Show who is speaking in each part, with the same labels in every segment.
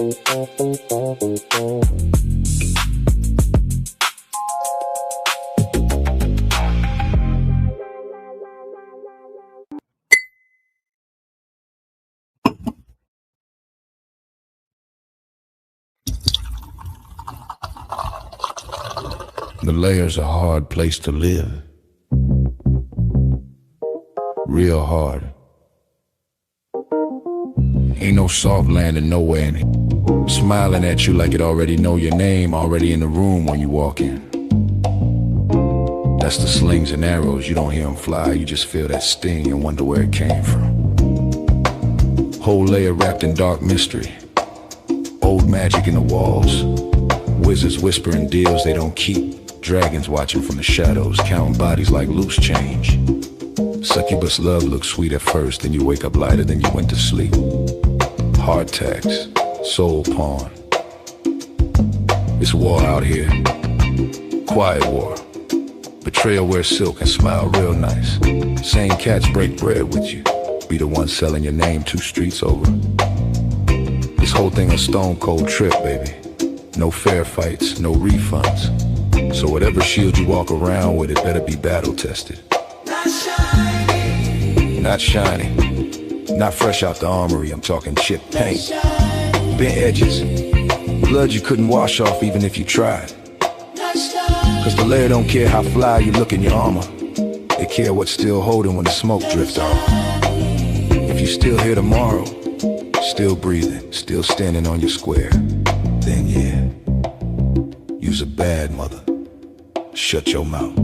Speaker 1: The Layer's a hard place to live. Real hard. Ain't no soft landing nowhere in it. Smiling at you like it already know your name, already in the room when you walk in. That's the slings and arrows, you don't hear them fly, you just feel that sting and wonder where it came from. Whole layer wrapped in dark mystery. Old magic in the walls. Wizards whispering deals they don't keep. Dragons watching from the shadows, counting bodies like loose change. Succubus love looks sweet at first, then you wake up lighter than you went to sleep. Heart tax, soul pawn. It's war out here. Quiet war. Betrayal wear silk and smile real nice. Same cats break bread with you. Be the one selling your name 2 streets over. This whole thing a stone cold trip, baby. No fair fights, no refunds. So whatever shield you walk around with, it better be battle tested. Not shiny. Not shiny. Not fresh out the armory, I'm talking chipped paint. Bent edges. Blood you couldn't wash off even if you tried. Cause the Layer don't care how fly you look in your armor. They care what's still holding when the smoke drifts off. If you still here tomorrow, still breathing, still standing on your square, then yeah, you's a bad mother. Shut your mouth.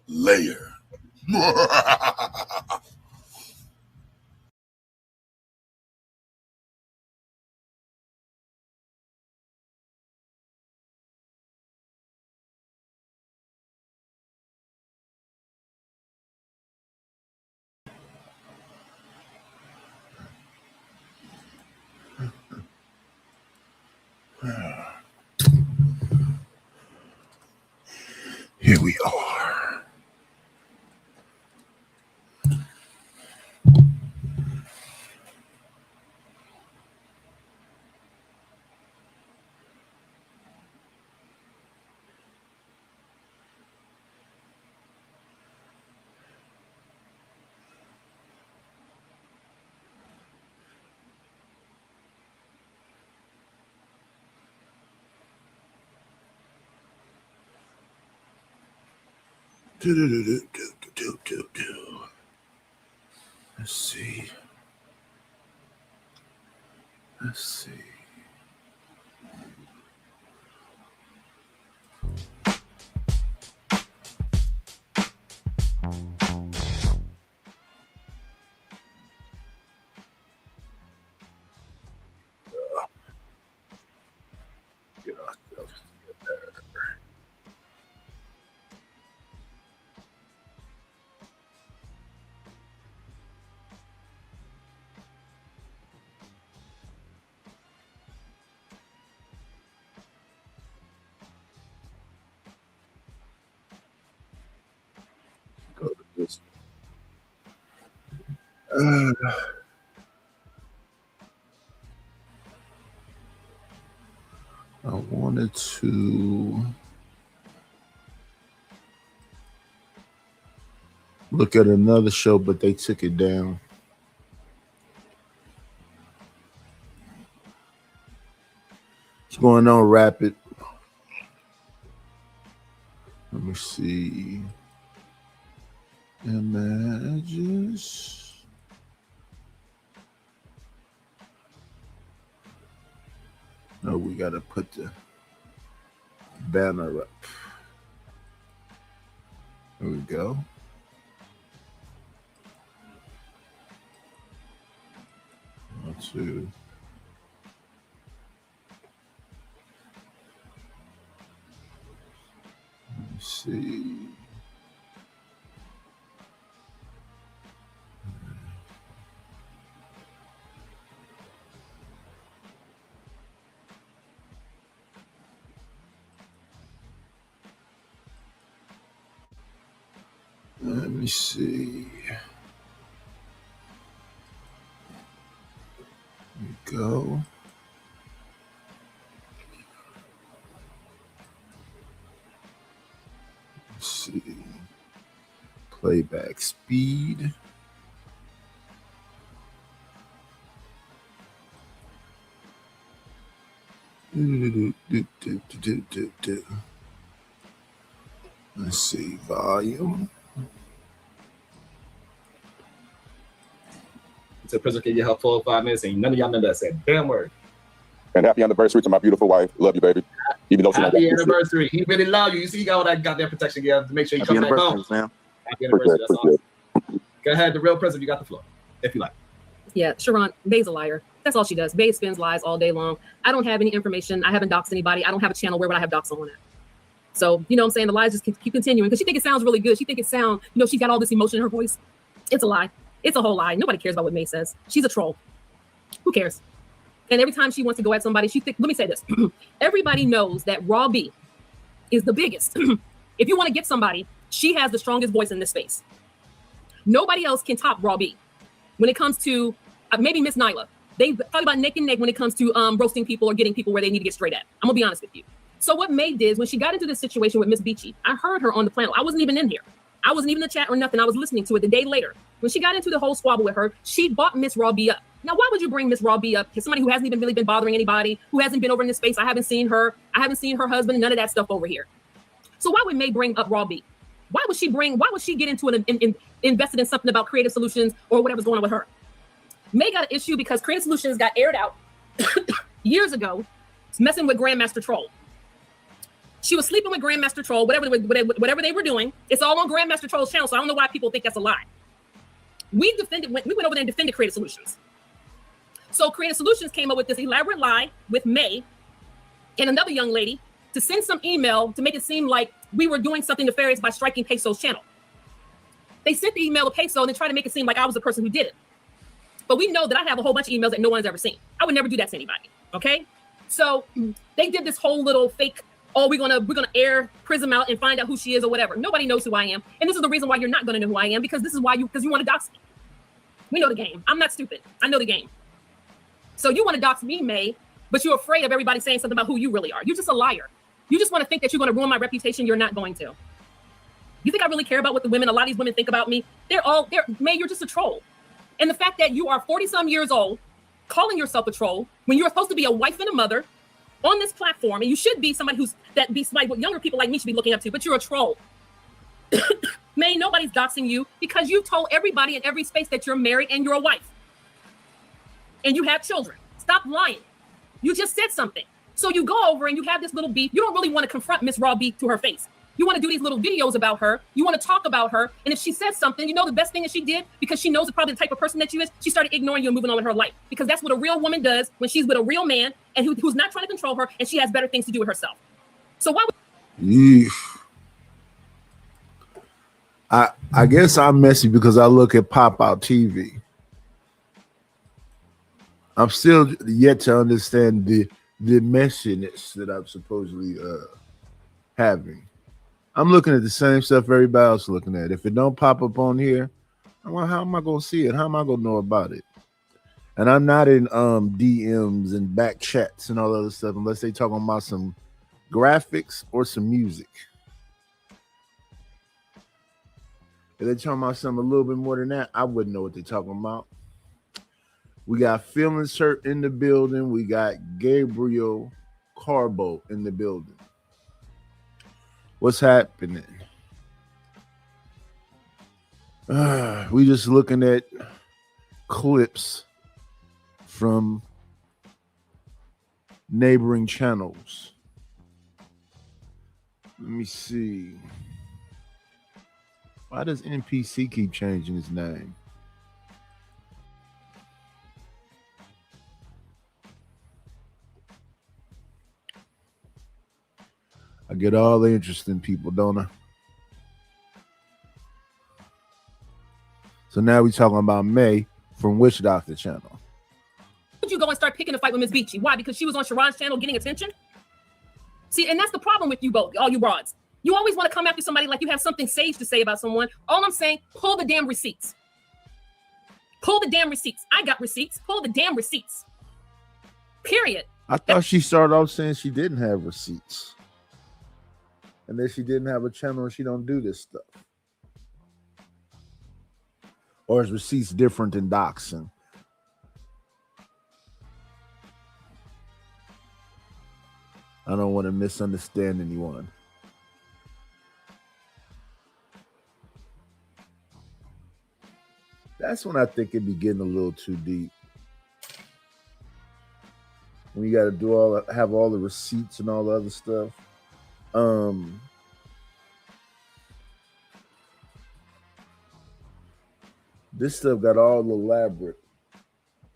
Speaker 2: Layer. Here we are. Let's see. Let's see. Get ourselves together. Go to this. I wanted to look at another show, but they took it down. What's going on, Rapid? Let me see. Images. No, we gotta put the banner up. There we go. Let's see. Let's see. Let me see. There we go. Let's see. Playback speed. Let's see. Volume.
Speaker 3: So President gave you her full 5 minutes, and none of y'all know that said damn word.
Speaker 4: And happy anniversary to my beautiful wife. Love you, baby. Even though
Speaker 3: Happy anniversary. He really love you. You see, you got all that goddamn protection gear to make sure you come back home.
Speaker 2: Sam.
Speaker 3: Happy anniversary. That's awesome. Go ahead, the real president. You got the floor, if you like.
Speaker 5: Yeah, Sharon, Bay's a liar. That's all she does. Bay spins lies all day long. I don't have any information. I haven't doxed anybody. I don't have a channel. Where would I have doxed someone at? So, you know what I'm saying? The lies just keep continuing because she think it sounds really good. She think it sounds, she's got all this emotion in her voice. It's a lie. It's a whole lie. Nobody cares about what May says. She's a troll. Who cares? And every time she wants to go at somebody, let me say this. Everybody knows that Raw B is the biggest. If you want to get somebody, she has the strongest voice in this space. Nobody else can top Raw B. When it comes to, maybe Miss Nyla, they talk about neck and neck when it comes to roasting people or getting people where they need to get straight at. I'm gonna be honest with you. So what May did is when she got into this situation with Miss Beachy, I heard her on the panel. I wasn't even in here. I wasn't even in the chat or nothing. I was listening to it the day later. When she got into the whole squabble with her, she bought Miss Raw B up. Now, why would you bring Miss Raw B up? Somebody who hasn't even really been bothering anybody, who hasn't been over in this space. I haven't seen her. I haven't seen her husband, none of that stuff over here. So why would May bring up Raw B? Why would she get into it invested in something about Creative Solutions or whatever's going on with her? May got an issue because Creative Solutions got aired out years ago, messing with Grandmaster Troll. She was sleeping with Grandmaster Troll, whatever they were doing. It's all on Grandmaster Troll's channel, so I don't know why people think that's a lie. We went over there and defended Creative Solutions. So Creative Solutions came up with this elaborate lie with May and another young lady to send some email to make it seem like we were doing something nefarious by striking Peso's channel. They sent the email to Peso and they tried to make it seem like I was the person who did it. But we know that I have a whole bunch of emails that no one's ever seen. I would never do that to anybody, okay? So they did this whole little fake, we're gonna air Prism out and find out who she is or whatever. Nobody knows who I am. And this is the reason why you're not gonna know who I am, because this is why you want to dox me. We know the game. I'm not stupid. I know the game. So you want to dox me, May, but you're afraid of everybody saying something about who you really are. You're just a liar. You just want to think that you're going to ruin my reputation. You're not going to. You think I really care about what a lot of these women think about me? May, you're just a troll. And the fact that you are 40-some years old, calling yourself a troll, when you're supposed to be a wife and a mother on this platform, and you should be somebody what younger people like me should be looking up to, but you're a troll. May, nobody's doxing you because you told everybody in every space that you're married and you're a wife. And you have children. Stop lying. You just said something. So you go over and you have this little beef. You don't really want to confront Miss Raw B to her face. You want to do these little videos about her. You want to talk about her. And if she says something, the best thing that she did, because she knows probably the type of person that you is, she started ignoring you and moving on with her life. Because that's what a real woman does when she's with a real man and who's not trying to control her and she has better things to do with herself. So why would...
Speaker 2: I guess I'm messy because I look at Pop Out TV. I'm still yet to understand the messiness that I'm supposedly having. I'm looking at the same stuff everybody else is looking at. If it don't pop up on here, how am I going to see it? How am I going to know about it? And I'm not in DMs and back chats and all other stuff unless they talking about some graphics or some music. If they're talking about something a little bit more than that, I wouldn't know what they're talking about. We got Feelings Hurt in the building. We got Gabriel Carbo in the building. What's happening? We just looking at clips from neighboring channels. Let me see. Why does NPC keep changing his name? I get all the interesting people, don't I? So now we're talking about May from Witch Doctor channel.
Speaker 5: Would you go and start picking a fight with Miss Beachy? Why? Because she was on Sharon's channel getting attention? See, and that's the problem with you both, all you broads. You always want to come after somebody like you have something sage to say about someone. All I'm saying, pull the damn receipts. Pull the damn receipts. I got receipts. Pull the damn receipts. Period.
Speaker 2: I thought she started off saying she didn't have receipts. And that she didn't have a channel and she don't do this stuff. Or is receipts different than doxing? I don't want to misunderstand anyone. That's when I think it'd be getting a little too deep. When you got to do have all the receipts and all the other stuff. This stuff got all elaborate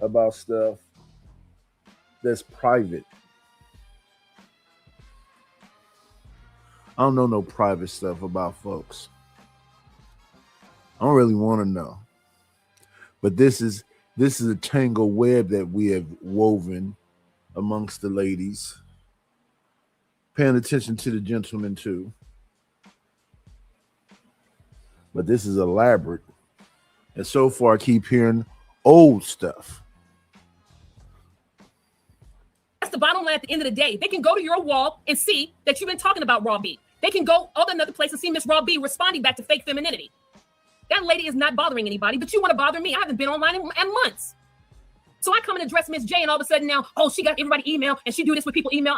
Speaker 2: about stuff that's private. I don't know no private stuff about folks. I don't really want to know. But this is a tangled web that we have woven amongst the ladies. Paying attention to the gentlemen too. But this is elaborate. And so far I keep hearing old stuff.
Speaker 5: That's the bottom line at the end of the day. They can go to your wall and see that you've been talking about Raw B. They can go another place and see Miss Raw B responding back to fake femininity. That lady is not bothering anybody, but you want to bother me. I haven't been online in months. So I come and address Miss J, and all of a sudden now, oh, she got everybody email, and she do this with people email.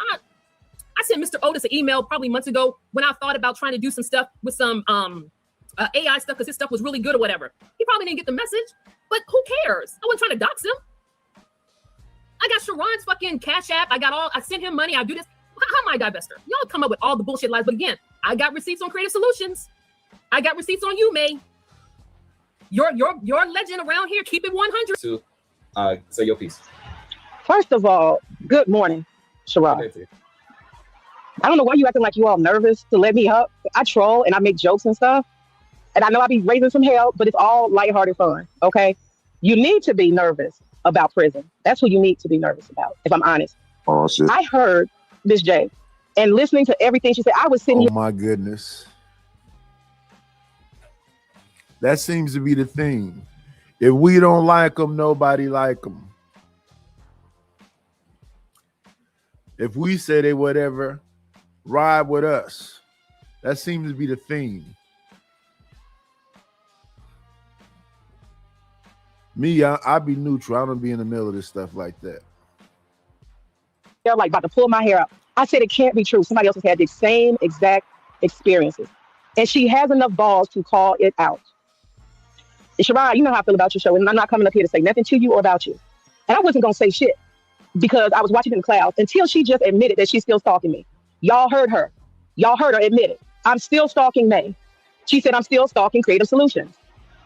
Speaker 5: I sent Mr. Otis an email probably months ago when I thought about trying to do some stuff with some AI stuff because his stuff was really good or whatever. He probably didn't get the message, but who cares? I wasn't trying to dox him. I got Sharon's fucking Cash App. I sent him money. I do this. How am I divester? Y'all come up with all the bullshit lies, but again, I got receipts on Creative Solutions. I got receipts on you, May. Your legend around here. Keep it 100.
Speaker 3: To say your piece.
Speaker 6: First of all, good morning, Sherrod.
Speaker 3: Okay,
Speaker 6: I don't know why you acting like you all nervous to let me up. I troll and I make jokes and stuff. And I know I be raising some hell, but it's all lighthearted fun, okay? You need to be nervous about prison. That's what you need to be nervous about, if I'm honest.
Speaker 4: Oh, shit.
Speaker 6: I heard Miss J, and listening to everything she said, I was sitting
Speaker 2: Oh my goodness. That seems to be the thing. If we don't like them, nobody like them. If we say they whatever, ride with us. That seems to be the theme. Me, I be neutral. I don't be in the middle of this stuff like that.
Speaker 6: they're like about to pull my hair out. I said it can't be true. Somebody else has had the same exact experiences. And she has enough balls to call it out. And Sherrod, you know how I feel about your show, and I'm not coming up here to say nothing to you or about you. And I wasn't going to say shit because I was watching in the clouds until she just admitted that she's still stalking me. Y'all heard her. Y'all heard her admit it. I'm still stalking May. She said, I'm still stalking Creative Solutions.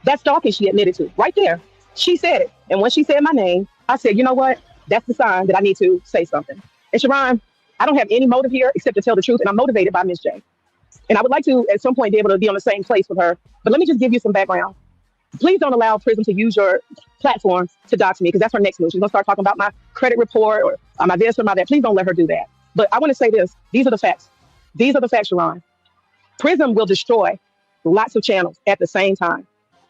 Speaker 6: That's stalking she admitted to right there. She said it. And when she said my name, I said, you know what? That's the sign that I need to say something. And Sharon, I don't have any motive here except to tell the truth. And I'm motivated by Miss J. And I would like to, at some point, be able to be on the same place with her. But let me just give you some background. Please don't allow Prism to use your platform to dox me, because that's her next move. She's going to start talking about my credit report or my this or my that. Please don't let her do that. But I want to say this. These are the facts. These are the facts, Sharon. Prism will destroy lots of channels at the same time.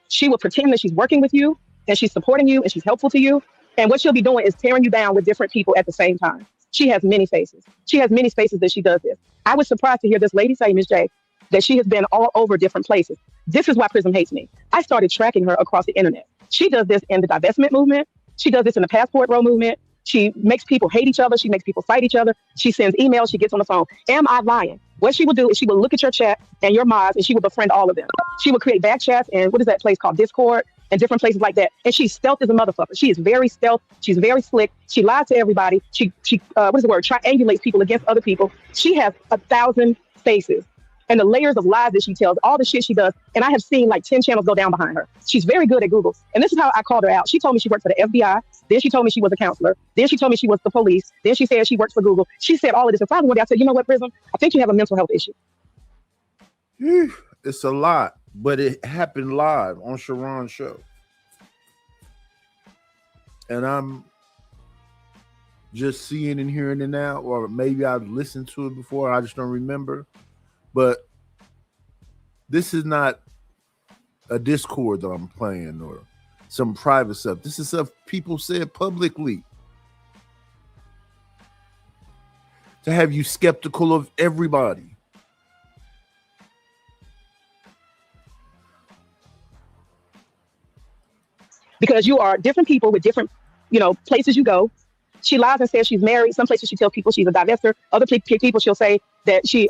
Speaker 6: She will pretend that she's working with you and she's supporting you and she's helpful to you. And what she'll be doing is tearing you down with different people at the same time. She has many faces. She has many spaces that she does this. I was surprised to hear this lady say, Ms. J, that she has been all over different places. This is why Prism hates me. I started tracking her across the internet. She does this in the divestment movement. She does this in the passport row movement. She makes people hate each other. She makes people fight each other. She sends emails. She gets on the phone. Am I lying? What she will do is she will look at your chat and your mods and she will befriend all of them. She will create back chats and what is that place called? Discord. and different places like that. And she's stealth as a motherfucker. She is very stealth. She's very slick. She lies to everybody. She what is the word? Triangulates people against other people. She has 1,000 faces. And the layers of lies that she tells, all the shit she does. And I have seen like 10 channels go down behind her. She's very good at Google. And this is how I called her out. She told me she worked for the FBI. Then she told me she was a counselor. Then she told me she was the police. Then she said she works for Google. She said all of this. And finally one day I said, you know what, Prism? I think you have a mental health issue.
Speaker 2: It's a lot, but it happened live on Sharon's show. And I'm just seeing and hearing it now, or maybe I've listened to it before. I just don't remember. But this is not a Discord that I'm playing or some private stuff. This is stuff people said publicly. To have you skeptical of everybody.
Speaker 6: Because you are different people with different, places you go. She lies and says she's married. Some places she tells people she's a divestor. Other people she'll say that she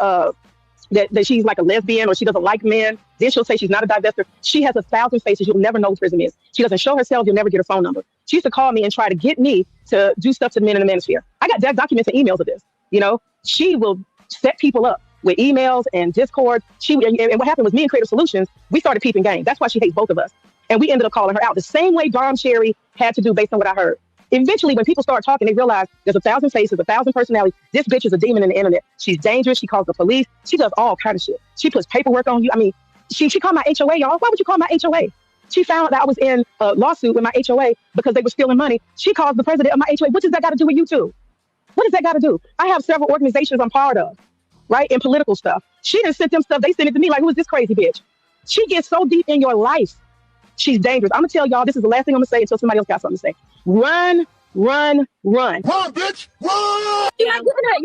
Speaker 6: that she's like a lesbian or she doesn't like men. Then she'll say she's not a divestor. She has 1,000 faces. You'll never know who Prism is. She doesn't show herself. You'll never get her phone number. She used to call me and try to get me to do stuff to men in the manosphere. I got documents and emails of this. She will set people up with emails and Discord. And what happened was me and Creative Solutions, we started peeping game. That's why she hates both of us. And we ended up calling her out the same way Dom Cherry had to do based on what I heard. Eventually, when people start talking, they realize there's 1,000 faces, 1,000 personalities. This bitch is a demon in the internet. She's dangerous. She calls the police. She does all kind of shit. She puts paperwork on you. I mean, she called my HOA, y'all. Why would you call my HOA? She found that I was in a lawsuit with my HOA because they were stealing money. She calls the president of my HOA. What does that got to do with you two? What does that got to do? I have several organizations I'm part of, right? In political stuff. She didn't send them stuff. They sent it to me like, who is this crazy bitch? She gets so deep in your life. She's dangerous. I'm going to tell y'all, this is the last thing I'm going to say until somebody else got something to say. Run.
Speaker 2: Run, bitch, run!
Speaker 7: You're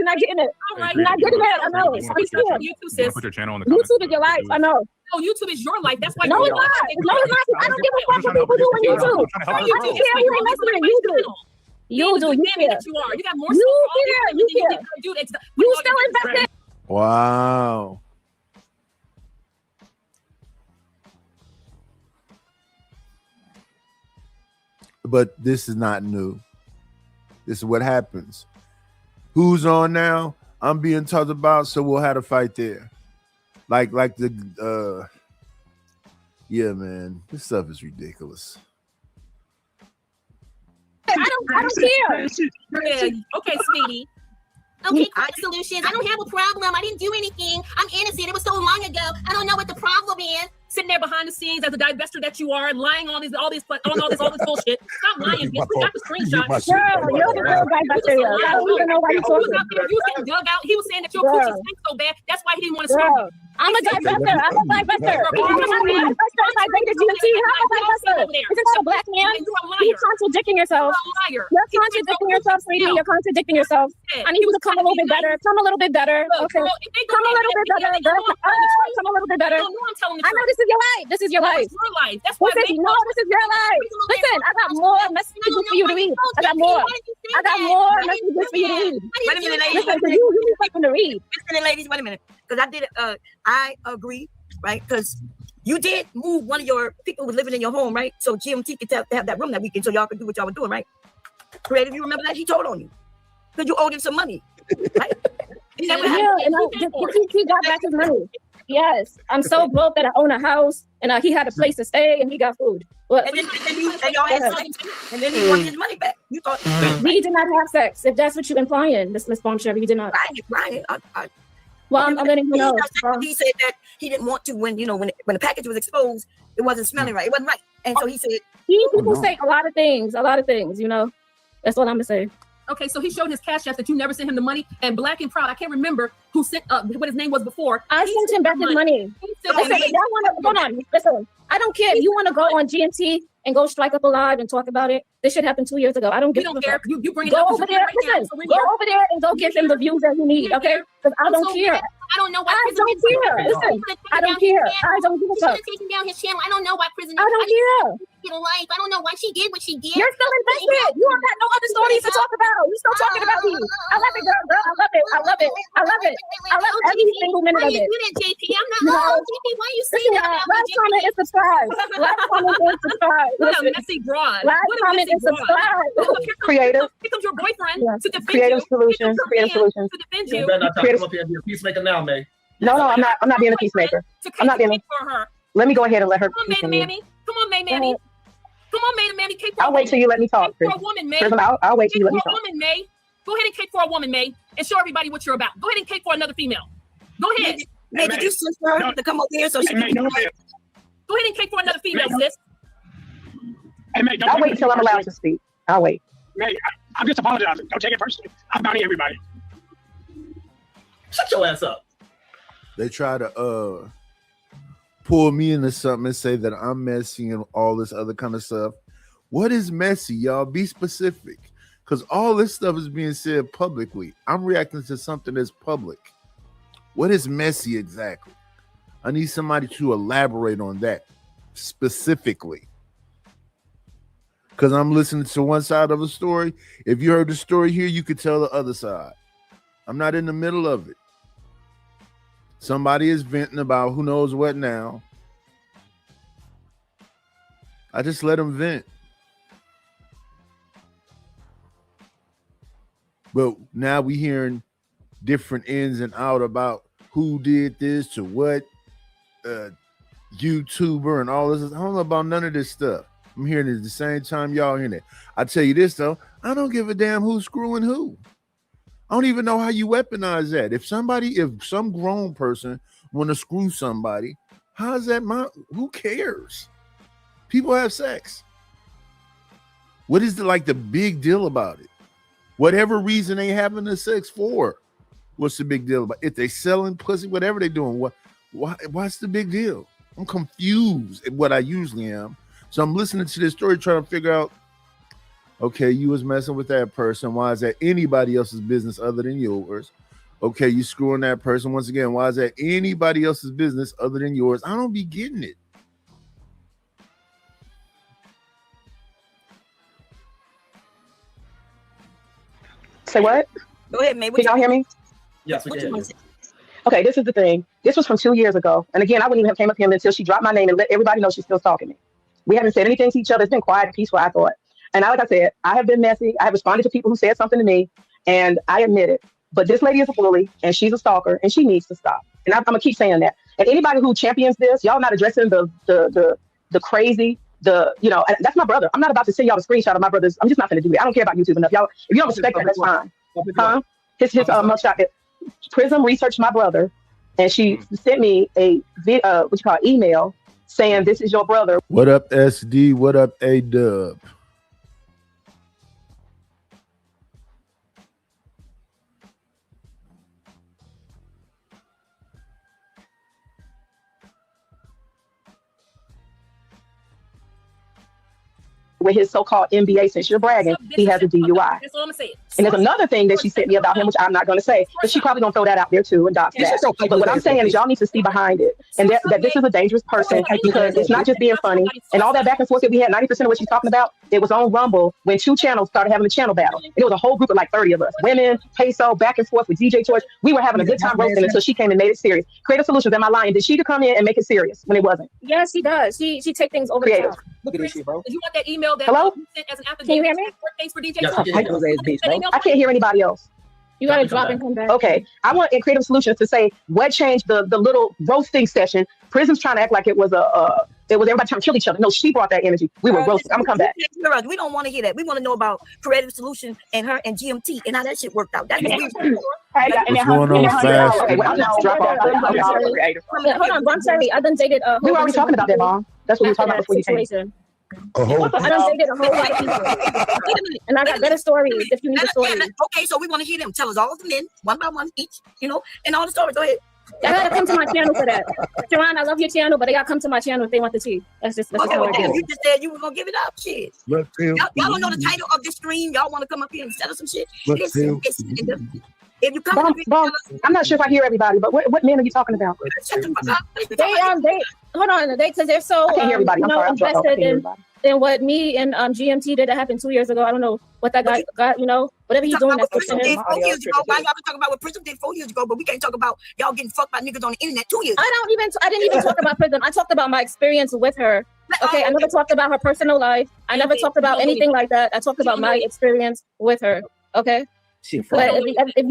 Speaker 7: not getting it.
Speaker 5: All right.
Speaker 7: You're not getting it. I know.
Speaker 5: YouTube, sis.
Speaker 8: Put your channel on the
Speaker 7: YouTube is your life. I know.
Speaker 5: No, YouTube is your life. That's why.
Speaker 7: No, it's not. No, it's not. I don't give a fuck what people do on YouTube. I don't care. You ain't listening. You do. You do. You care.
Speaker 5: You are. You got more.
Speaker 7: You care. You care. You still invested.
Speaker 2: Wow. But this is not new. This is what happens. Who's on now? I'm being talked about, so we'll have a fight there. Like the yeah, man. This stuff is ridiculous.
Speaker 7: I don't care.
Speaker 5: Yeah. Okay, sweetie.
Speaker 9: Okay, Solutions. I don't have a problem. I didn't do anything. I'm innocent. It was so long ago. I don't know what the problem is.
Speaker 5: Sitting there behind the scenes as a divestor that you are, lying on all this bullshit. Stop lying, bitch. We got the screenshot.
Speaker 7: Girl, you're the real divestor. I don't even know why you're talking.
Speaker 5: He was getting dug out. He was saying that your coochie stinks so bad. That's why he didn't want to scream.
Speaker 7: I'm a divestor. I'm a divestor. I dated GMT. I'm a divestor. Isn't that a black man? You're contradicting yourself. You're contradicting yourself, sweetie. You're contradicting yourself. I need you to come a little bit better. Come a little bit better. Okay. Come a little bit better. Come a little bit better. I know this is your life. This is your life.
Speaker 5: Your life. That's why.
Speaker 7: This is your life. Listen, I got more messages for you to read. I got more messages for you to read.
Speaker 9: Wait a minute, ladies.
Speaker 7: Listen, you need something to read.
Speaker 9: Listen, ladies, wait a minute. Because I agree, right? Because you did move one of your people who was living in your home, right? So GMT could have that room that weekend so y'all could do what y'all were doing, right? Creative, you remember that? He told on you. Because you owed him some money, right?
Speaker 7: Yeah, and he got back his money. Yes, I'm so broke that I own a house and he had a place to stay and he got food. Well,
Speaker 9: and y'all had sex, and then he wanted his money back. You thought
Speaker 7: we did not have sex. If that's what you're implying, Miss Bombshell, you did not.
Speaker 9: Right.
Speaker 7: Well, I'm letting you know.
Speaker 9: He said that he didn't want to when the package was exposed, it wasn't smelling right. It wasn't right, and so he said.
Speaker 7: People say a lot of things. That's what I'm gonna say.
Speaker 5: Okay, so he showed his cash app that you never sent him the money, and Black and Proud, I can't remember who sent what his name was before.
Speaker 7: I sent him back his money. Listen, I don't care. You want to go on GMT and go strike up a live and talk about it? This shit happened 2 years ago. I don't give a fuck.
Speaker 5: You bring it
Speaker 7: go
Speaker 5: up.
Speaker 7: Over there. Listen, go over there and go give him the views that you need, okay? Because I don't care.
Speaker 5: don't know why.
Speaker 7: I
Speaker 5: Prison
Speaker 7: don't care. Listen, I don't care. I don't give a fuck.
Speaker 5: Taking down his channel. I don't know why Prison.
Speaker 7: I don't care.
Speaker 5: Get a life. I don't know why she did what she did.
Speaker 7: You're still invested. You don't got no other stories to talk about. You're still talking about me. I love it, girl. I love it. I love it. I love it. I love every single minute of it.
Speaker 5: JP, I'm not. JP, why you saying that?
Speaker 7: Last comment is subscribe. Last comment is subscribe.
Speaker 5: What a messy broad.
Speaker 7: Last comment is subscribe.
Speaker 6: Creative.
Speaker 5: Here comes your boyfriend to defend
Speaker 6: Creative
Speaker 5: you.
Speaker 6: solutions. Creative solutions.
Speaker 5: To defend
Speaker 3: You
Speaker 5: you.
Speaker 3: better not try to come up here and be a peacemaker now, May.
Speaker 6: No, I'm not being a peacemaker. I'm not being.
Speaker 5: For her.
Speaker 6: Let me go ahead and let her.
Speaker 5: Come on, May Mammy. Come on, May Mammy. Come on, May Mammy. Cake for
Speaker 6: I'll
Speaker 5: a
Speaker 6: wait
Speaker 5: woman.
Speaker 6: till you let me talk,
Speaker 5: Cake for a woman, May.
Speaker 6: Prism, I'll wait till you let me
Speaker 5: Cake for a
Speaker 6: talk.
Speaker 5: woman, May. Go ahead and cake for a woman, May, and show everybody what you're about. Go ahead and cake for another female. Go ahead.
Speaker 9: May, did you send her to come over here so she can
Speaker 5: Go ahead and cake for another female, sis.
Speaker 8: Hey, mate,
Speaker 6: I'll wait until I'm allowed to speak. I'll wait.
Speaker 8: Mate, I'm just apologizing. Don't take it personally. I'm bounty everybody.
Speaker 3: Shut your ass up.
Speaker 2: They try to pull me into something and say that I'm messy and all this other kind of stuff. What is messy, y'all? Be specific. Because all this stuff is being said publicly. I'm reacting to something that's public. What is messy exactly? I need somebody to elaborate on that specifically. Because I'm listening to one side of a story. If you heard the story here, you could tell the other side. I'm not in the middle of it. Somebody is venting about who knows what now. I just let them vent. But now we hearing different ins and out about who did this to what YouTuber and all this. I don't know about none of this stuff. I'm hearing it at the same time y'all hearing it. I tell you this though, I don't give a damn who's screwing who. I don't even know how you weaponize that. If some grown person want to screw somebody, how's that who cares? People have sex. What is the big deal about it? Whatever reason they having the sex for, what's the big deal about it? If they selling pussy, whatever they doing, what's the big deal? I'm confused at what I usually am. So I'm listening to this story trying to figure out, okay, you was messing with that person. Why is that anybody else's business other than yours? Okay, you screwing that person. Once again, why is that anybody else's business other than yours? I don't be getting it.
Speaker 6: Say what?
Speaker 9: Go ahead, May.
Speaker 6: Can y'all hear me?
Speaker 3: Yes, we
Speaker 9: What you
Speaker 3: can.
Speaker 9: want to say?
Speaker 6: Okay, this is the thing. This was from 2 years ago. And again, I wouldn't even have came up here until she dropped my name and let everybody know she's still stalking me. We haven't said anything to each other. It's been quiet and peaceful, I thought. And like I said, I have been messy. I have responded to people who said something to me, and I admit it. But this lady is a bully, and she's a stalker, and she needs to stop. And I'm gonna keep saying that. And anybody who champions this, y'all not addressing the crazy, and that's my brother. I'm not about to send y'all a screenshot of my brother's. I'm just not gonna do it. I don't care about YouTube enough. Y'all, if you don't respect that, that's fine. Huh? His mugshot. Prism researched my brother, and she sent me a email saying this is your brother.
Speaker 2: What up, SD? What up, A-Dub?
Speaker 6: With his so-called MBA, since you're bragging, he has a DUI.
Speaker 5: That's all I'm saying.
Speaker 6: And there's another thing that she sent me about him, which I'm not going to say, but she probably going to throw that out there too and dox that. But what I'm saying is y'all need to see behind it, and that this is a dangerous person because it's not just being funny. And all that back and forth that we had, 90% of what she's talking about, it was on Rumble when 2 channels started having a channel battle. And it was a whole group of like 30 of us, women, Peso, back and forth with DJ Torch. We were having a good time roasting until she came and made it serious. Creative Solutions, am I lying? Did she come in and make it serious when it wasn't?
Speaker 7: Yes, she does. She take things over
Speaker 6: Creative.
Speaker 7: the top.
Speaker 3: Look at this shit, bro.
Speaker 5: Did you want that email that
Speaker 6: Hello?
Speaker 5: you sent as an affidavit?
Speaker 7: Can you hear me?
Speaker 5: Thanks for DJ.
Speaker 3: Yes,
Speaker 5: Torch.
Speaker 3: we can hear you.
Speaker 6: I can't hear anybody else.
Speaker 7: You gotta drop and come back.
Speaker 6: Okay, I want in Creative Solutions to say what changed the little roasting session. Prism's trying to act like it was everybody trying to kill each other. No, she brought that energy. We were roasting. I'm gonna come back.
Speaker 9: We don't want to hear that. We want to know about Creative Solution and her and GMT and how that shit worked out. That's what we
Speaker 2: What's going on, Fast?
Speaker 6: Okay, well, I'll just drop off.
Speaker 7: Hold on, I'm sorry. I done dated a
Speaker 6: We were already talking about that, Mom. That's what we were talking about before you came.
Speaker 7: situation.
Speaker 2: A whole
Speaker 7: I done dated a whole lot of people. And I got better stories if you need the stories.
Speaker 9: Okay, so we want to hear them. Tell us all of the men, one by one, each, and all the stories. Go ahead.
Speaker 7: Y'all gotta come to my channel for that. Sharon, I love your channel, but they gotta come to my channel if they want the tea. That's just how I do.
Speaker 9: You just said you were gonna give it up. Shit. Y'all don't know the title of this stream. Y'all want to come up here and settle some shit. Listen. If you come
Speaker 6: Bum,
Speaker 9: to
Speaker 6: bum. I'm not sure if I hear everybody, but what men are you talking about?
Speaker 9: shut the fuck up.
Speaker 7: They hold on, because they're so
Speaker 6: I can't hear everybody. I'm sorry. I'm sorry. I can't
Speaker 7: invested
Speaker 6: hear
Speaker 7: in
Speaker 6: everybody.
Speaker 7: what me and GMT did that happened 2 years ago. I don't know what that guy got, whatever he's doing, that's good for
Speaker 9: Prism did
Speaker 7: him.
Speaker 9: 4 years ago. Why y'all talking about what Prism did 4 years ago, but we can't talk about y'all getting fucked by niggas on the internet 2 years ago.
Speaker 7: I didn't even talk about Prism. I talked about my experience with her. Okay, I never talked about her personal life. I never talked about anything like that. I talked about my experience with her. Okay. But if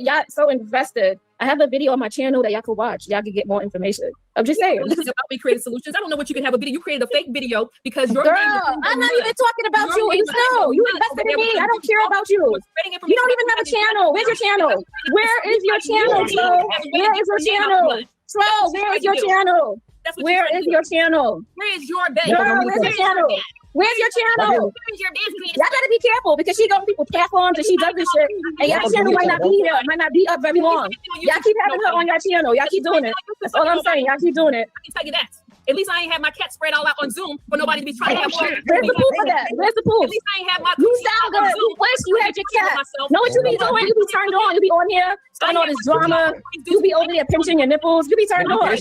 Speaker 7: y'all so invested, I have a video on my channel that y'all can watch. Y'all can get more information. I'm just saying.
Speaker 5: This is about we created solutions. I don't know what you can have a video. You created a fake video because your
Speaker 7: Girl,
Speaker 5: name
Speaker 7: I'm not even talking about you. You know, you invested in me. I don't care about you. You don't even have a channel. Where's your channel? Where is your channel, Flo? Where is your channel? Flo, where is your channel? Where is your channel?
Speaker 5: Where is your base?
Speaker 7: Girl, where's your channel? Where's your channel? Y'all gotta be careful because she goes on people's platforms and she does this shit. And y'all channel might not be here, might not be up very long. Y'all keep having her on your channel. Y'all keep doing it. That's all I'm saying. Y'all keep doing it.
Speaker 5: I can tell you that. At least I ain't have my cat spread all out on Zoom for nobody to be trying to have more.
Speaker 7: Where's the proof of that? Where's the proof?
Speaker 5: At least I ain't have my.
Speaker 7: You sound good. You wish you had your cat. Know what you be doing? You be turned on. You be on here starting all this drama. You be over there pinching your nipples. You be turned on.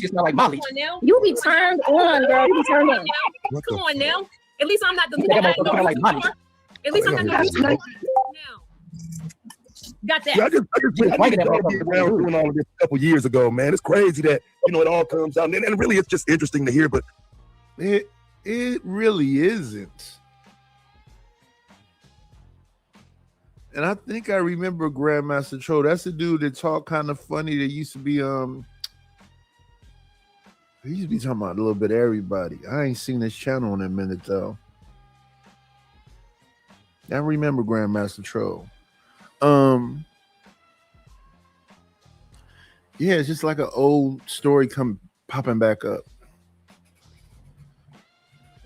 Speaker 7: You be turned on, girl. You be turned on.
Speaker 5: Come on now. At least I'm not the At least I'm not the now. Got that.
Speaker 10: Yeah, I just started around doing all of this a couple years ago, man. It's crazy that it all comes out, and really, it's just interesting to hear. But
Speaker 2: it really isn't. And I think I remember Grandmaster Tro. That's the dude that talked kind of funny. That used to be he used to be talking about a little bit of everybody. I ain't seen this channel in a minute though. I remember Grandmaster Tro. Yeah, it's just like an old story popping back up.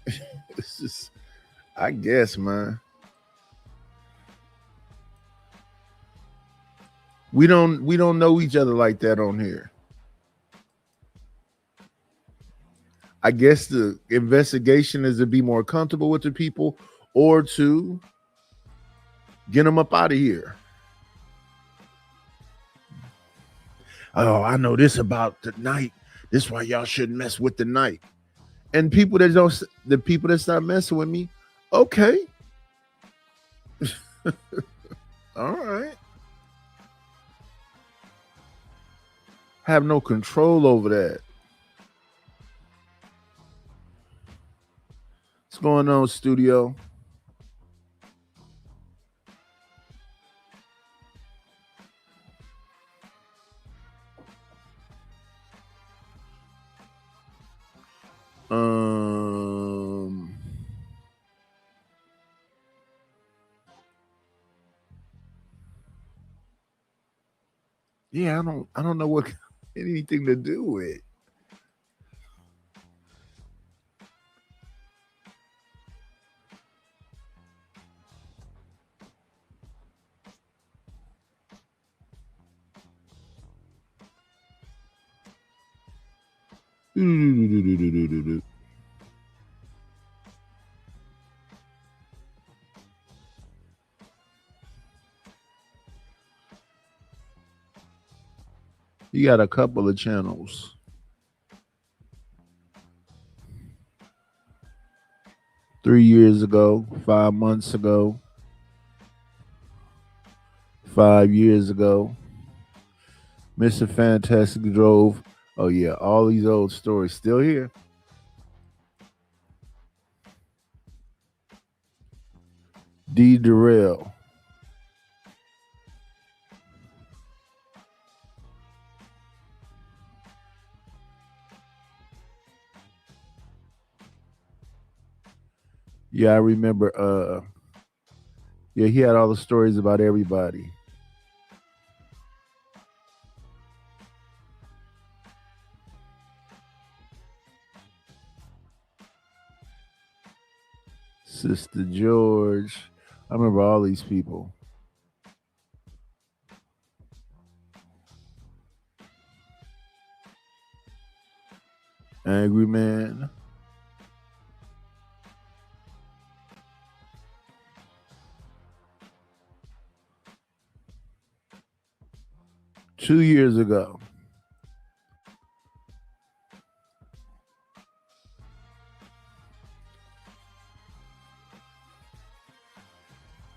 Speaker 2: It's just, I guess, man. We don't know each other like that on here. I guess the investigation is to be more comfortable with the people or to get them up out of here. Oh, I know this about the night. This is why y'all shouldn't mess with the night. And the people that start messing with me, okay. All right. Have no control over that. What's going on, studio? Yeah, I don't know what anything to do with. You got a couple of channels. Three years ago, 5 months ago, 5 years ago, Mr. Fantastic drove. Oh yeah, all these old stories still here. D. Durrell. Yeah, I remember. Yeah, he had all the stories about everybody. Sister George. I remember all these people. Angry Man. 2 years ago.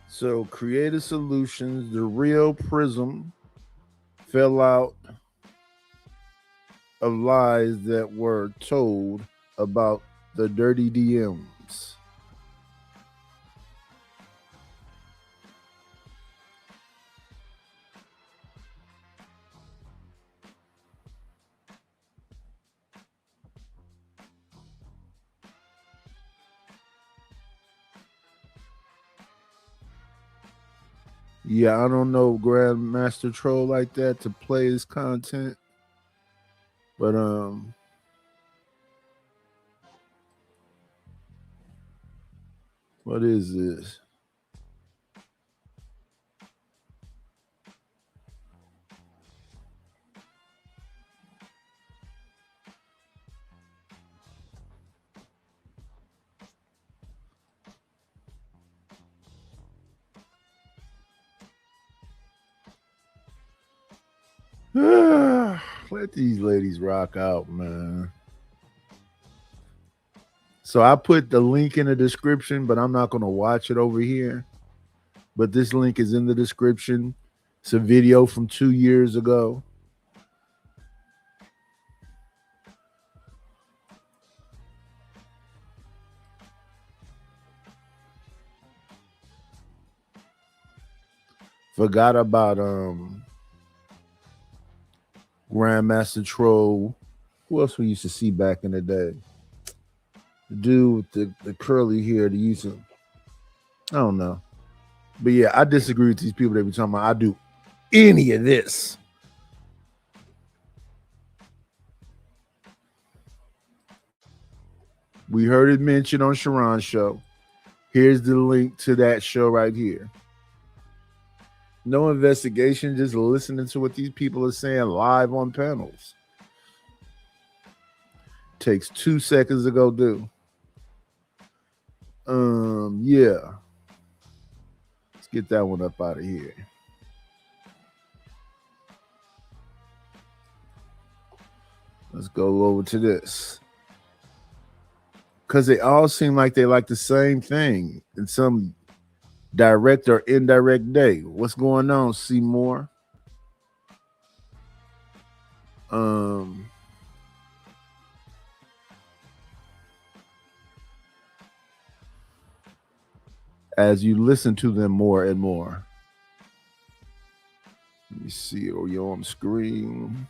Speaker 2: So Creative Solutions, the real Prism, fell out of lies that were told about the dirty DMs. Yeah, I don't know Grandmaster Troll like that to play his content. But what is this? Let these ladies rock out, man. So I put the link in the description, but I'm not going to watch it over here. But this link is in the description. It's a video from 2 years ago. Forgot about Grandmaster Troll. Who else we used to see back in the day? The dude with the curly hair, the use of, I don't know. But yeah, I disagree with these people that be talking about I do any of this. We heard it mentioned on Sharon's show. Here's the link to that show right here. No investigation, just listening to what these people are saying live on panels. Takes 2 seconds to go do. Yeah. Let's get that one up out of here. Let's go over to this. Because they all seem like they like the same thing in some direct or indirect day. What's going on, Seymour? As you listen to them more and more. Let me see. Are you on screen?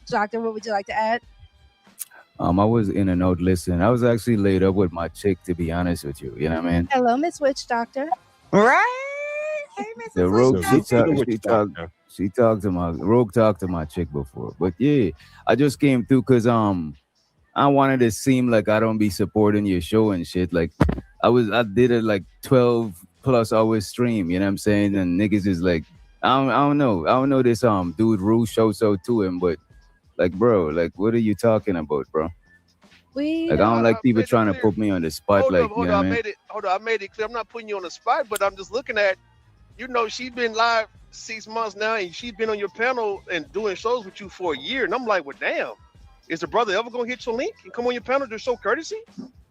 Speaker 11: Doctor, what would you like to add?
Speaker 12: I was in and out listening. I was actually laid up with my chick, to be honest with you. You know what I mean?
Speaker 11: Hello, Miss Witch Doctor.
Speaker 7: Right? Hey, Mrs.
Speaker 12: The Rogue,
Speaker 7: Witch
Speaker 12: she talked to my Rogue talked to my chick before. But yeah, I just came through because I wanted to seem like I don't be supporting your show and shit. Like I did a like 12+ hour stream, you know what I'm saying? And niggas is like, I don't know this dude Rue showed so to him, but like, bro, like, what are you talking about, bro?
Speaker 11: We
Speaker 12: Like, I don't like people trying to put me on the spot.
Speaker 13: Hold
Speaker 12: like,
Speaker 13: up,
Speaker 12: you
Speaker 13: hold
Speaker 12: know
Speaker 13: up.
Speaker 12: what I mean?
Speaker 13: I made it clear. I'm not putting you on the spot, but I'm just looking at, you know, she's been live 6 months now, and she's been on your panel and doing shows with you for a year. And I'm like, well, damn, is the brother ever gonna hit your link and come on your panel to show courtesy?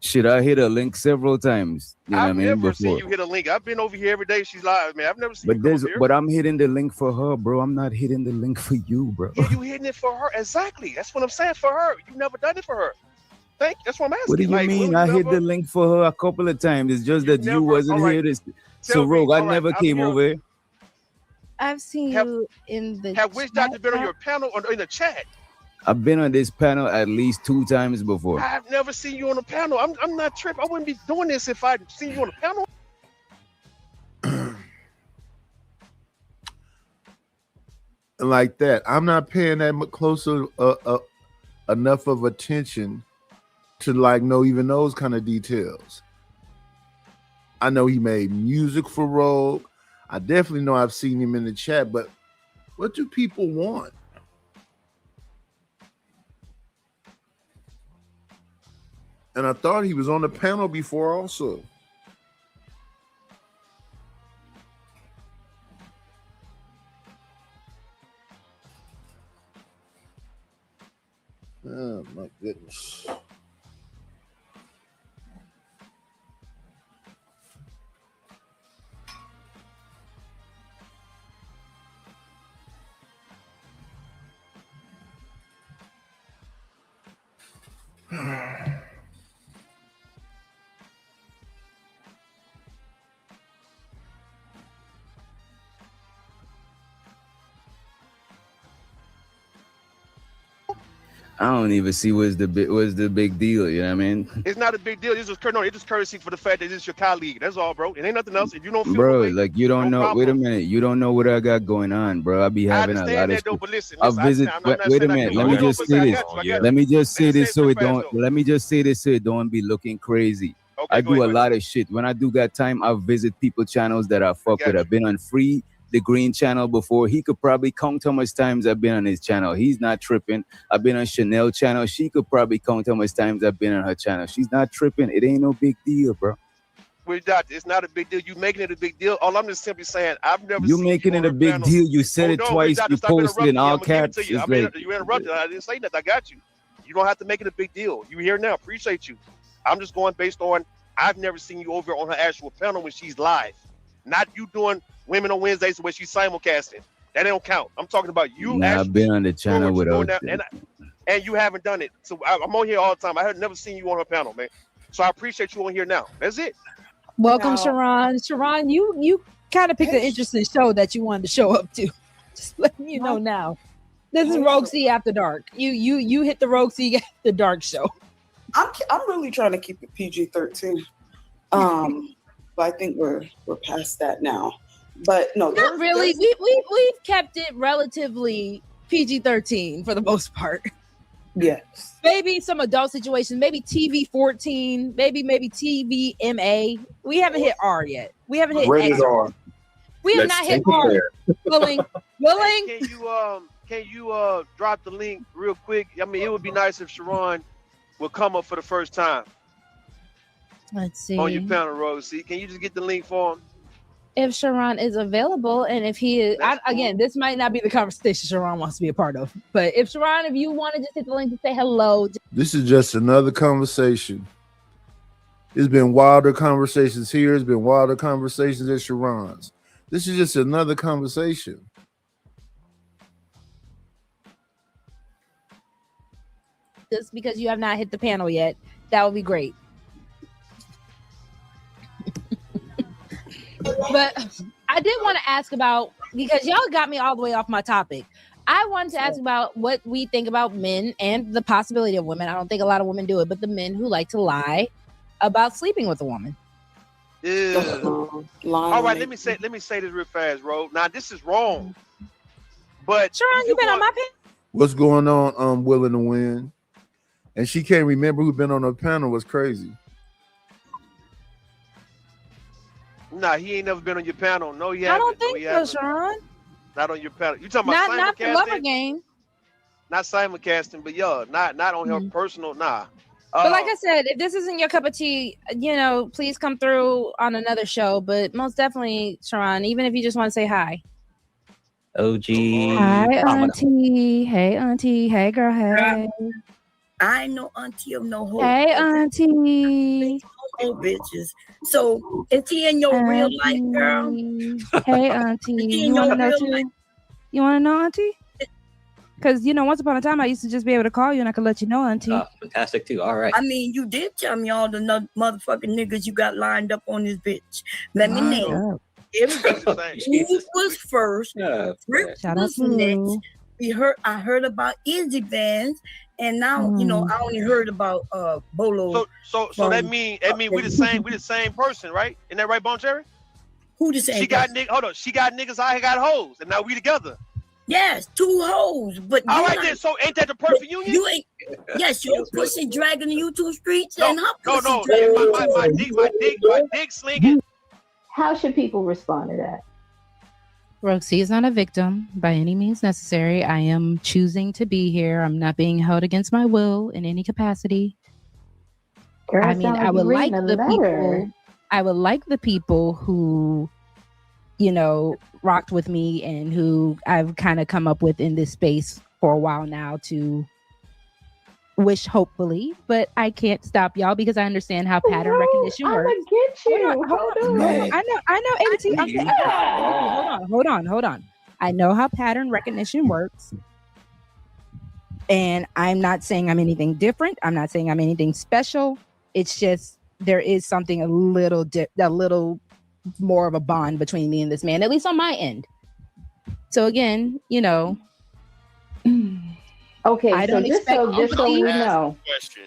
Speaker 12: Shit, I hit a link several times. You know what I
Speaker 13: I've
Speaker 12: mean?
Speaker 13: never seen
Speaker 12: Before.
Speaker 13: you hit a link. I've been over here every day. She's live, man. I've never seen you come over here.
Speaker 12: But I'm hitting the link for her, bro. I'm not hitting the link for you, bro.
Speaker 13: Yeah, you hitting it for her. Exactly. That's what I'm saying for her. You never done it for her. That's what I'm asking.
Speaker 12: What do you
Speaker 13: like,
Speaker 12: mean?
Speaker 13: will
Speaker 12: I
Speaker 13: you
Speaker 12: hit
Speaker 13: never-
Speaker 12: the link for her a couple of times. It's just that
Speaker 13: never-
Speaker 12: you wasn't
Speaker 13: all right.
Speaker 12: here. To, so,
Speaker 13: Tell me,
Speaker 12: Rogue, I
Speaker 13: all right,
Speaker 12: never
Speaker 13: I'm
Speaker 12: came
Speaker 13: here.
Speaker 12: over here.
Speaker 11: I've seen you in the
Speaker 13: Have Witch Doctor been on your panel or in the chat?
Speaker 12: I've been on this panel at least 2 times before.
Speaker 13: I've never seen you on a panel. I'm not tripping. I wouldn't be doing this if I'd seen you on a panel.
Speaker 2: Like that. I'm not paying that much closer enough of attention to like know even those kind of details. I know he made music for Rogue. I definitely know I've seen him in the chat, but what do people want? And I thought he was on the panel before also. Oh my goodness.
Speaker 12: I don't even see what's the big deal. You know what I mean?
Speaker 13: It's not a big deal. It's just courtesy for the fact that it's your colleague. That's all, bro. It ain't nothing else. If you don't feel
Speaker 12: Bro,
Speaker 13: the way,
Speaker 12: like you don't
Speaker 13: no
Speaker 12: know.
Speaker 13: problem.
Speaker 12: Wait a minute, you don't know what I got going on, bro. I be having a lot of.
Speaker 13: that, though, but listen,
Speaker 12: I
Speaker 13: listen,
Speaker 12: visit.
Speaker 13: I'm not
Speaker 12: Wait a
Speaker 13: saying I
Speaker 12: minute.
Speaker 13: do.
Speaker 12: Let me
Speaker 13: Hold on,
Speaker 12: just
Speaker 13: but
Speaker 12: say
Speaker 13: I
Speaker 12: this.
Speaker 13: got you, I got
Speaker 12: Let
Speaker 13: you.
Speaker 12: me just say this so
Speaker 13: real
Speaker 12: it
Speaker 13: fast,
Speaker 12: don't.
Speaker 13: though.
Speaker 12: Let me just say this so it don't be looking crazy. I do a lot of shit. When I do got time, I visit people channels that I fuck with. I've been on Free the Green channel before. He could probably count how much times I've been on his channel. He's not tripping. I've been on Chanel channel. She could probably count how much times I've been on her channel. She's not tripping. It ain't no big deal, bro.
Speaker 13: It's not a big deal. You making it a big deal. All I'm just simply saying, I've never
Speaker 12: You
Speaker 13: seen
Speaker 12: making
Speaker 13: you
Speaker 12: it
Speaker 13: on
Speaker 12: a
Speaker 13: her
Speaker 12: big
Speaker 13: panel.
Speaker 12: deal. You said it
Speaker 13: Hold on,
Speaker 12: twice.
Speaker 13: Dr.
Speaker 12: You
Speaker 13: Stop
Speaker 12: posted in
Speaker 13: interrupting me.
Speaker 12: all
Speaker 13: I'm gonna give it
Speaker 12: caps.
Speaker 13: to you.
Speaker 12: It's
Speaker 13: I mean,
Speaker 12: like,
Speaker 13: you interrupted. I didn't say nothing. I got you. You don't have to make it a big deal. You here now. Appreciate you. I'm just going based on I've never seen you over on her actual panel when she's live. Not you doing Women on Wednesdays where she's simulcasting. That don't count. I'm talking about you
Speaker 12: nah,
Speaker 13: actually
Speaker 12: I've been on the channel
Speaker 13: doing
Speaker 12: without.
Speaker 13: that, and you haven't done it. So I'm on here all the time. I had never seen you on her panel, man. So I appreciate you on here now. That's it.
Speaker 14: Welcome,
Speaker 11: Now-
Speaker 14: Sharon. Sharon, you kind of picked an interesting show that you wanted to show up to. Just letting you know now. This is Rogue C After Dark. You hit the Rogue C After Dark show.
Speaker 15: I'm really trying to keep it PG-13. But I think we're past that now. But no,
Speaker 14: Not really. We've kept it relatively PG-13 for the most part.
Speaker 15: Yes.
Speaker 14: Maybe some adult situations, maybe TV-14, maybe TVMA. We haven't hit R yet. We haven't hit
Speaker 16: Rated
Speaker 14: X.
Speaker 16: R.
Speaker 14: We have
Speaker 16: Let's
Speaker 14: not hit
Speaker 16: take it
Speaker 14: R.
Speaker 16: there.
Speaker 14: Willing.
Speaker 13: Can you drop the link real quick? I mean, it would be nice if Sharon would come up for the first time
Speaker 14: Let's see.
Speaker 13: on your panel, Rose. See, can you just get the link for him?
Speaker 14: If Sharon is available, and if he is, again, this might not be the conversation Sharon wants to be a part of. But if Sharon, if you want to just hit the link to say hello,
Speaker 2: This is just another conversation. There's been wilder conversations here. There's been wilder conversations at Sharon's. This is just another conversation.
Speaker 14: just because you have not hit the panel yet, that would be great. But I did want to ask about, because y'all got me all the way off my topic. I wanted to ask about what we think about men and the possibility of women. I don't think a lot of women do it, but the men who like to lie about sleeping with a woman.
Speaker 13: Yeah. All right, let me say this real fast, Ro. Now this is wrong. But
Speaker 14: Sharon, you been on my panel?
Speaker 2: What's going on? Willing to win, and she can't remember who's been on her panel. Was crazy.
Speaker 13: Nah, he ain't never been on your panel. No, he
Speaker 14: I
Speaker 13: haven't.
Speaker 14: don't think so, Sharon.
Speaker 13: Not on your panel. You talking about
Speaker 14: Not the lover
Speaker 13: simulcasting?
Speaker 14: game.
Speaker 13: Not simulcasting, but yeah, not on her personal. Nah.
Speaker 14: But like I said, if this isn't your cup of tea, please come through on another show. But most definitely, Sharon, even if you just want to say hi.
Speaker 17: OG.
Speaker 14: Hi, Auntie. Hey, Auntie. Hey, girl. Hey.
Speaker 9: I ain't no auntie of no hoe.
Speaker 14: Hey, Auntie.
Speaker 9: Oh, bitches. So is he in your real life, girl?
Speaker 14: Hey, Auntie. You want to know too? You want to know, Auntie? Because, once upon a time, I used to just be able to call you and I could let you know, Auntie.
Speaker 17: Oh, fantastic, too. All right.
Speaker 9: I mean, you did tell me all the motherfucking niggas you got lined up on this bitch. Let me name. Eve was first. Rick
Speaker 14: Shout out
Speaker 9: was
Speaker 14: to
Speaker 9: next. I heard about Izzy Vans, and now I only heard about Bolo.
Speaker 13: So that mean we the same person, right? Isn't that right, Bon Cherry?
Speaker 9: Who the same?
Speaker 13: She got she got niggas. I got hoes, and now we together.
Speaker 9: Yes, 2 hoes, but
Speaker 13: all right then. So ain't that the perfect union?
Speaker 9: You ain't. Yes, your pussy dragging the YouTube streets, and her
Speaker 13: No,
Speaker 9: pussy dragging.
Speaker 13: my dick slinging.
Speaker 18: How should people respond to that?
Speaker 14: Roxy is not a victim by any means necessary. I am choosing to be here. I'm not being held against my will in any capacity.
Speaker 18: Girl,
Speaker 14: I
Speaker 18: it
Speaker 14: mean,
Speaker 18: sound
Speaker 14: I
Speaker 18: like
Speaker 14: would
Speaker 18: you
Speaker 14: like
Speaker 18: reading a
Speaker 14: the
Speaker 18: letter.
Speaker 14: people. I would like the people who, you know, rocked with me and who I've kind of come up with in this space for a while now to wish hopefully, but I can't stop y'all because I understand how pattern recognition
Speaker 18: I'm
Speaker 14: works.
Speaker 18: gonna get you.
Speaker 14: Hold on. I know, ABT. Hold on. I know how pattern recognition works. And I'm not saying I'm anything different. I'm not saying I'm anything special. It's just there is something a little more of a bond between me and this man, at least on my end. So again, you know,
Speaker 18: Okay,
Speaker 14: I
Speaker 18: so
Speaker 14: don't
Speaker 18: just so
Speaker 14: expect
Speaker 18: you
Speaker 14: empathy.
Speaker 18: know,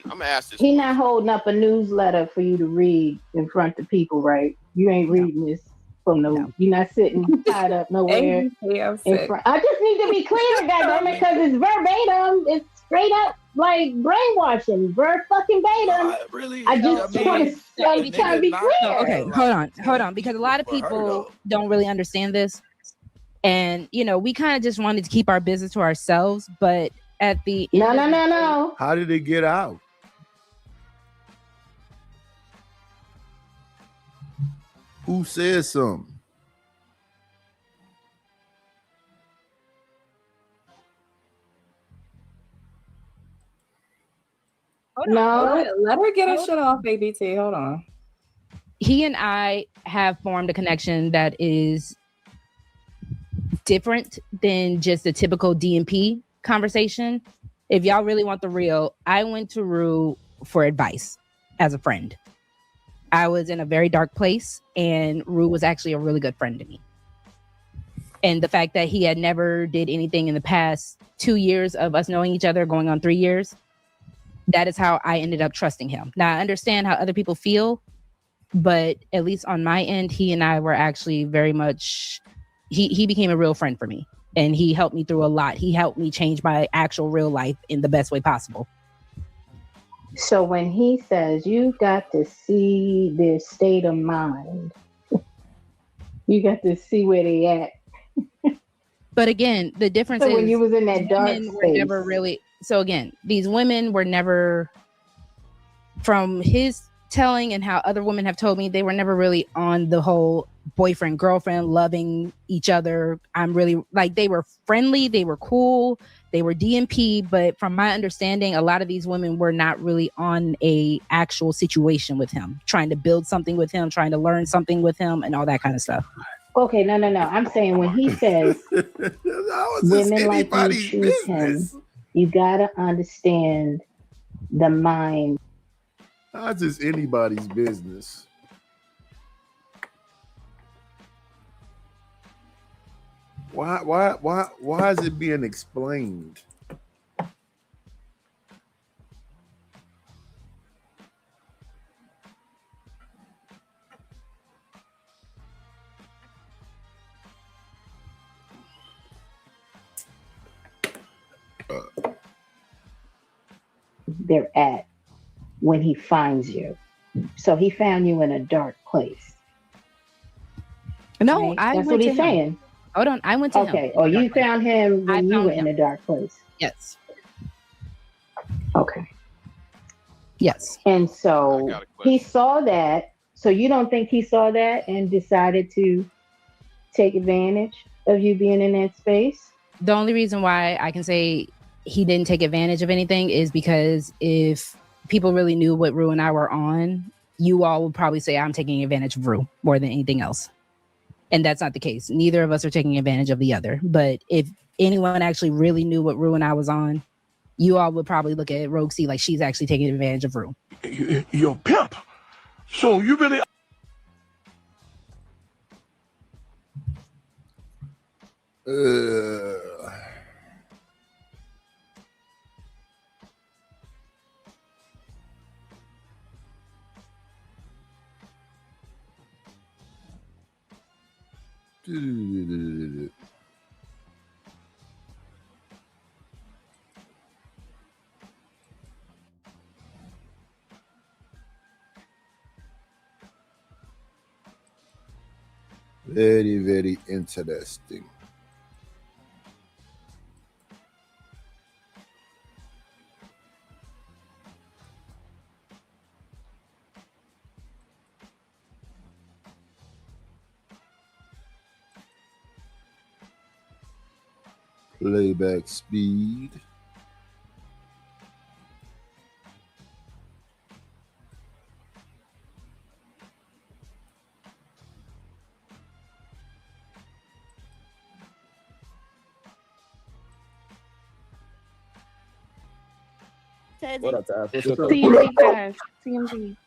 Speaker 16: I'm gonna ask this.
Speaker 18: he not holding up a newsletter for you to read in front of people, right? You ain't reading this from no. You're not sitting tied up nowhere in front. I just need to be clear, goddammit, because it's verbatim. It's straight up like brainwashing, fucking batum. I just want to try to be clear.
Speaker 14: No, okay, hold on, because a lot of people don't really understand this, and you know, we kind of just wanted to keep our business to ourselves, but at the
Speaker 18: no.
Speaker 2: How did it get out? Who said something?
Speaker 18: No.
Speaker 19: Let her get her shit off, ABT. Hold on.
Speaker 14: He and I have formed a connection that is different than just a typical DMP conversation. If y'all really want the real, I went to Rue for advice as a friend. I was in a very dark place, and Rue was actually a really good friend to me. And the fact that he had never did anything in the past 2 years of us knowing each other, going on 3 years, that is how I ended up trusting him. Now, I understand how other people feel, but at least on my end, he and I were actually very much, he became a real friend for me. And he helped me through a lot. He helped me change my actual real life in the best way possible.
Speaker 18: So when he says you got to see their state of mind, you got to see where they at.
Speaker 14: But again, the difference is
Speaker 18: when you was in that dark
Speaker 14: women were
Speaker 18: space.
Speaker 14: never really. So again, these women were never, from his telling and how other women have told me, they were never really on the whole boyfriend girlfriend loving each other. I'm really like, they were friendly, they were cool, they were DMP, but from my understanding, a lot of these women were not really on a actual situation with him, trying to build something with him, trying to learn something with him, and all that kind of stuff.
Speaker 18: Okay, no. I'm saying when he says women like you choose him, you gotta understand the mind.
Speaker 2: How's this anybody's business? Why is it being explained?
Speaker 18: They're at when he finds you. So he found you in a dark place.
Speaker 14: No,
Speaker 18: right?
Speaker 14: I
Speaker 18: That's
Speaker 14: went
Speaker 18: what
Speaker 14: to
Speaker 18: he's
Speaker 14: him.
Speaker 18: saying.
Speaker 14: Hold on, I went to him.
Speaker 18: Okay. Oh, you found him when you were in a dark place.
Speaker 14: Yes.
Speaker 18: Okay.
Speaker 14: Yes.
Speaker 18: And so he saw that. So you don't think he saw that and decided to take advantage of you being in that space?
Speaker 14: The only reason why I can say he didn't take advantage of anything is because if people really knew what Rue and I were on, you all would probably say I'm taking advantage of Rue more than anything else. And that's not the case. Neither of us are taking advantage of the other. But if anyone actually really knew what Rue and I was on, you all would probably look at Rogue C like she's actually taking advantage of Rue.
Speaker 20: You're a pimp. So you really...
Speaker 2: Very, very interesting. Playback speed.
Speaker 3: What up, Taz? What's up?
Speaker 10: TMZ,
Speaker 3: Taz.
Speaker 11: TMZ.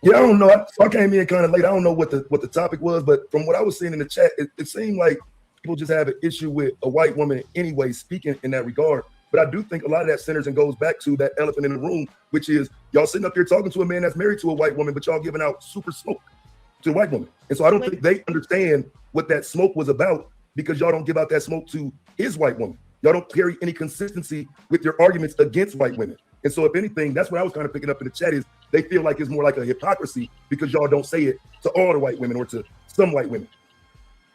Speaker 10: Yeah, I don't know. So I came in kind of late. I don't know what the topic was, but from what I was seeing in the chat, it seemed like people just have an issue with a white woman anyway speaking in that regard. But I do think a lot of that centers and goes back to that elephant in the room, which is y'all sitting up here talking to a man that's married to a white woman, but y'all giving out super smoke to a white woman. And so I don't think they understand what that smoke was about, because y'all don't give out that smoke to his white woman. Y'all don't carry any consistency with your arguments against white women. And so if anything, that's what I was kind of picking up in the chat, is they feel like it's more like a hypocrisy because y'all don't say it to all the white women or to some white women.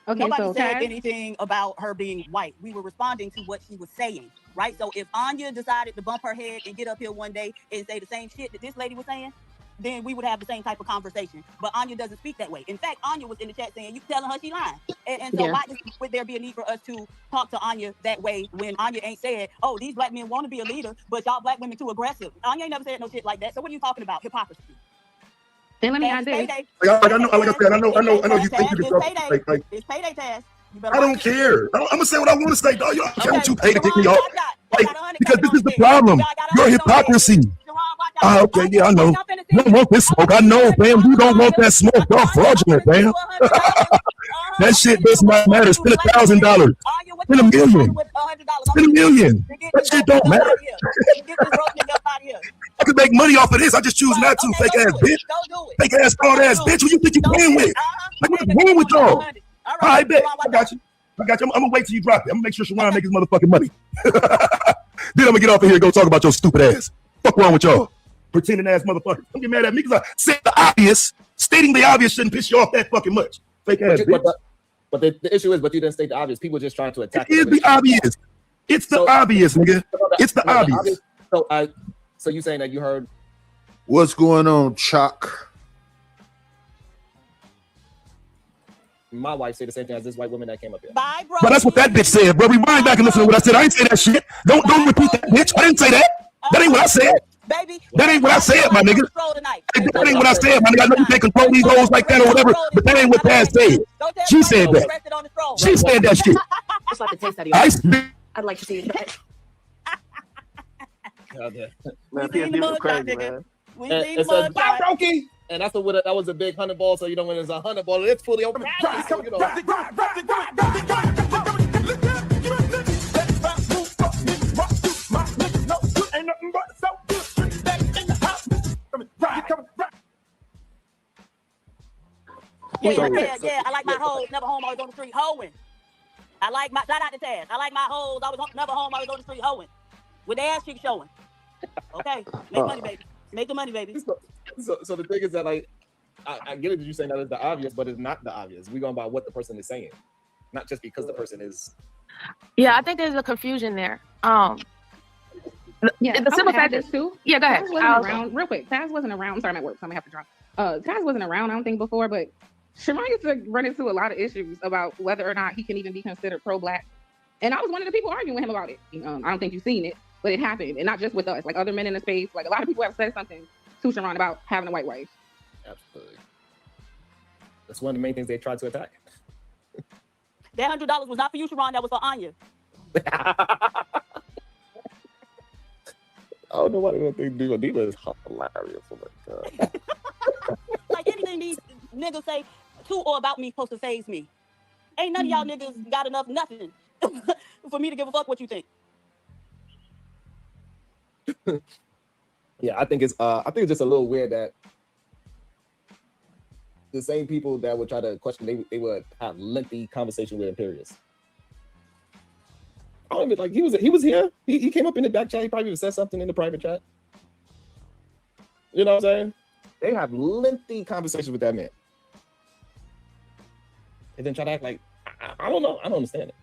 Speaker 16: Okay, nobody said anything about her being white. We were responding to what she was saying, right? So if Anya decided to bump her head and get up here one day and say the same shit that this lady was saying, then we would have the same type of conversation. But Anya doesn't speak that way. In fact, Anya was in the chat saying, you telling her she lying. And so why would there be a need for us to talk to Anya that way when Anya ain't said, oh, these black men want to be a leader, but y'all black women too aggressive? Anya ain't never said no shit like that. So what are you talking about? Hypocrisy.
Speaker 19: And let me add this.
Speaker 10: I know you think you can talk like
Speaker 16: it's payday task.
Speaker 10: I don't care. I'm gonna say what I want to say, dog. You don't care what you pay to kick me off. Like, because this is the problem. Your hypocrisy. Okay, yeah, I know. You don't want this smoke. I know, fam. You don't want that smoke. Y'all fraudulent, fam. That shit does not matter. Spend $1,000. Spend $1 million. Spend $1 million. That shit don't matter. I could make money off of this. I just choose not to. Fake ass bitch. Fake ass fraud ass bitch. Who you think you're playing with? Like, what's wrong with y'all? All right, bet. I got you. I'm gonna wait till you drop it. I'm gonna make sure Sharon make his motherfucking money. Then I'm gonna get off of here and go talk about your stupid ass. Fuck wrong with y'all? Pretending ass motherfuckers. Don't get mad at me because I said the obvious. Stating the obvious shouldn't piss you off that fucking much. Fake ass bitch.
Speaker 3: But the issue is, but you didn't state the obvious. People just trying to attack.
Speaker 10: It is the obvious. It's the obvious, nigga. It's the obvious.
Speaker 3: So you saying that you heard?
Speaker 2: What's going on, Chuck?
Speaker 3: My wife said the same thing as this white woman that came up here.
Speaker 16: Bye, bro.
Speaker 10: But that's what that bitch said, bro. Rewind back and listen to what I said. I ain't say that shit. Don't repeat that, bitch. I didn't say that. That ain't what I said.
Speaker 16: Baby,
Speaker 10: that ain't what I said, my nigga. That ain't what I said, my nigga. I know you can't control these hoes like that or whatever, but that ain't what Taz said. She said that. She said that shit.
Speaker 9: Just like the taste out of your I'd like to see it.
Speaker 3: Man,
Speaker 16: people crazy, man.
Speaker 3: And that's what that was a big 100 ball. So you know when it's a 100 ball, it's fully open. You know.
Speaker 16: Yeah. I like my hoes, never home, always on the street hoeing. I like my shout out to Taz. I like my hoes, I was never home, always on the street hoeing. With their ass cheeks showing. Okay, make money, baby. Make the money, baby.
Speaker 3: So the thing is that like I get it that you're saying that it's the obvious, but it's not the obvious. We're going by what the person is saying, not just because the person is.
Speaker 21: Yeah, I think there's a confusion there.
Speaker 19: Yeah,
Speaker 21: the simple fact
Speaker 19: is too.
Speaker 21: Yeah, go ahead.
Speaker 19: Taz wasn't around. Real quick, Taz wasn't around. I'm sorry, I'm at work, so I'm gonna have to drop. Taz wasn't around, I don't think, before, but Shamar used to run into a lot of issues about whether or not he can even be considered pro-black. And I was one of the people arguing with him about it. I don't think you've seen it, but it happened, and not just with us. Like other men in the space, like a lot of people have said something to Sharon about having a white wife.
Speaker 3: Absolutely. That's one of the main things they tried to attack.
Speaker 16: That $100 was not for you, Sharon. That was for Anya.
Speaker 3: I don't know why they don't think Diva is hilarious. Oh my God.
Speaker 16: Like anything these niggas say to or about me supposed to faze me. Ain't none of y'all niggas got enough nothing for me to give a fuck what you think.
Speaker 3: Yeah, I think it's just a little weird that the same people that would try to question, they would have lengthy conversation with Imperius. I don't even like he was here. He came up in the back chat. He probably even said something in the private chat. You know what I'm saying? They have lengthy conversations with that man. And then try to act like I don't know. I don't understand it.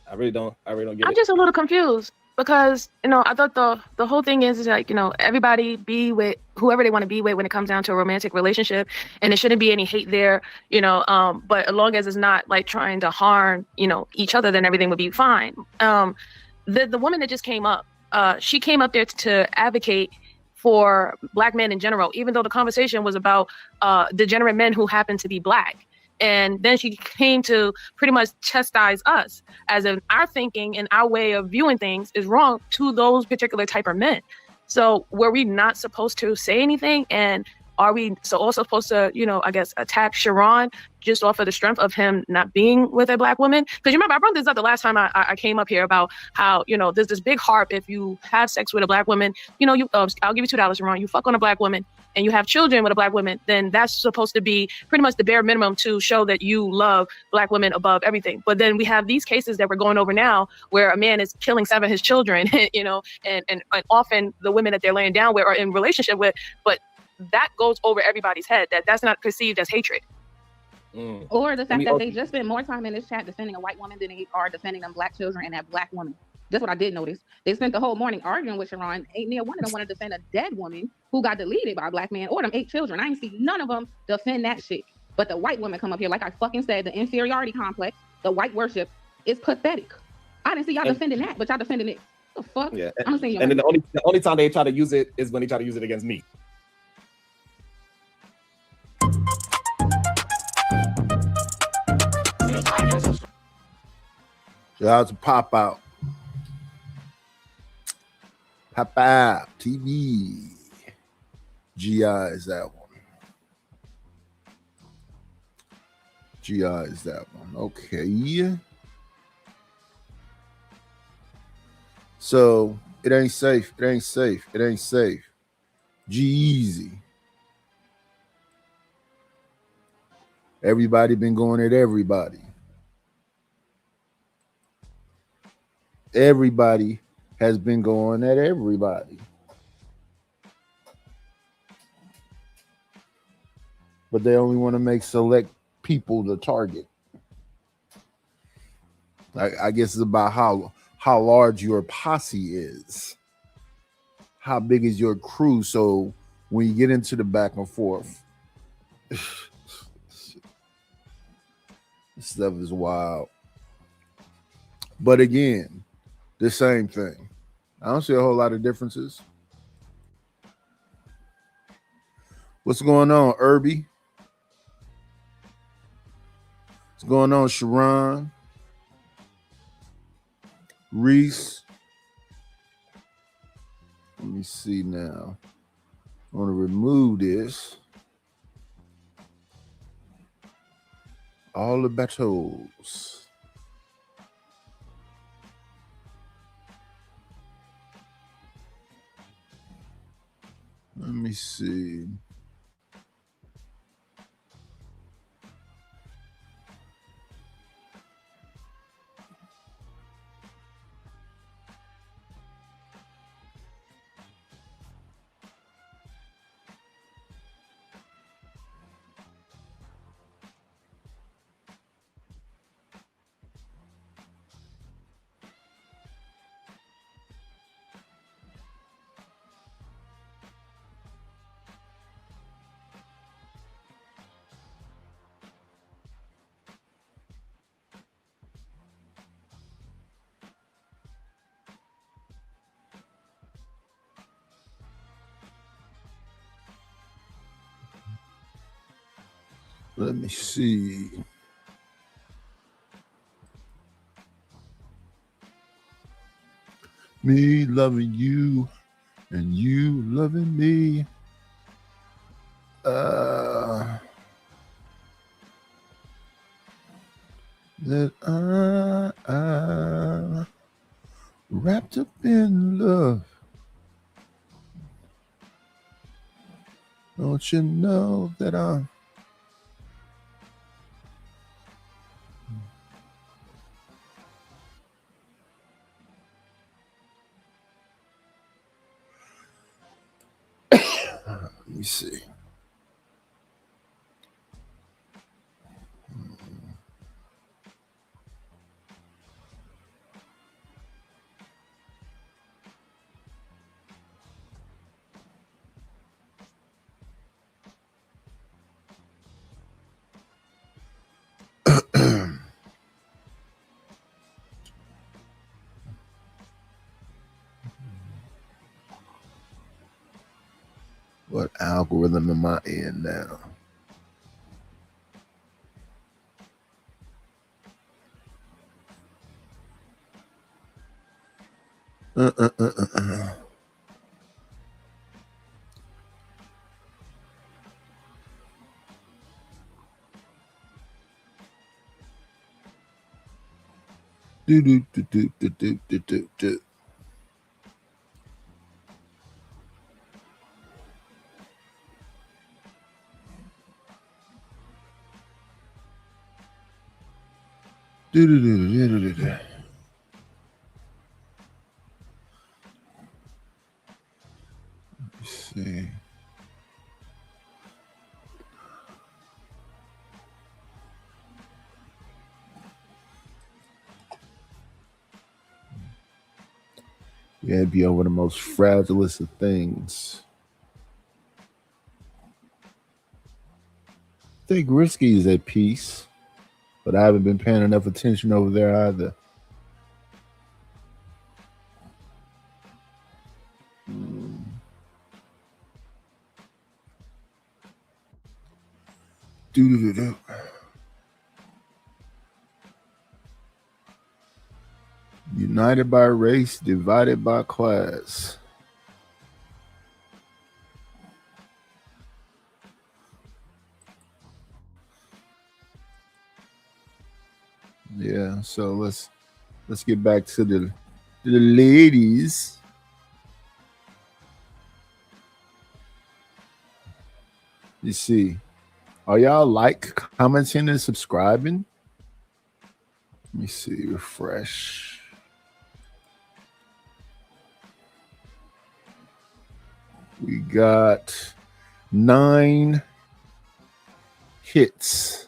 Speaker 3: I really don't get it.
Speaker 21: I'm just a little confused. because I thought the whole thing is like everybody be with whoever they want to be with when it comes down to a romantic relationship, and there shouldn't be any hate there. But as long as it's not like trying to harm each other, then everything would be fine. The woman that just came up, she came up there to advocate for Black men in general, even though the conversation was about degenerate men who happen to be Black. And then she came to pretty much chastise us as in our thinking and our way of viewing things is wrong to those particular type of men. So were we not supposed to say anything? And are we also supposed to, I guess, attack Sharon just off of the strength of him not being with a Black woman? Because you remember, I brought this up the last time I came up here about how, there's this big harp. If you have sex with a Black woman, I'll give you $2, Sharon. You fuck on a Black woman and you have children with a Black woman, then that's supposed to be pretty much the bare minimum to show that you love Black women above everything. But then we have these cases that we're going over now where a man is killing 7 of his children, and often the women that they're laying down with are in relationship with, but that goes over everybody's head. That's not perceived as hatred.
Speaker 19: Or the fact that they just spend more time in this chat defending a white woman than they are defending them Black children and that Black woman. That's what I did notice. They spent the whole morning arguing with Sharon. Ain't near one of them want to defend a dead woman who got deleted by a Black man or them 8 children. I ain't see none of them defend that shit. But the white women come up here, like I fucking said, the inferiority complex, the white worship is pathetic. I didn't see y'all defending that, but y'all defending it. What the fuck?
Speaker 3: Yeah.
Speaker 19: I'm saying
Speaker 3: and then the only time they try to use it is when they try to use it against me.
Speaker 2: Shout out to Pop Out. Pop Out TV. GI is that one. GI is that one. Okay. So it ain't safe. It ain't safe. It ain't safe. G-Eazy. Everybody been going at everybody. Everybody has been going at everybody. But they only want to make select people the target. I guess it's about how large your posse is. How big is your crew? So when you get into the back and forth, this stuff is wild. But again, the same thing. I don't see a whole lot of differences. What's going on, Irby? What's going on, Sharon? Reese? Let me see now. I want to remove this. All the battles. Let me see. Let me see. Me loving you and you loving me. That I'm wrapped up in love. Don't you know that I'm let me see. What algorithm am I in now? Do. Do. Let's see. Yeah, it'd be over the most fragilest of things. I think Risky is at peace, but I haven't been paying enough attention over there either. Do. United by race, divided by class. Yeah, so let's get back to the ladies. You see, are y'all commenting, and subscribing? Let me see, refresh. We got 9 hits.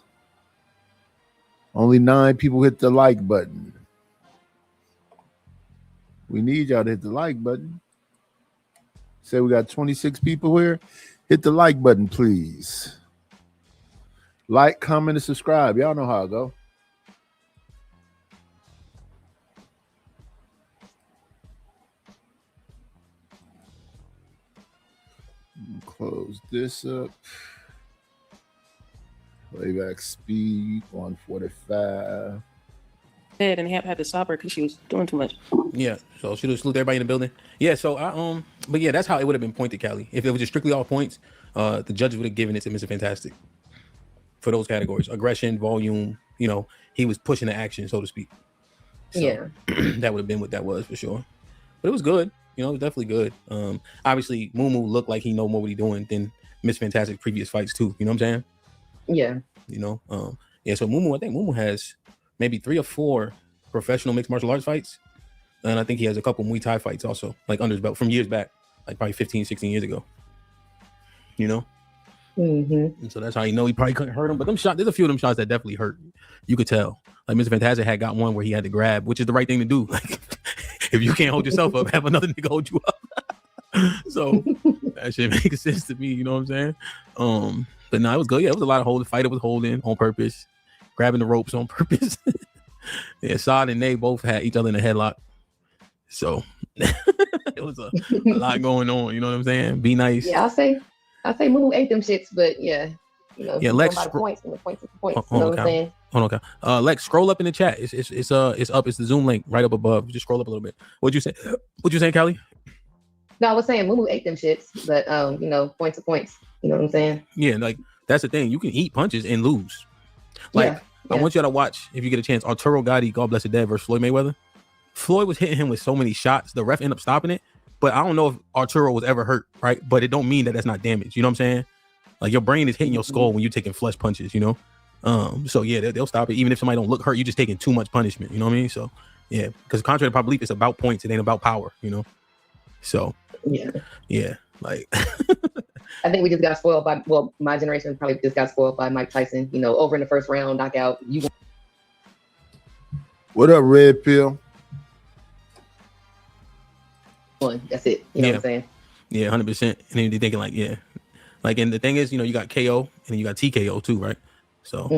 Speaker 2: Only 9 people hit the like button. We need y'all to hit the like button. Say we got 26 people here. Hit the like button, please. Like, comment, and subscribe. Y'all know how I go. Close this up. Playback speed 145.
Speaker 1: And Hamp had to stop her because she was doing too much.
Speaker 22: Yeah, so she would salute everybody in the building. Yeah, so but yeah, that's how it would have been pointed, Callie. If it was just strictly all points, the judges would have given it to Mr. Fantastic for those categories: aggression, volume. You know, he was pushing the action, so to speak. So,
Speaker 1: Yeah,
Speaker 22: that would have been what that was for sure. But it was good. You know, it was definitely good. Obviously, Mumu looked like he know more what he doing than Miss Fantastic's previous fights too. You know what I'm saying?
Speaker 1: yeah.
Speaker 22: You know, yeah. So Mumu, I think Mumu has maybe 3 or 4 professional mixed martial arts fights, and I think he has a couple Muay Thai fights also, like under his belt from years back, like probably 15, 16 years ago. You know, and so that's how you know he probably couldn't hurt him. But them shots, there's a few of them shots that definitely hurt. You could tell. Like Mr. Fantastic had got one where he had to grab, which is the right thing to do. Like if you can't hold yourself up, have another nigga hold you up. So that shit makes sense to me. You know what I'm saying? But no, it was good. Yeah, it was a lot of holding. Fighter was holding on purpose, grabbing the ropes on purpose. Yeah, Saad and Nate both had each other in a headlock. So it was a lot going on. You know what I'm saying? Be nice.
Speaker 1: Yeah, I say Mumu ate them shits, but yeah, you know,
Speaker 22: Yeah, Lex,
Speaker 1: by the points and the points is the points.
Speaker 22: Hold
Speaker 1: You know
Speaker 22: on,
Speaker 1: what I'm saying?
Speaker 22: Hold on, Cal. Lex, scroll up in the chat. It's up. It's the Zoom link right up above. Just scroll up a little bit. What'd you say? What'd you say, Callie?
Speaker 1: No, I was saying Mumu ate them shits, but you know, points are points. You know what I'm saying?
Speaker 22: Yeah, like that's the thing. You can eat punches and lose. Like I want you to watch, if you get a chance, Arturo Gatti, God bless the dead, versus Floyd Mayweather. Floyd was hitting him with so many shots. The ref ended up stopping it, but I don't know if Arturo was ever hurt, right? But it don't mean that that's not damage. You know what I'm saying? Like your brain is hitting your skull when you're taking flush punches. You know, so yeah, they'll stop it even if somebody don't look hurt. You're just taking too much punishment. You know what I mean? So yeah, because contrary to popular belief, it's about points. It ain't about power. You know, so yeah, like.
Speaker 1: I think we just got spoiled by, well, my generation probably just got spoiled by Mike Tyson, you know, over in the first round, knockout.
Speaker 2: What up, Red Pill?
Speaker 1: That's it. You know what I'm saying?
Speaker 22: Yeah, 100%. And then you're thinking like, yeah. Like, and the thing is, you know, you got KO and then you got TKO too, right? So,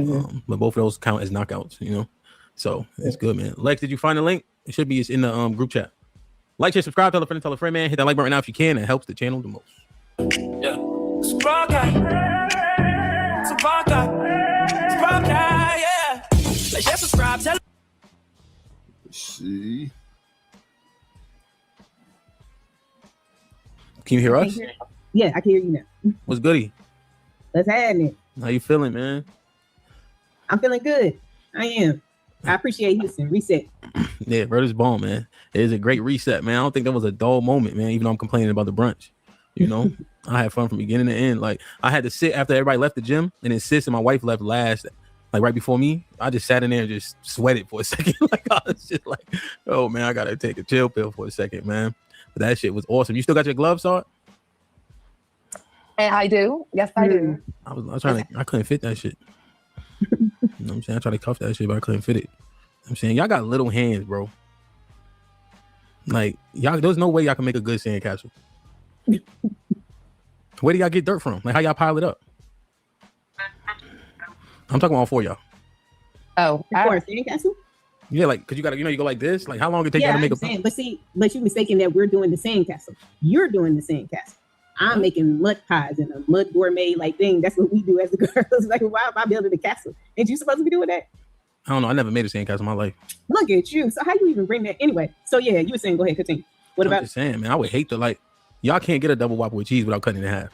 Speaker 22: but both of those count as knockouts, you know? So it's good, man. Lex, did you find the link? It should be, it's in the group chat. Like, share, subscribe, tell a friend, man. Hit that like button right now if you can. It helps the channel the most.
Speaker 1: Yeah.
Speaker 4: yeah. Like, yeah, subscribe, tell.
Speaker 2: Let's see.
Speaker 22: Can you hear us?
Speaker 8: Yeah, I can hear you now.
Speaker 22: What's goody?
Speaker 8: Let's have it.
Speaker 22: How you feeling, man?
Speaker 8: I'm feeling good. I am. I appreciate Houston. Reset.
Speaker 22: Yeah, bro, this bomb, man. It is a great reset, man. I don't think that was a dull moment, man. Even though I'm complaining about the brunch, you know, I had fun from beginning to end. Like I had to sit after everybody left the gym, and then sis and my wife left last, like right before me. I just sat in there and just sweated for a second. Like I was just like, oh man, I gotta take a chill pill for a second, man. But that shit was awesome. You still got your gloves on?
Speaker 23: And I do. Yes, I do.
Speaker 22: I was trying to. I couldn't fit that shit. You know what I'm saying? I tried to cuff that shit, but I couldn't fit it. I'm saying y'all got little hands, bro. Like y'all, there's no way y'all can make a good sandcastle. Where do y'all get dirt from? Like how y'all pile it up? I'm talking about all four of y'all.
Speaker 23: Oh,
Speaker 8: for a sandcastle?
Speaker 22: Yeah, like cause you gotta, you go like this. Like how long it take
Speaker 8: Yeah,
Speaker 22: y'all
Speaker 8: I
Speaker 22: to make
Speaker 8: understand. But you're mistaken that we're doing the sandcastle. You're doing the sandcastle. I'm making mud pies and a mud gourmet like thing. That's what we do as the girls. Like, why am I building a castle? Ain't you supposed to be doing that?
Speaker 22: I don't know. I never made a sandcastle in my life.
Speaker 8: Look at you. So how you even bring that anyway? So yeah, you were saying, go ahead, continue. What
Speaker 22: I'm
Speaker 8: about
Speaker 22: just saying, man? I would hate to like, y'all can't get a double whopper with cheese without cutting it in half.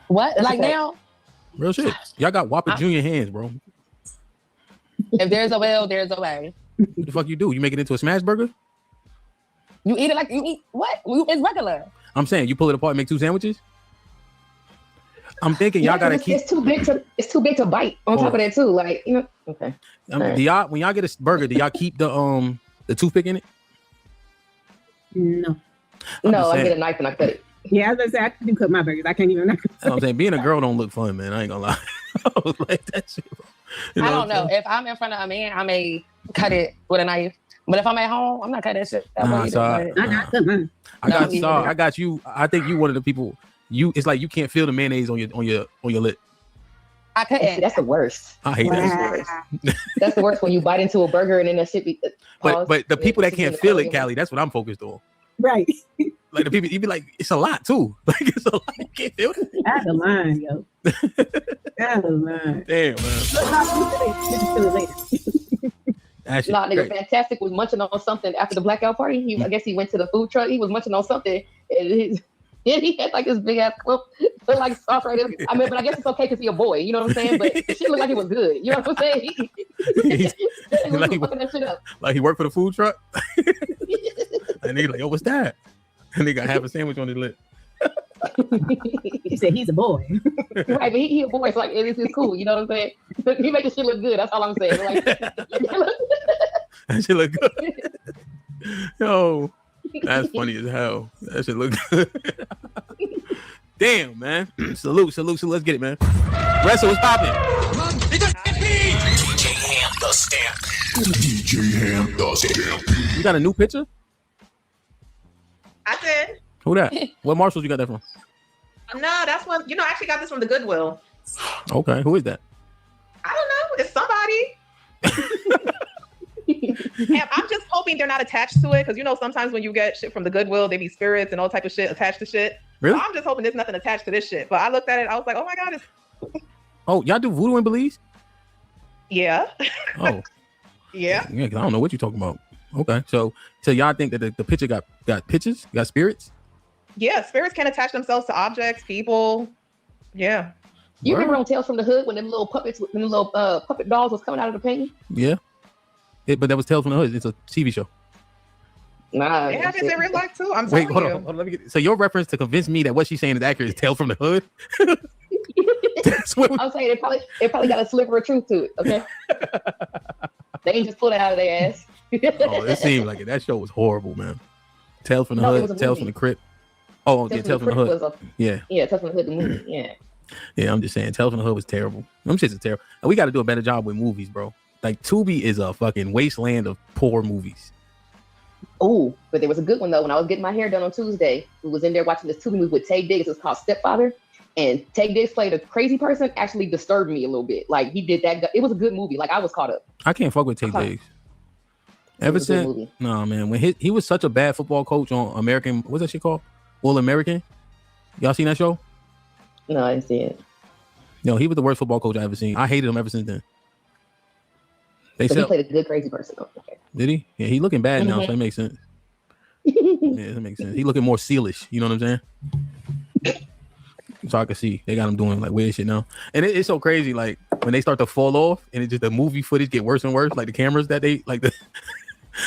Speaker 23: What? That's Like okay. now?
Speaker 22: Real shit. Y'all got Whopper Junior hands, bro.
Speaker 23: If there's a will, there's a way.
Speaker 22: What the fuck you do? You make it into a smash burger?
Speaker 23: You eat it like you eat what? It's regular.
Speaker 22: I'm saying you pull it apart and make two sandwiches. I'm thinking y'all gotta keep.
Speaker 1: It's too big to bite. On top of that too, like you know. Okay. Alright.
Speaker 22: Do y'all when y'all get a burger, do y'all keep the toothpick in it?
Speaker 8: No.
Speaker 1: No, I
Speaker 22: saying.
Speaker 1: get a knife and I cut it.
Speaker 8: Yeah, I was gonna say I do cut my burgers. I can't even.
Speaker 22: That's what I'm saying. Being a girl don't look fun, man. I ain't gonna lie. I was like that shit, bro. You
Speaker 23: I
Speaker 22: what
Speaker 23: don't
Speaker 22: I'm
Speaker 23: know.
Speaker 22: saying?
Speaker 23: If I'm in front of a man, I may cut it with a knife. But if I'm at home, I'm not cutting that shit.
Speaker 22: Nah, sorry. I got you. I think you one of the people. It's like you can't feel the mayonnaise on your lip.
Speaker 23: I couldn't.
Speaker 1: That's the worst.
Speaker 22: I hate that.
Speaker 1: That's the worst when you bite into a burger and then that shit be.
Speaker 22: But the people that can't feel it, Callie, that's what I'm focused on.
Speaker 8: Right.
Speaker 22: Like the people, you be like, it's a lot too. Like it's a lot. You can't feel it.
Speaker 8: That's a line, yo. That's a line.
Speaker 22: Damn, man. That shit
Speaker 1: Nah, nigga,
Speaker 22: great.
Speaker 1: Fantastic was munching on something after the blackout party. I guess he went to the food truck. He was munching on something. And he had like this big ass clip, looked like sauce right there. I mean, but I guess it's okay because he's a boy. You know what I'm saying? But she looked like it was good. You know what I'm saying? He was
Speaker 22: like,
Speaker 1: fucking that shit up.
Speaker 22: like he worked for the food truck. And he's like, yo, what's that? And they got half a sandwich on his lip.
Speaker 8: He said he's a boy.
Speaker 1: Right, but he a boy. So like, it's cool. You know what I'm saying? But he making shit look good. That's all I'm saying. Like,
Speaker 22: That shit look good. Yo, that's funny as hell. That shit look good. Damn, man. Salute. Let's get it, man. Wrestle, what's popping?
Speaker 4: DJ Ham the Stamp. DJ Ham the Stamp.
Speaker 22: You got a new picture?
Speaker 24: I did.
Speaker 22: Who that? What Marshalls you got that from?
Speaker 24: No, that's one. I actually got this from the Goodwill.
Speaker 22: Okay, who is that?
Speaker 24: I don't know. It's somebody. And I'm just hoping they're not attached to it because sometimes when you get shit from the Goodwill, they be spirits and all type of shit attached to shit.
Speaker 22: Really?
Speaker 24: So I'm just hoping there's nothing attached to this shit. But I looked at it, I was like, oh my god, it's
Speaker 22: Oh, y'all do voodoo in Belize?
Speaker 24: yeah,
Speaker 22: Oh,
Speaker 24: yeah.
Speaker 22: yeah, because I don't know what you're talking about. Okay, so y'all think that the picture got pictures, got spirits?
Speaker 24: Yeah, spirits can attach themselves to objects, people. Yeah.
Speaker 1: you remember on Tales from the Hood when them little puppet dolls was coming out of the painting?
Speaker 22: Yeah. But that was Tales from the Hood. It's a TV show.
Speaker 1: Nah.
Speaker 24: It happens in real life too. I'm
Speaker 22: Wait,
Speaker 24: telling
Speaker 22: hold
Speaker 24: you.
Speaker 22: on. Let me get. So your reference to convince me that what she's saying is accurate is Tales from the Hood?
Speaker 1: I'm saying it probably got a sliver of truth to it. Okay. They ain't just pull it out of their ass.
Speaker 22: Oh, it seemed like it. That show was horrible, man. Tales from the
Speaker 1: No, it was
Speaker 22: Hood,
Speaker 1: a
Speaker 22: Tales
Speaker 1: movie.
Speaker 22: from the Crypt. Oh, yeah, Tales from the Hood.
Speaker 1: was a-
Speaker 22: Yeah.
Speaker 1: Yeah, Tales from the Hood, the movie. Yeah.
Speaker 22: Yeah, I'm just saying, Tales from the Hood was terrible. Them shits are terrible. And we got to do a better job with movies, bro. Like, Tubi is a fucking wasteland of poor movies.
Speaker 1: Oh, but there was a good one though. When I was getting my hair done on Tuesday, we was in there watching this Tubi movie with Tay Diggs. It's called Stepfather, and Tay Diggs played a crazy person. Actually, disturbed me a little bit. Like he did that. It was a good movie. Like I was caught up.
Speaker 22: I can't fuck with Tay
Speaker 1: Okay.
Speaker 22: Diggs. Ever
Speaker 1: was a good
Speaker 22: since,
Speaker 1: movie.
Speaker 22: no, man, when he was such a bad football coach on American, what's that shit called? All American. Y'all seen that show?
Speaker 1: No, I didn't see it.
Speaker 22: No, he was the worst football coach I ever seen. I hated him ever since then.
Speaker 1: He played a good crazy person. Oh, okay.
Speaker 22: Did he? Yeah, he looking bad now, so that makes sense. Yeah, that makes sense. He looking more sealish. You know what I'm saying? So I can see they got him doing like weird shit now, and it's so crazy. Like when they start to fall off, and it just the movie footage get worse and worse. Like the cameras that they like the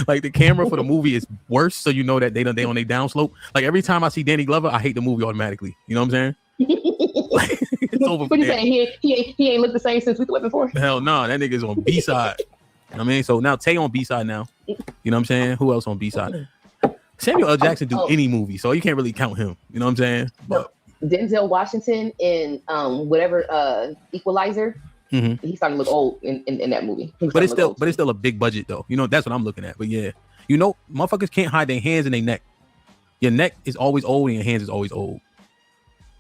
Speaker 22: like the camera for the movie is worse, so you know that they on their downslope. Like every time I see Danny Glover, I hate the movie automatically. You know what I'm saying? It's over.
Speaker 1: What you saying? He ain't looked the same since we went before.
Speaker 22: Hell no, that nigga's on B side. I mean, so now Tay on B side now. You know what I'm saying? Who else on B side? Samuel L. Jackson do any movie, so you can't really count him. You know what I'm saying? But
Speaker 1: Denzel Washington in whatever Equalizer.
Speaker 22: Mm-hmm.
Speaker 1: He started to look old in that movie.
Speaker 22: But it's still a big budget though. You know, that's what I'm looking at. But yeah, you know, motherfuckers can't hide their hands in their neck. Your neck is always old and your hands is always old.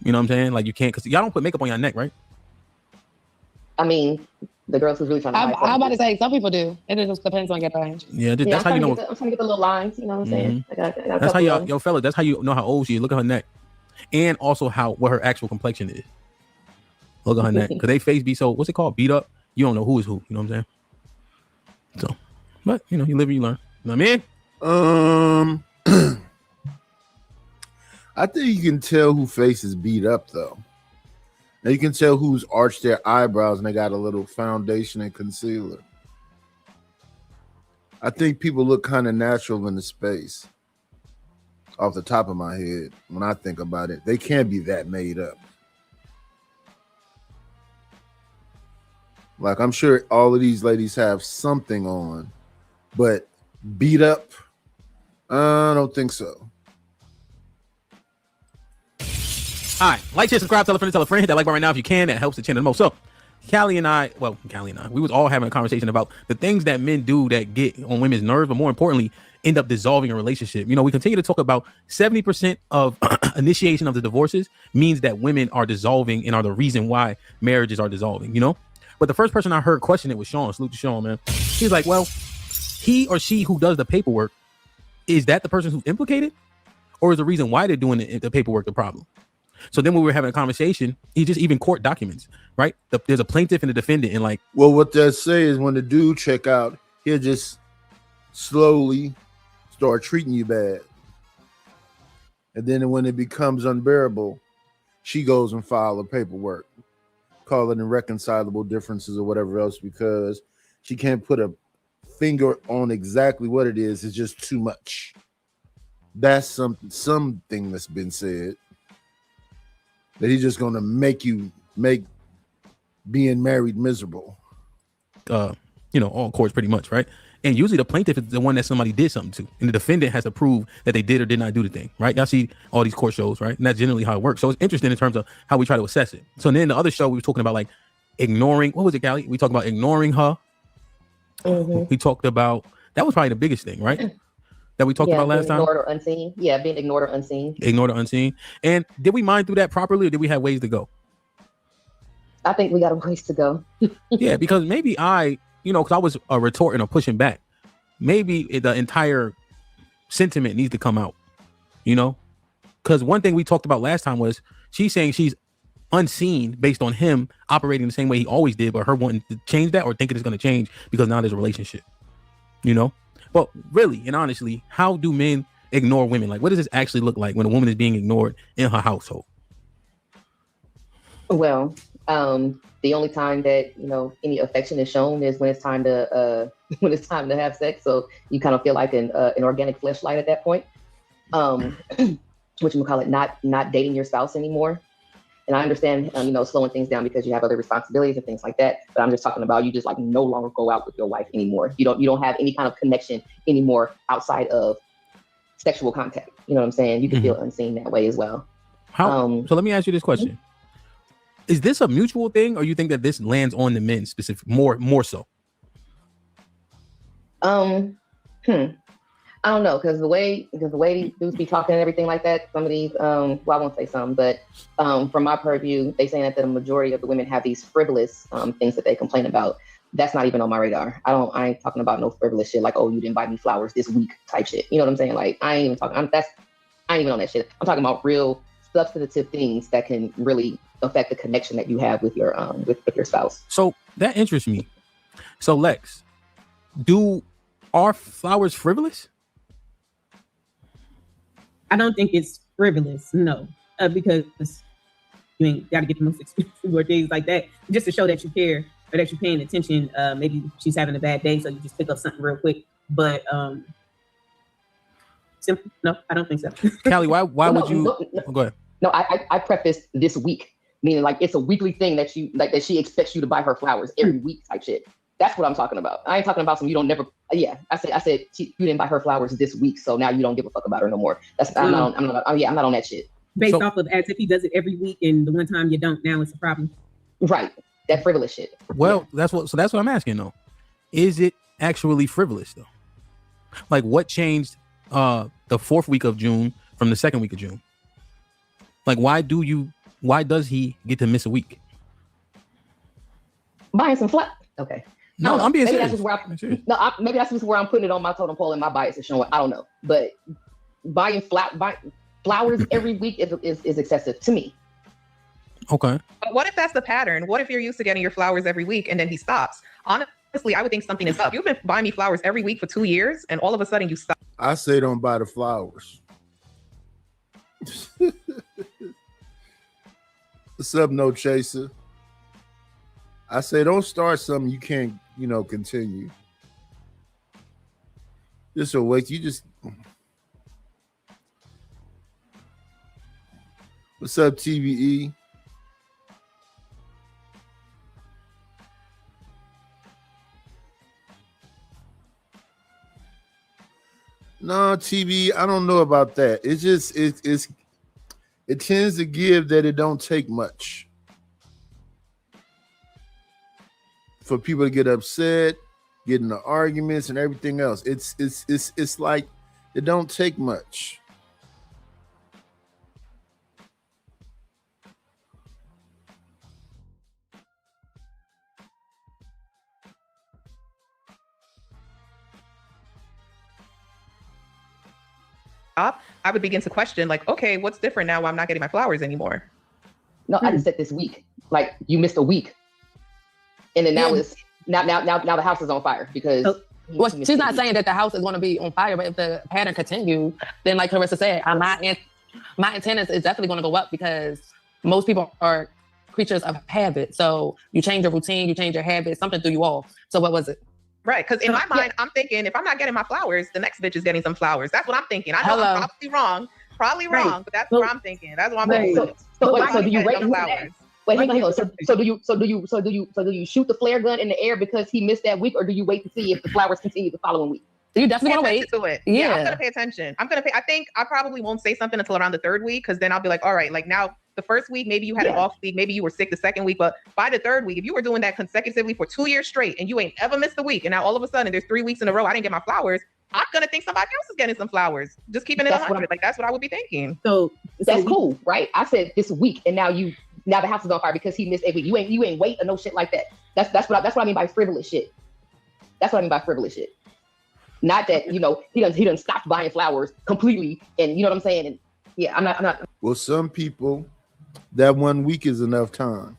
Speaker 22: You know what I'm saying? Like you can't, because y'all don't put makeup on your neck, right?
Speaker 1: I mean, the girls who's really trying to hide
Speaker 23: I'm about to say some people do. It just depends on your page.
Speaker 22: Yeah, that's how you know.
Speaker 1: I'm trying to get the little lines. You know what I'm saying? I got
Speaker 22: that's how yo fella. That's how you know how old she is. Look at her neck, and also what her actual complexion is. Look at her neck, because they face be so what's it called? Beat up. You don't know who is who. You know what I'm saying? So, but you know, you live and you learn. You know what I mean?
Speaker 2: I think you can tell who face is beat up though. Now you can tell who's arched their eyebrows and they got a little foundation and concealer. I think people look kind of natural in the space. Off the top of my head, when I think about it, they can't be that made up. Like I'm sure all of these ladies have something on, but beat up, I don't think so.
Speaker 22: All right, like, share, subscribe, tell a friend, hit that like button right now if you can. That helps the channel the most. So, Callie and I, we was all having a conversation about the things that men do that get on women's nerves, but more importantly, end up dissolving a relationship. You know, we continue to talk about 70% of initiation of the divorces means that women are dissolving and are the reason why marriages are dissolving, you know? But the first person I heard question it was Sean. Salute to Sean, man. He's like, well, he or she who does the paperwork, is that the person who's implicated? Or is the reason why they're doing the paperwork the problem? So then when we were having a conversation, he just even court documents, right? There's a plaintiff and a defendant, and like,
Speaker 2: well, what they say is when the dude check out, he'll just slowly start treating you bad, and then when it becomes unbearable, she goes and file the paperwork, call it irreconcilable differences or whatever else, because she can't put a finger on exactly what it is. It's just too much. That's something that's been said. That he's just going to make being married miserable.
Speaker 22: You know, all courts pretty much, right? And usually the plaintiff is the one that somebody did something to, and the defendant has to prove that they did or did not do the thing, right? Y'all see all these court shows, right? And that's generally how it works. So it's interesting in terms of how we try to assess it. So then the other show we were talking about like ignoring, what was it, Callie? We talked about ignoring her. Mm-hmm. We talked about, that was probably the biggest thing, right? That we talked about last time?
Speaker 1: Ignored or unseen. Yeah, being ignored or unseen.
Speaker 22: Ignored or unseen. And did we mine through that properly, or did we have ways to go?
Speaker 1: I think we got a ways to go.
Speaker 22: Yeah, because maybe because I was retorting or pushing back. Maybe the entire sentiment needs to come out, you know? Because one thing we talked about last time was she's saying she's unseen based on him operating the same way he always did, but her wanting to change that or thinking it's going to change because now there's a relationship, you know? But really and honestly, how do men ignore women? Like, what does this actually look like when a woman is being ignored in her household?
Speaker 1: Well, the only time that any affection is shown is when it's time to have sex. So you kind of feel like an organic fleshlight at that point. Which we call it not dating your spouse anymore. And I understand, slowing things down because you have other responsibilities and things like that. But I'm just talking about you just like no longer go out with your wife anymore. You don't have any kind of connection anymore outside of sexual contact. You know what I'm saying? You can feel unseen that way as well.
Speaker 22: So let me ask you this question: is this a mutual thing, or you think that this lands on the men specific more so?
Speaker 1: I don't know, because the way these dudes be talking and everything like that, some of these, I won't say some, but from my purview, they saying that the majority of the women have these frivolous things that they complain about. That's not even on my radar. I ain't talking about no frivolous shit like, oh, you didn't buy me flowers this week type shit. You know what I'm saying? Like, I ain't even on that shit. I'm talking about real substantive things that can really affect the connection that you have with your spouse.
Speaker 22: So that interests me. So Lex, are flowers frivolous?
Speaker 8: I don't think it's frivolous, no, because you ain't got to get the most expensive or things like that just to show that you care or that you're paying attention. Maybe she's having a bad day, so you just pick up something real quick. But simple? No, I don't think so.
Speaker 22: Callie, why would you?
Speaker 1: No.
Speaker 22: Oh, go ahead.
Speaker 1: No, I preface this week, meaning like it's a weekly thing that she expects you to buy her flowers every week type shit. That's what I'm talking about. I ain't talking about some you don't never. Yeah, I said you didn't buy her flowers this week, so now you don't give a fuck about her no more. I'm not on that shit.
Speaker 8: Based off of as if he does it every week, and the one time you don't, now it's a problem.
Speaker 1: Right, that frivolous shit.
Speaker 22: Well, that's what I'm asking though. Is it actually frivolous though? Like what changed the 4th week of June from the 2nd week of June? Like why does he get to miss a week?
Speaker 1: Buying some flowers. Okay.
Speaker 22: No, I'm being serious.
Speaker 1: Maybe that's just where I'm putting it on my totem pole and my bias is showing. I don't know, but buying flowers every week is excessive to me.
Speaker 22: Okay.
Speaker 24: But what if that's the pattern? What if you're used to getting your flowers every week and then he stops? Honestly, I would think something is up. You've been buying me flowers every week for 2 years, and all of a sudden you stop.
Speaker 2: I say don't buy the flowers. What's up, No Chaser? I say don't start something you can't, continue. Just a waste. You just. What's up, TVE? No, TV, I don't know about that. It's just it tends to give that it don't take much for people to get upset, get into arguments and everything else. It's like it don't take much.
Speaker 24: I would begin to question, like, okay, what's different now? I'm not getting my flowers anymore.
Speaker 1: No, I just said this week. Like you missed a week, and then now the house is on fire because.
Speaker 23: Well, she's not saying that the house is going to be on fire, but if the pattern continues, then like Clarissa said, my antennas is definitely going to go up because most people are creatures of habit. So you change your routine, you change your habits, something threw you off. So what was it?
Speaker 24: Right, because in my mind, I'm thinking if I'm not getting my flowers, the next bitch is getting some flowers. That's what I'm thinking. I know I'm probably wrong, but that's what I'm thinking. That's what I'm thinking.
Speaker 1: So do you rate flowers? Wait, hang on. So do you shoot the flare gun in the air because he missed that week, or do you wait to see if the flowers continue the following week?
Speaker 23: You definitely want to wait
Speaker 24: to it. Yeah, I'm gonna pay attention. I think I probably won't say something until around the 3rd week, because then I'll be like, all right, like now the 1st week, maybe you had an off week, maybe you were sick the 2nd week, but by the 3rd week, if you were doing that consecutively for 2 years straight and you ain't ever missed a week, and now all of a sudden there's 3 weeks in a row I didn't get my flowers, I'm gonna think somebody else is getting some flowers. Just keeping it 100. Like that's what I would be thinking.
Speaker 8: So
Speaker 1: that's cool, right? I said this week, and now the house is on fire because he missed a week. You ain't wait or no shit like that. That's what I mean by frivolous shit. That's what I mean by frivolous shit. Not that he done stopped buying flowers completely, and you know what I'm saying. And yeah, I'm not.
Speaker 2: Well, some people, that 1 week is enough time.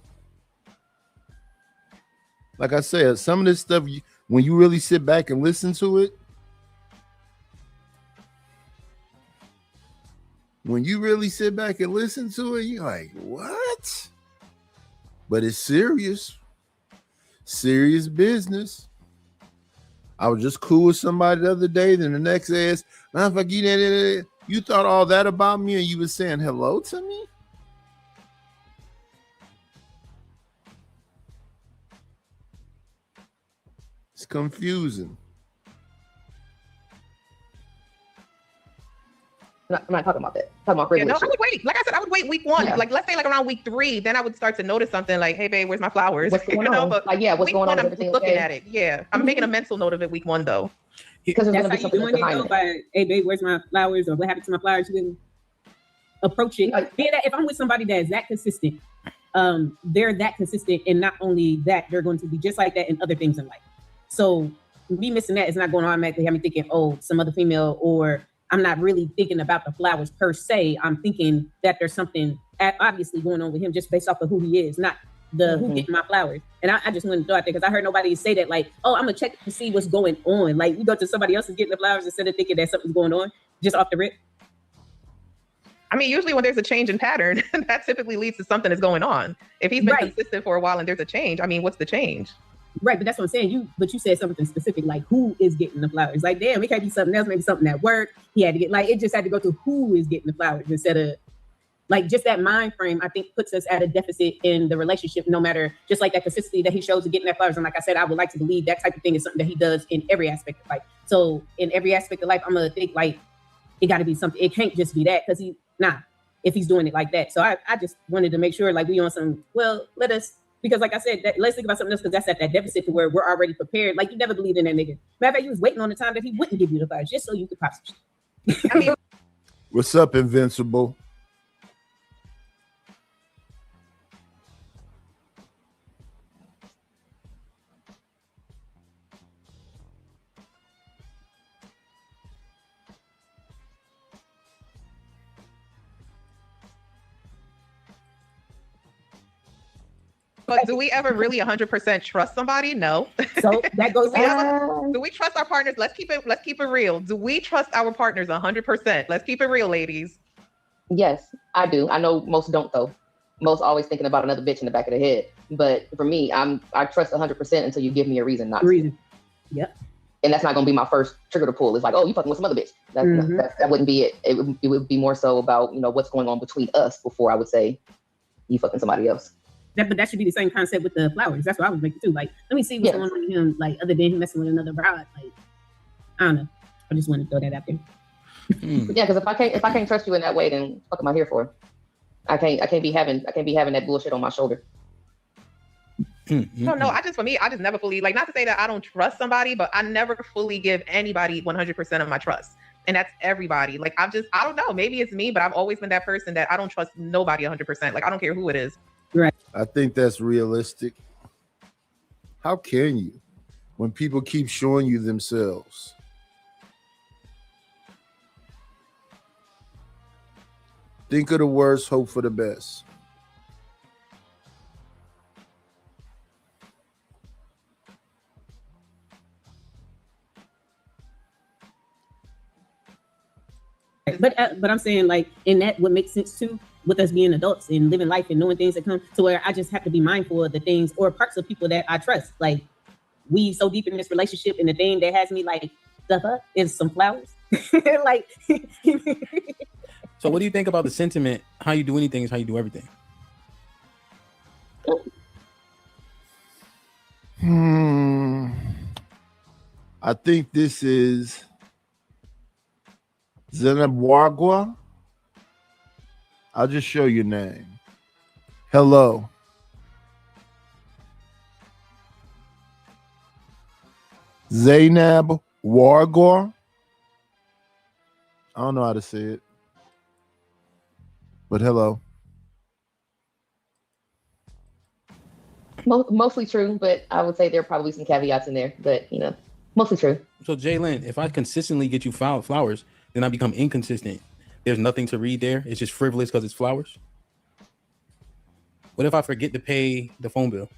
Speaker 2: Like I said, some of this stuff, when you really sit back and listen to it, you're like, what? But it's serious business. I was just cool with somebody the other day, then the next day is, you thought all that about me and you were saying hello to me? It's confusing.
Speaker 1: I'm not talking about that. I'm talking about
Speaker 24: I would wait. Like I said, I would wait week 1. Yeah. Like let's say like around week 3, then I would start to notice something like, hey babe, where's my flowers?
Speaker 1: What's going on?
Speaker 24: But
Speaker 1: what's going on?
Speaker 24: I'm looking at it. Yeah, I'm making a mental note of it week 1 though.
Speaker 1: Because
Speaker 8: that's how you doing it by, hey babe, where's my flowers, or what happened to my flowers? You didn't approach it. If I'm with somebody that is that consistent, they're that consistent, and not only that, they're going to be just like that in other things in life. So me missing that is not going to automatically have me thinking, oh, some other female, or I'm not really thinking about the flowers per se. I'm thinking that there's something obviously going on with him just based off of who he is, not the who getting my flowers. And I just wanted to throw out there because I heard nobody say that, like, oh, I'm gonna check to see what's going on. Like, you go to somebody else is getting the flowers instead of thinking that something's going on just off the rip.
Speaker 24: I mean, usually when there's a change in pattern, that typically leads to something that's going on. If he's been consistent for a while and there's a change, I mean, what's the change?
Speaker 8: Right, but that's what I'm saying. But you said something specific, like who is getting the flowers? Like, damn, it can't be something else, maybe something at work. He had to get, like, it just had to go to who is getting the flowers instead of, like, just that mind frame, I think, puts us at a deficit in the relationship, no matter, just like that consistency that he shows to getting that flowers. And like I said, I would like to believe that type of thing is something that he does in every aspect of life. So in every aspect of life, I'm going to think, like, it got to be something. It can't just be that because if he's doing it like that. So I just wanted to make sure, like, we on some, well, because like I said, let's think about something else because that's at that deficit to where we're already prepared. Like, you never believed in that nigga. Matter of fact, you was waiting on the time that he wouldn't give you the flowers just so you could pop some shit. I mean,
Speaker 2: what's up, Invincible?
Speaker 24: But do we ever really 100% trust somebody? No.
Speaker 8: So that goes.
Speaker 24: Do we trust our partners? Let's keep it real. Do we trust our partners 100%? Let's keep it real, ladies.
Speaker 1: Yes, I do. I know most don't though. Most always thinking about another bitch in the back of the head. But for me, I trust 100% until you give me a reason not to.
Speaker 8: Yep.
Speaker 1: And that's not gonna be my first trigger to pull. It's like, oh, you fucking with some other bitch. That wouldn't be it. It would be more so about, what's going on between us before I would say you fucking somebody else.
Speaker 8: But that should be the same concept with the flowers. That's what I was making too. Like, let me see what's going on with him. Like, other than him messing with another bride. Like, I don't know. I just want to throw that out there.
Speaker 1: Yeah, because if I can't trust you in that way, then what am I here for? I can't be having that bullshit on my shoulder.
Speaker 24: No, I just never fully, like, not to say that I don't trust somebody, but I never fully give anybody 100% of my trust. And that's everybody. Like, I don't know. Maybe it's me, but I've always been that person that I don't trust nobody 100%. Like, I don't care who it is.
Speaker 8: Right.
Speaker 2: I think that's realistic. How can you when people keep showing you themselves? Think of the worst, hope for the best.
Speaker 8: But I'm saying, like, in that, what makes sense too, with us being adults and living life and knowing things that come to where I just have to be mindful of the things or parts of people that I trust. Like, we so deep in this relationship, and the thing that has me like stuff up is some flowers. Like,
Speaker 22: so what do you think about the sentiment? How you do anything is how you do everything.
Speaker 2: I think this is Zenabwagwa. I'll just show your name. Hello. Zainab Wargor. I don't know how to say it. But hello.
Speaker 1: Mostly true, but I would say there are probably some caveats in there. But, mostly true.
Speaker 22: So, Jalen, if I consistently get you flowers, then I become inconsistent. There's nothing to read there. It's just frivolous because it's flowers. What if I forget to pay the phone bill?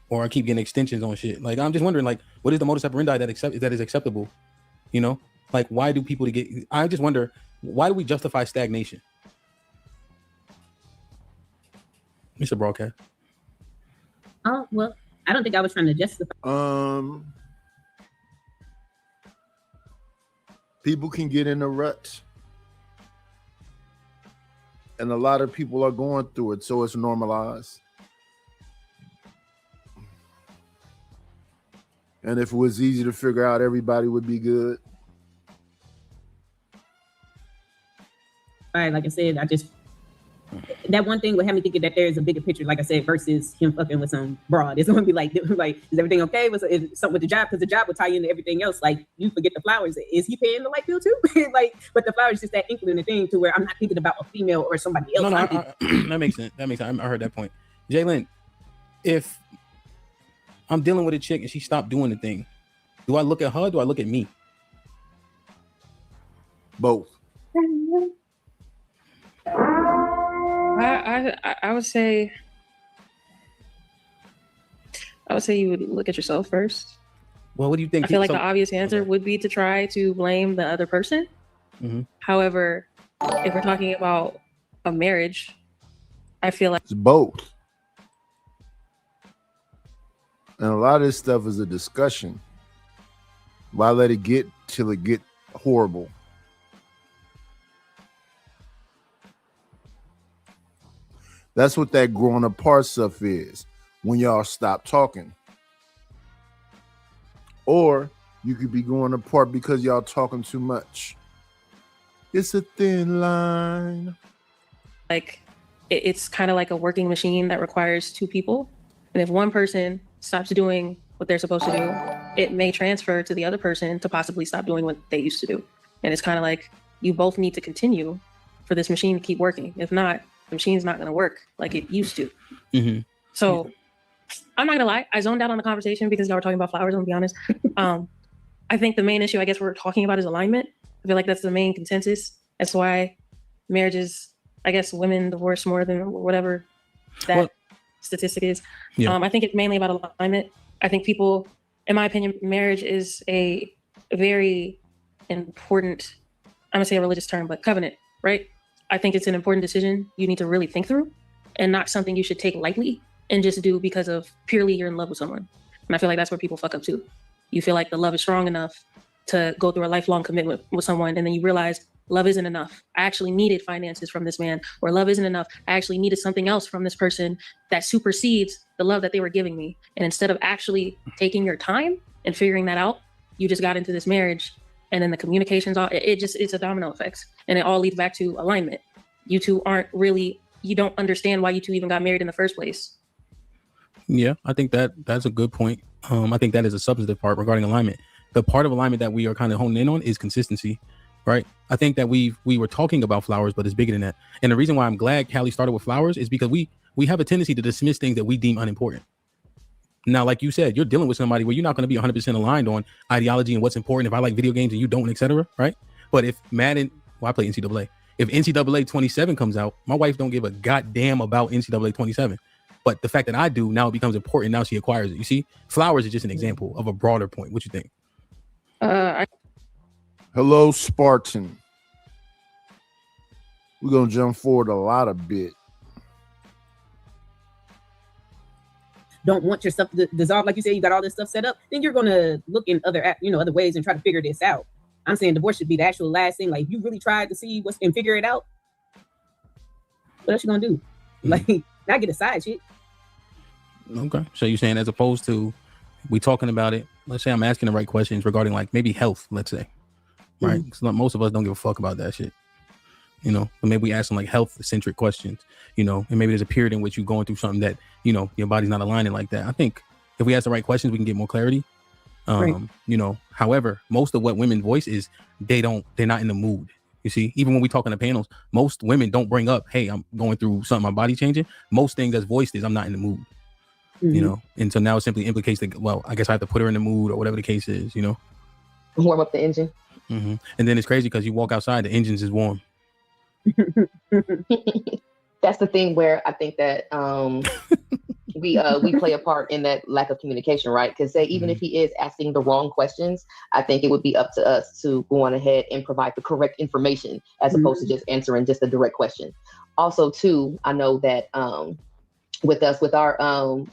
Speaker 22: Or I keep getting extensions on shit? Like, I'm just wondering, like, what is the modus operandi that is acceptable? Like, why do people I just wonder, why do we justify stagnation? Mr. Broadcast.
Speaker 8: Oh, well, I don't think I was trying to justify.
Speaker 2: People can get in a rut. And a lot of people are going through it, so it's normalized. And if it was easy to figure out, everybody would be good.
Speaker 8: All right, like I said, that one thing would have me thinking that there is a bigger picture, like I said, versus him fucking with some broad. It's going to be like, is everything okay? Is something with the job? Because the job would tie you into everything else. Like, you forget the flowers. Is he paying the light bill too? But the flowers is just that inkling thing to where I'm not thinking about a female or somebody else.
Speaker 22: No, that makes sense. I heard that point. Jalen, if I'm dealing with a chick and she stopped doing the thing, do I look at her? Or do I look at me?
Speaker 2: Both.
Speaker 21: I would say you would look at yourself first.
Speaker 22: Well, what do you think?
Speaker 21: I feel like the obvious answer would be to try to blame the other person.
Speaker 22: Mm-hmm.
Speaker 21: However, if we're talking about a marriage, I feel like
Speaker 2: it's both. And a lot of this stuff is a discussion. Why let it get till it get horrible? That's what that growing apart stuff is. When y'all stop talking. Or you could be going apart because y'all talking too much. It's a thin line.
Speaker 21: like it's kind of like a working machine that requires two people. And if one person stops doing what they're supposed to do, it may transfer to the other person to possibly stop doing what they used to do. And it's kind of like you both need to continue for this machine to keep working. If not, the machine's not going to work like it used to.
Speaker 22: Mm-hmm.
Speaker 21: So I'm not going to lie. I zoned out on the conversation because y'all were talking about flowers, I'm going to be honest. I think the main issue I guess we're talking about is alignment. I feel like that's the main consensus. That's why marriages, I guess women divorce more than whatever that statistic is.
Speaker 22: Yeah.
Speaker 21: I think it's mainly about alignment. I think people, in my opinion, marriage is a very important, I'm gonna say a religious term, but covenant, right? I think it's an important decision you need to really think through and not something you should take lightly and just do because of purely you're in love with someone. And I feel like that's where people fuck up too. You feel like the love is strong enough to go through a lifelong commitment with someone, and then you realize love isn't enough. I actually needed finances from this man, or love isn't enough. I actually needed something else from this person that supersedes the love that they were giving me. And instead of actually taking your time and figuring that out, you just got into this marriage, and then the communication's all, it's a domino effect. And it all leads back to alignment. You two aren't really, you don't understand why you two even got married in the first place.
Speaker 22: Yeah, I think that's a good point. I think that is a substantive part regarding alignment. The part of alignment that we are kind of honing in on is consistency, right? I think that we were talking about flowers, but it's bigger than that. And the reason why I'm glad Callie started with flowers is because we have a tendency to dismiss things that we deem unimportant. Now, like you said, you're dealing with somebody where you're not going to be 100% aligned on ideology and what's important. If I like video games and you don't, etc., right? But if Madden, well, I play NCAA. If NCAA 27 comes out, my wife don't give a goddamn about NCAA 27. But the fact that I do, now it becomes important. Now she acquires it. You see, flowers is just an example of a broader point. What you think?
Speaker 2: Hello, Spartan. We're going to jump forward a lot a bit.
Speaker 8: Don't want your stuff to dissolve, like you said, you got all this stuff set up, then you're going to look in other ways and try to figure this out. I'm saying divorce should be the actual last thing. Like, if you really tried to see what's and figure it out, what else you going to do? Like, not get a side shit.
Speaker 22: Okay. So you're saying as opposed to we talking about it, let's say I'm asking the right questions regarding like maybe health, let's say, right? Because most of us don't give a fuck about that shit, but maybe we ask them like health centric questions, and maybe there's a period in which you're going through something that, your body's not aligning like that. I think if we ask the right questions, we can get more clarity.
Speaker 8: Right.
Speaker 22: However, most of what women voice is they're not in the mood. You see, even when we talk on the panels, most women don't bring up, hey, I'm going through something, my body changing. Most things that's voiced is I'm not in the mood. And so now it simply implicates that, well, I guess I have to put her in the mood or whatever the case is,
Speaker 1: warm up the engine.
Speaker 22: And then it's crazy because you walk outside, the engines is warm.
Speaker 1: That's the thing where I think that we play a part in that lack of communication, right? Because even if he is asking the wrong questions, I think it would be up to us to go on ahead and provide the correct information as opposed to just answering just a direct question. Also, too, I know that with our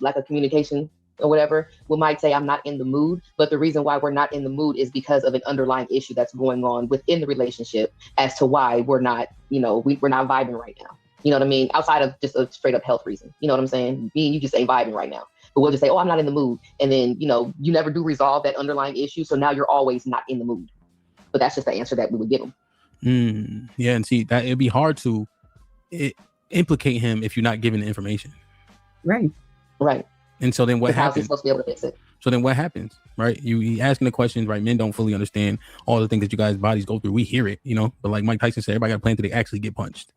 Speaker 1: lack of communication or whatever, we might say I'm not in the mood, but the reason why we're not in the mood is because of an underlying issue that's going on within the relationship as to why we're not, we're not vibing right now. You know what I mean? Outside of just a straight up health reason. You know what I'm saying? Me and you just ain't vibing right now. But we'll just say, oh, I'm not in the mood. And then, you never do resolve that underlying issue. So now you're always not in the mood. But that's just the answer that we would give him.
Speaker 22: Yeah. And see, that it'd be hard to implicate him if you're not giving the information.
Speaker 8: Right.
Speaker 22: And so then what
Speaker 1: happens? He's supposed to be able to fix it. So
Speaker 22: then what happens, right? You asking the questions, right? Men don't fully understand all the things that you guys' bodies go through. We hear it, but like Mike Tyson said, everybody got a plan until they actually get punched,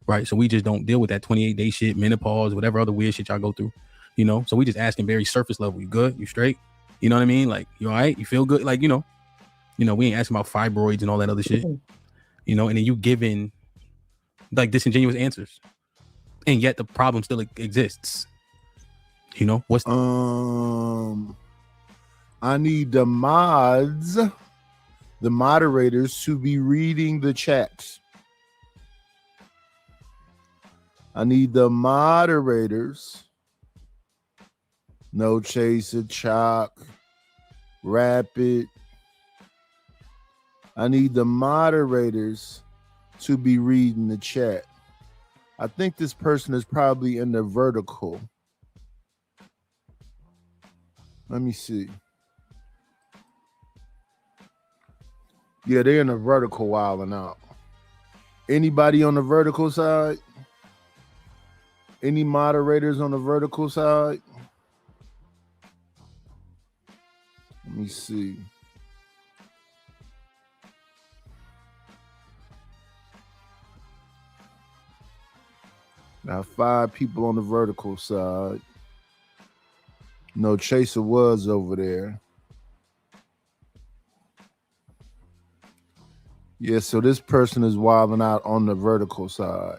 Speaker 22: right? So we just don't deal with that 28-day shit, menopause, whatever other weird shit y'all go through, So we just asking very surface level. You good? You straight? You know what I mean? Like, you all right? You feel good? Like, we ain't asking about fibroids and all that other shit. you know, and then you giving like disingenuous answers, and yet the problem still exists. You know what's
Speaker 2: I need the moderators to be reading the chats. I need the moderators. No Chaser, Chalk, Rapid. I need the moderators to be reading the chat. I think this person is probably in the vertical. Let me see. Yeah, they're in the vertical wilding out. Anybody on the vertical side? Any moderators on the vertical side? Let me see. Got 5 people on the vertical side. No Chaser was over there. Yeah, so this person is wilding out on the vertical side.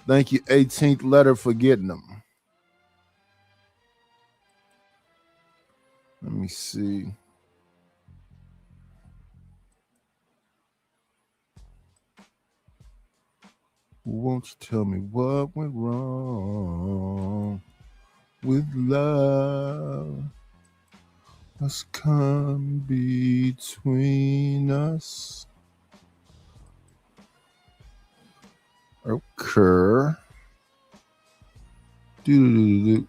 Speaker 2: Thank you, 18th letter, for getting them. Let me see. Won't you tell me what went wrong with love? What's come between us? Occur. Do.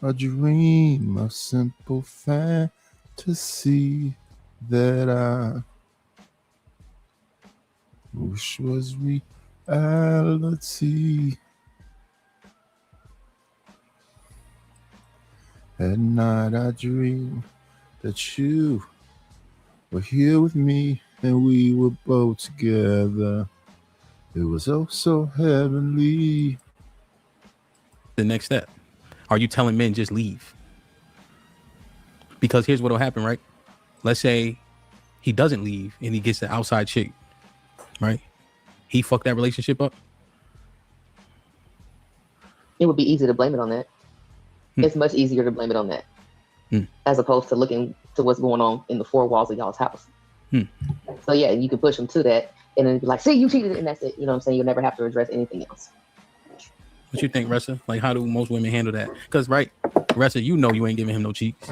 Speaker 2: A dream, a simple fantasy that I wish was reality. At night I dream that you were here with me and we were both together. It was oh so heavenly.
Speaker 22: the next step? Are you telling men just leave? Because here's what'll happen, right? Let's say he doesn't leave and he gets the outside chick, right? He fucked that relationship up.
Speaker 1: It would be easy to blame it on that. It's much easier to blame it on that, as opposed to looking to what's going on in the 4 walls of y'all's house. So yeah, you can push them to that and then be like, see, you cheated, and that's it. You know what I'm saying? You'll never have to address anything else.
Speaker 22: What you think, Ressa? Like, how do most women handle that? Because, right, Ressa, you know you ain't giving him no cheeks,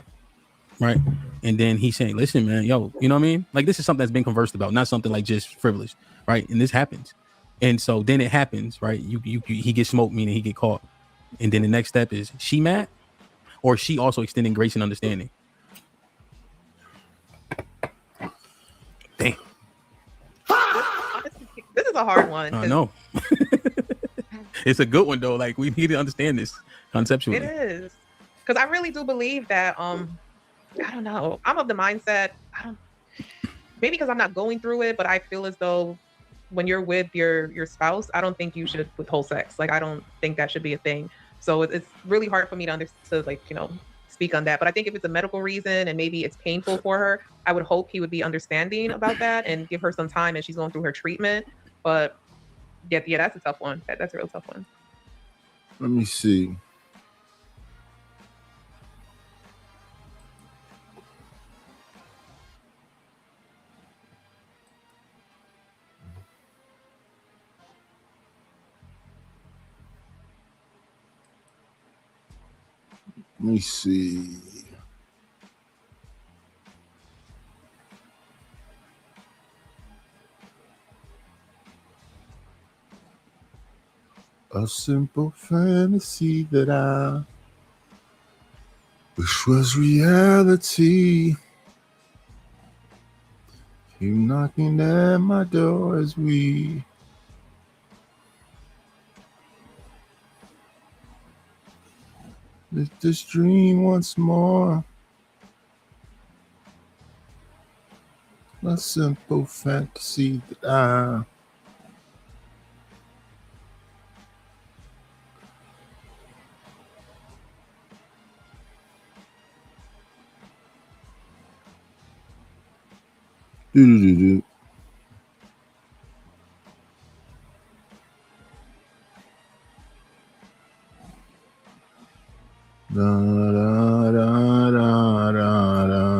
Speaker 22: right? And then he's saying, listen, man, yo, you know what I mean? Like, this is something that's been conversed about, not something like just frivolous, right? And this happens. And so then it happens, right? He gets smoked, meaning he get caught. And then the next step is, she mad? Or is she also extending grace and understanding? Damn.
Speaker 24: This is a hard one.
Speaker 22: I know. It's a good one though. Like, we need to understand this conceptually.
Speaker 24: It is, because I really do believe that. I don't know. I'm of the mindset. Maybe because I'm not going through it, but I feel as though when you're with your spouse, I don't think you should withhold sex. Like, I don't think that should be a thing. So it's really hard for me to understand, like, you know, speak on that. But I think if it's a medical reason and maybe it's painful for her, I would hope he would be understanding about that and give her some time as she's going through her treatment. But yeah, that's a tough one. That's a real tough one.
Speaker 2: Let me see. Let me see. A simple fantasy that I wish was reality. You knocking at my door as we live this dream once more. A simple fantasy that I Do-do-do-do. Da, da, da, da, da, da.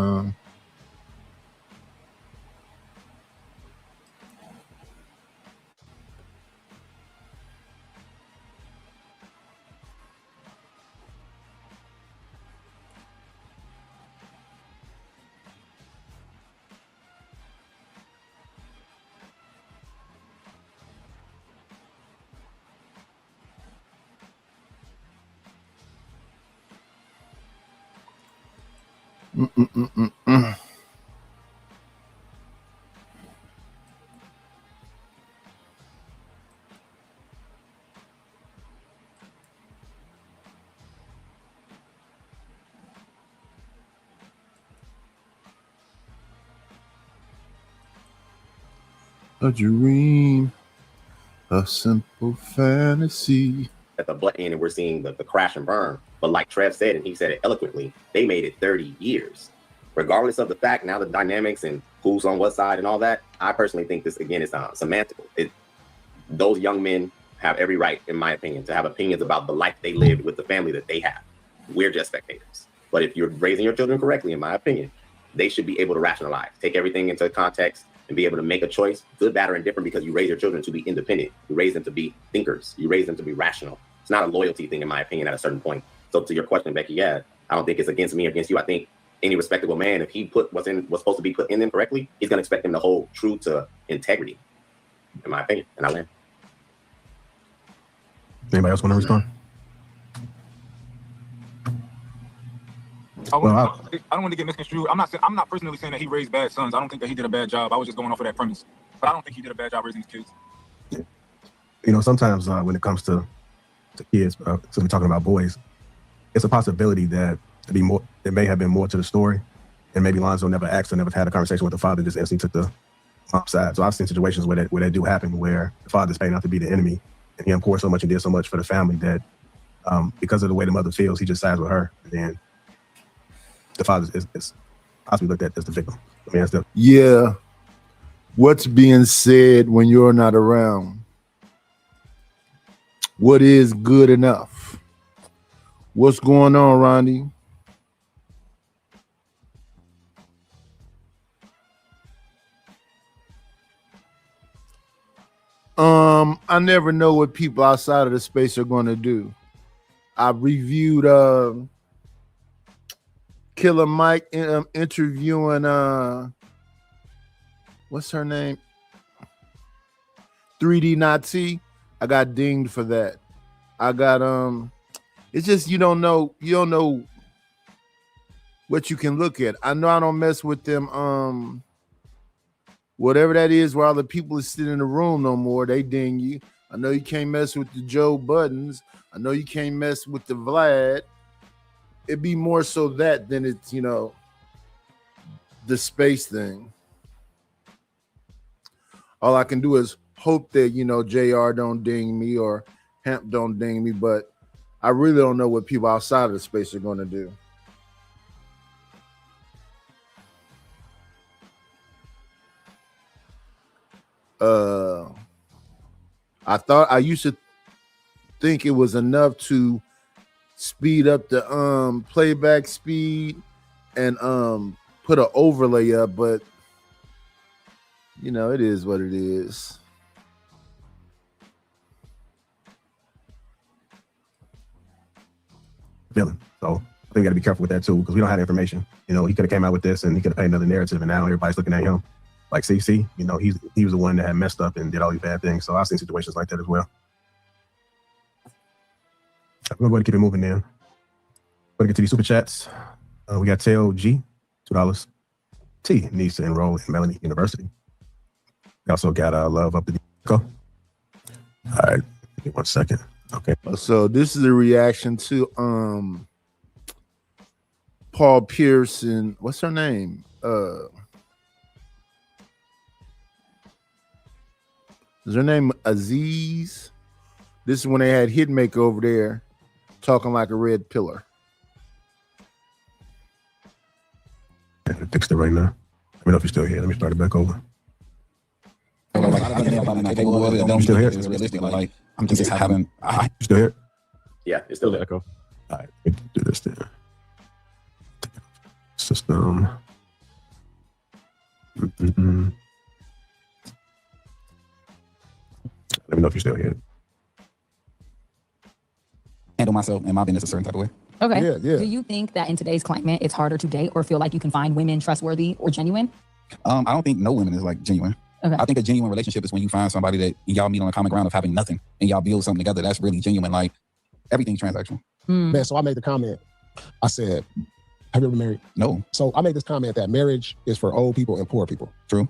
Speaker 2: Mm-mm-mm-mm-mm. A dream, a simple fantasy.
Speaker 5: At the butt end, and we're seeing the crash and burn. But like Trev said, and he said it eloquently, they made it 30 years. Regardless of the fact, now the dynamics and who's on what side and all that, I personally think this, again, is semantical. Those young men have every right, in my opinion, to have opinions about the life they lived with the family that they have. We're just spectators. But if you're raising your children correctly, in my opinion, they should be able to rationalize, take everything into context, and be able to make a choice, good, bad, or indifferent, because you raise your children to be independent. You raise them to be thinkers. You raise them to be rational. It's not a loyalty thing, in my opinion, at a certain point. So to your question, Becky, yeah, I don't think it's against me or against you. I think any respectable man, if he put what's supposed to be put in them correctly, he's going to expect them to hold true to integrity, in my opinion. And I land.
Speaker 6: Anybody else want to respond?
Speaker 7: I don't want to get misconstrued. I'm not personally saying that he raised bad sons. I don't think that he did a bad job. I was just going off of that premise. But I don't think he did a bad job raising his kids.
Speaker 6: You know, sometimes when it comes to kids, so we're talking about boys, it's a possibility that there may have been more to the story, and maybe Lonzo never asked or never had a conversation with the father, just instantly took the mom's side. So I've seen situations where that do happen, where the father's paying out to be the enemy, and he poured so much and did so much for the family that because of the way the mother feels, he just sides with her, and then the father is possibly looked at as the victim. I mean,
Speaker 2: yeah. What's being said when you're not around? What is good enough? What's going on, Ronnie? I never know what people outside of the space are going to do. I reviewed Killer Mike interviewing what's her name? 3D Nazi. I got dinged for that. I got it's just you don't know what you can look at. I know I don't mess with them whatever that is where all the people are sitting in the room no more, they ding you. I know you can't mess with the Joe Buttons. I know you can't mess with the Vlad. It'd be more so that than it's, the space thing. All I can do is hope that, JR don't ding me or Hemp don't ding me, but I really don't know what people outside of the space are going to do. I used to think it was enough to speed up the playback speed and put an overlay up, but it is what it is.
Speaker 6: Feeling. So I think we got to be careful with that too, because we don't have information. He could have came out with this and he could have painted another narrative, and now everybody's looking at him like, see, he was the one that had messed up and did all these bad things. So I've seen situations like that as well. I'm gonna go ahead and keep it moving then. Going to get to these super chats. We got Tail G, $2. T needs to enroll in Melanie University. We also got Love Up the Go. All right, give me 1 second. Okay.
Speaker 2: So this is a reaction to Paul Pierce and what's her name? Is her name Aziz? This is when they had Hitmaker over there talking like a red pillar.
Speaker 6: I fixed it right now. me know if you're still here. Let me start it back over.
Speaker 12: I'm still here. It's realistic. Like I'm just having.
Speaker 6: You still here?
Speaker 5: Yeah, it's still there.
Speaker 6: Echo. All right, let me do this then. System. Mm-mm. Let me know if you're still here.
Speaker 12: Handle myself and my business a certain type of way.
Speaker 13: Okay.
Speaker 6: Yeah.
Speaker 13: Do you think that in today's climate, it's harder to date or feel like you can find women trustworthy or genuine?
Speaker 12: I don't think no women is like genuine.
Speaker 13: Okay.
Speaker 12: I think a genuine relationship is when you find somebody that y'all meet on a common ground of having nothing and y'all build something together that's really genuine. Like everything's transactional.
Speaker 3: Man, so I made the comment. I said, have you ever been married?
Speaker 12: No.
Speaker 3: So I made this comment that marriage is for old people and poor people.
Speaker 12: True.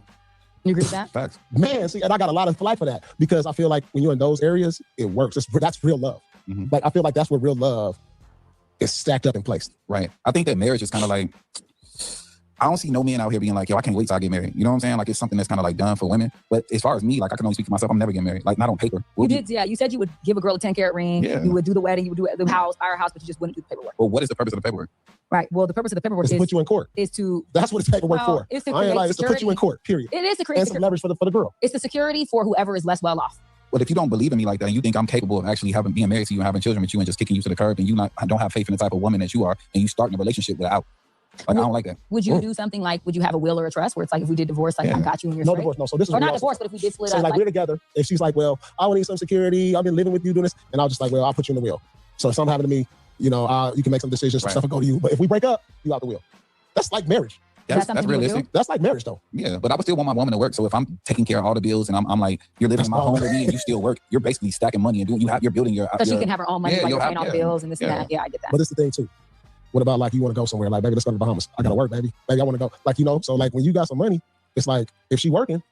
Speaker 13: You agree with that?
Speaker 12: Facts.
Speaker 3: Man, see, and I got a lot of life for that because I feel like when you're in those areas, it works. That's real love.
Speaker 12: Mm-hmm.
Speaker 3: Like I feel like that's where real love is stacked up in place.
Speaker 12: Right. I think that marriage is kind of like, I don't see no men out here being like, yo, I can't wait till I get married. You know what I'm saying? Like it's something that's kind of like done for women. But as far as me, like I can only speak for myself. I'm never getting married. Like not on paper.
Speaker 13: You did, yeah. You said you would give a girl a 10-carat ring.
Speaker 12: Yeah.
Speaker 13: You would do the wedding. You would do the house, our house, but you just wouldn't do the paperwork.
Speaker 12: Well, what is the purpose of the paperwork?
Speaker 13: Right. Well, the purpose of the paperwork
Speaker 3: It's to put you in court.
Speaker 13: Is to.
Speaker 3: That's what it's paperwork for.
Speaker 13: It's to
Speaker 3: I ain't
Speaker 13: create
Speaker 3: like it's to put you in
Speaker 13: security.
Speaker 3: court. Period.
Speaker 13: It is to create
Speaker 3: And some leverage for the girl.
Speaker 13: It's the security for whoever is less well off.
Speaker 12: Well, if you don't believe in me like that, and you think I'm capable of actually being married to you and having children with you and just kicking you to the curb, and I don't have faith in the type of woman that you are, and you starting a relationship without. Like I don't like that.
Speaker 13: Would you do something like, would you have a will or a trust where it's like if we did divorce, like I got you and you're
Speaker 3: No
Speaker 13: straight?
Speaker 3: divorce, no. So this is
Speaker 13: or
Speaker 3: what
Speaker 13: not
Speaker 3: we
Speaker 13: divorce, but if we did split
Speaker 3: say
Speaker 13: up,
Speaker 3: like we're together, if she's like, well, I want to need some security. I've been living with you doing this, and I'll just like, well, I'll put you in the will. So if something happened to me, you know, you can make some decisions, some stuff will go to you. But if we break up, you out the will. That's like marriage.
Speaker 12: That's realistic.
Speaker 3: That's like marriage, though.
Speaker 12: Yeah, but I would still want my woman to work. So if I'm taking care of all the bills and I'm like, you're living in my home with me and you still work, you're basically stacking money and you're building your.
Speaker 13: So she can have her own money, like you're paying all the bills and this and that. Yeah, I get that.
Speaker 3: But it's the thing too. What about like you want to go somewhere? Like, baby, let's go to the Bahamas. I gotta work, baby. Baby, I want to go. Like, you know, so like when you got some money, it's like if she working,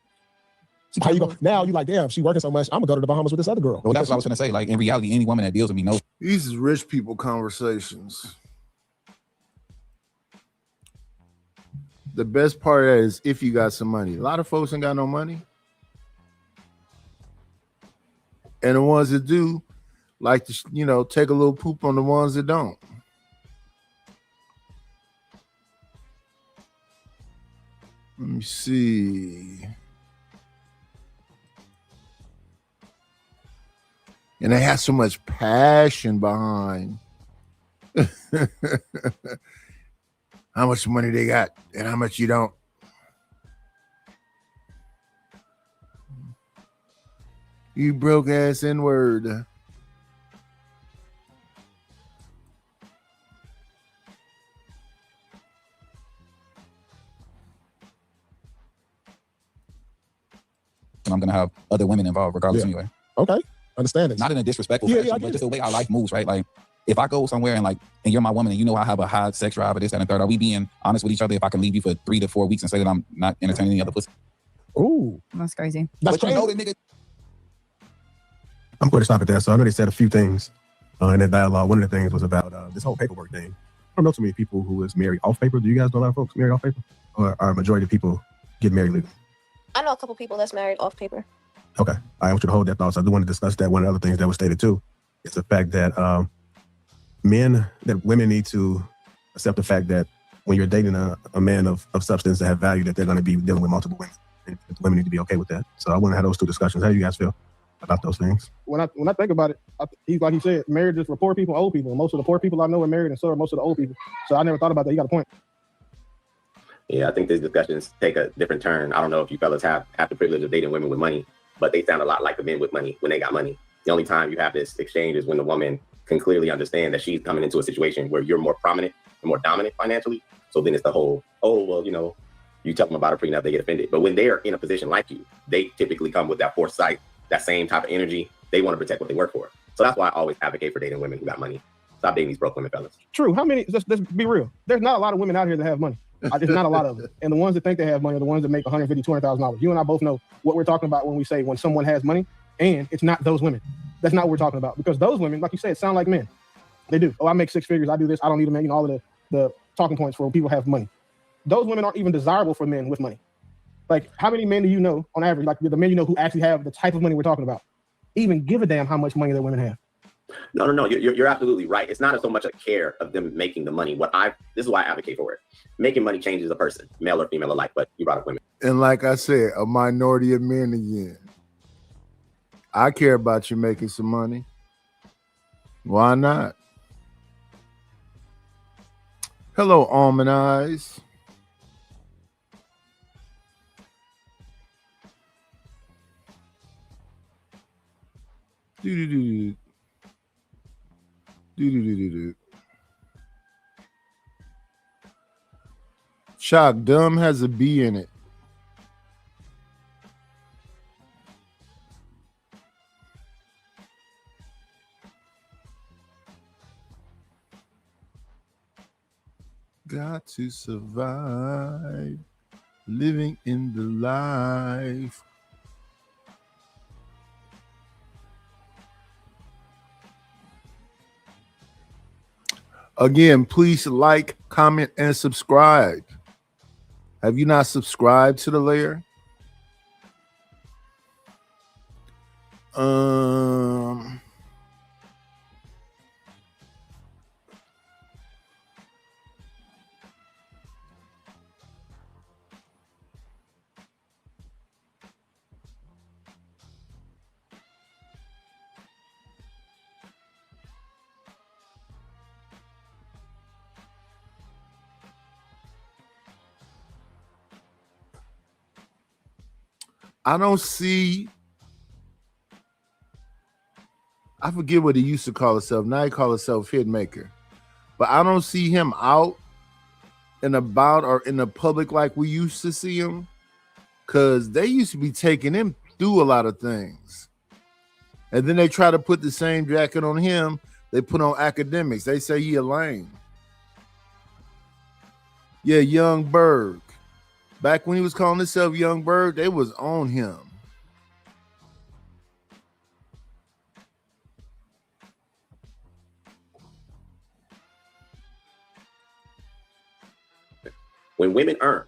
Speaker 3: how you go? Now you like, damn, if she working so much, I'm gonna go to the Bahamas with this other girl.
Speaker 12: Well, that's what I was gonna say. Like in reality, any woman that deals with me knows.
Speaker 2: These is rich people conversations. The best part is if you got some money. A lot of folks ain't got no money. And the ones that do like to, you know, take a little poop on the ones that don't. Let me see. And they have so much passion behind how much money they got and how much you don't. You broke ass N-word.
Speaker 12: And I'm gonna have other women involved regardless anyway.
Speaker 3: Okay, understand it.
Speaker 12: Not in a disrespectful
Speaker 3: Yeah,
Speaker 12: fashion,
Speaker 3: I
Speaker 12: but
Speaker 3: get
Speaker 12: just
Speaker 3: it.
Speaker 12: the way our life moves, right? Like if I go somewhere and you're my woman and you know I have a high sex drive or this, that, and third, are we being honest with each other if I can leave you for 3 to 4 weeks and say that I'm not entertaining any other pussy?
Speaker 3: Ooh.
Speaker 13: That's crazy.
Speaker 3: That's
Speaker 12: but you know the nigga.
Speaker 6: I'm going to stop at that. So I know they said a few things in that dialogue. One of the things was about this whole paperwork thing. I don't know too many people who is married off paper. Do you guys know a lot of folks married off paper? Or are a majority of people get married legally?
Speaker 15: I know a couple people that's married off paper.
Speaker 6: Okay. I want you to hold that thought. So I do want to discuss that. One of the other things that was stated too is the fact that women need to accept the fact that when you're dating a man of substance that have value, that they're going to be dealing with multiple women. And women need to be okay with that. So I want to have those two discussions. How do you guys feel about those things?
Speaker 3: When I think about it, he's like he said, marriage is for poor people and old people. And most of the poor people I know are married, and so are most of the old people. So I never thought about that. You got a point.
Speaker 5: Yeah, I think these discussions take a different turn. I don't know if you fellas have the privilege of dating women with money, but they sound a lot like the men with money when they got money. The only time you have this exchange is when the woman can clearly understand that she's coming into a situation where you're more prominent and more dominant financially. So then it's the whole, oh, well, you know, you tell them about a prenup, they get offended. But when they are in a position like you, they typically come with that foresight, that same type of energy. They want to protect what they work for. So that's why I always advocate for dating women who got money. Stop dating these broke women, fellas.
Speaker 3: True. How many? Let's be real. There's not a lot of women out here that have money. There's not a lot of them. And the ones that think they have money are the ones that make $150,000, $200,000. You and I both know what we're talking about when we say when someone has money, and it's not those women. That's not what we're talking about, because those women, like you said, sound like men. They do. Oh, I make 6 figures. I do this. I don't need a man. You know, all of the talking points for when people have money. Those women aren't even desirable for men with money. Like, how many men do you know on average, like the men you know who actually have the type of money we're talking about, even give a damn how much money their women have?
Speaker 5: No. You're absolutely right. It's not so much a care of them making the money. This is why I advocate for it. Making money changes a person, male or female alike. But you brought up women.
Speaker 2: And like I said, a minority of men again. I care about you making some money. Why not? Hello, Almond Eyes. Do. Shock, dumb has a B in it. Got to survive, living in the life. Again, please like, comment, and subscribe. Have you not subscribed to the layer? I don't see, I forget what he used to call himself. Now he calls himself Hitmaker. But I don't see him out and about or in the public like we used to see him, because they used to be taking him through a lot of things. And then they try to put the same jacket on him they put on academics. They say he a lame. Yeah, Young Berg. Back when he was calling himself Young Berg, they was on him.
Speaker 5: When women earn,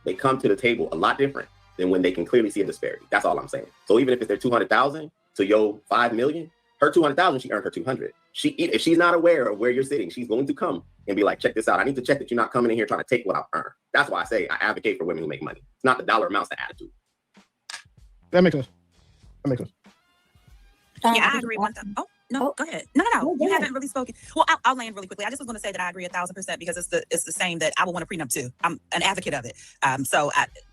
Speaker 5: they come to the table a lot different than when they can clearly see a disparity. That's all I'm saying. So even if it's their 200,000 to your 5 million, her 200,000, she earned her 200. If she's not aware of where you're sitting, she's going to come and be like, check this out. I need to check that you're not coming in here trying to take what I've earned. That's why I say I advocate for women who make money. It's not the dollar amounts, the attitude.
Speaker 3: That makes sense. That makes sense.
Speaker 14: Yeah, I agree. Oh, no, go ahead. No. You haven't really spoken. Well, I'll land really quickly. I just was going to say that I agree 1,000% because it's the same that I would want a prenup too. I'm an advocate of it.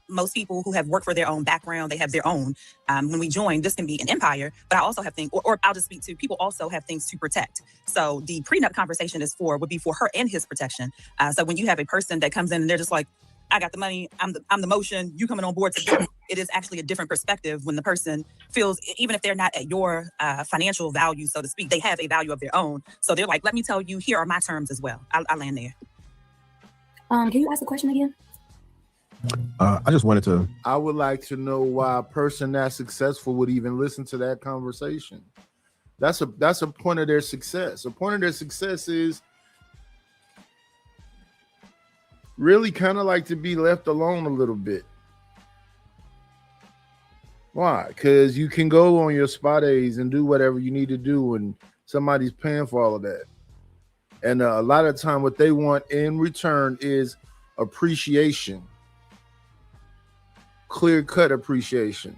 Speaker 14: Most people who have worked for their own background, they have their own. When we join, this can be an empire, but I also have things, or I'll just speak to people also have things to protect. So the prenup conversation would be for her and his protection. So when you have a person that comes in and they're just like, I got the money, I'm the motion, you coming on board to do it. It is actually a different perspective when the person feels, even if they're not at your financial value, so to speak, they have a value of their own. So they're like, let me tell you, here are my terms as well. I'll land there.
Speaker 17: Can you ask the question again?
Speaker 6: I just wanted to.
Speaker 2: I would like to know why a person that successful would even listen to that conversation. That's a point of their success. A point of their success is really kind of like to be left alone a little bit. Why? Because you can go on your spa days and do whatever you need to do, and somebody's paying for all of that. And a lot of time, what they want in return is appreciation, clear-cut appreciation.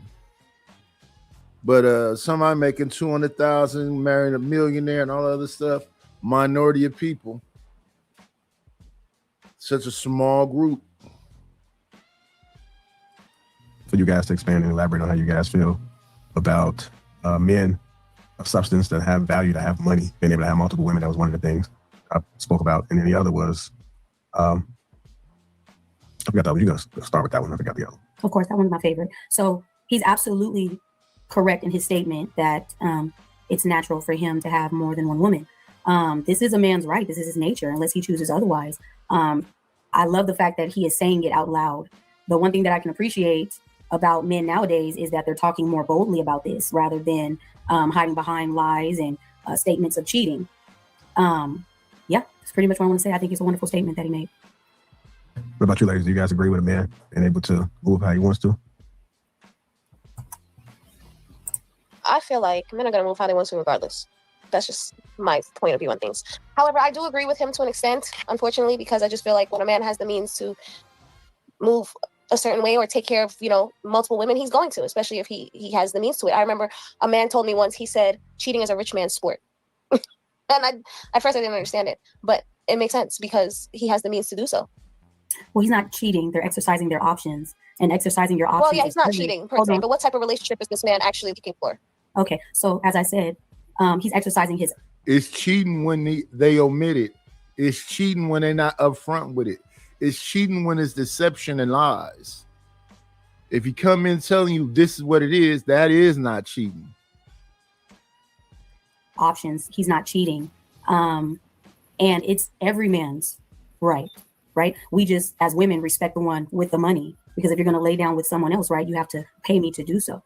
Speaker 2: But somebody making 200,000, marrying a millionaire, and all that other stuff, minority of people. Such a small group.
Speaker 6: For you guys to expand and elaborate on how you guys feel about men of substance that have value, that have money, being able to have multiple women. That was one of the things I spoke about. And then the other was, I forgot that one. You're going to start with that one. I forgot the other one.
Speaker 17: Of course, that one's my favorite. So he's absolutely correct in his statement that it's natural for him to have more than one woman. This is a man's right. This is his nature, unless he chooses otherwise. I love the fact that he is saying it out loud. The one thing that I can appreciate about men nowadays is that they're talking more boldly about this rather than hiding behind lies and statements of cheating. Yeah, that's pretty much what I want to say. I think it's a wonderful statement that he made.
Speaker 6: What about you, ladies? Do you guys agree with a man being able to move how he wants to?
Speaker 15: I feel like men are gonna move how they want to regardless. That's just my point of view on things. However, I do agree with him to an extent, unfortunately, because I just feel like when a man has the means to move a certain way or take care of, multiple women, he's going to, especially if he has the means to it. I remember a man told me once, he said, cheating is a rich man's sport. And at first I didn't understand it, but it makes sense because he has the means to do so.
Speaker 17: Well, he's not cheating. They're exercising their options, and exercising your options.
Speaker 15: Well, yeah, he's not cheating per se, but what type of relationship is this man actually looking for?
Speaker 17: Okay, so as I said, he's exercising his.
Speaker 2: It's cheating when they omit it. It's cheating when they're not upfront with it. It's cheating when it's deception and lies. If he come in telling you this is what it is, that is not cheating.
Speaker 17: Options. He's not cheating. And it's every man's right? We just, as women, respect the one with the money, because if you're going to lay down with someone else, right, you have to pay me to do so.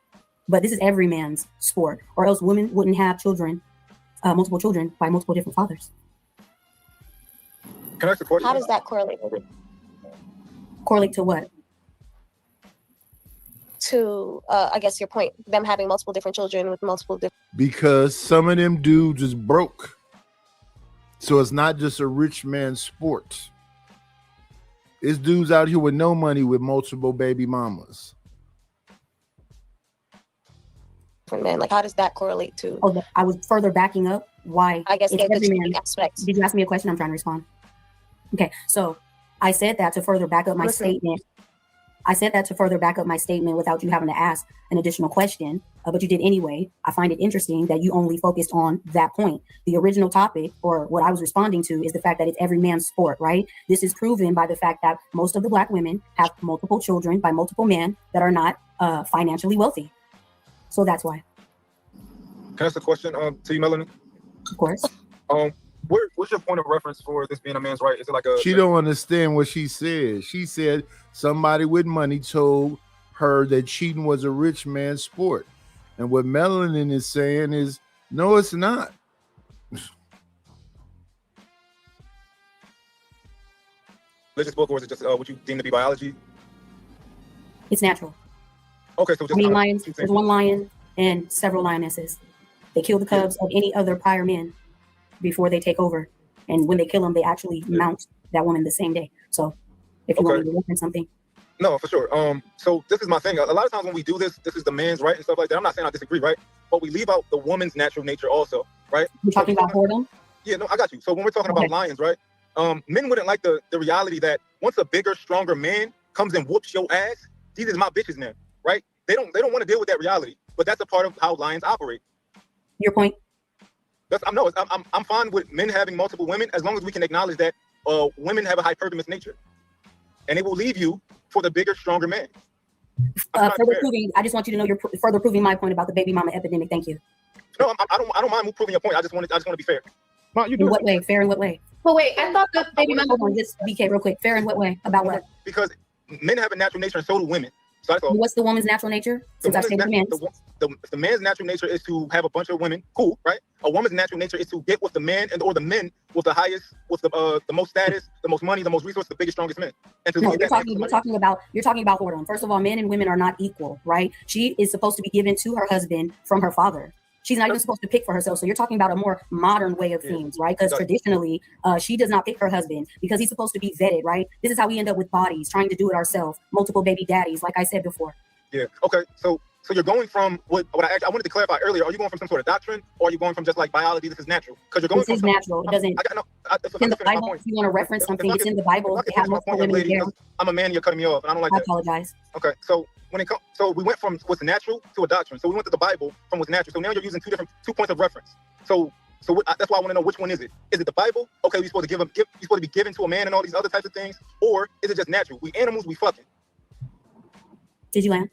Speaker 17: But this is every man's sport, or else women wouldn't have children, multiple children by multiple different fathers.
Speaker 7: Can I ask a question?
Speaker 15: How does that correlate with it?
Speaker 17: Correlate to what?
Speaker 15: To, I guess your point, them having multiple different children with multiple different.
Speaker 2: Because some of them dudes is broke. So it's not just a rich man's sport. It's dudes out here with no money with multiple baby mamas.
Speaker 15: Men, like, how does that correlate to?
Speaker 17: Oh, I was further backing up why.
Speaker 15: I guess
Speaker 17: it's
Speaker 15: the
Speaker 17: every
Speaker 15: cheating
Speaker 17: man.
Speaker 15: aspect.
Speaker 17: Did you ask me a question? I'm trying to respond. Okay, so I said that to further back up my statement. I said that to further back up my statement without you having to ask an additional question, but you did anyway. I find it interesting that you only focused on that point. The original topic, or what I was responding to, is the fact that it's every man's sport, right? This is proven by the fact that most of the Black women have multiple children by multiple men that are not financially wealthy. So that's why.
Speaker 7: Can I ask a question to you, Melanie?
Speaker 17: Of course.
Speaker 7: What's your point of reference for this being a man's right? Is it like a?
Speaker 2: She don't understand what she said. She said somebody with money told her that cheating was a rich man's sport, and what Melanin is saying is, no, it's not.
Speaker 7: Religious book, or is it just what you deem to be biology?
Speaker 17: It's natural.
Speaker 7: Okay, so just
Speaker 17: lions. There's one lion and several lionesses. They kill the cubs of any other prior men before they take over, and when they kill them, they actually mount that woman the same day. So, if you want me to reference something,
Speaker 7: no, for sure. So this is my thing. A lot of times when we do this is the man's right and stuff like that. I'm not saying I disagree, right? But we leave out the woman's natural nature also, right?
Speaker 17: You're talking about whoredom?
Speaker 7: Yeah, no, I got you. So when we're talking about lions, right? Men wouldn't like the reality that once a bigger, stronger man comes and whoops your ass, these is my bitches now, right? They don't want to deal with that reality, but that's a part of how lions operate.
Speaker 17: Your point?
Speaker 7: I'm fine with men having multiple women as long as we can acknowledge that women have a hypergamous nature, and they will leave you for the bigger, stronger man.
Speaker 17: Further proving, I just want you to know you're further proving my point about the baby mama epidemic. Thank you.
Speaker 7: No, I don't mind proving your point. I just want to be fair.
Speaker 17: In what way? Fair in what way?
Speaker 15: But wait, I thought the baby mama.
Speaker 17: Hold on, just BK real quick. Fair in what way? About what?
Speaker 7: Because men have a natural nature, and so do women. So that's all.
Speaker 17: What's the woman's natural nature? Since I said the man's.
Speaker 7: The man's natural nature is to have a bunch of women. Cool, right? A woman's natural nature is to get with the man or the men with the highest, with the most status, the most money, the most resources, the biggest, strongest men. And to
Speaker 17: no, you're talking about whoredom. First of all, men and women are not equal, right? She is supposed to be given to her husband from her father. She's not even supposed to pick for herself. So you're talking about a more modern way of things, right? Because traditionally, she does not pick her husband because he's supposed to be vetted, right? This is how we end up with bodies, trying to do it ourselves, multiple baby daddies, like I said before.
Speaker 7: Yeah. Okay. So you're going from what I wanted to clarify earlier. Are you going from some sort of doctrine, or are you going from just like biology? This is natural because you're going.
Speaker 17: This is natural. It doesn't. It's in the Bible. If you want to reference something, it's in the Bible. They have multiple women there.
Speaker 7: I'm a man. You're cutting me off, and I don't like that.
Speaker 17: I apologize.
Speaker 7: Okay. So we went from what's natural to a doctrine. So we went to the Bible from what's natural. So now you're using two points of reference. So that's why I want to know which one is it? Is it the Bible? Okay, we're supposed to you're supposed to be given to a man and all these other types of things, or is it just natural? We animals, we fucking.
Speaker 17: Did you land?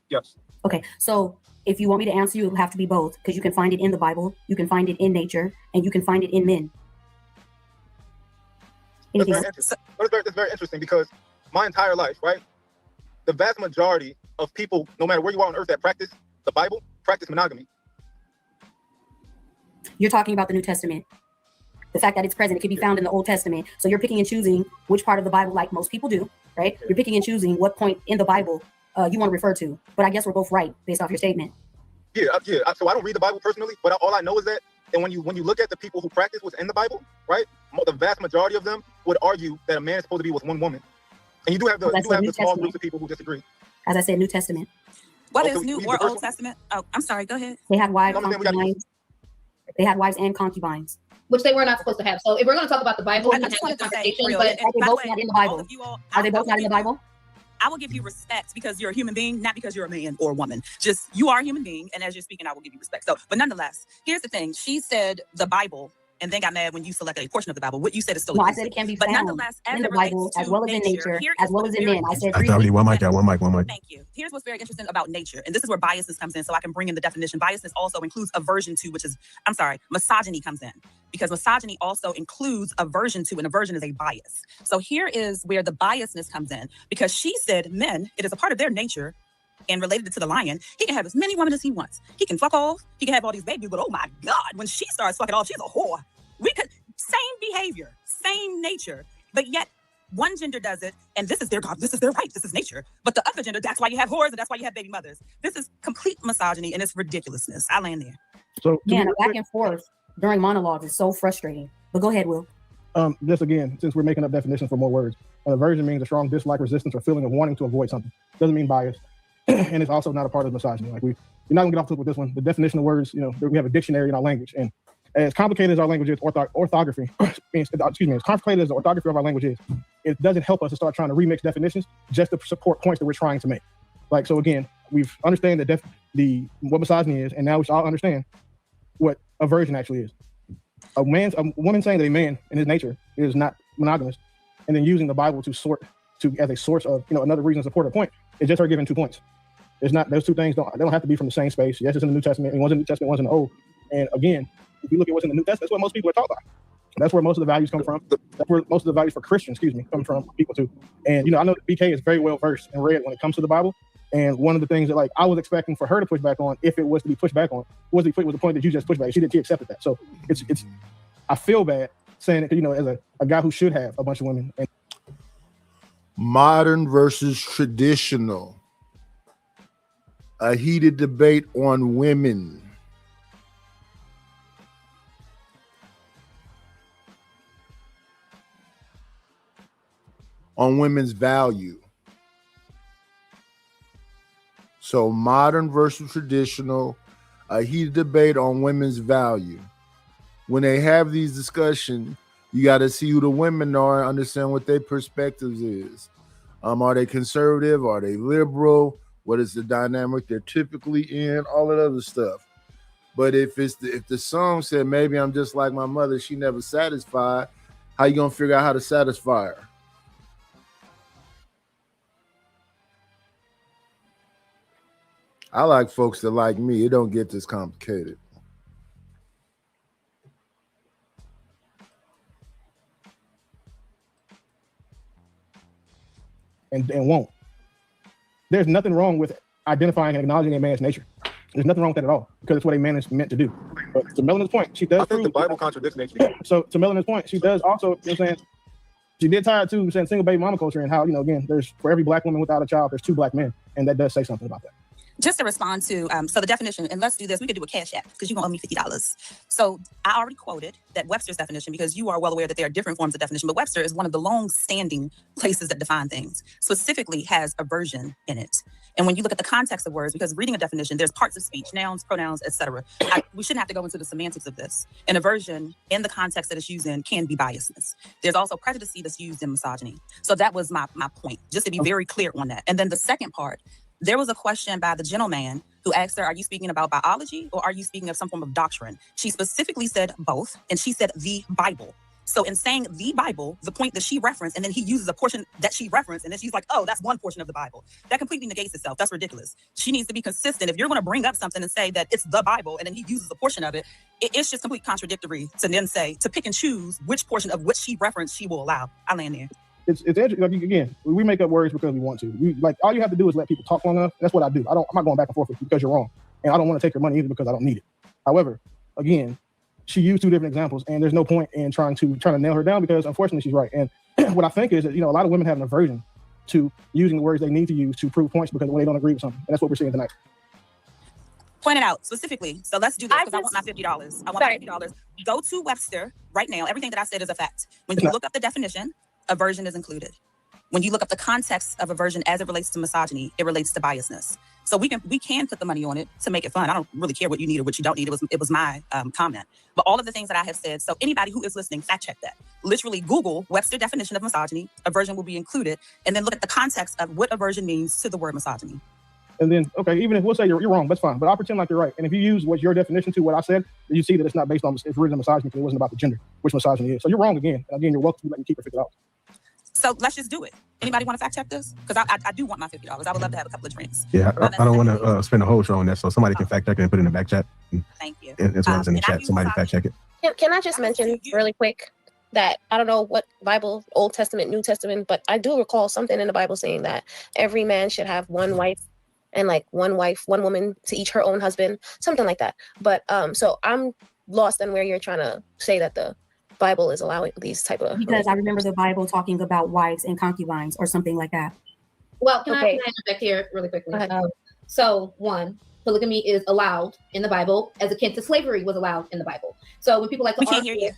Speaker 7: Yes.
Speaker 17: Okay, so if you want me to answer you, it'll have to be both, because you can find it in the Bible, you can find it in nature, and you can find it in men.
Speaker 7: That's very interesting because my entire life, right? The vast majority of people, no matter where you are on earth that practice the Bible, practice monogamy.
Speaker 17: You're talking about the New Testament. The fact that it's present, it could be found in the Old Testament. So you're picking and choosing which part of the Bible, like most people do, right? You're picking and choosing what point in the Bible you want to refer to. But I guess we're both right based off your statement.
Speaker 7: Yeah. So I don't read the Bible personally, but all I know is that And when you look at the people who practice what's in the Bible, right, the vast majority of them would argue that a man is supposed to be with one woman. And you do have the small groups of people who disagree.
Speaker 17: As I said, New Testament.
Speaker 14: What is New or Old Testament? Oh, I'm sorry. Go ahead.
Speaker 17: They had wives, concubines. They had wives and concubines.
Speaker 1: Which they were not supposed to have. So if we're going to talk about the Bible, we can have this conversation. But
Speaker 17: are they both not in the Bible? Are they both not in the Bible?
Speaker 14: I will give you respect because you're a human being, not because you're a man or a woman. Just you are a human being, and as you're speaking, I will give you respect. So, but nonetheless, here's the thing: she said the Bible, and then got mad when you selected a portion of the Bible. What you said is still.
Speaker 17: No, I said it can be
Speaker 14: but
Speaker 17: found
Speaker 14: nonetheless, as
Speaker 17: in the
Speaker 14: it relates
Speaker 17: Bible,
Speaker 14: to
Speaker 17: as well as in nature, as well as in men. I said
Speaker 6: I thought one mic.
Speaker 14: Thank you. Here's what's very interesting about nature, and this is where biasness comes in. So I can bring in the definition. Biasness also includes aversion to, which is, misogyny comes in. Because misogyny also includes aversion to, and aversion is a bias. So here is where the biasness comes in, because she said men, it is a part of their nature, and related it to the lion, he can have as many women as he wants. He can fuck off, he can have all these babies, but oh my God, when she starts fucking off, she's a whore. Same behavior, same nature, but yet one gender does it, and this is their God, this is their right, this is nature. But the other gender, that's why you have whores, and that's why you have baby mothers. This is complete misogyny, and it's ridiculousness. I land there.
Speaker 3: So
Speaker 17: man, a back and forth during monologues is so frustrating. But go ahead, Will.
Speaker 3: Just again, since we're making up definitions for more words, an aversion means a strong dislike, resistance, or feeling of wanting to avoid something. Doesn't mean bias, and it's also not a part of misogyny. Like you're not gonna get off the hook with this one. The definition of words, we have a dictionary in our language, and as complicated as our language is, orthography, as complicated as the orthography of our language is, it doesn't help us to start trying to remix definitions just to support points that we're trying to make. Like, so again, we've understand what misogyny is, and now we should all understand what aversion actually is. A woman saying that a man in his nature is not monogamous, and then using the Bible as a source of another reason to support a point, is just her giving 2 points. It's not, those two things don't have to be from the same space. Yes, it's in the New Testament. It wasn't in the New Testament, it wasn't in the Old. And again, if you look at what's in the New Testament, that's what most people are taught by. That's where most of the values come from. That's where most of the values for Christians, come from people too. And I know that BK is very well versed and read when it comes to the Bible. And one of the things that I was expecting for her to push back on, if it was to be pushed back on, was the point that you just pushed back. She accepted that. So it's I feel bad saying it, as a guy who should have a bunch of women. And
Speaker 2: modern versus traditional. A heated debate on women. On women's value. So modern versus traditional, a heated debate on women's value. When they have these discussions, you got to see who the women are and understand what their perspectives is. Are they conservative? Are they liberal? What is the dynamic they're typically in? All that other stuff. But if the song said, maybe I'm just like my mother, she never satisfied, how you gonna figure out how to satisfy her? I like folks that like me. It don't get this complicated.
Speaker 3: And won't. There's nothing wrong with identifying and acknowledging a man's nature. There's nothing wrong with that at all, because it's what a man is meant to do. But to Melanin's point, she does.
Speaker 7: I think the Bible contradicts nature.
Speaker 3: So to Melanin's point, she does also, she did tie it to saying single baby mama culture, and how, again, there's, for every black woman without a child, there's 2 black men. And that does say something about that.
Speaker 14: Just to respond to, so the definition, and let's do this, we could do a cash app because you're going to owe me $50. So I already quoted that Webster's definition, because you are well aware that there are different forms of definition, but Webster is one of the long-standing places that define things, specifically has aversion in it. And when you look at the context of words, because reading a definition, there's parts of speech, nouns, pronouns, etc. We shouldn't have to go into the semantics of this. An aversion, in the context that it's used in, can be biasness. There's also prejudice that's used in misogyny. So that was my point, just to be very clear on that. And then the second part, there was a question by the gentleman who asked her, are you speaking about biology or are you speaking of some form of doctrine? She specifically said both, and she said the Bible. So in saying the Bible, the point that she referenced, and then he uses a portion that she referenced, and then she's like, oh, that's one portion of the Bible. That completely negates itself. That's ridiculous. She needs to be consistent. If you're going to bring up something and say that it's the Bible, and then he uses a portion of it, it's just completely contradictory to then say, to pick and choose which portion of which she referenced she will allow. I land there.
Speaker 3: It's interesting. Again, we make up words because we want to. All you have to do is let people talk long enough. That's what I do. I'm not going back and forth with you because you're wrong, and I don't want to take your money either because I don't need it. However, again, she used 2 different examples, and there's no point in trying to nail her down, because unfortunately she's right. And what I think is that a lot of women have an aversion to using the words they need to use to prove points because they don't agree with something, and that's what we're seeing tonight.
Speaker 14: point it out specifically. So let's do this because I want my $50. I want
Speaker 15: Sorry.
Speaker 14: my $50. Go to Webster right now. Everything that I said is a fact. When you look up the definition, aversion is included. When you look up the context of aversion as it relates to misogyny, it relates to biasness. So we can put the money on it to make it fun. I don't really care what you need or what you don't need. It was my comment. But all of the things that I have said, so anybody who is listening, fact check that. Literally Google Webster definition of misogyny, aversion will be included, and then look at the context of what aversion means to the word misogyny.
Speaker 3: And then, okay, even if we'll say you're wrong, that's fine. But I'll pretend like you're right. And if you use what's your definition to what I said, then you see that it's not based on, it's written on misogyny because it wasn't about the gender, which misogyny is. So you're wrong again. And again, you're welcome to let me keep your $50.
Speaker 14: So let's just do it. Anybody want to fact check this? Because I do want my $50. I would love to have a couple of drinks.
Speaker 6: Yeah, I don't want to spend a whole show on that, so somebody can fact check it and put it in the back chat.
Speaker 14: Thank you.
Speaker 6: As well as in the chat, somebody fact check it.
Speaker 15: Can I just mention really quick that I don't know what Bible, Old Testament, New Testament, but I do recall something in the Bible saying that every man should have one wife and like one woman to each her own husband, something like that. But so I'm lost on where you're trying to say that the Bible is allowing these type of,
Speaker 17: because I remember the Bible talking about wives and concubines or something like that.
Speaker 10: Well, can I interject here really quickly? So one, polygamy is allowed in the Bible as akin to slavery was allowed in the Bible. So when people like to
Speaker 14: can't hear you.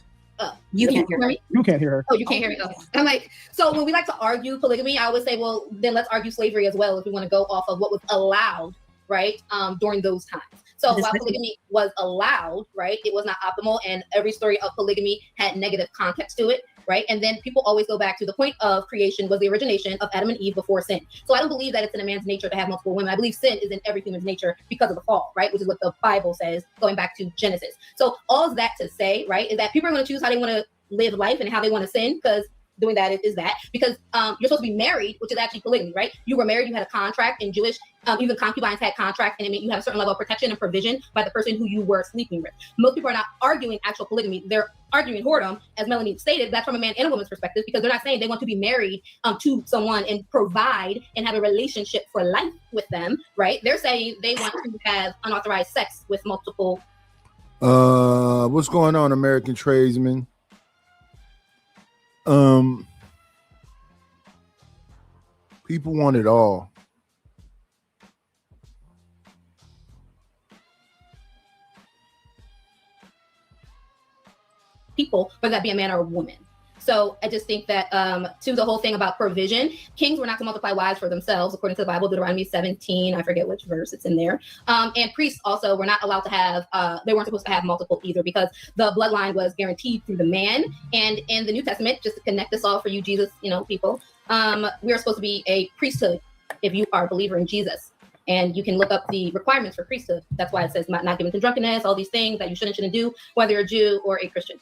Speaker 10: You can't hear me?
Speaker 3: You can't hear her.
Speaker 10: Oh, you can't hear me? Okay. I'm like, so when we like to argue polygamy, I always say, well, then let's argue slavery as well if we want to go off of what was allowed, right, during those times. So while polygamy was allowed, right, it was not optimal, and every story of polygamy had negative context to it, right? And then people always go back to the point of creation was the origination of Adam and Eve before sin. So I don't believe that it's in a man's nature to have multiple women. I believe sin is in every human's nature because of the fall, right? Which is what the Bible says, going back to Genesis. So all of that to say, right, is that people are going to choose how they want to live life and how they want to sin, because doing that is that because you're supposed to be married, which is actually polygamy, right? You were married, you had a contract, and Jewish, even concubines had contracts, and it meant you had a certain level of protection and provision by the person who you were sleeping with. Most people are not arguing actual polygamy. They're arguing whoredom, as Melanie stated. That's from a man and a woman's perspective, because they're not saying they want to be married to someone and provide and have a relationship for life with them, right? They're saying they want to have unauthorized sex with multiple.
Speaker 2: What's going on, American tradesmen? People want it all.
Speaker 10: People, whether that be a man or a woman. So I just think that to the whole thing about provision, kings were not to multiply wives for themselves, according to the Bible, Deuteronomy 17, I forget which verse it's in there. And priests also were not allowed to have, they weren't supposed to have multiple either, because the bloodline was guaranteed through the man. And in the New Testament, just to connect this all for you Jesus, people, we are supposed to be a priesthood if you are a believer in Jesus. And you can look up the requirements for priesthood. That's why it says not given to drunkenness, all these things that you shouldn't do, whether you're a Jew or a Christian.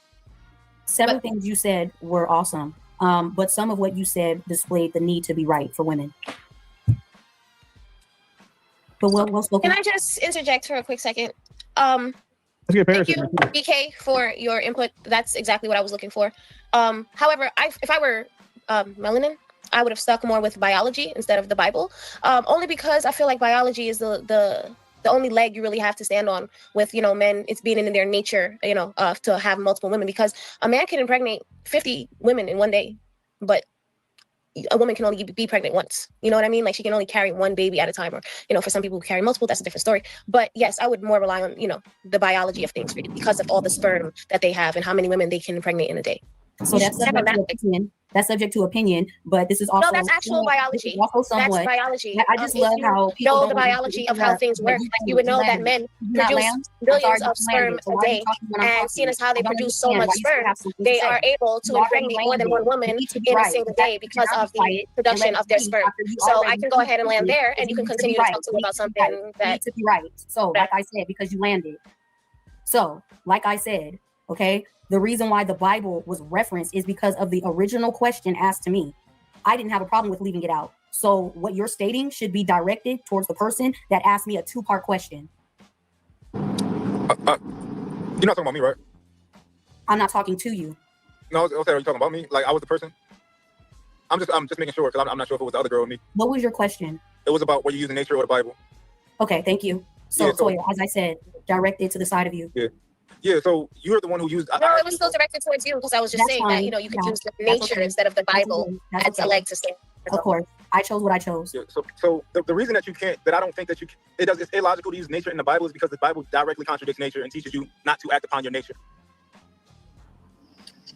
Speaker 17: Several things you said were awesome, but some of what you said displayed the need to be right for women. But well spoken.
Speaker 15: Can I just interject for a quick second?
Speaker 3: Let's get Paris.
Speaker 15: Thank you, BK, for your input. That's exactly what I was looking for. However, if I were melanin, I would have stuck more with biology instead of the Bible, only because I feel like biology is the only leg you really have to stand on with, men. It's being in their nature, to have multiple women, because a man can impregnate 50 women in one day, but a woman can only be pregnant once. You know what I mean? Like she can only carry one baby at a time, or, for some people who carry multiple, that's a different story. But yes, I would more rely on, the biology of things because of all the sperm that they have and how many women they can impregnate in a day.
Speaker 17: So that's subject to opinion, but this is also
Speaker 15: no, that's actual biology.
Speaker 17: Also somewhat,
Speaker 15: that's biology.
Speaker 17: I just love how people
Speaker 15: know the biology of how things work. You would know that men produce billions of sperm a day, and seeing as how they produce so much sperm, they are able to impregnate more than one woman in a single day because of the production of their sperm. So I can go ahead and land there, and you can continue to talk to me about something that
Speaker 17: to be right. So, like I said, because you landed. So, like I said, okay. The reason why the Bible was referenced is because of the original question asked to me. I didn't have a problem with leaving it out. So what you're stating should be directed towards the person that asked me a 2-part question.
Speaker 7: You're not talking about me, right?
Speaker 17: I'm not talking to you.
Speaker 7: No, okay, are you talking about me? Like I was the person? I'm just making sure, because I'm not sure if it was the other girl or me.
Speaker 17: What was your question?
Speaker 7: It was about were you using nature or the Bible?
Speaker 17: Okay, thank you. So Toya, as I said, directed to the side of you.
Speaker 7: Yeah, so you're the one who used.
Speaker 15: No, it was still directed towards you, because I was just saying that you can use nature instead of the Bible as a leg to stand.
Speaker 17: Of course, I chose what I chose.
Speaker 7: Yeah, so the reason that I don't think that it's illogical to use nature in the Bible is because the Bible directly contradicts nature and teaches you not to act upon your nature.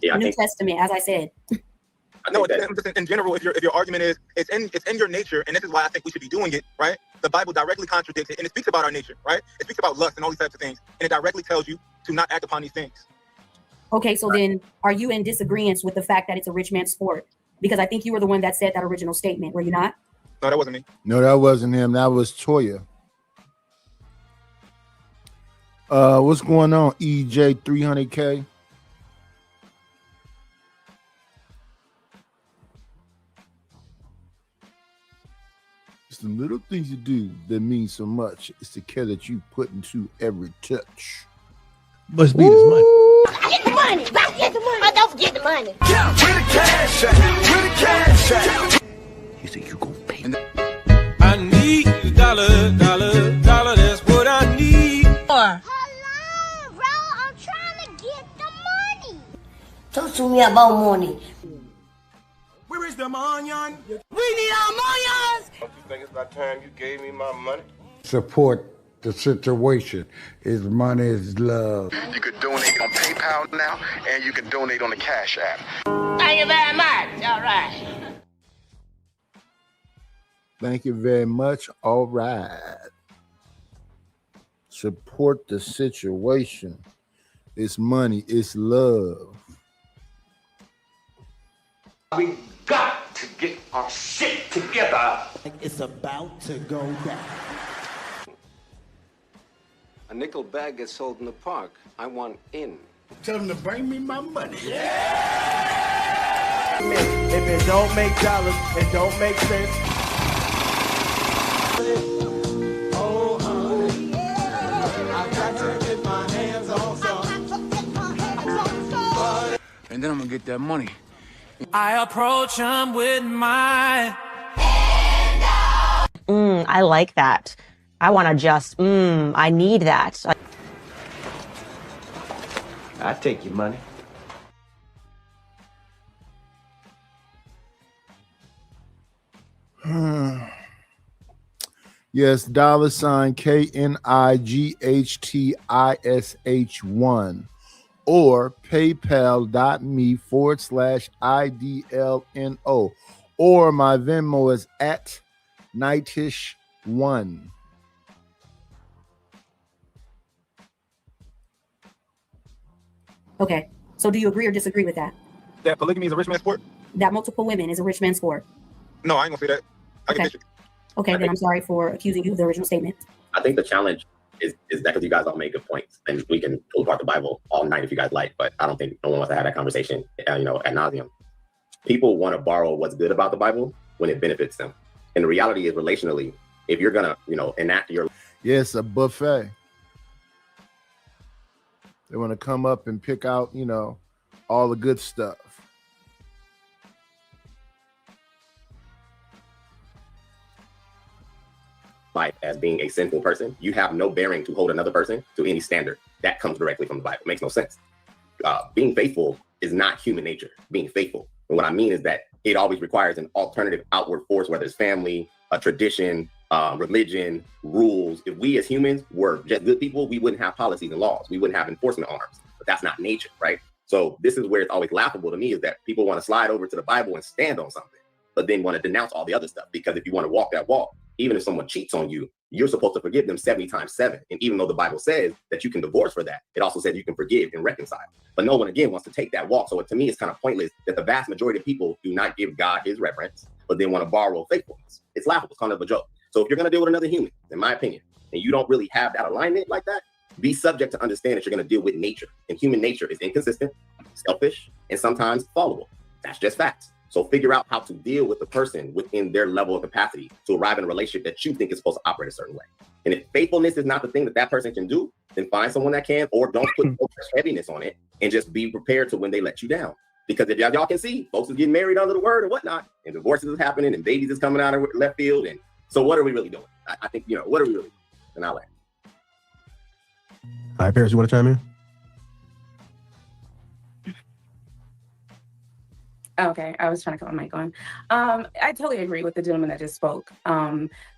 Speaker 5: Yeah,
Speaker 17: New Testament, as I said.
Speaker 7: No, in general, if your argument is it's in your nature, and this is why I think we should be doing it, right? The Bible directly contradicts it, and it speaks about our nature, right? It speaks about lust and all these types of things, and it directly tells you to not act upon these things.
Speaker 17: Okay, so then are you in disagreement with the fact that it's a rich man's sport? Because I think you were the one that said that original statement, were you not?
Speaker 7: No, that wasn't me.
Speaker 2: No, that wasn't him. That was Toya. What's going on, EJ 300K? It's the little things you do that mean so much. It's the care that you put into every touch.
Speaker 9: Must be this money.
Speaker 11: Get the money. Get the money. Oh, don't forget the money.
Speaker 9: Yeah, where the cash at? Where the cash at? You say you gon' pay. I need a dollar. That's what I need.
Speaker 11: Hello, bro. I'm trying to get the money. Talk to me about money.
Speaker 9: Where is the money?
Speaker 11: We need our money.
Speaker 9: Don't you think it's about time you gave me my money?
Speaker 18: Support the situation. Is money is love.
Speaker 20: You could donate on PayPal now, and you can donate on the Cash App.
Speaker 11: Thank you very much. All right.
Speaker 2: Thank you very much. All right. Support the situation. It's money. It's love.
Speaker 9: We got to get our shit together.
Speaker 25: It's about to go down.
Speaker 26: A nickel bag gets sold in the park. I want in.
Speaker 18: Tell them to bring me my money.
Speaker 9: If it don't make dollars, it don't make sense. Oh, honey, I've got to get my hands on some.
Speaker 26: And then I'm gonna get that money.
Speaker 9: I approach him with my.
Speaker 27: I like that. I want to just, I need that.
Speaker 26: I take your money.
Speaker 2: Yes, $ KNIGHTISH1 or paypal.me/IDLNO or my Venmo is at Nightish1.
Speaker 17: Okay, so do you agree or disagree with that?
Speaker 7: That polygamy is a rich man's sport?
Speaker 17: That multiple women is a rich man's sport?
Speaker 7: No, I ain't gonna say that. I can
Speaker 17: Okay. Okay, then I'm sorry for accusing you of the original statement.
Speaker 5: I think the challenge is that because you guys all make good points, and we can pull apart the Bible all night if you guys like, but I don't think no one wants to have that conversation, ad nauseum. People want to borrow what's good about the Bible when it benefits them. And the reality is, relationally, if you're gonna, enact your
Speaker 2: Yes, a buffet. They want to come up and pick out, all the good stuff.
Speaker 5: life as being a sinful person, you have no bearing to hold another person to any standard. That comes directly from the Bible. It makes no sense. Being faithful is not human nature, being faithful. And what I mean is that it always requires an alternative outward force, whether it's family, a tradition, religion, rules. If we as humans were just good people, we wouldn't have policies and laws. We wouldn't have enforcement arms. But that's not nature, right? So this is where it's always laughable to me, is that people want to slide over to the Bible and stand on something, but then want to denounce all the other stuff. Because if you want to walk that walk, even if someone cheats on you, you're supposed to forgive them 70 times 7. And even though the Bible says that you can divorce for that, it also says you can forgive and reconcile. But no one, again, wants to take that walk. So to me, it's kind of pointless that the vast majority of people do not give God his reverence, but then want to borrow faithfulness. It's laughable. It's kind of a joke. So if you're going to deal with another human, in my opinion, and you don't really have that alignment like that, be subject to understand that you're going to deal with nature. And human nature is inconsistent, selfish, and sometimes fallible. That's just facts. So figure out how to deal with the person within their level of capacity to arrive in a relationship that you think is supposed to operate a certain way. And if faithfulness is not the thing that person can do, then find someone that can, or don't put so much heaviness on it, and just be prepared to when they let you down. Because if y'all can see, folks is getting married under the word and whatnot, and divorces is happening, and babies is coming out of left field. And so what are we really doing? I think, what are we really doing? And I'll land.
Speaker 6: All right, Paris, you want to chime in?
Speaker 4: Okay, I was trying to cut my mic on. I totally agree with the gentleman that just spoke.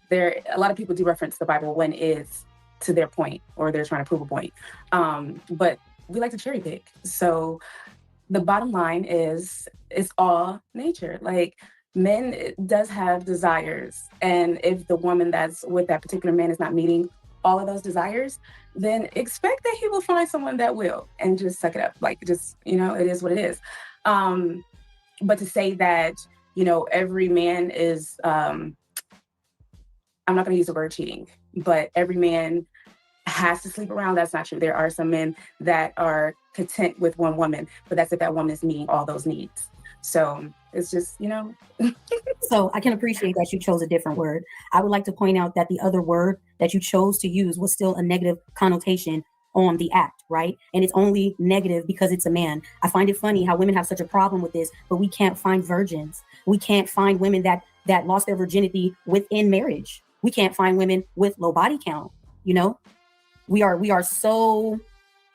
Speaker 4: There, a lot of people do reference the Bible when it's to their point or they're trying to prove a point. But we like to cherry pick. So the bottom line is, it's all nature. Like, men does have desires, and if the woman that's with that particular man is not meeting all of those desires, then expect that he will find someone that will, and just suck it up. Like, just, you know, it is what it is. But to say that, you know, every man is, I'm not going to use the word cheating, but every man has to sleep around, that's not true. There are some men that are content with one woman, but that's if that woman is meeting all those needs. So it's just, you know.
Speaker 17: So I can appreciate that you chose a different word. I would like to point out that the other word that you chose to use was still a negative connotation on the act, right? And it's only negative because it's a man. I find it funny how women have such a problem with this, but we can't find virgins. We can't find women that lost their virginity within marriage. We can't find women with low body count, you know? We are so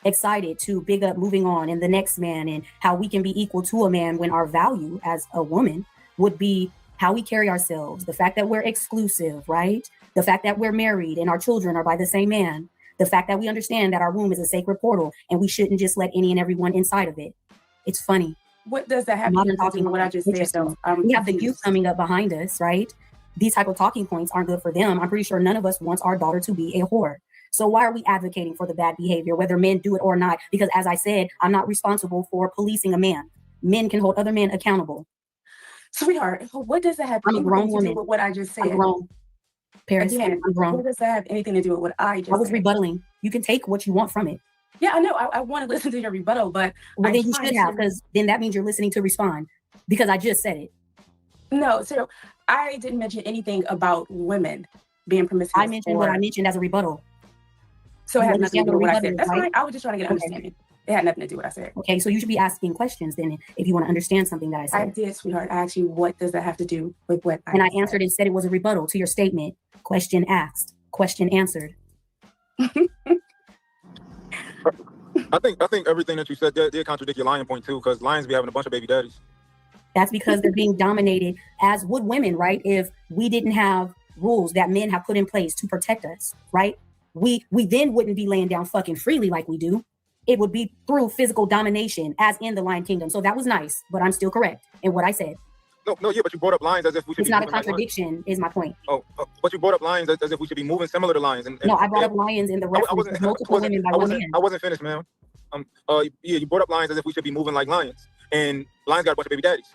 Speaker 17: excited to big up moving on and the next man and how we can be equal to a man when our value as a woman would be how we carry ourselves, the fact that we're exclusive, right? The fact that we're married and our children are by the same man. The fact that we understand that our womb is a sacred portal and we shouldn't just let any and everyone inside of it. It's funny.
Speaker 4: What does that have to do with what I just said, though?
Speaker 17: We have the youth coming up behind us, right? These type of talking points aren't good for them. I'm pretty sure none of us wants our daughter to be a whore. So why are we advocating for the bad behavior, whether men do it or not? Because as I said, I'm not responsible for policing a man. Men can hold other men accountable.
Speaker 4: Sweetheart, what does that have
Speaker 17: I'm a grown
Speaker 4: to
Speaker 17: woman.
Speaker 4: do with what I just said?
Speaker 17: I'm grown. Paris,
Speaker 4: Again,
Speaker 17: I'm grown.
Speaker 4: what does that have anything to do with what I just
Speaker 17: I was
Speaker 4: said?
Speaker 17: rebuttaling. You can take what you want from it.
Speaker 4: Yeah, I know. I want to listen to your rebuttal, but
Speaker 17: Well, then you should have, because then that means you're listening to respond. Because I just said it.
Speaker 4: No, so I didn't mention anything about women being promiscuous.
Speaker 17: I mentioned what I mentioned as a rebuttal.
Speaker 4: So it
Speaker 17: You
Speaker 4: had nothing to do with what I said.
Speaker 17: understand
Speaker 4: That's
Speaker 17: the
Speaker 4: fine.
Speaker 17: rebuttal,
Speaker 4: I was just trying to get an
Speaker 17: Okay.
Speaker 4: understanding. It had nothing to do with what I said.
Speaker 17: Okay, so you should be asking questions then if you want to understand something that I
Speaker 4: I
Speaker 17: said.
Speaker 4: did, sweetheart. I asked you, what does that have to do with what
Speaker 17: And I
Speaker 4: said?
Speaker 17: answered and said it was a rebuttal to your statement. Question asked, question answered.
Speaker 7: I think everything that you said did contradict your lion point too, because lions be having a bunch of baby daddies.
Speaker 17: That's because they're being dominated, as would women, right? If we didn't have rules that men have put in place to protect us, right? We then wouldn't be laying down fucking freely like we do. It would be through physical domination, as in the Lion Kingdom. So that was nice, but I'm still correct in what I said.
Speaker 7: No, yeah, but you brought up lions as if we should
Speaker 17: It's
Speaker 7: be
Speaker 17: not a
Speaker 7: moving like lions.
Speaker 17: contradiction, is my point.
Speaker 7: But you brought up lions as if we should be moving similar to lions. And
Speaker 17: No, I brought up lions in the reference of multiple women by one man.
Speaker 7: I wasn't finished, man. Yeah, you brought up lions as if we should be moving like lions, and lions got a bunch of baby daddies.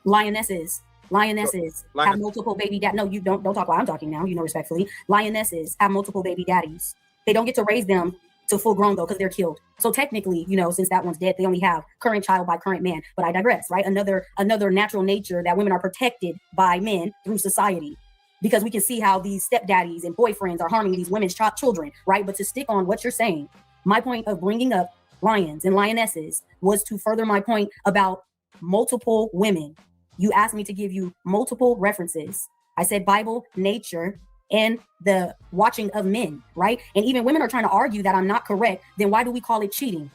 Speaker 17: Lionesses have multiple baby daddies. No, you don't talk while I'm talking now, you know, respectfully. Lionesses have multiple baby daddies. They don't get to raise them to full grown though, because they're killed. So technically, you know, since that one's dead, they only have current child by current man. But I digress, right? Another natural nature that women are protected by men through society. Because we can see how these stepdaddies and boyfriends are harming these women's children, right? But to stick on what you're saying, my point of bringing up lions and lionesses was to further my point about multiple women. You asked me to give you multiple references. I said Bible, nature, and the watching of men, right? And even women are trying to argue that I'm not correct. Then why do we call it cheating,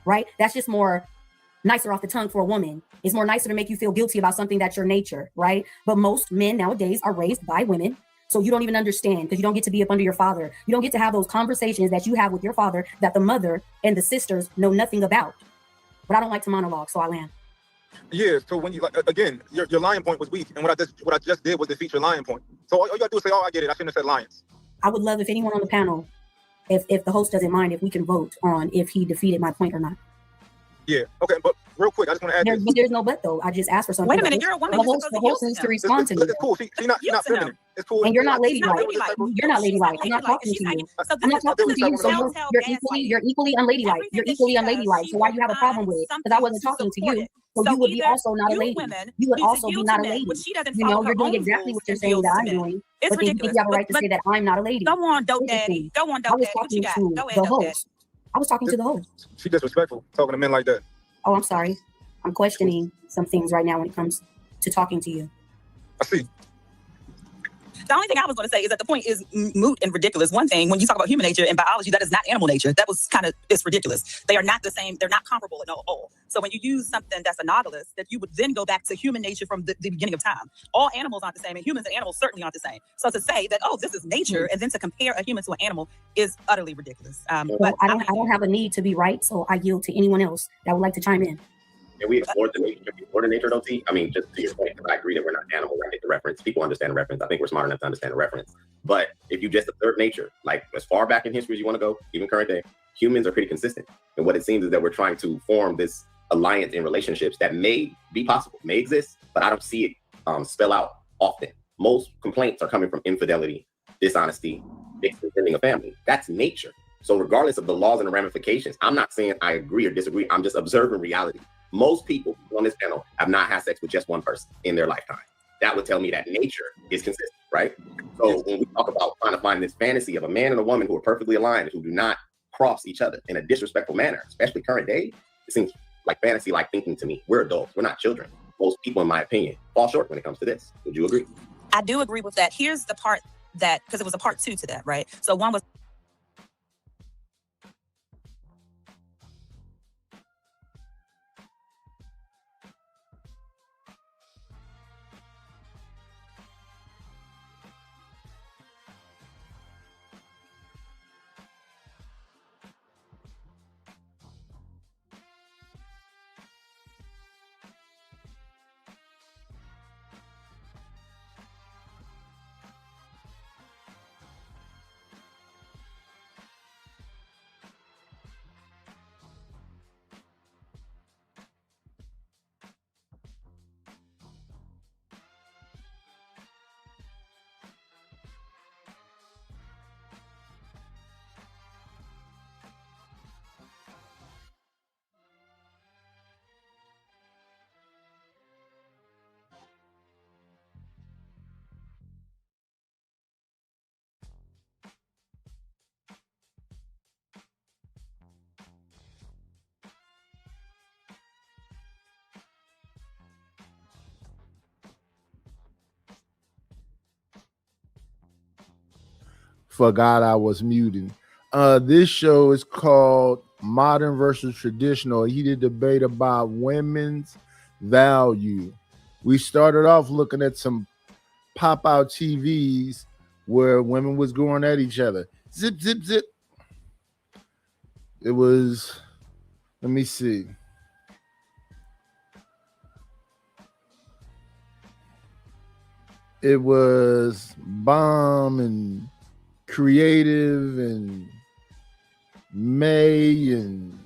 Speaker 17: right? That's just more nicer off the tongue for a woman. It's more nicer to make you feel guilty about something that's your nature, right? But most men nowadays are raised by women. So you don't even understand, because you don't get to be up under your father. You don't get to have those conversations that you have with your father that the mother and the sisters know nothing about. But I don't like to monologue, so I land.
Speaker 7: Yeah, so when you like again, your lion point was weak, and what I just did was defeat your lion point. So all you gotta do is say, "Oh, I get it. I shouldn't have said lions."
Speaker 17: I would love if anyone on the panel, if the host doesn't mind, if we can vote on if he defeated my point or not.
Speaker 7: Yeah. Okay, but real quick, I just want to add this.
Speaker 17: There's no but though. I just asked for something.
Speaker 4: Wait a minute, you're a woman.
Speaker 17: The host needs to respond to me.
Speaker 7: It's cool. She's not feminine. It's cool.
Speaker 17: And you're not ladylike. You're not ladylike. I'm not talking to you. I'm not talking to you. So you're equally unladylike. You're equally unladylike. So why do you have a problem with it? Because I wasn't talking to you. So you would be also not a lady. You would also be not a lady. You know, you're doing exactly what you're saying that I'm doing. But then you think you have a right to say that I'm not a lady.
Speaker 4: Go on, Dope Daddy. Go on,
Speaker 17: I
Speaker 4: Dope
Speaker 17: was
Speaker 4: Daddy. What
Speaker 17: talking
Speaker 4: you got?
Speaker 17: to
Speaker 4: Go ahead,
Speaker 17: the
Speaker 4: Dope Daddy.
Speaker 17: host. I was talking to the host.
Speaker 7: She disrespectful talking to men like that.
Speaker 17: Oh, I'm sorry. I'm questioning some things right now when it comes to talking to you.
Speaker 7: I see.
Speaker 14: The only thing I was going to say is that the point is moot and ridiculous. One thing, when you talk about human nature and biology, that is not animal nature. That was it's ridiculous. They are not the same. They're not comparable at all. So when you use something that's analogous, that you would then go back to human nature from the beginning of time. All animals aren't the same, and humans and animals certainly aren't the same. So to say that, oh, this is nature, and then to compare a human to an animal is utterly ridiculous.
Speaker 17: But I don't have a need to be right, so I yield to anyone else that would like to chime in.
Speaker 5: Can we explore the nature, though, T? I mean, just to your point, because I agree that we're not animal, right? The reference. People understand the reference. I think we're smart enough to understand the reference. But if you just observe nature, like as far back in history as you want to go, even current day, humans are pretty consistent. And what it seems is that we're trying to form this alliance in relationships that may be possible, may exist, but I don't see it spell out often. Most complaints are coming from infidelity, dishonesty, extending a family. That's nature. So regardless of the laws and the ramifications, I'm not saying I agree or disagree. I'm just observing reality. Most people on this panel have not had sex with just one person in their lifetime. That would tell me that nature is consistent, right? So when we talk about trying to find this fantasy of a man and a woman who are perfectly aligned, who do not cross each other in a disrespectful manner, especially current day, it seems like fantasy-like thinking to me. We're adults. We're not children. Most people, in my opinion, fall short when it comes to this. Would you agree?
Speaker 14: I do agree with that. Here's the part that, because it was a part 2 to that, right? So one was
Speaker 2: Forgot I was muting. This show is called Modern versus Traditional, a heated debate about women's value. We started off looking at some pop-out TVs where women was going at each other. Zip, zip, zip. It was, let me see. It was Bomb and Creative and May and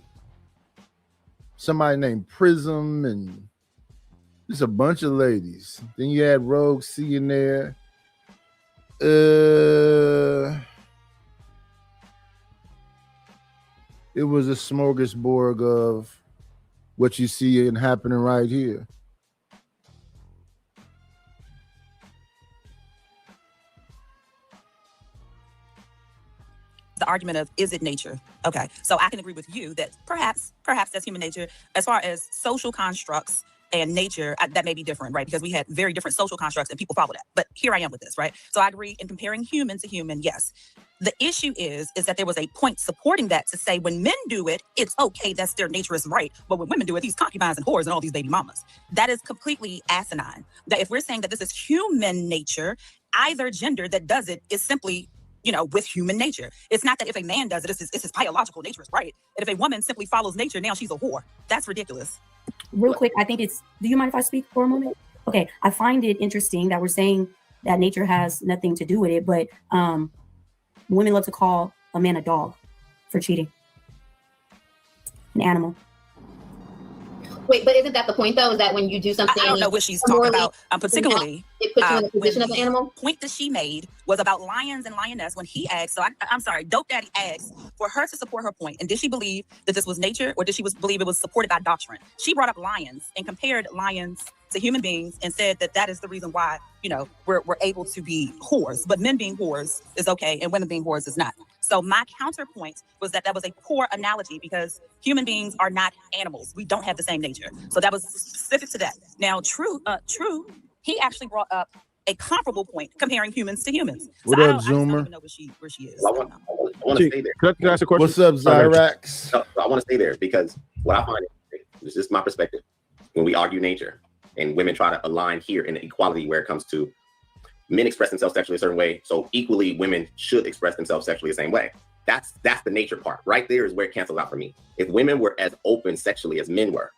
Speaker 2: somebody named Prism and just a bunch of ladies. Then you had Rogue C in there. It was a smorgasbord of what you see and happening right here.
Speaker 14: the argument of, is it nature? Okay, so I can agree with you that perhaps that's human nature. As far as social constructs and nature, that may be different, right? Because we had very different social constructs and people follow that. But here I am with this, right? So I agree in comparing human to human, yes. The issue is that there was a point supporting that to say when men do it, it's okay, that's their nature is right. But when women do it, these concubines and whores and all these baby mamas, that is completely asinine. That if we're saying that this is human nature, either gender that does it is simply, with human nature. It's not that if a man does it, it's his biological nature is right. And if a woman simply follows nature, now she's a whore. That's ridiculous.
Speaker 17: Real quick, I think do you mind if I speak for a moment? Okay, I find it interesting that we're saying that nature has nothing to do with it, but women love to call a man a dog for cheating. An animal.
Speaker 10: Wait, but isn't that the point though? Is that when you do something,
Speaker 14: I don't know what she's talking about, particularly.
Speaker 10: It puts you in the position of an animal.
Speaker 14: The point that she made was about lions and lioness when he asked. So I'm sorry, Dope Daddy asked for her to support her point. And did she believe that this was nature, or did she believe it was supported by doctrine? She brought up lions and compared lions to human beings and said that is the reason why we're able to be whores. But men being whores is okay, and women being whores is not. So my counterpoint was that was a poor analogy because human beings are not animals. We don't have the same nature. So that was specific to that. Now, True, he actually brought up a comparable point comparing humans to humans.
Speaker 2: What
Speaker 14: So
Speaker 2: up, Zoomer?
Speaker 14: know where she is.
Speaker 5: I want to stay there.
Speaker 8: Can I ask a question?
Speaker 2: What's up, Zyrax?
Speaker 5: No, I want to stay there because what I find, this is my perspective, when we argue nature and women try to align here in equality where it comes to men express themselves sexually a certain way, so equally women should express themselves sexually the same way. That's the nature part. Right there is where it cancels out for me. If women were as open sexually as men were,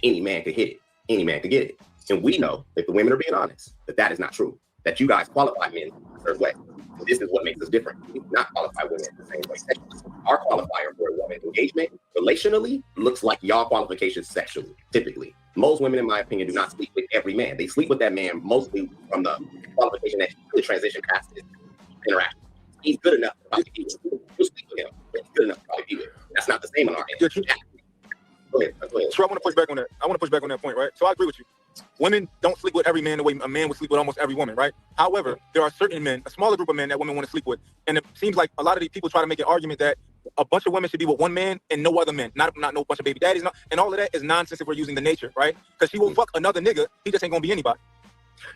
Speaker 5: any man could hit it. Any man could get it. And we know, if the women are being honest, that is not true. That you guys qualify men a certain way. So this is what makes us different. We do not qualify women the same way sexually. Our qualifier for a woman engagement relationally looks like y'all qualifications sexually, typically. Most women, in my opinion, do not sleep with every man. They sleep with that man mostly from the qualification that the transition past this interaction. He's good enough to probably be with you. You'll sleep with him, but he's good enough to probably be with. That's not the same on our end. Go ahead.
Speaker 7: So I want to push back on that. I want to push back on that point, right? So I agree with you. Women don't sleep with every man the way a man would sleep with almost every woman, right? However, there are certain men, a smaller group of men that women want to sleep with. And it seems like a lot of these people try to make an argument that a bunch of women should be with one man and no other men, not no bunch of baby daddies, and all of that is nonsense if we're using the nature, right? Because she will fuck another nigga, he just ain't gonna be anybody.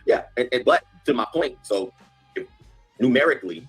Speaker 5: Yeah, but to my point, so numerically,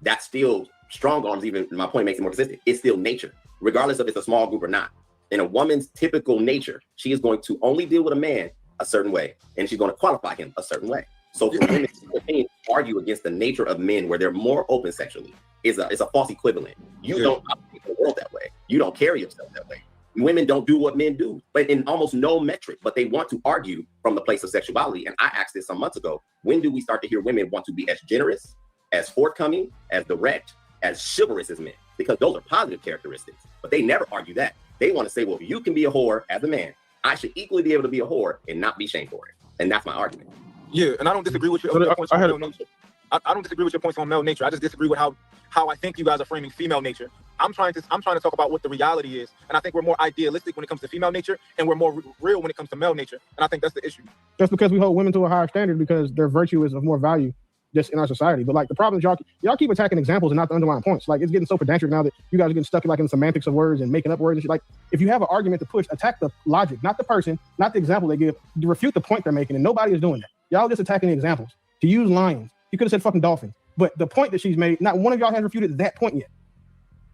Speaker 5: that's still strong arms. Even my point makes it more consistent. It's still nature, regardless of if it's a small group or not. In a woman's typical nature, she is going to only deal with a man a certain way, and she's going to qualify him a certain way. So for women to argue against the nature of men where they're more open sexually is a false equivalent. You don't operate the world that way. You don't carry yourself that way. Women don't do what men do, but in almost no metric, but they want to argue from the place of sexuality. And I asked this some months ago, when do we start to hear women want to be as generous, as forthcoming, as direct, as chivalrous as men? Because those are positive characteristics, but they never argue that. They want to say, well, if you can be a whore as a man, I should equally be able to be a whore and not be shamed for it. And that's my argument.
Speaker 7: Yeah, and I don't disagree with your points on male nature. I don't disagree with your points on male nature. I just disagree with how I think you guys are framing female nature. I'm trying to talk about what the reality is, and I think we're more idealistic when it comes to female nature, and we're more real when it comes to male nature. And I think that's the issue.
Speaker 3: Just because we hold women to a higher standard because their virtue is of more value just in our society. But like the problem is y'all keep attacking examples and not the underlying points. Like it's getting so pedantic now that you guys are getting stuck in semantics of words and making up words and shit. Like if you have an argument to push, attack the logic, not the person, not the example they give, to refute the point they're making, and nobody is doing that. Y'all just attacking the examples. To use lions, you could have said fucking dolphins. But the point that she's made, not one of y'all has refuted that point yet.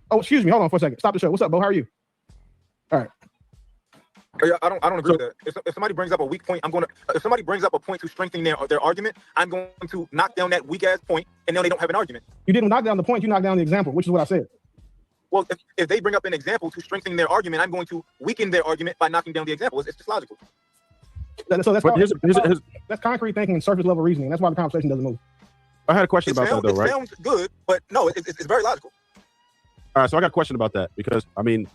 Speaker 3: Oh, excuse me, hold on for a second. Stop the show. What's up, Bo? How are you? All right.
Speaker 7: Yeah, I don't agree with that. If somebody brings up a weak point, if somebody brings up a point to strengthen their argument, I'm going to knock down that weak ass point, and now they don't have an argument.
Speaker 3: You didn't knock down the point, you knocked down the example, which is what I said.
Speaker 7: Well, if they bring up an example to strengthen their argument, I'm going to weaken their argument by knocking down the example. It's just logical.
Speaker 3: So that's concrete thinking and surface level reasoning. That's why the conversation doesn't move.
Speaker 8: I had a question about that, though, right?
Speaker 7: It sounds good, but no, it's very logical.
Speaker 8: All right, so I got a question about that because, I mean,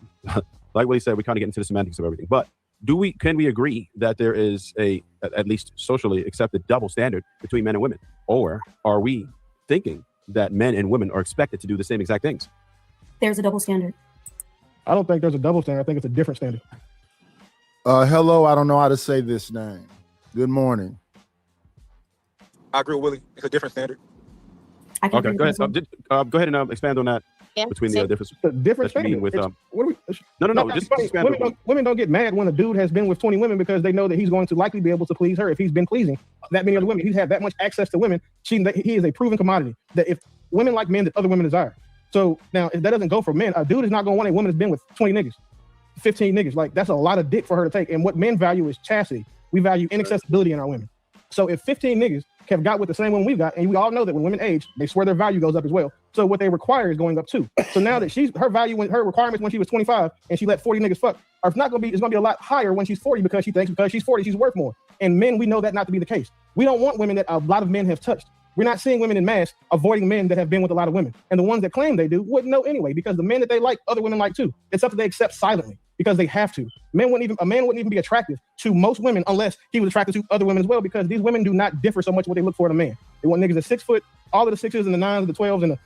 Speaker 8: like what he said, we kind of get into the semantics of everything. But can we agree that there is at least socially accepted double standard between men and women? Or are we thinking that men and women are expected to do the same exact things?
Speaker 17: There's a double standard.
Speaker 3: I don't think there's a double standard. I think it's a different standard.
Speaker 2: Hello, I don't know how to say this name. Good morning.
Speaker 7: I agree with Willie. It's a different standard.
Speaker 8: Okay, go ahead. Go ahead and expand on that.
Speaker 10: Yeah,
Speaker 8: between the difference.
Speaker 3: The difference
Speaker 8: with
Speaker 3: women don't get mad when a dude has been with 20 women because they know that he's going to likely be able to please her if he's been pleasing that many other women. He's had that much access to women. He is a proven commodity that if women like men that other women desire. So now if that doesn't go for men, a dude is not going to want a woman that's been with 20 niggas, 15 niggas. Like that's a lot of dick for her to take. And what men value is chastity. We value inaccessibility in our women. So if 15 niggas have got with the same woman we've got, and we all know that when women age, they swear their value goes up as well. So what they require is going up too. So now that her value, her requirements when she was 25 and she let 40 niggas fuck, it's gonna be a lot higher when she's 40 because she thinks because she's 40 she's worth more. And men, we know that not to be the case. We don't want women that a lot of men have touched. We're not seeing women in mass avoiding men that have been with a lot of women. And the ones that claim they do wouldn't know anyway, because the men that they like, other women like too. It's something they accept silently because they have to. A man wouldn't even be attractive to most women unless he was attracted to other women as well, because these women do not differ so much what they look for in a man. They want niggas at 6 foot, all of the 6s and the 9s and the 12s and the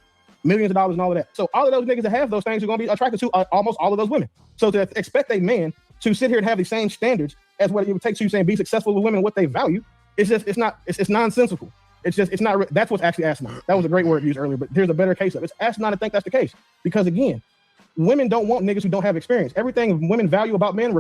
Speaker 3: millions of dollars and all of that. So all of those niggas that have those things are going to be attracted to almost all of those women. So to expect a man to sit here and have the same standards as what it would take to saying be successful with women, what they value, it's nonsensical. It's not. That's what's actually asinine. That was a great word used earlier, but here's a better case of it. It's asinine to think that's the case, because again, women don't want niggas who don't have experience. Everything women value about men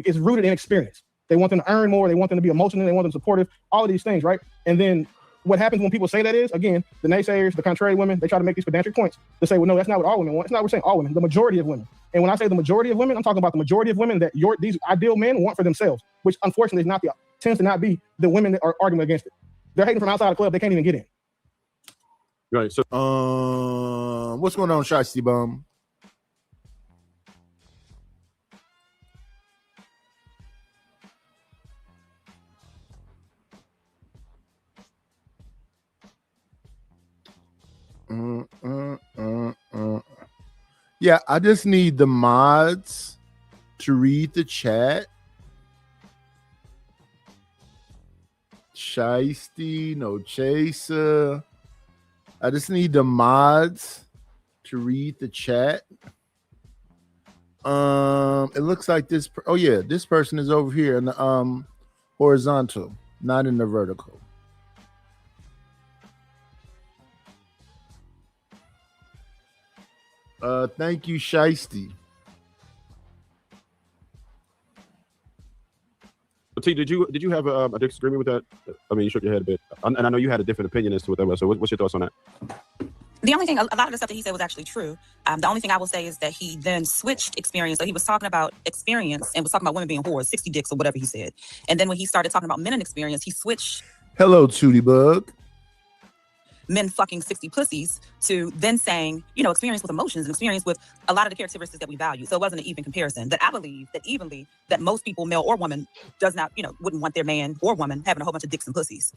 Speaker 3: is rooted in experience. They want them to earn more. They want them to be emotional. They want them supportive. All of these things, right? And then what happens when people say that is, again, the naysayers, the contrary women, they try to make these pedantic points to say, well, no, that's not what all women want. It's not what we're saying all women, the majority of women. And when I say the majority of women, I'm talking about the majority of women that these ideal men want for themselves, which unfortunately is not tends to not be the women that are arguing against it. They're hating from outside the club. They can't even get in.
Speaker 8: Right. So,
Speaker 2: what's going on, Shiesty Bum? Yeah, I just need the mods to read the chat. Shiesty, no chaser. I just need the mods to read the chat. It looks like this. Oh yeah, this person is over here in the horizontal, not in the vertical. Thank you, Shiesty.
Speaker 8: T, did you have a disagreement with that? I mean, you shook your head a bit, and I know you had a different opinion as to what that was. So, what's your thoughts on that?
Speaker 14: The only thing, a lot of the stuff that he said was actually true. The only thing I will say is that he then switched experience. So he was talking about experience and was talking about women being whores, 60 dicks or whatever he said. And then when he started talking about men and experience, he switched
Speaker 2: Hello, Tootie Bug.
Speaker 14: men fucking 60 pussies to then saying, experience with emotions and experience with a lot of the characteristics that we value. So it wasn't an even comparison. That I believe that most people, male or woman, does not, wouldn't want their man or woman having a whole bunch of dicks and pussies.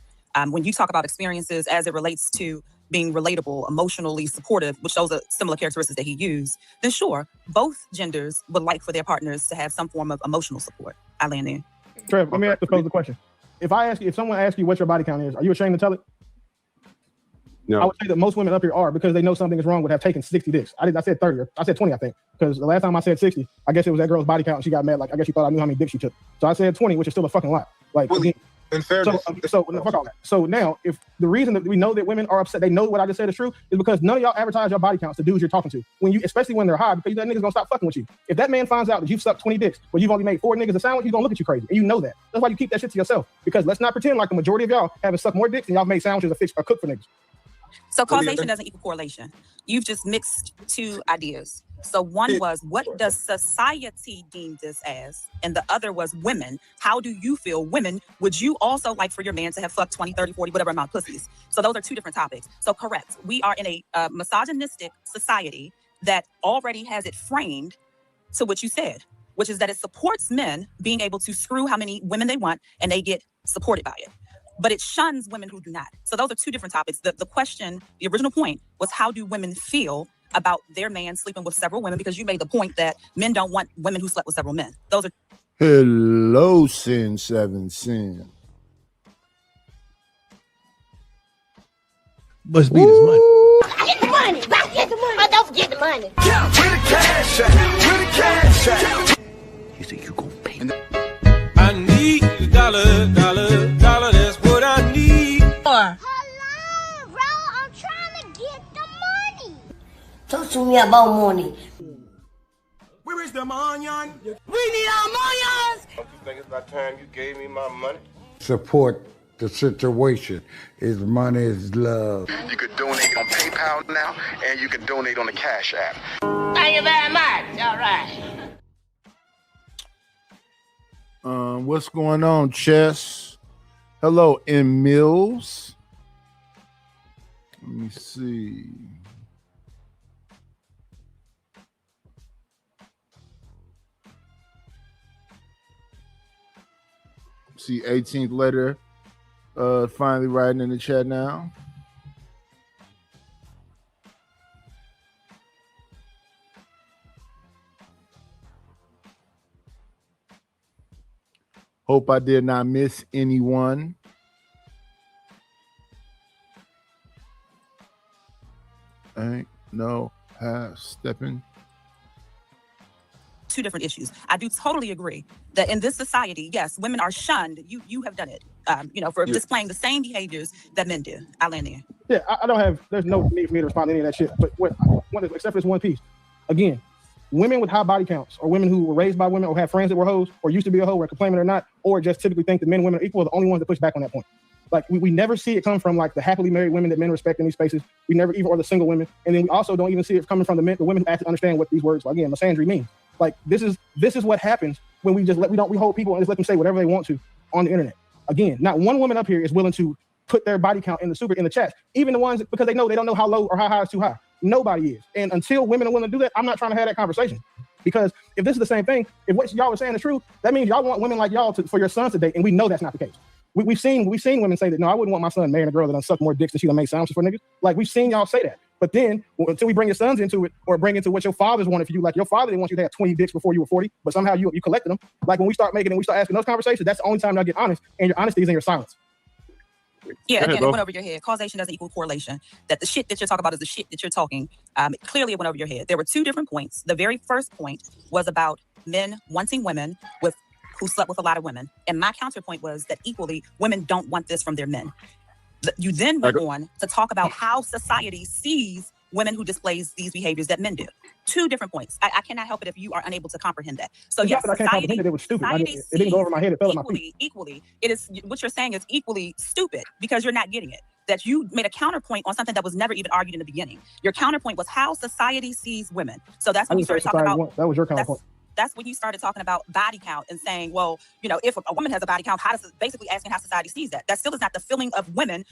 Speaker 14: When you talk about experiences as it relates to being relatable, emotionally supportive, which those are similar characteristics that he used, then sure, both genders would like for their partners to have some form of emotional support. I land there.
Speaker 3: Trev, let me pose the question. If someone asks you what your body count is, are you ashamed to tell it?
Speaker 8: No.
Speaker 3: I would say that most women up here are, because they know something is wrong with have taken 60 dicks. I said 30. I said 20, I think. Because the last time I said 60, I guess it was that girl's body count and she got mad. Like, I guess she thought I knew how many dicks she took. So I said 20, which is still a fucking lot. Like,
Speaker 7: Well,
Speaker 3: again,
Speaker 7: in fairness,
Speaker 3: fuck all that. So now, if the reason that we know that women are upset, they know what I just said is true, is because none of y'all advertise your body counts to dudes you're talking to. Especially when they're high, because that nigga's gonna stop fucking with you. If that man finds out that you've sucked 20 dicks, but you've only made 4 niggas a sandwich, he's gonna look at you crazy. And you know that. That's why you keep that shit to yourself. Because let's not pretend like the majority of y'all haven't sucked more dicks and y'all made sandwiches or cooked for niggas.
Speaker 14: So causation doesn't equal correlation. You've just mixed two ideas. So one was, what does society deem this as? And the other was women. How do you feel? Women, would you also like for your man to have fucked 20, 30, 40, whatever amount of pussies? So those are two different topics. So correct. We are in a misogynistic society that already has it framed to what you said, which is that it supports men being able to screw how many women they want and they get supported by it. But it shuns women who do not. So those are two different topics. The question, the original point was, how do women feel about their man sleeping with several women? Because you made the point that men don't want women who slept with several men. Those are.
Speaker 2: Hello, Sin 7 Sin.
Speaker 13: Must be this money.
Speaker 11: Get the money. Get the money. Oh, don't forget the money.
Speaker 9: Yeah, where the cash at? Where the cash at?
Speaker 13: You say you gon' pay.
Speaker 9: I need a dollar, that's what I need.
Speaker 11: Hello, bro. I'm trying to get the money. Talk to me about money.
Speaker 9: Where is the money?
Speaker 11: We need our money.
Speaker 20: Don't you think it's about time you gave me my money?
Speaker 18: Support the situation. Is money is love.
Speaker 20: You could donate on PayPal now, and you can donate on the Cash App.
Speaker 11: Thank you very much. All right.
Speaker 2: What's going on, Chess? Hello, M. Mills. Let me see. See 18th letter finally writing in the chat now. Hope I did not miss anyone. Ain't no half stepping.
Speaker 14: Two different issues. I do totally agree that in this society, yes, women are shunned. You have done it, for displaying the same behaviors that men do. I land there.
Speaker 3: Yeah, I don't have. There's no need for me to respond to any of that shit. But except for this one piece. Again, women with high body counts, or women who were raised by women, or have friends that were hoes, or used to be a hoe, whether complaining or not, or just typically think that men and women are equal, are the only ones that push back on that point. Like we never see it come from like the happily married women that men respect in these spaces. We never even, or the single women. And then we also don't even see it coming from the men, the women who actually understand what these words, again, misandry mean. Like this is what happens when we hold people and just let them say whatever they want to on the internet. Again, not one woman up here is willing to put their body count in the chat. Even the ones, because they don't know how low or how high is too high. Nobody is. And until women are willing to do that, I'm not trying to have that conversation. Because if this is the same thing, if what y'all were saying is true, that means y'all want women like y'all for your sons to date, and we know that's not the case. We've seen women say that, no, I wouldn't want my son marrying a girl that done suck more dicks than she done make sandwiches for niggas. Like, we've seen y'all say that. But then, until we bring your sons into it, or bring into what your fathers wanted for you, like your father didn't want you to have 20 dicks before you were 40, but somehow you collected them. Like, when we start asking those conversations, that's the only time y'all get honest, and your honesty is in your silence.
Speaker 14: Yeah, again, it went over your head. Causation doesn't equal correlation. That the shit that you're talking about is the shit that you're talking. Clearly, it went over your head. There were two different points. The very first point was about men wanting women who slept with a lot of women. And my counterpoint was that equally, women don't want this from their men. You then went on to talk about how society sees women who displays these behaviors that men do. Two different points. I cannot help it if you are unable to comprehend that. So yes,
Speaker 3: I can't comprehend it. It was stupid. It didn't go over my head. It fell on my feet.
Speaker 14: Equally, it is what you're saying is equally stupid because you're not getting it. That you made a counterpoint on something that was never even argued in the beginning. Your counterpoint was how society sees women. So that's when you started talking about.
Speaker 3: That was your counterpoint.
Speaker 14: That's when you started talking about body count and saying, well, if a woman has a body count, basically asking how society sees that. That still is not the feeling of women.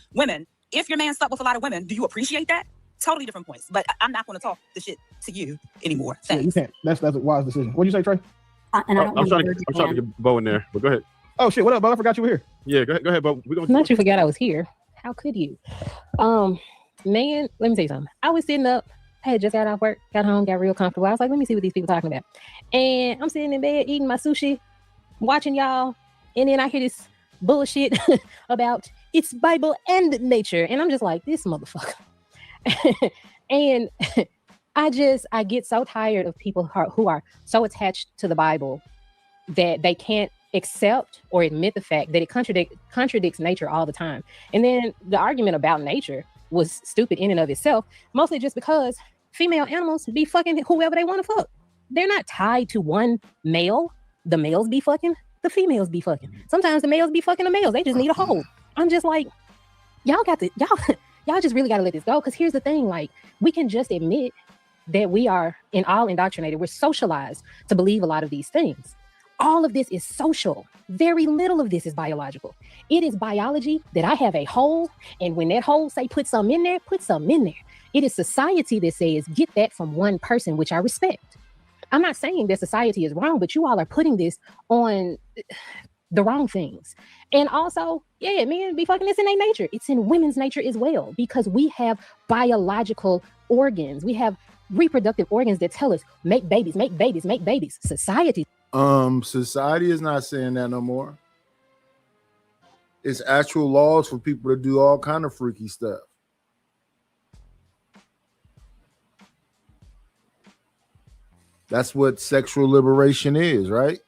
Speaker 14: If your man slept with a lot of women, do you appreciate that? Totally different points. But I'm not going to talk the shit to you anymore. Thanks.
Speaker 3: Yeah, you can't. That's a wise decision. What'd you say, Trey?
Speaker 8: I'm trying to get Bo in there, but go ahead.
Speaker 3: Oh shit! What up, Bo? I forgot you were here.
Speaker 8: Yeah, go ahead, Bo.
Speaker 12: Not you forgot I was here. How could you? Man, let me tell you something. I was sitting up. I had just got off work, got home, got real comfortable. I was like, let me see what these people talking about. And I'm sitting in bed eating my sushi, watching y'all, and then I hear this bullshit about it's Bible and nature, and I'm just like, this motherfucker. And I get so tired of people who are so attached to the Bible that they can't accept or admit the fact that it contradicts nature all the time. And then the argument about nature was stupid in and of itself, mostly just because female animals be fucking whoever they want to fuck. They're not tied to one male. The males be fucking, the females be fucking. Sometimes the males be fucking the males. They just need a hold. I'm just like, y'all just really got to let this go. Because here's the thing, like, we can just admit that we are all indoctrinated. We're socialized to believe a lot of these things. All of this is social. Very little of this is biological. It is biology that I have a hole, and when that hole say put something in there, put something in there. It is society that says get that from one person, which I respect. I'm not saying that society is wrong, but you all are putting this on the wrong things. And also, yeah, men be fucking this in their nature. It's in women's nature as well, because we have biological organs. We have reproductive organs that tell us make babies, make babies, make babies. Society
Speaker 2: is not saying that no more. It's actual laws for people to do all kind of freaky stuff. That's what sexual liberation is, right?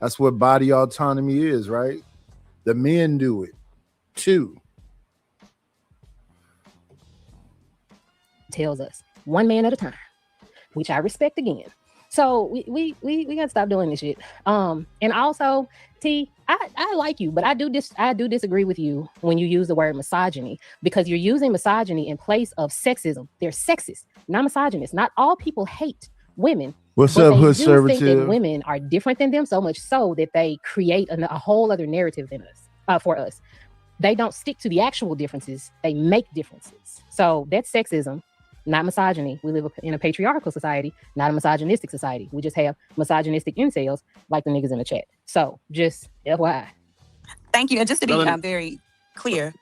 Speaker 2: That's what body autonomy is, right? The men do it too.
Speaker 12: Tells us one man at a time, which I respect again. So we gotta stop doing this shit. And also, T, I like you, but I do disagree with you when you use the word misogyny, because you're using misogyny in place of sexism. They're sexist, not misogynist. Not all people hate women.
Speaker 2: What's up, hood
Speaker 12: think
Speaker 2: servitude?
Speaker 12: that women are different than them, so much so that they create a whole other narrative than us, for us. They don't stick to the actual differences. They make differences. So that's sexism, not misogyny. We live in a patriarchal society, not a misogynistic society. We just have misogynistic incels like the niggas in the chat. So just FYI.
Speaker 14: Thank you. And just to be very clear,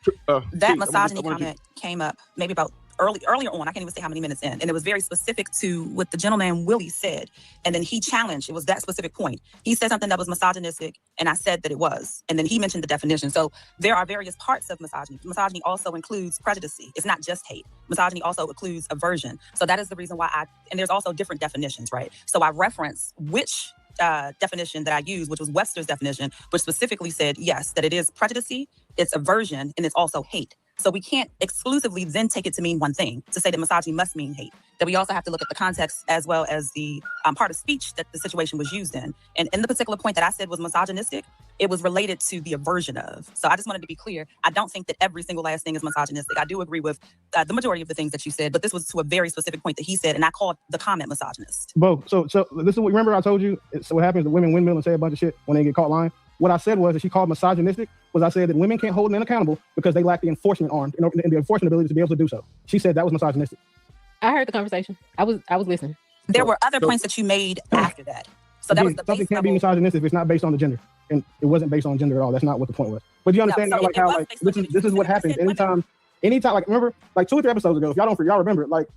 Speaker 14: that misogyny comment came up maybe about earlier on. I can't even say how many minutes in. And it was very specific to what the gentleman Willie said. And then he challenged, it was that specific point. He said something that was misogynistic, and I said that it was. And then he mentioned the definition. So there are various parts of misogyny. Misogyny also includes prejudice. It's not just hate. Misogyny also includes aversion. So that is the reason why and there's also different definitions, right? So I reference which definition that I used, which was Webster's definition, which specifically said, yes, that it is prejudice, it's aversion, and it's also hate. So we can't exclusively then take it to mean one thing, to say that misogyny must mean hate. That we also have to look at the context as well as the part of speech that the situation was used in. And in the particular point that I said was misogynistic, it was related to the aversion of. So I just wanted to be clear. I don't think that every single last thing is misogynistic. I do agree with the majority of the things that you said, but this was to a very specific point that he said, and I called the comment misogynist.
Speaker 3: Bo, so this is what, remember I told you, so what happens, the women windmill and say a bunch of shit when they get caught lying. What I said was that she called misogynistic, was I said that women can't hold men accountable because they lack the enforcement arm and the enforcement ability to be able to do so. She said that was misogynistic.
Speaker 12: I heard the conversation. I was listening.
Speaker 14: There were other points that you made after that. So that was the
Speaker 3: something can't be misogynistic if it's not based on the gender. And it wasn't based on gender at all. That's not what the point was. But you understand now, like how like this is what happens anytime, like remember, like 2 or 3 episodes ago, if y'all remember, like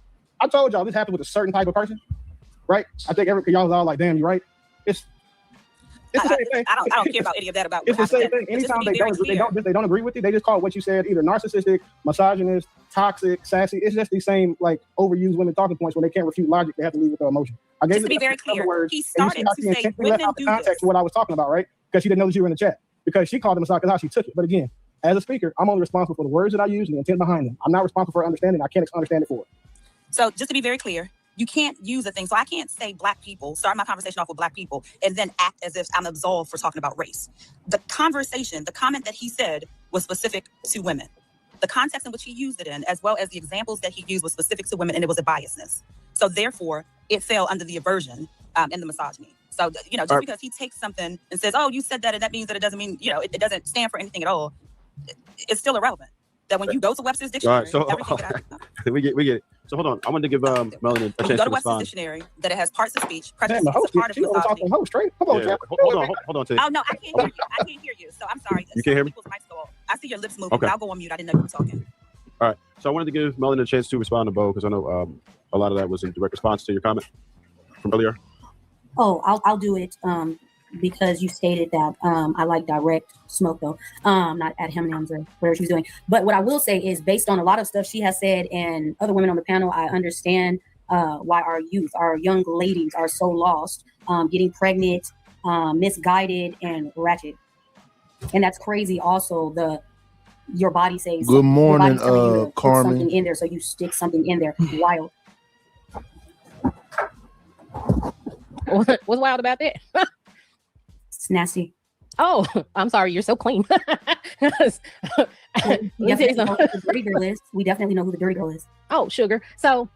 Speaker 3: I told y'all this happened with a certain type of person, right? I think y'all was all like, damn, you're right. It's the same thing.
Speaker 14: I don't care about any of that.
Speaker 3: It's the same thing. Anytime they don't agree with you, they just call what you said either narcissistic, misogynist, toxic, sassy. It's just these same like overused women talking points when they can't refute logic. They have to leave with their emotion. I gave
Speaker 14: just to be very clear,
Speaker 3: words,
Speaker 14: he started to say women
Speaker 3: out the
Speaker 14: do
Speaker 3: context
Speaker 14: this.
Speaker 3: of what I was talking about, right? Because she didn't know that you were in the chat. Because she called them misogynist, how she took it. But again, as a speaker, I'm only responsible for the words that I use and the intent behind them. I'm not responsible for understanding. I can't understand it for it.
Speaker 14: So just to be very clear, you can't use a thing. So I can't say black people, start my conversation off with black people, and then act as if I'm absolved for talking about race. The conversation, the comment that he said was specific to women. The context in which he used it in, as well as the examples that he used, was specific to women, and it was a biasness. So therefore, it fell under the aversion and the misogyny. So, just because he takes something and says, oh, you said that, and that means that it doesn't mean, it doesn't stand for anything at all, it's still irrelevant. That when you go to Webster's dictionary,
Speaker 8: all right, so we get it. So hold on, I wanted to give Melanie a chance
Speaker 14: go
Speaker 8: to
Speaker 14: to Webster's
Speaker 8: respond.
Speaker 14: dictionary, that it has parts of speech. Prejudice
Speaker 3: Damn, the
Speaker 14: is a part of misogyny.
Speaker 3: Straight. Come on,
Speaker 8: Yeah,
Speaker 3: Jeff.
Speaker 8: hold on, Tate.
Speaker 14: Oh no, I can't hear you. I can't hear you. So I'm sorry.
Speaker 8: You can't hear me?
Speaker 14: People's mics go off. I see your lips moving.
Speaker 8: Okay.
Speaker 14: But I'll go on mute. I didn't know you were talking.
Speaker 8: All right, so I wanted to give Melanie a chance to respond to Bo because I know a lot of that was in direct response to your comment from earlier.
Speaker 17: Oh, I'll do it because you stated that I like direct smoke though, not at Hemingham's or whatever she was doing. But what I will say is based on a lot of stuff she has said and other women on the panel, I understand why our youth, our young ladies are so lost, getting pregnant, misguided, and ratchet. And that's crazy also, your body says,
Speaker 2: Good morning,
Speaker 17: your body's telling you to put
Speaker 2: Carmen.
Speaker 17: something in there, so you stick something in there. Wild.
Speaker 12: What's wild about that?
Speaker 17: It's nasty.
Speaker 12: Oh, I'm sorry. You're so clean.
Speaker 17: We definitely know who the dirty girl is. We definitely know who the dirty girl is.
Speaker 12: Oh, sugar. So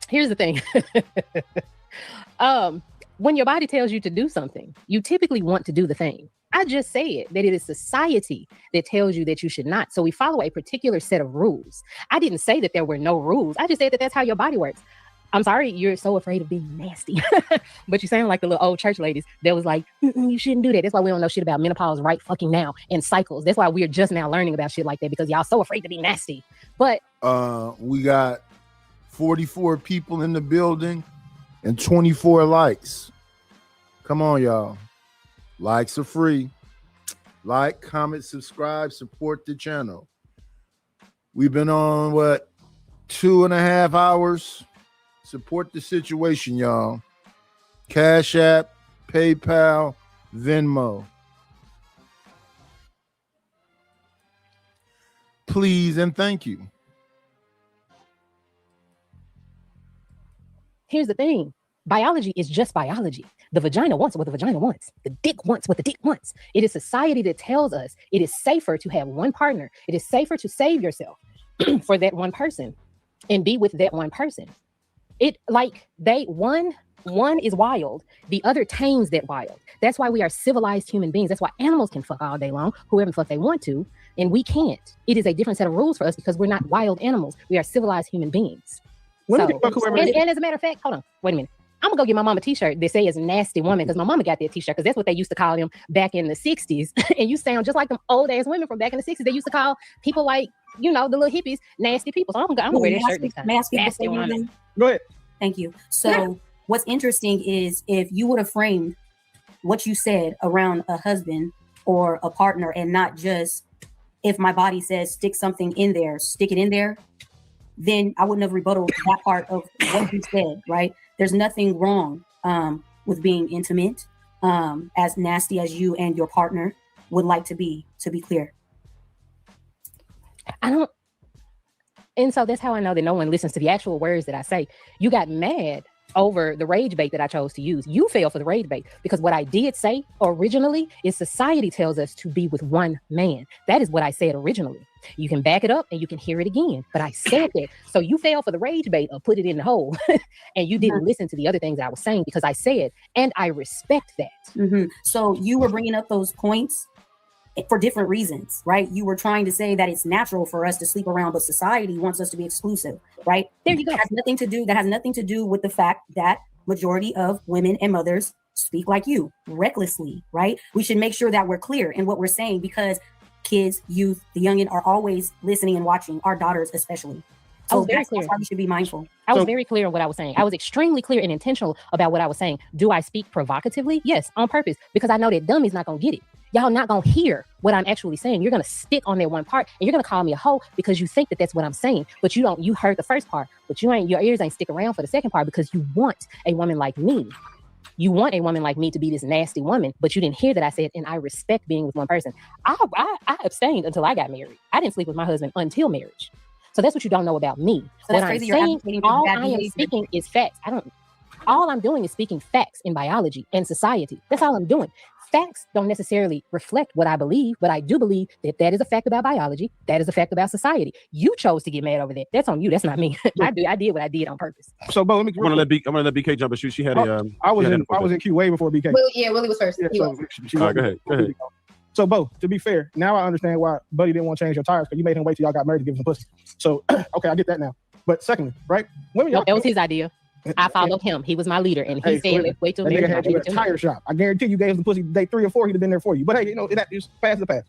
Speaker 12: here's the thing. When your body tells you to do something, you typically want to do the thing. I just said that it is society that tells you that you should not. So we follow a particular set of rules. I didn't say that there were no rules. I just said that that's how your body works. I'm sorry, you're so afraid of being nasty, but you sound like the little old church ladies that was like, you shouldn't do that. That's why we don't know shit about menopause right fucking now and cycles. That's why we're just now learning about shit like that because y'all so afraid to be nasty. But
Speaker 2: we got 44 people in the building and 24 likes. Come on, y'all. Likes are free. Like, comment, subscribe, support the channel. We've been on 2.5 hours. Support the situation, y'all. Cash App, PayPal, Venmo. Please and thank you.
Speaker 12: here's the thing. Biology is just biology. The vagina wants what the vagina wants. The dick wants what the dick wants. It is society that tells us it is safer to have one partner. It is safer to save yourself for that one person and be with that one person. One is wild. The other tames that wild. That's why we are civilized human beings. That's why animals can fuck all day long, whoever the fuck they want to, and we can't. It is a different set of rules for us because we're not wild animals. We are civilized human beings. And as a matter of fact, hold on, wait a minute. I'm gonna go get my mama a t-shirt that says nasty woman because my mama got that t-shirt because that's what they used to call them back in the 60s. And you sound just like them old ass women from back in the 60s. They used to call people like, the little hippies, nasty people. So I'm gonna wear that shirt next time. Nasty woman.
Speaker 3: Go ahead.
Speaker 17: Thank you. So what's interesting is if you would have framed what you said around a husband or a partner and not just if my body says stick something in there, stick it in there, then I wouldn't have rebutted that part of what you said, right? There's nothing wrong with being intimate, as nasty as you and your partner would like to be clear.
Speaker 12: And so that's how I know that no one listens to the actual words that I say. You got mad over the rage bait that I chose to use. You fell for the rage bait because what I did say originally is society tells us to be with one man. That is what I said originally. You can back it up and you can hear it again, but I said that. So you fell for the rage bait or put it in the hole and you didn't listen to the other things that I was saying because I said, and I respect that.
Speaker 17: So you were bringing up those points for different reasons, right? You were trying to say that it's natural for us to sleep around, but society wants us to be exclusive, right?
Speaker 12: There you go.
Speaker 17: That has nothing to do with the fact that majority of women and mothers speak like you, recklessly, right? We should make sure that we're clear in what we're saying because kids, youth, the youngin are always listening and watching, our daughters especially.
Speaker 12: I
Speaker 17: So
Speaker 12: was very
Speaker 17: that's
Speaker 12: clear.
Speaker 17: why we should be mindful.
Speaker 12: I was very clear on what I was saying. I was extremely clear and intentional about what I was saying. Do I speak provocatively? Yes, on purpose, because I know that dummy's not going to get it. Y'all not going to hear what I'm actually saying. You're going to stick on that one part and you're going to call me a hoe because you think that that's what I'm saying. But you heard the first part, but your ears ain't stick around for the second part because you want a woman like me. You want a woman like me to be this nasty woman, but you didn't hear that I said, and I respect being with one person. I abstained until I got married. I didn't sleep with my husband until marriage. So that's what you don't know about me.
Speaker 17: So
Speaker 12: What
Speaker 17: that's
Speaker 12: I'm
Speaker 17: crazy. You're
Speaker 12: saying,
Speaker 17: advocating for
Speaker 12: all
Speaker 17: bad
Speaker 12: I am
Speaker 17: behavior.
Speaker 12: speaking is facts. All I'm doing is speaking facts in biology and society. That's all I'm doing. Facts don't necessarily reflect what I believe, but I do believe that that is a fact about biology. That is a fact about society. You chose to get mad over that. That's on you. That's not me. I did what I did on purpose.
Speaker 3: So, Bo, let me.
Speaker 8: I'm gonna let BK jump and shoot. She had a.
Speaker 3: I was in queue way before BK.
Speaker 10: Willie was first.
Speaker 3: Yeah,
Speaker 10: He
Speaker 3: so
Speaker 10: was.
Speaker 3: she
Speaker 8: All right, go ahead.
Speaker 3: So, Bo, to be fair, now I understand why Buddy didn't want to change your tires because you made him wait till y'all got married to give him some pussy. So, okay, I get that now. But secondly, right? Women,
Speaker 12: That was his idea. I followed him. He was my leader, and he said, "Let's wait till
Speaker 3: that nigga
Speaker 12: marriage."
Speaker 3: had you at a tire shop. I guarantee you gave him the pussy day 3 or 4, he'd have been there for you. But hey, that just pass the past.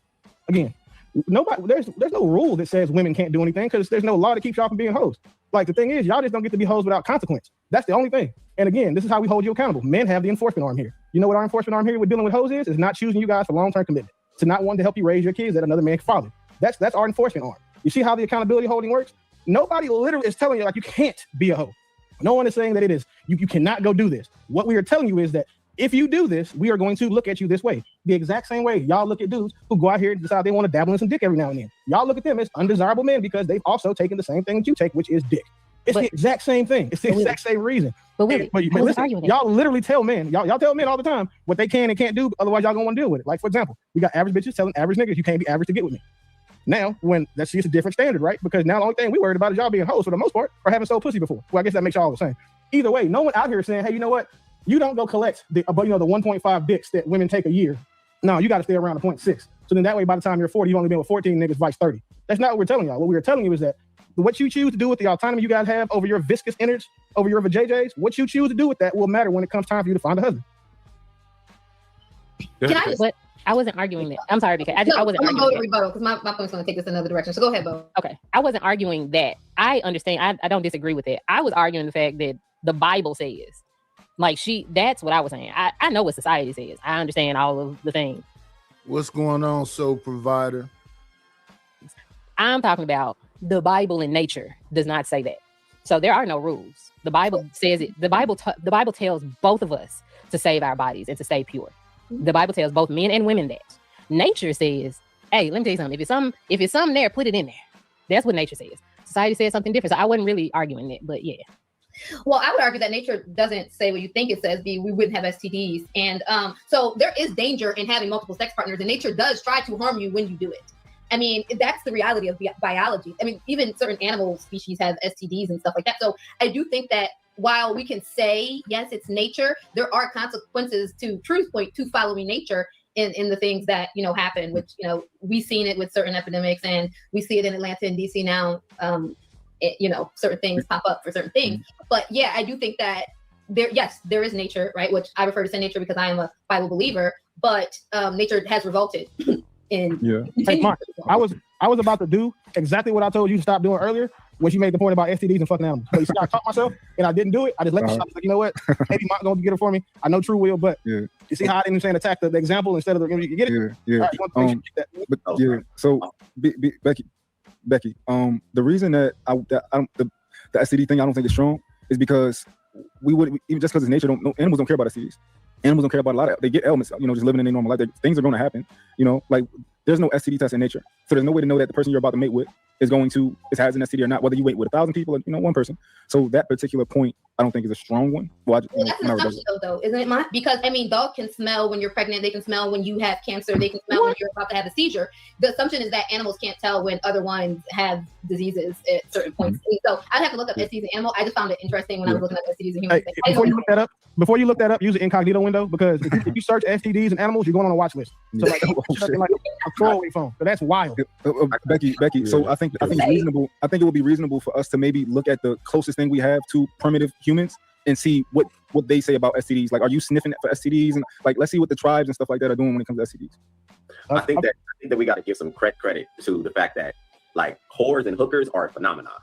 Speaker 3: Again, there's no rule that says women can't do anything because there's no law that keeps y'all from being hoes. Like the thing is, y'all just don't get to be hoes without consequence. That's the only thing. And again, this is how we hold you accountable. Men have the enforcement arm here. You know what our enforcement arm here with dealing with hoes is not choosing you guys for long-term commitment. To not wanting to help you raise your kids that another man's father. That's our enforcement arm. You see how the accountability holding works? Nobody literally is telling you like you can't be a hoe. No one is saying that it is. You cannot go do this. What we are telling you is that if you do this, we are going to look at you this way. The exact same way y'all look at dudes who go out here and decide they want to dabble in some dick every now and then. Y'all look at them as undesirable men because they've also taken the same thing that you take, which is dick. It's the exact same thing. It's the exact same reason. But listen, y'all literally tell men, y'all tell men all the time what they can and can't do, otherwise y'all gonna want to deal with it. Like, for example, we got average bitches telling average niggas you can't be average to get with me. Now, that's just a different standard, right? Because now the only thing we worried about is y'all being hoes for the most part or having sold pussy before. Well, I guess that makes y'all the same. Either way, no one out here is saying, hey, you know what? You don't go collect the 1.5 dicks that women take a year. No, you got to stay around the 0.6. So then that way, by the time you're 40, you've only been with 14 niggas, vice 30. That's not what we're telling y'all. What we're telling you is that what you choose to do with the autonomy you guys have over your viscous innards, over your vajayjays, what you choose to do with that will matter when it comes time for you to find a husband.
Speaker 12: But I wasn't arguing that. I'm sorry, because I wasn't
Speaker 10: I'm
Speaker 12: arguing
Speaker 10: going to
Speaker 12: that.
Speaker 10: rebuttal because my point's going to take this another direction. So go ahead, Bo.
Speaker 12: Okay. I wasn't arguing that. I understand. I don't disagree with it. I was arguing the fact that the Bible says, like that's what I was saying. I know what society says. I understand all of the things.
Speaker 2: What's going on, Soul Provider?
Speaker 12: I'm talking about the Bible and nature does not say that. So there are no rules. The Bible says it. The Bible tells both of us to save our bodies and to stay pure. The Bible tells both men and women that. Nature says, hey, let me tell you something. If it's something there, put it in there. That's what nature says. Society says something different. So I wasn't really arguing it, but yeah.
Speaker 10: Well, I would argue that nature doesn't say what you think it says. We wouldn't have STDs. And so there is danger in having multiple sex partners, and nature does try to harm you when you do it. I mean, that's the reality of biology. I mean, even certain animal species have STDs and stuff like that. So I do think that while we can say, yes, it's nature, there are consequences to Truth's point to following nature in the things that, happen, which, we've seen it with certain epidemics, and we see it in Atlanta and DC now. Certain things pop up for certain things. But yeah, I do think that there is nature, right? Which I refer to say nature because I am a Bible believer, but nature has revolted. Hey,
Speaker 3: Mark, I was about to do exactly what I told you to stop doing earlier when she made the point about STDs and fucking animals. But you see, I caught myself and I didn't do it. I just let the shot. Like, you know what? Maybe Mark gonna get it for me. I know True will, but you see how I didn't say attack the example instead of you get it.
Speaker 1: So Becky, the reason that the STD thing I don't think is strong is because we would even just because it's nature. Animals don't care about STDs. Animals don't care about a lot of. They get ailments. Just living in their normal life. Things are going to happen. Like there's no STD test in nature. So there's no way to know that the person you're about to mate with has an STD or not, whether you wait with 1,000 people or one person. So that particular point, I don't think is a strong one. Well,
Speaker 10: that's an assumption though, isn't it? Because I mean, dogs can smell when you're pregnant. They can smell when you have cancer. They can smell when you're about to have a seizure. The assumption is that animals can't tell when other ones have diseases at certain points. So I'd have to look up STDs in animal. I just found it interesting when I was looking up STDs in humans.
Speaker 3: Hey, before you look that up, use the incognito window, because if you search STDs in animals, you're going on a watch list. So like a throwaway phone. So that's wild.
Speaker 1: Becky. So I think it's reasonable. I think it would be reasonable for us to maybe look at the closest thing we have to primitive humans and see what they say about STDs. Like, are you sniffing for STDs? And like, let's see what the tribes and stuff like that are doing when it comes to STDs.
Speaker 5: I think that we got to give some credit to the fact that like whores and hookers are a phenomenon,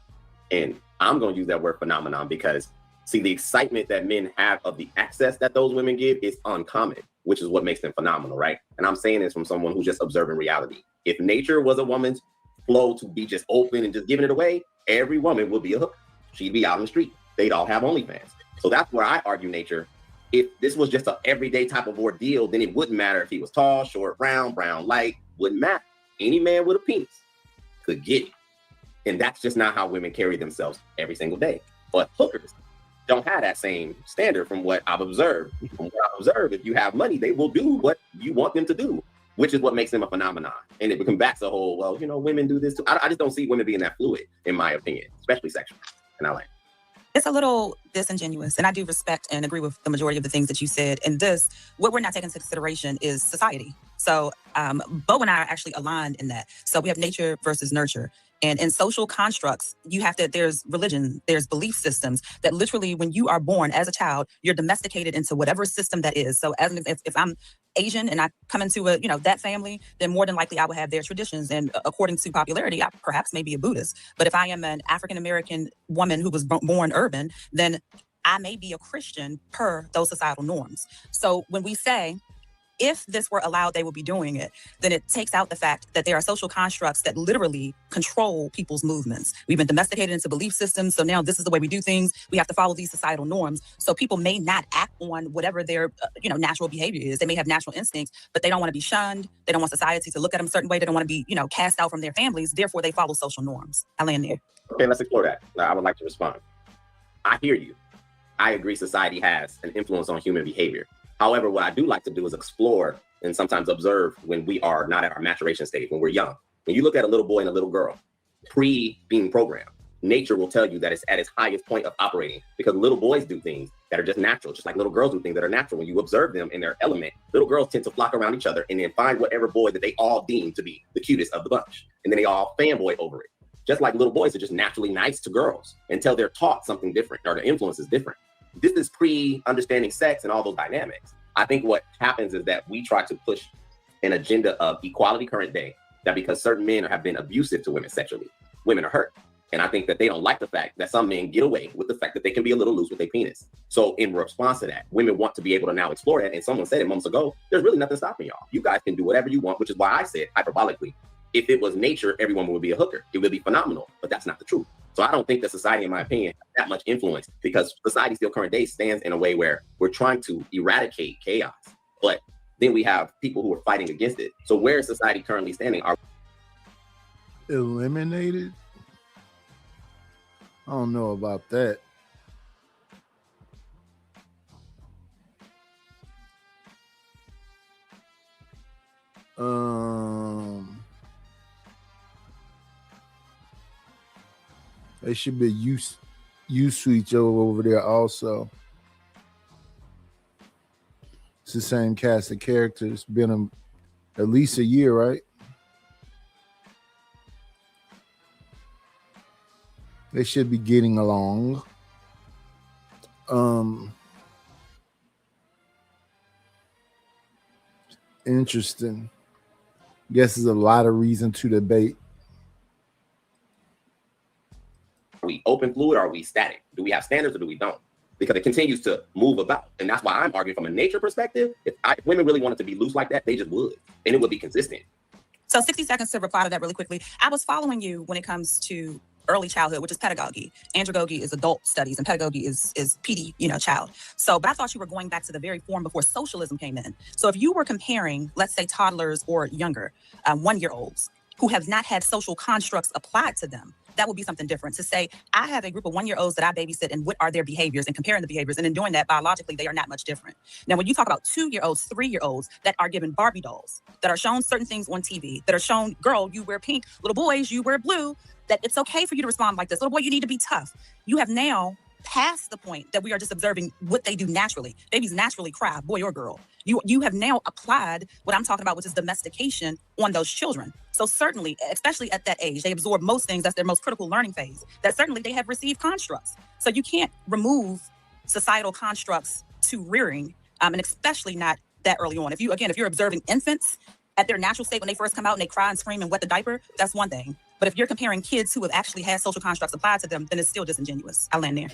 Speaker 5: and I'm going to use that word phenomenon because see, the excitement that men have of the access that those women give is uncommon, which is what makes them phenomenal, right? And I'm saying this from someone who's just observing reality. If nature was a woman's flow to be just open and just giving it away, every woman would be a hooker. She'd be out on the street. They'd all have OnlyFans. So that's where I argue nature. If this was just an everyday type of ordeal, then it wouldn't matter if he was tall, short, brown, light, wouldn't matter. Any man with a penis could get it. And that's just not how women carry themselves every single day. But hookers don't have that same standard from what I've observed. From what I've observed, if you have money, they will do what you want them to do, which is what makes them a phenomenon. And it comes back to the whole, well, women do this too. I just don't see women being that fluid, in my opinion, especially sexually. And I like
Speaker 14: it's a little disingenuous, and I do respect and agree with the majority of the things that you said. And what we're not taking into consideration is society. So Bo and I are actually aligned in that. So we have nature versus nurture. And in social constructs, there's religion, there's belief systems that literally when you are born as a child, you're domesticated into whatever system that is. So if I'm Asian and I come into that family, then more than likely I will have their traditions. And according to popularity, I perhaps may be a Buddhist. But if I am an African-American woman who was born urban, then I may be a Christian per those societal norms. So when we say, if this were allowed, they would be doing it, then it takes out the fact that there are social constructs that literally control people's movements. We've been domesticated into belief systems. So now this is the way we do things. We have to follow these societal norms. So people may not act on whatever their natural behavior is. They may have natural instincts, but they don't want to be shunned. They don't want society to look at them a certain way. They don't want to be, cast out from their families. Therefore, they follow social norms. I land there.
Speaker 5: Okay, let's explore that. I would like to respond. I hear you. I agree society has an influence on human behavior. However, what I do like to do is explore and sometimes observe when we are not at our maturation stage, when we're young. When you look at a little boy and a little girl, pre-being programmed, nature will tell you that it's at its highest point of operating because little boys do things that are just natural, just like little girls do things that are natural. When you observe them in their element, little girls tend to flock around each other and then find whatever boy that they all deem to be the cutest of the bunch. And then they all fanboy over it. Just like little boys are just naturally nice to girls until they're taught something different or the influence is different. This is pre-understanding sex and all those dynamics. I think what happens is that we try to push an agenda of equality current day, that because certain men have been abusive to women sexually, women are hurt. And I think that they don't like the fact that some men get away with the fact that they can be a little loose with their penis. So in response to that, women want to be able to now explore that. And someone said it moments ago, there's really nothing stopping y'all. You guys can do whatever you want, which is why I said hyperbolically, if it was nature, everyone would be a hooker. It would be phenomenal, but that's not the truth. So I don't think that society, in my opinion, has that much influence because society still current day stands in a way where we're trying to eradicate chaos. But then we have people who are fighting against it. So where is society currently standing? Are
Speaker 2: eliminated? I don't know about that. They should be used to each other over there also. It's the same cast of characters. Been at least a year, right? They should be getting along. Interesting. Guess there's a lot of reason to debate.
Speaker 5: Are we open fluid or are we static? Do we have standards or do we don't? Because it continues to move about. And that's why I'm arguing from a nature perspective. If women really wanted to be loose like that, they just would. And it would be consistent.
Speaker 14: So 60 seconds to reply to that really quickly. I was following you when it comes to early childhood, which is pedagogy. Andragogy is adult studies, and pedagogy is PD, child. So, but I thought you were going back to the very form before socialism came in. So if you were comparing, let's say, toddlers or younger, 1-year-olds who have not had social constructs applied to them, that would be something different. To say, I have a group of 1-year-olds that I babysit, and what are their behaviors, and comparing the behaviors, and in doing that, biologically, they are not much different. Now, when you talk about 2-year-olds, 3-year-olds that are given Barbie dolls, that are shown certain things on TV, that are shown, girl, you wear pink, little boys, you wear blue, that it's okay for you to respond like this. Little boy, you need to be tough. You have now passed the point that we are just observing what they do naturally. Babies naturally cry, boy or girl. You have now applied what I'm talking about, which is domestication, on those children. So certainly, especially at that age, they absorb most things. That's their most critical learning phase. That certainly they have received constructs. So you can't remove societal constructs to rearing, and especially not that early on. If you're observing infants at their natural state when they first come out and they cry and scream and wet the diaper, that's one thing. But if you're comparing kids who have actually had social constructs applied to them, then it's still disingenuous. I'll land there.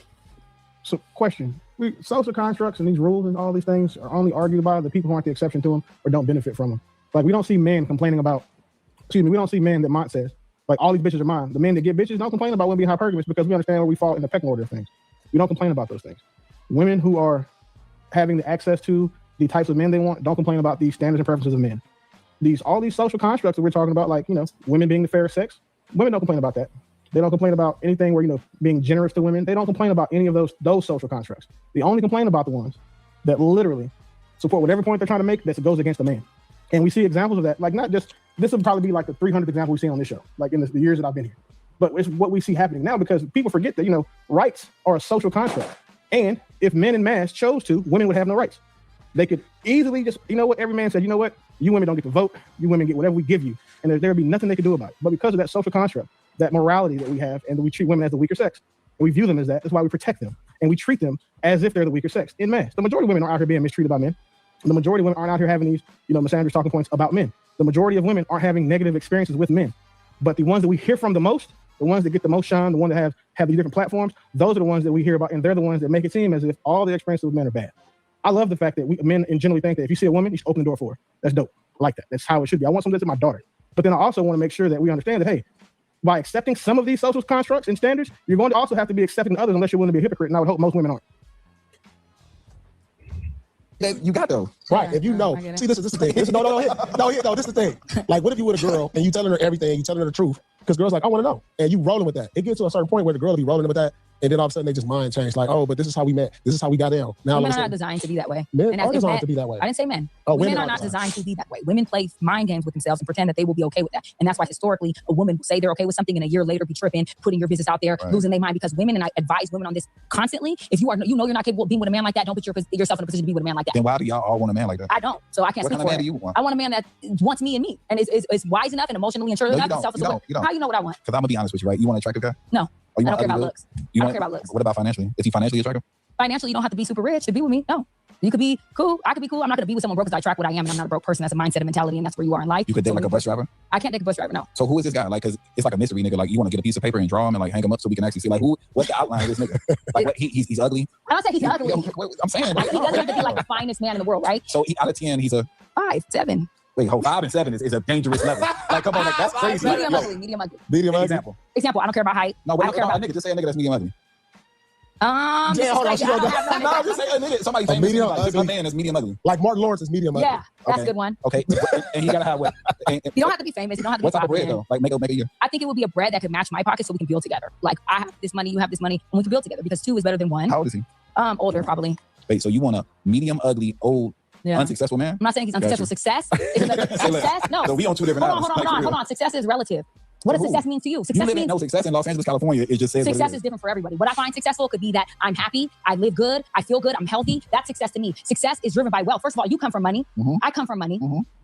Speaker 3: So, question: social constructs and these rules and all these things are only argued by the people who aren't the exception to them or don't benefit from them. Like, we don't see men complaining about. We don't see men that Mont says, like, all these bitches are mine. The men that get bitches don't complain about women being hypergamous because we understand where we fall in the pecking order of things. We don't complain about those things. Women who are having the access to the types of men they want don't complain about these standards and preferences of men. All these social constructs that we're talking about, like, women being the fairest sex, women don't complain about that. They don't complain about anything where, being generous to women. They don't complain about any of those social constructs. They only complain about the ones that literally support whatever point they're trying to make that goes against the man. And we see examples of that, like, not just, this would probably be like the 300th example we've seen on this show, like in the years that I've been here. But it's what we see happening now because people forget that, rights are a social construct. And if men en masse chose to, women would have no rights. They could easily just, every man said, you women don't get to vote. You women get whatever we give you. And there would be nothing they could do about it. But because of that social construct, that morality that we have, and that we treat women as the weaker sex, and we view them as that's why we protect them. And we treat them as if they're the weaker sex in mass. The majority of women are out here being mistreated by men. The majority of women aren't out here having these, misandrous talking points about men. The majority of women aren't having negative experiences with men. But the ones that we hear from the most, the ones that get the most shine, the ones that have these different platforms, those are the ones that we hear about, and they're the ones that make it seem as if all the experiences with men are bad. I love the fact that men generally think that if you see a woman, you should open the door for her. That's dope. I like that. That's how it should be. I want something that's my daughter. But then I also want to make sure that we understand that, hey, by accepting some of these social constructs and standards, you're going to also have to be accepting others unless you're willing to be a hypocrite. And I would hope most women aren't.
Speaker 15: You got though. Right. If see, this is the thing. This is the thing. Like, what if you with a girl and you telling her everything, you telling her the truth? Because girls like, I want to know. And you rolling with that. It gets to a certain point where the girl will be rolling with that. And then all of a sudden they just mind change. Like, oh, but this is how we met. This is how we got down. Now
Speaker 16: women are not designed to be that way.
Speaker 15: Men are designed to be that way.
Speaker 16: I didn't say men.
Speaker 15: Oh,
Speaker 16: women are not designed to be that way. Women play mind games with themselves and pretend that they will be okay with that. And that's why historically a woman will say they're okay with something and a year later be tripping, putting your business out there, losing their mind, because women, and I advise women on this constantly, if you are, you're not capable of being with a man like that, don't put yourself in a position to be with a man like that.
Speaker 15: Then why do y'all all want a man like that?
Speaker 16: I don't. So I can't speak for it. What kind of man do you want? I want a man that wants me and me and is wise enough and emotionally mature enough and self-aware. How you know what I want?
Speaker 15: Because I'm gonna be honest with you, right? You want an attractive guy?
Speaker 16: No. I don't care about looks. I don't care about looks.
Speaker 15: What about financially? Is he financially attractive?
Speaker 16: Financially, you don't have to be super rich to be with me. No. You could be cool. I could be cool. I'm not going to be with someone broke because I track what I am, and I'm not a broke person. That's a mindset and mentality, and that's where you are in life.
Speaker 15: You could date like a bus driver?
Speaker 16: I can't date a bus driver, no.
Speaker 15: So who is this guy? Like, because it's like a mystery nigga. Like, you want to get a piece of paper and draw him and like hang him up so we can actually see like what's the outline of this nigga? Like, what, he's ugly?
Speaker 16: I don't say he's ugly.
Speaker 15: I'm saying.
Speaker 16: He doesn't have to be like the finest man in the world, right?
Speaker 15: So out of 10, he's a
Speaker 16: 5, 7.
Speaker 15: Wait, 5 and 7 is a dangerous level. Like, come on, like, that's crazy.
Speaker 16: Medium ugly. Medium ugly.
Speaker 15: Medium ugly.
Speaker 16: Example. I don't care about height.
Speaker 15: No, I don't care about a nigga. Just say a nigga that's medium ugly.
Speaker 16: Yeah, hold on.
Speaker 15: No, just say a nigga. Somebody famous. Medium like, a man that's medium ugly. Like Martin Lawrence is medium ugly.
Speaker 16: Yeah, that's a good one.
Speaker 15: Okay, and he gotta have what?
Speaker 16: You don't have to be famous. You don't have to be
Speaker 15: what type of bread though? Like make a year.
Speaker 16: I think it would be a bread that could match my pocket so we can build together. Like I have this money, you have this money, and we can build together because 2 is better than 1.
Speaker 15: How old is he?
Speaker 16: Older probably.
Speaker 15: Wait, so you want a medium ugly, old, unsuccessful man?
Speaker 16: I'm not saying he's unsuccessful. Success? Success? No.
Speaker 15: So we on 2 different islands.
Speaker 16: Hold on. Success is relative. What does success mean to you?
Speaker 15: Success means success in Los Angeles, California. It just says
Speaker 16: success is different for everybody. What I find successful could be that I'm happy, I live good, I feel good, I'm healthy. That's success to me. Success is driven by wealth. First of all, you come from money. I come from money.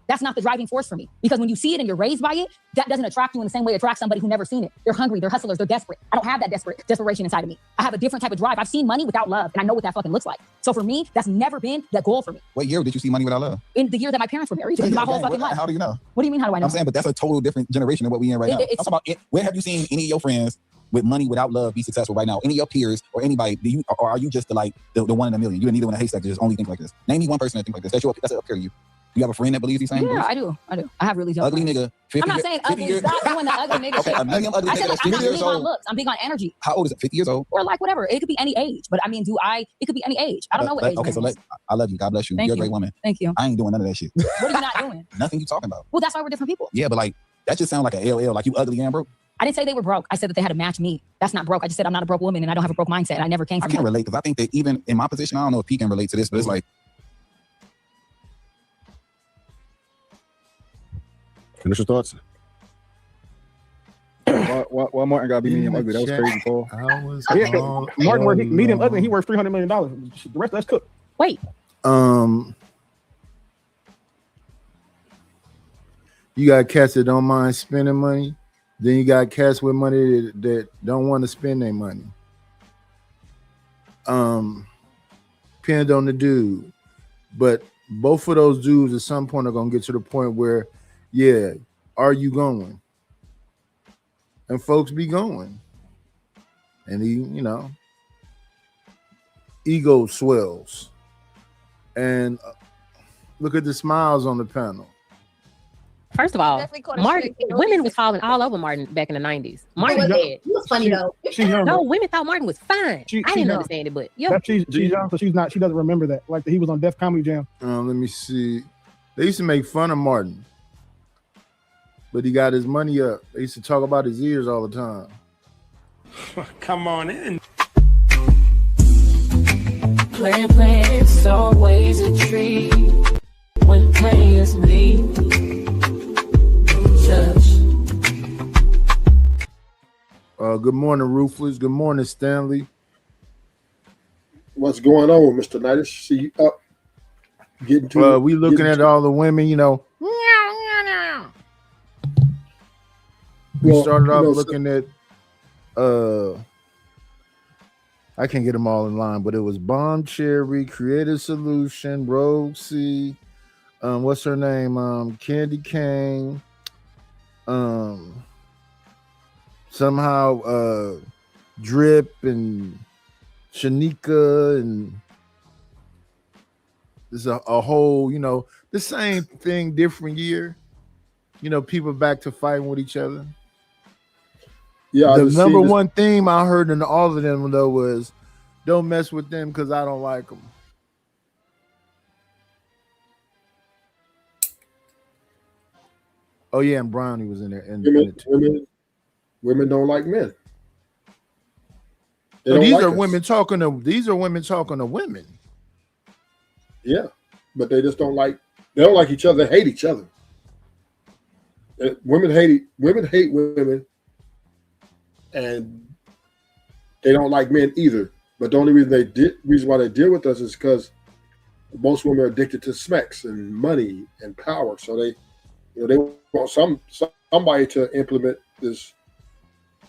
Speaker 16: That's not the driving force for me. Because when you see it and you're raised by it, that doesn't attract you in the same way it attracts somebody who never seen it. They're hungry, they're hustlers, they're desperate. I don't have that desperation inside of me. I have a different type of drive. I've seen money without love, and I know what that fucking looks like. So for me, that's never been the goal for me.
Speaker 15: What year did you see money without love?
Speaker 16: In the year that my parents were married. My whole fucking life.
Speaker 15: How do you know?
Speaker 16: What do you mean, how do I know?
Speaker 15: I'm saying, but that's a total different generation than what we in right now. I'm talking about it. Where have you seen any of your friends with money without love be successful right now? Any of your peers or anybody, or are you just the one in a million? You're neither one a haystack that just only think like this. Name me one person that think like this. That's up here to you.
Speaker 19: you have a friend that believes these same
Speaker 16: Yeah,
Speaker 19: beliefs?
Speaker 16: I do. I have really
Speaker 19: Ugly nigga. 50
Speaker 16: I'm not
Speaker 19: year-
Speaker 16: saying
Speaker 19: 50
Speaker 16: ugly.
Speaker 19: years-
Speaker 16: Stop doing the ugly nigga
Speaker 19: Okay,
Speaker 16: shit.
Speaker 19: a medium ugly
Speaker 16: I
Speaker 19: nigga
Speaker 16: said,
Speaker 19: that's
Speaker 16: I'm
Speaker 19: 50
Speaker 16: not
Speaker 19: years
Speaker 16: big on
Speaker 19: old.
Speaker 16: looks. I'm big on energy.
Speaker 19: How old is it? 50 years old?
Speaker 16: Or like whatever. It could be any age. But I mean, it could be any age. I don't know what age.
Speaker 19: Okay, so
Speaker 16: man is.
Speaker 19: I love you. God bless you.
Speaker 16: Thank
Speaker 19: You're a
Speaker 16: you.
Speaker 19: great woman.
Speaker 16: Thank you.
Speaker 19: I ain't doing none of that shit.
Speaker 16: What are you not doing?
Speaker 19: Nothing you talking about.
Speaker 16: Well, that's why we're different people.
Speaker 19: Yeah, but like that just sounds like an LL. Like you ugly and broke.
Speaker 16: I didn't say they were broke. I said that they had to match me. That's not broke. I just said I'm not a broke woman and I don't have a broke mindset. I never came
Speaker 19: I
Speaker 16: from
Speaker 19: can't
Speaker 16: that.
Speaker 19: relate because I think that even in my position, I don't know if P can relate to this, but it's like
Speaker 8: Finish your thoughts.
Speaker 1: Why Martin gotta be medium ugly? That was crazy, Paul.
Speaker 3: Yeah, Martin worked medium ugly. He worth $300 million. The rest of us cook.
Speaker 12: Wait.
Speaker 2: You got cats that don't mind spending money. Then you got cats with money that don't want to spend their money. Depend on the dude. But both of those dudes at some point are gonna get to the point where, yeah, are you going? And folks be going. And ego swells. And look at the smiles on the panel.
Speaker 12: First of all,
Speaker 10: Definitely caught a
Speaker 12: Martin,
Speaker 10: shit.
Speaker 12: women was falling all over Martin back in the 90s. Martin was dead.
Speaker 10: He was funny though.
Speaker 12: No, women thought Martin was fine. I didn't
Speaker 3: young.
Speaker 12: understand it, but yeah.
Speaker 3: That she's young, so she doesn't remember that. Like he was on Def Comedy Jam.
Speaker 2: Let me see. They used to make fun of Martin, but he got his money up. They used to talk about his ears all the time.
Speaker 9: Come on in.
Speaker 21: Plan, it's always a treat when players leave.
Speaker 2: Good morning, Ruthless. Good morning, Stanley.
Speaker 22: What's going on, Mr. Knightish? See you up. Getting to
Speaker 2: we looking at all the women, We
Speaker 22: Well,
Speaker 2: started off
Speaker 22: so-
Speaker 2: looking at I can't get them all in line, but it was Bomb Cherry, Creative Solution, Rogue C, what's her name? Candy Cane, somehow Drip and Shanika, and there's a whole, the same thing, different year. People back to fighting with each other.
Speaker 22: Yeah, I
Speaker 2: the
Speaker 22: just
Speaker 2: number
Speaker 22: seen this-
Speaker 2: one theme I heard in all of them though was, "Don't mess with them because I don't like them." Oh yeah, and Brownie was in there. And
Speaker 22: Women don't like men. They
Speaker 2: So
Speaker 22: don't
Speaker 2: these
Speaker 22: like
Speaker 2: are
Speaker 22: us.
Speaker 2: women talking to women.
Speaker 22: Yeah, but they just don't like. They don't like each other. They hate each other. Women hate women, and they don't like men either. But the only reason why they deal with us is because most women are addicted to smacks and money and power. So they want somebody to implement this.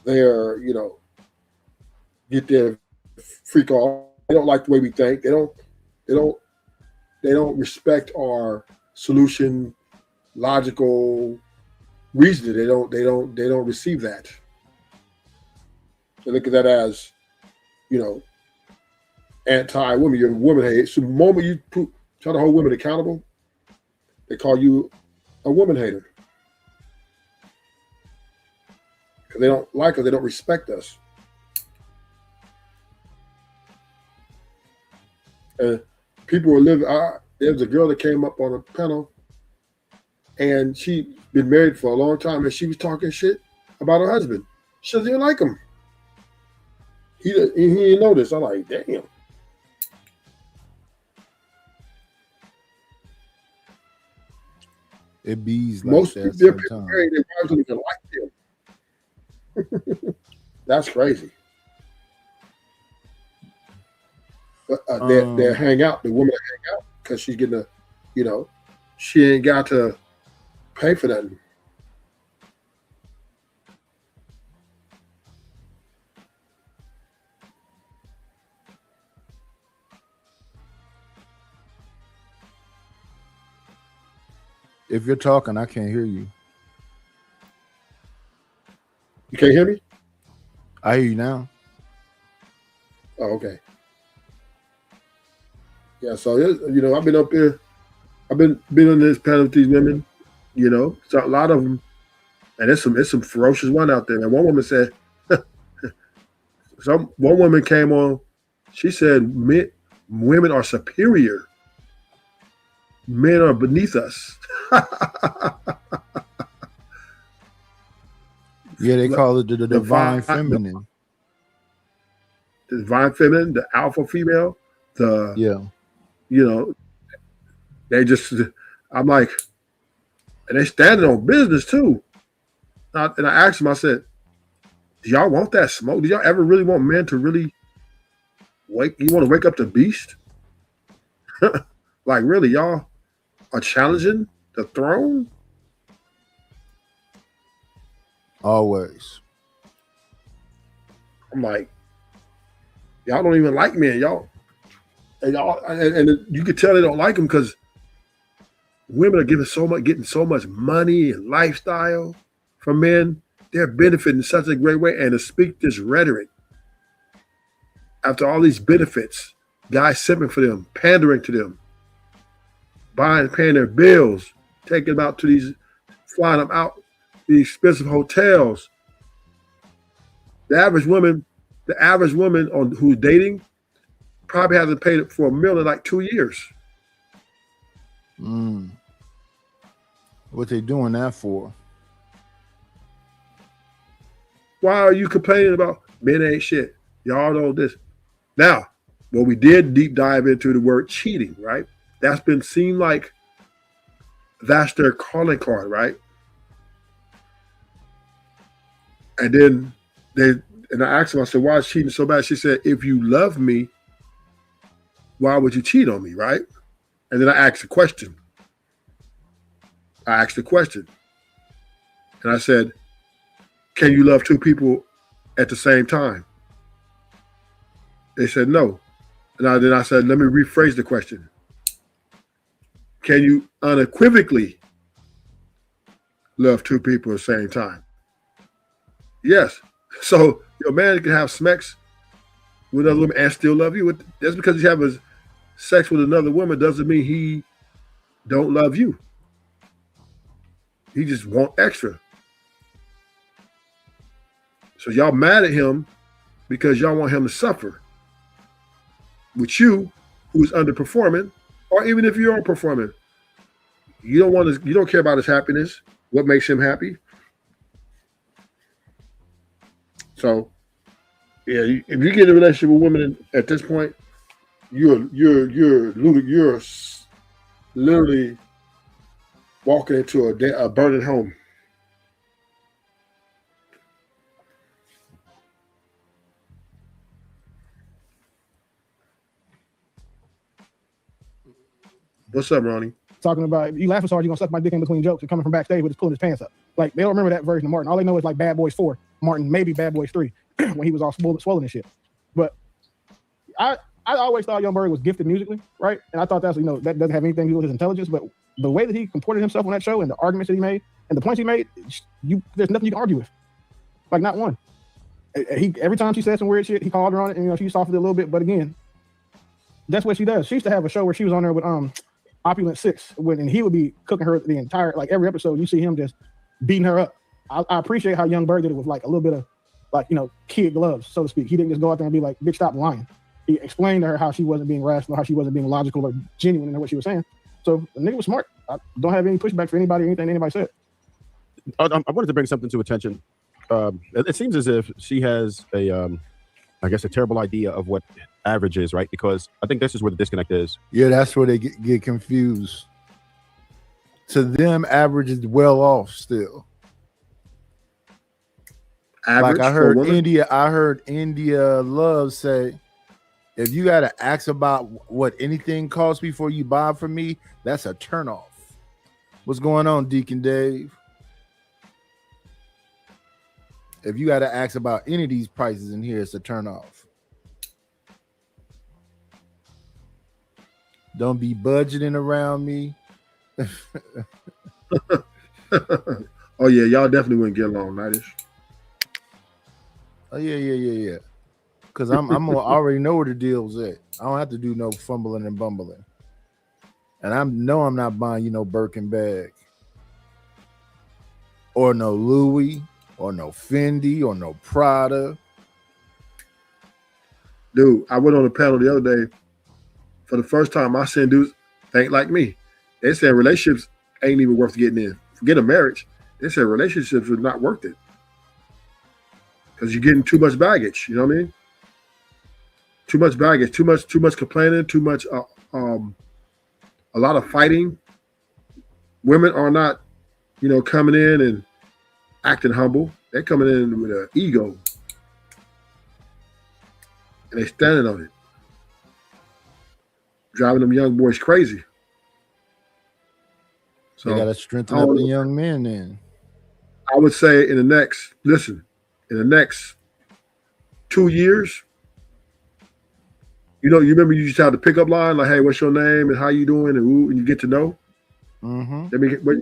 Speaker 22: Their get their freak off. They don't like the way we think. They don't respect our solution, logical reasoning. They don't receive that. They look at that as, anti-woman. You're a woman hate. So the moment you try to hold women accountable, they call you a woman hater. Because they don't like us. They don't respect us. And people were living. There was a girl that came up on a panel, and she'd been married for a long time, and she was talking shit about her husband. She didn't like him. He didn't know this. I'm like, damn.
Speaker 2: It bees like
Speaker 22: Most
Speaker 2: that
Speaker 22: their people
Speaker 2: sometimes.
Speaker 22: married, their wives don't even like them. That's crazy. But they hang out. The woman hang out because she's getting she ain't got to pay for that.
Speaker 2: If you're talking, I can't hear you.
Speaker 22: You can't hear me?
Speaker 2: I hear you now.
Speaker 22: Oh, okay. Yeah, so I've been up here I've been on this panel with these women, you know, so a lot of them, and there's some ferocious one out there. And one woman said, one woman came on, she said, women are superior. Men are beneath us.
Speaker 2: Yeah, they call it the divine feminine.
Speaker 22: The divine feminine, the alpha female, you know, they just, I'm like, and they standing on business too. And I asked them, I said, do y'all want that smoke? Do y'all ever really want men to really you want to wake up the beast? Like, really, y'all are challenging the throne?
Speaker 2: Always.
Speaker 22: I'm like, y'all don't even like men, y'all. And you could tell they don't like them because women are getting so much money and lifestyle from men. They're benefiting in such a great way. And to speak this rhetoric after all these benefits, guys simping for them, pandering to them, paying their bills, taking them out to flying them out to these expensive hotels. The average woman who's dating probably hasn't paid it for a meal in like 2 years.
Speaker 2: What they doing that for?
Speaker 22: Why are you complaining about men ain't shit? Y'all know this. Now, well, we did deep dive into the word cheating, right? That's been seen like that's their calling card, right? And then I asked them, I said, why is cheating so bad? She said, if you love me, why would you cheat on me, right? And then I asked a question. And I said, can you love two people at the same time? They said no. And then I said, let me rephrase the question. Can you unequivocally love two people at the same time? Yes. So your man can have sex with another woman and still love you. Just because you have sex with another woman doesn't mean he don't love you. He just want extra. So y'all mad at him because y'all want him to suffer with you, who's underperforming, or even if you are performing. You don't care about his happiness, what makes him happy. So, yeah, if you get in a relationship with women at this point, you're literally walking into a burning home. What's up, Ronnie?
Speaker 3: Talking about, you laughing so hard, you're gonna suck my dick in between jokes and coming from backstage with his pulling his pants up. Like, they don't remember that version of Martin. All they know is like Bad Boys 4, Martin, maybe Bad Boys 3, when he was all swollen and shit. But I always thought Young Berg was gifted musically, right? And I thought that doesn't have anything to do with his intelligence, but the way that he comported himself on that show and the arguments that he made and the points he made, there's nothing you can argue with. Like, not one. Every time she said some weird shit, he called her on it, and she softened it a little bit. But again, that's what she does. She used to have a show where she was on there with Opulent 6, and he would be cooking her the entire, like, every episode. You see him just beating her up. I appreciate how Young Berg did it with like a little bit of like, kid gloves, so to speak. He didn't just go out there and be like, bitch, stop lying. He explained to her how she wasn't being rational, how she wasn't being logical or genuine in what she was saying. So the nigga was smart. I don't have any pushback for anything anybody said.
Speaker 8: I wanted to bring something to attention. It seems as if she has a terrible idea of what average is, right? Because I think this is where the disconnect is.
Speaker 2: Yeah, that's where they get confused. To them, average is well off still. Average, like I heard India Love say, if you gotta ask about what anything costs before you buy from me, that's a turnoff. What's going on, Deacon Dave? If you gotta ask about any of these prices in here, it's a turnoff. Don't be budgeting around me.
Speaker 22: Oh yeah, y'all definitely wouldn't get along, Nightish.
Speaker 2: Oh yeah. Because I already know where the deal's at. I don't have to do no fumbling and bumbling. And I'm not buying you no Birkin bag, or no Louis, or no Fendi, or no Prada.
Speaker 22: Dude, I went on a panel the other day. For the first time, I seen dudes think like me. They said relationships ain't even worth getting in. Forget a marriage. They said relationships are not worth it. Because you're getting too much baggage, you know what I mean? Too much baggage, too much complaining, too much a lot of fighting. Women are not, coming in and acting humble. They're coming in with an ego. And they're standing on it. Driving them young boys crazy. So
Speaker 2: They got to strengthen up the young men then.
Speaker 22: I would say in the next 2 years, you remember you used to have the pickup line, like, hey, what's your name and how you doing? And you get to know.
Speaker 2: Mm-hmm.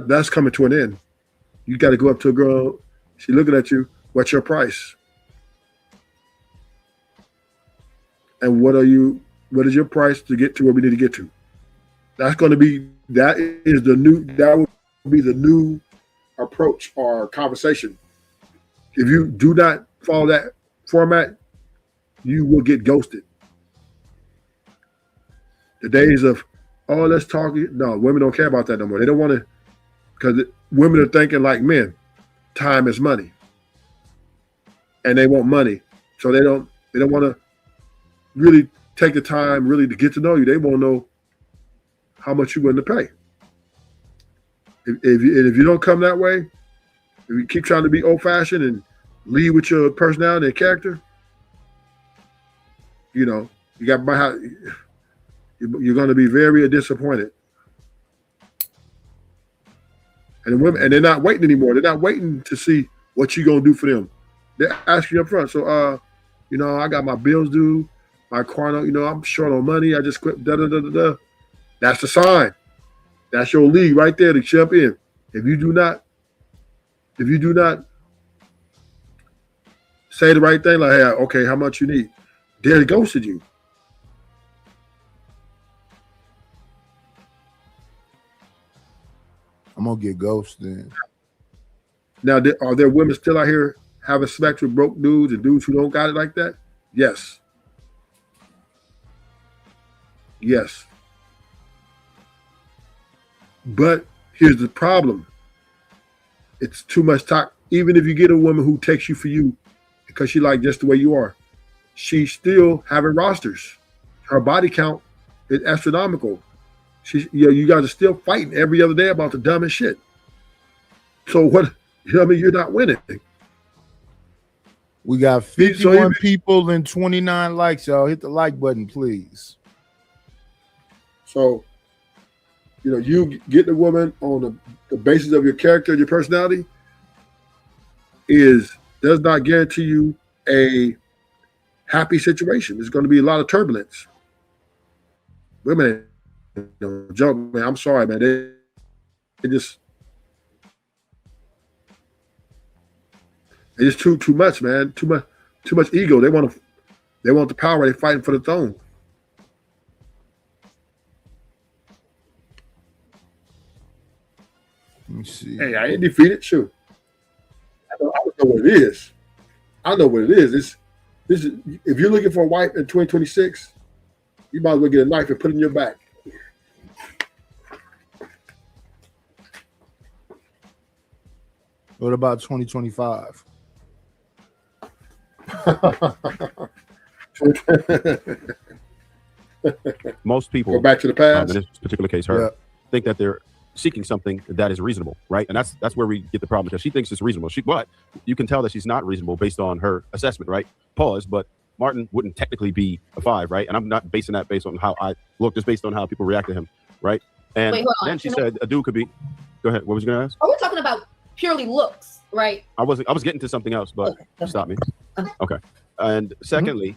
Speaker 22: That's coming to an end. You got to go up to a girl. She looking at you. What's your price? And what is your price to get to where we need to get to? That will be the new approach or conversation. If you do not follow that format, you will get ghosted. The days of, let's talk. No, women don't care about that no more. They don't want to, because women are thinking like men. Time is money, and they want money, so they don't want to really take the time really to get to know you. They won't know how much you're willing to pay. If you don't come that way, if you keep trying to be old-fashioned and lead with your personality and character, you got you're going to be very disappointed. And they're not waiting anymore. They're not waiting to see what you're going to do for them. They're asking you up front. So, I got my bills due, my car, I'm short on money. I just quit. Da-da-da-da-da. That's the sign. That's your league right there to jump in. If you do not say the right thing, like, hey, okay, how much you need? They ghosted you.
Speaker 2: I'm gonna get ghosted.
Speaker 22: Now, are there women still out here having sex with broke dudes and dudes who don't got it like that? Yes. Yes. But here's the problem. It's too much talk. Even if you get a woman who takes you for you because she like just the way you are, she's still having rosters. Her body count is astronomical. You guys are still fighting every other day about the dumbest shit. So what? You're not winning.
Speaker 2: We got 51 people and 29 likes, y'all. Hit the like button, please.
Speaker 22: So, you get the woman on the basis of your character and your personality does not guarantee you a happy situation. There's going to be a lot of turbulence. Women don't joke, man. I'm sorry, man. They just too much, man. Too much ego. They want the power. They're fighting for the throne.
Speaker 2: Let me see.
Speaker 22: Hey, I ain't defeated. Sure. I know what it is. I know what it is. This is if you're looking for a wife in 2026, you might as well get a knife and put it in your back.
Speaker 2: What about 2025?
Speaker 8: Most people
Speaker 22: Go back to the past.
Speaker 8: in this particular case, think that they're seeking something that is reasonable, right? And that's where we get the problem, because she thinks it's reasonable. But you can tell that she's not reasonable based on her assessment, right? Pause. But Martin wouldn't technically be a 5, right? And I'm not basing that based on how I look, just based on how people react to him, right? And
Speaker 10: Wait, hold on.
Speaker 8: then she said a dude could be. Go ahead. What was you gonna ask?
Speaker 10: Are we talking about purely looks, right?
Speaker 8: I was getting to something else, but stop me. Okay. And secondly,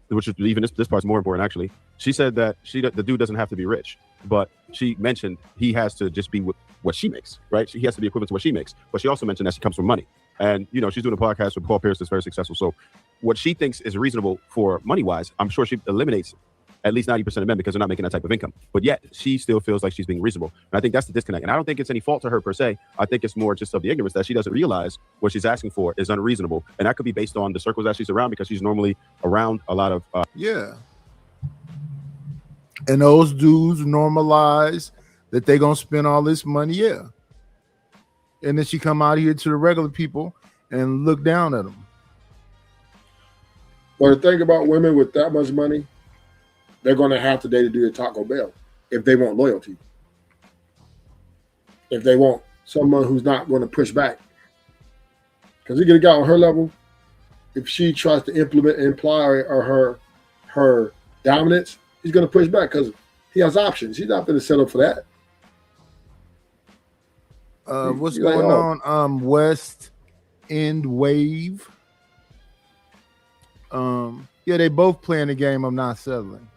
Speaker 8: which is even this part's more important actually. She said that the dude doesn't have to be rich, but she mentioned he has to just be what she makes, right? He has to be equivalent to what she makes. But she also mentioned that she comes from money, and she's doing a podcast with Paul Pierce that's very successful. So what she thinks is reasonable for money wise, I'm sure she eliminates at least 90% of men because they're not making that type of income. But yet she still feels like she's being reasonable. And I think that's the disconnect. And I don't think it's any fault to her per se. I think it's more just of the ignorance that she doesn't realize what she's asking for is unreasonable. And that could be based on the circles that she's around because she's normally around a lot of
Speaker 2: yeah. And those dudes normalize that they're gonna spend all this money, yeah. And then she come out here to the regular people and look down at them.
Speaker 22: But the thing about women with that much money, they're going to have today to do a Taco Bell if they want loyalty. If they want someone who's not going to push back. Because you get a guy on her level, if she tries to imply or her dominance, he's going to push back because he has options. He's not going to settle for that.
Speaker 2: What's going on? West End Wave. Yeah, they both playing the game of not settling.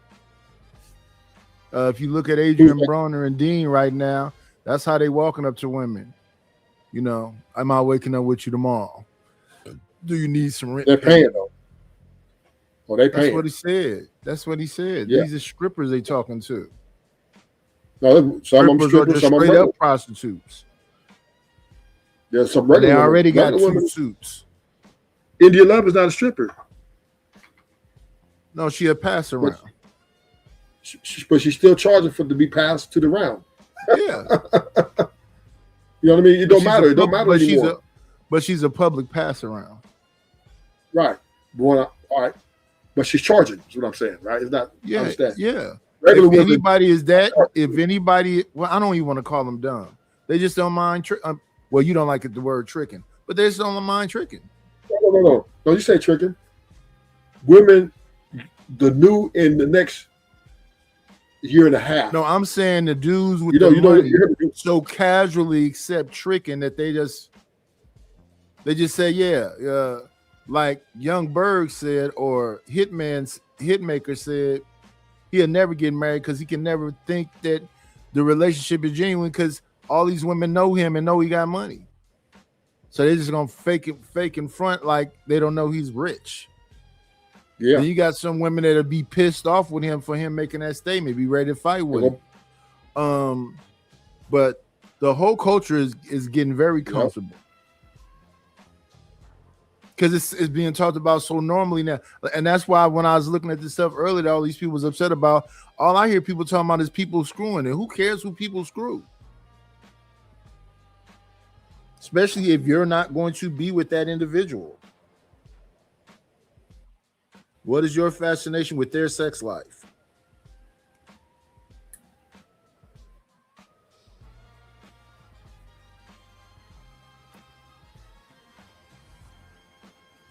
Speaker 2: If you look at Adrian Broner and Dean right now, that's how they walking up to women. You know, am I waking up with you tomorrow? Do you need some rent?
Speaker 22: They're paying though. Oh, they paying.
Speaker 2: That's what he said. That's what he said.
Speaker 22: Yeah.
Speaker 2: These are strippers they talking to.
Speaker 22: No, some of them strippers,
Speaker 2: are
Speaker 22: some of
Speaker 2: straight
Speaker 22: them
Speaker 2: up prostitutes.
Speaker 22: There's some
Speaker 2: But
Speaker 22: regular
Speaker 2: they already
Speaker 22: women.
Speaker 2: got
Speaker 22: Regular
Speaker 2: two
Speaker 22: women.
Speaker 2: suits.
Speaker 22: India Love is not a stripper.
Speaker 2: No, she a pass around.
Speaker 22: But she's still charging for to be passed to the round.
Speaker 2: Yeah.
Speaker 22: You know what I mean? It don't
Speaker 2: She's
Speaker 22: matter.
Speaker 2: a
Speaker 22: It don't
Speaker 2: pub-
Speaker 22: matter
Speaker 2: but
Speaker 22: anymore.
Speaker 2: But she's a public pass around.
Speaker 22: Right. All right. But she's charging, is what I'm saying, right? It's not, I
Speaker 2: Yeah,
Speaker 22: understand.
Speaker 2: yeah.
Speaker 22: Regular
Speaker 2: If
Speaker 22: women,
Speaker 2: anybody is that, if anybody, well, I don't even want to call them dumb. They just don't mind. Well, you don't like the word tricking, but they just don't mind tricking.
Speaker 22: no. Don't you say tricking? Women, the new in the next year and a half.
Speaker 2: No, I'm saying the dudes with
Speaker 22: You know,
Speaker 2: the
Speaker 22: you know,
Speaker 2: money
Speaker 22: you heard me.
Speaker 2: so casually accept tricking that they just say, yeah, like Young Berg said, or Hitmaker said, he'll never get married because he can never think that the relationship is genuine because all these women know him and know he got money. So they're just gonna fake in front like they don't know he's rich.
Speaker 22: Yeah.
Speaker 2: And you got some women that'll be pissed off with him for him making that statement, be ready to fight with him. But the whole culture is getting very comfortable. Because it's being talked about so normally now. And that's why when I was looking at this stuff earlier that all these people was upset about, all I hear people talking about is people screwing. And who cares who people screw? Especially if you're not going to be with that individual. What is your fascination with their sex life?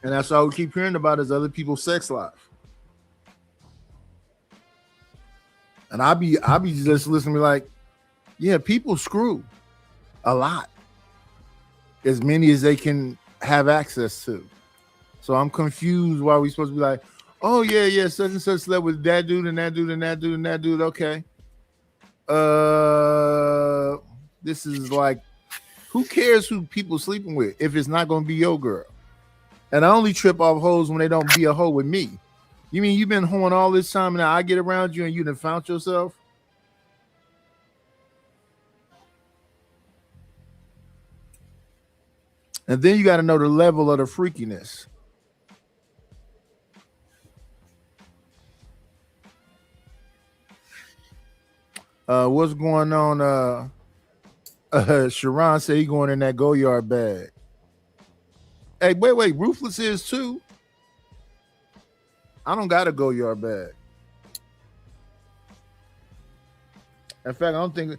Speaker 2: And that's all we keep hearing about is other people's sex life. And I'll be just listening to me like, yeah, people screw a lot. As many as they can have access to. So I'm confused why we supposed to be like, oh yeah, such and such slept with that dude and that dude and that dude and that dude. Okay. This is like, who cares who people sleeping with if it's not gonna be your girl? And I only trip off hoes when they don't be a hoe with me. You mean you've been hoeing all this time and now I get around you and you done found yourself? And then you got to know the level of the freakiness. What's going on? Sharon said he going in that Goyard bag. Hey, wait. Ruthless is too. I don't got a Goyard bag. In fact, I don't think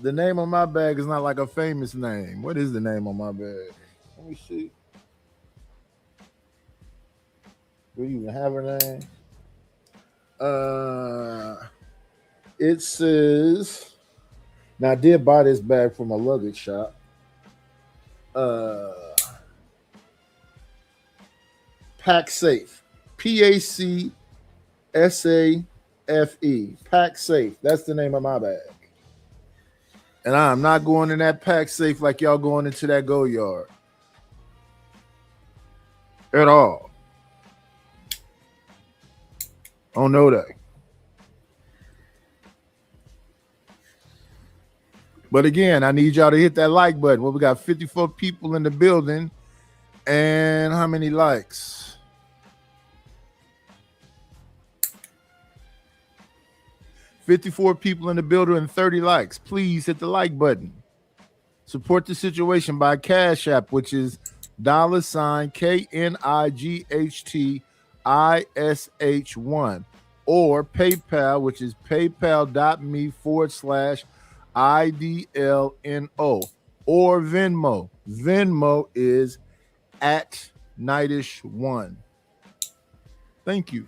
Speaker 2: the name on my bag is not like a famous name. What is the name on my bag? Let me see. Do you even have her name? It says, now I did buy this bag from a luggage shop. Pack Safe. PACSAFE. Pack Safe. That's the name of my bag. And I'm not going in that Pack Safe like y'all going into that Goyard. At all. Oh, no, that. But again, I need y'all to hit that like button. Well, we got 54 people in the building. And how many likes? 54 people in the building and 30 likes. Please hit the like button. Support the situation by Cash App, which is $KNIGHTISH1, or PayPal, which is paypal.me/IDLNO, or Venmo. Venmo is at Nightish1. Thank you.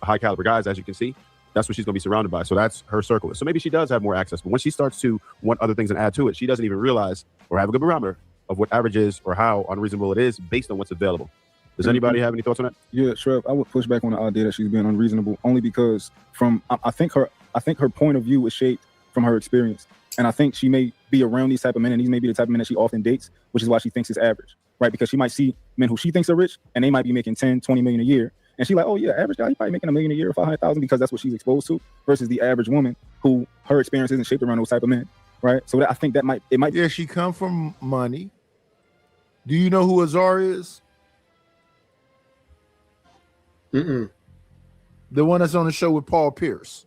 Speaker 8: High caliber guys, as you can see, that's what she's going to be surrounded by. So that's her circle. So maybe she does have more access, but when she starts to want other things and add to it, she doesn't even realize or have a good barometer of what average is or how unreasonable it is based on what's available. Does anybody have any thoughts on that?
Speaker 1: Yeah, Trev, I would push back on the idea that she's being unreasonable only because I think her point of view is shaped from her experience. And I think she may be around these type of men, and these may be the type of men that she often dates, which is why she thinks it's average, right? Because she might see men who she thinks are rich, and they might be making 10, 20 million a year. And she's like, oh yeah, average guy, he probably making $1 million a year or 500,000 because that's what she's exposed to, versus the average woman who her experience isn't shaped around those type of men, right? So I think it might.
Speaker 2: Yeah, she come from money. Do you know who Azar is?
Speaker 22: Mm-mm.
Speaker 2: The one that's on the show with Paul Pierce.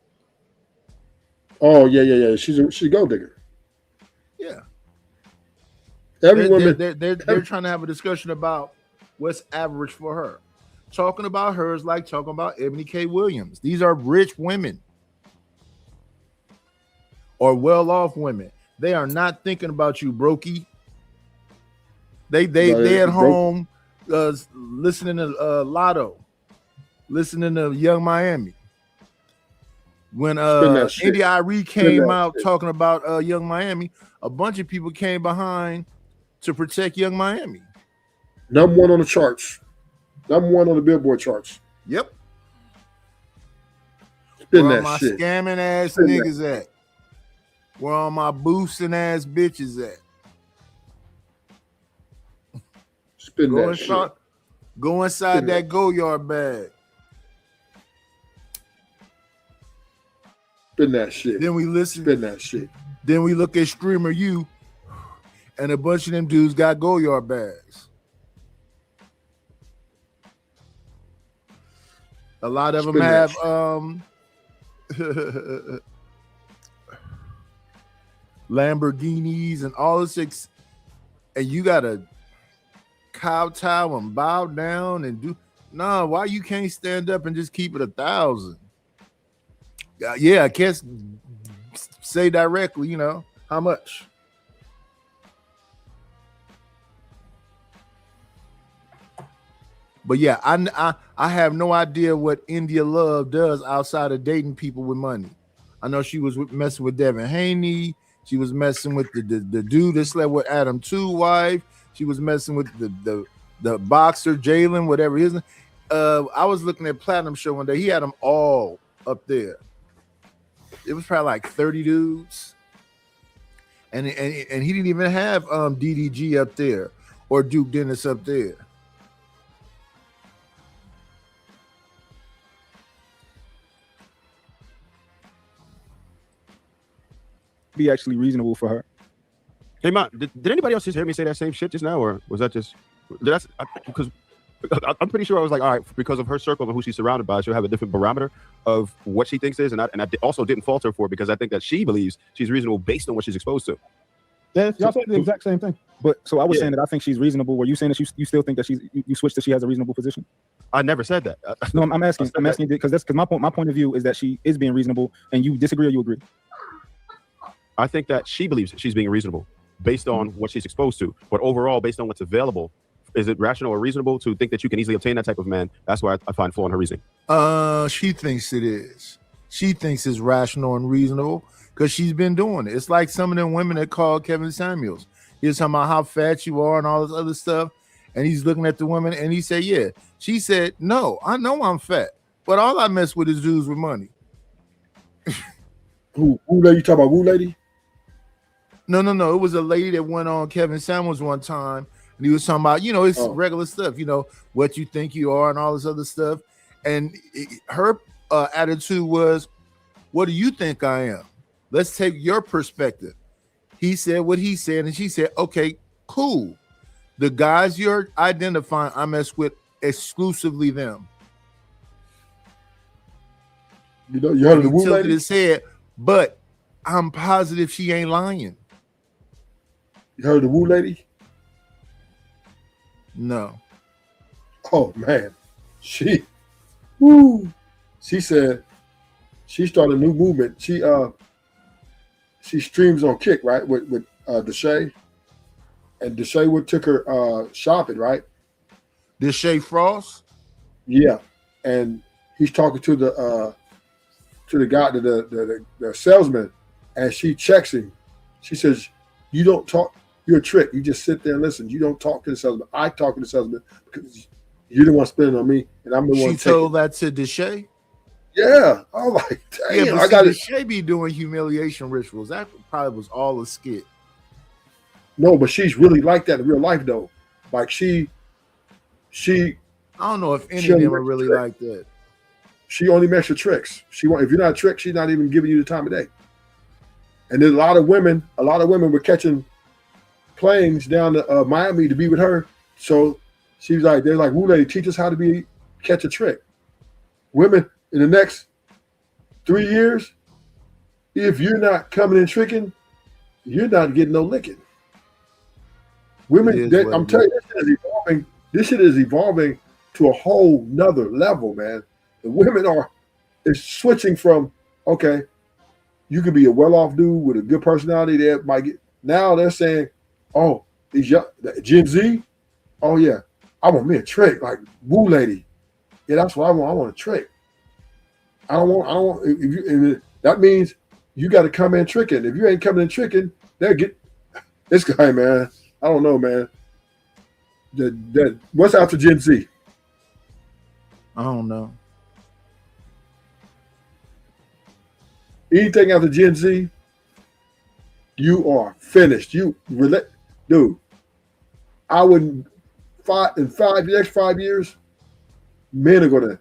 Speaker 22: Oh yeah. She's a gold digger.
Speaker 2: Yeah.
Speaker 22: Every woman.
Speaker 2: They're trying to have a discussion about what's average for her. Talking about her is like talking about Ebony K. Williams. These are rich women or well-off women. They are not thinking about you, brokey. They at home listening to Lotto, listening to Young Miami. When India Arie came out talking about Young Miami, a bunch of people came behind to protect Young Miami.
Speaker 22: Number one on the charts. Number one on the Billboard charts.
Speaker 2: Yep.
Speaker 22: Spin
Speaker 2: Where
Speaker 22: that
Speaker 2: all my
Speaker 22: shit.
Speaker 2: scamming ass
Speaker 22: Spin
Speaker 2: niggas
Speaker 22: that.
Speaker 2: at? Where all my boosting ass bitches at?
Speaker 22: Spin that shit.
Speaker 2: Go inside
Speaker 22: Spin
Speaker 2: that Go-Yard bag.
Speaker 22: Spin that shit.
Speaker 2: Then we listen.
Speaker 22: Spin that shit.
Speaker 2: Then we look at Streamer U, and a bunch of them dudes got Go-Yard bags. A lot of them
Speaker 22: Spin that
Speaker 2: have Lamborghinis and all this, and you gotta kowtow and bow down and do. No, why you can't stand up and just keep it 1,000? Yeah, I can't say directly, you know, how much. But yeah, I have no idea what India Love does outside of dating people with money. I know she was messing with Devin Haney. She was messing with the dude that slept with Adam 2's wife. She was messing with the boxer Jalen, whatever his name. I was looking at Platinum Show one day. He had them all up there. It was probably like 30 dudes, and he didn't even have DDG up there or Duke Dennis up there.
Speaker 1: Be actually reasonable for her.
Speaker 8: Hey, Ma, did anybody else just hear me say that same shit just now, or was that just because I'm pretty sure I was like, all right, because of her circle and who she's surrounded by, she'll have a different barometer of what she thinks is, and I also didn't fault her for it because I think that she believes she's reasonable based on what she's exposed to.
Speaker 3: Yeah, y'all said the exact same thing.
Speaker 1: But so I was saying that I think she's reasonable. Were you saying that you still think that you switched that she has a reasonable position?
Speaker 8: I never said that.
Speaker 1: No, I'm asking because my point of view is that she is being reasonable, and you disagree or you agree?
Speaker 8: I think that she believes she's being reasonable based on what she's exposed to, but overall, based on what's available, is it rational or reasonable to think that you can easily obtain that type of man? That's why I find flaw in her reasoning.
Speaker 2: She thinks it is. She thinks it's rational and reasonable because she's been doing it. It's like some of them women that called Kevin Samuels. He was talking about how fat you are and all this other stuff, and he's looking at the woman and he said, "Yeah." She said, "No, I know I'm fat, but all I mess with is dudes with money."
Speaker 22: Who lady? You talking about who lady?
Speaker 2: No. It was a lady that went on Kevin Samuels one time, and he was talking about, it's regular stuff, what you think you are and all this other stuff. And her attitude was, "What do you think I am?" let's take your perspective. He said what he said, and she said, okay, cool. The guys you're identifying, I mess with exclusively them.
Speaker 22: You know, you heard of the Woo
Speaker 2: tilted
Speaker 22: lady?
Speaker 2: his head, but I'm positive she ain't lying.
Speaker 22: You heard of the Woo lady?
Speaker 2: No.
Speaker 22: Oh man, she said she started a new movement. She streams on Kick, right, with Deshae, and Deshae would took her shopping, right?
Speaker 2: Deshae Frost.
Speaker 22: Yeah, and he's talking to the guy, the salesman, and she checks him. She says, "You don't talk. You're a trick. You just sit there and listen. You don't talk to the salesman. I talk to the salesman because you didn't want to spend it on me, and I'm the one."
Speaker 2: She told that to Deshae.
Speaker 22: Yeah, I'm like, damn,
Speaker 2: Yeah, but
Speaker 22: I got it.
Speaker 2: Deshae be doing humiliation rituals. That probably was all a skit.
Speaker 22: No, but she's really like that in real life, though. Like she.
Speaker 2: I don't know if any
Speaker 22: she
Speaker 2: of
Speaker 22: only
Speaker 2: them are
Speaker 22: makes
Speaker 2: really
Speaker 22: tricks.
Speaker 2: like that.
Speaker 22: She only makes her tricks. If you're not a trick, she's not even giving you the time of day. And there's a lot of women were catching planes down to Miami to be with her. So she's like, they're like, "Woo lady, teach us how to catch a trick." Women in the next 3 years, if you're not coming in tricking, you're not getting no licking. Women, I'm telling you, this shit is evolving to a whole nother level, man. The women it's switching from, okay, you could be a well-off dude with a good personality that might get, now they're saying, oh, these young, Gen Z, oh yeah, I want me a trick, like Woo lady. Yeah, that's what I want. I want a trick. I don't want, if you, that means you got to come in tricking. If you ain't coming in tricking, they'll get, this guy, man, I don't know, man. What's after Gen Z?
Speaker 2: I don't know.
Speaker 22: Anything after Gen Z, you are finished. Dude. I wouldn't. Next 5 years, men are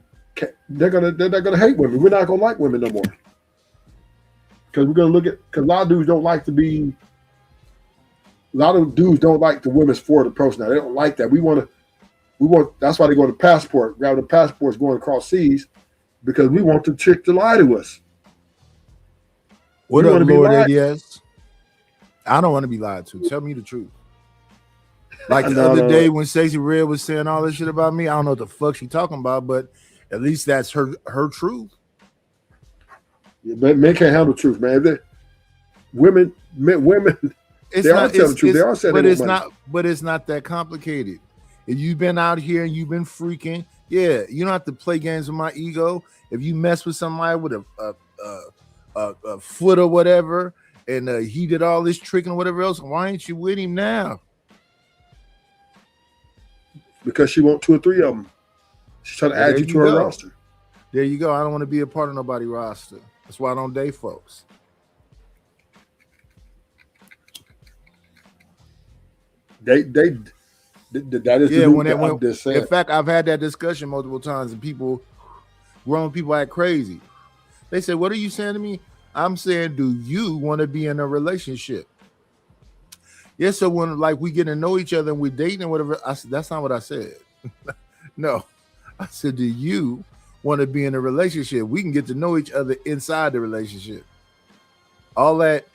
Speaker 22: they're gonna hate women. We're not gonna like women no more because we're gonna because a lot of dudes don't like to be. A lot of dudes don't like the women's forward approach now. They don't like that. We want. That's why they go to passport. Grab the passports going across seas because we want the chick to lie to us.
Speaker 2: What
Speaker 22: You
Speaker 2: up,
Speaker 22: wanna be
Speaker 2: Lord
Speaker 22: lied?
Speaker 2: ADS? I don't want to be lied to. Tell me the truth. Like the
Speaker 22: No,
Speaker 2: other
Speaker 22: no,
Speaker 2: day
Speaker 22: no.
Speaker 2: when Stacey Red was saying all this shit about me, I don't know what the fuck she talking about, but at least that's her truth.
Speaker 22: Yeah, men can't handle truth, man. Women,
Speaker 2: It's
Speaker 22: they are
Speaker 2: not,
Speaker 22: telling the truth. They are saying
Speaker 2: but
Speaker 22: they
Speaker 2: it's
Speaker 22: want money.
Speaker 2: not. But it's not that complicated. If you've been out here and you've been freaking, yeah, you don't have to play games with my ego. If you mess with somebody with a foot or whatever, and he did all this tricking or whatever else, why ain't you with him now?
Speaker 22: Because she want 2 or 3 of them. She's trying to
Speaker 2: Well,
Speaker 22: add
Speaker 2: there
Speaker 22: you to
Speaker 2: you
Speaker 22: her
Speaker 2: go.
Speaker 22: roster.
Speaker 2: There you go. I don't want to be a part of nobody's roster. That's why I don't date folks.
Speaker 22: That is
Speaker 2: Yeah,
Speaker 22: the
Speaker 2: when
Speaker 22: new,
Speaker 2: it
Speaker 22: I'm just saying.
Speaker 2: in fact, I've had that discussion multiple times, and grown people act crazy. They say, "What are you saying to me?" I'm saying, "Do you want to be in a relationship?" Yeah, so when like we get to know each other and we're dating and whatever, I said, that's not what I said. No, I said, "Do you want to be in a relationship? We can get to know each other inside the relationship." All that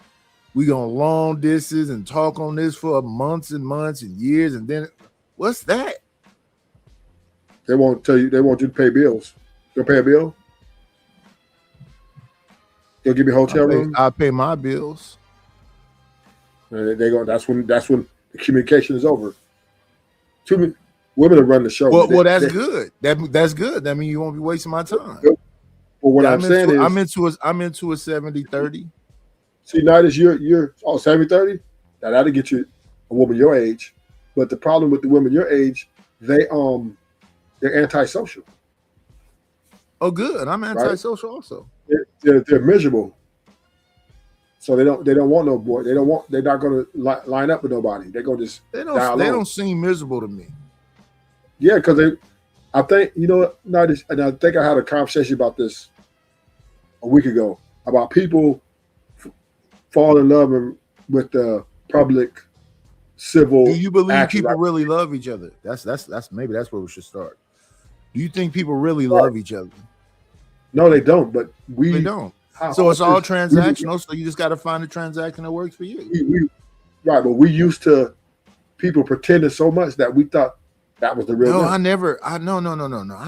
Speaker 2: we gonna long distance and talk on this for months and months and years, and then what's that?
Speaker 22: They won't tell you. They want you to pay bills. You'll pay a bill. You'll give me a hotel room.
Speaker 2: I pay my bills.
Speaker 22: And they go. That's when the communication is over. Too many women are running the show.
Speaker 2: Well, that's good. That's good. That means you won't be wasting my time.
Speaker 22: Well, what
Speaker 2: Yeah,
Speaker 22: I'm saying is,
Speaker 2: I'm into a 70-30.
Speaker 22: see, Nidus, you're 70-30. Now that'll get you a woman your age. But the problem with the women your age, they're antisocial.
Speaker 2: Oh, good. I'm antisocial also.
Speaker 22: They're miserable. So they don't want no boy. They're not going to line up with nobody. They're going to just
Speaker 2: They
Speaker 22: die alone.
Speaker 2: don't seem miserable to me.
Speaker 22: Yeah, because I think, Nidus, and I think I had a conversation about this a week ago about people fall in love with the public civil.
Speaker 2: Do you believe
Speaker 22: action.
Speaker 2: people really love each other? That's maybe that's where we should start. Do you think people really love each other?
Speaker 22: No, they don't. But
Speaker 2: they don't. So it's all transactional. So you just got to find a transaction that works for you.
Speaker 22: Right, but we used to people pretending so much that we thought that was the real.
Speaker 2: No,
Speaker 22: thing.
Speaker 2: I never. I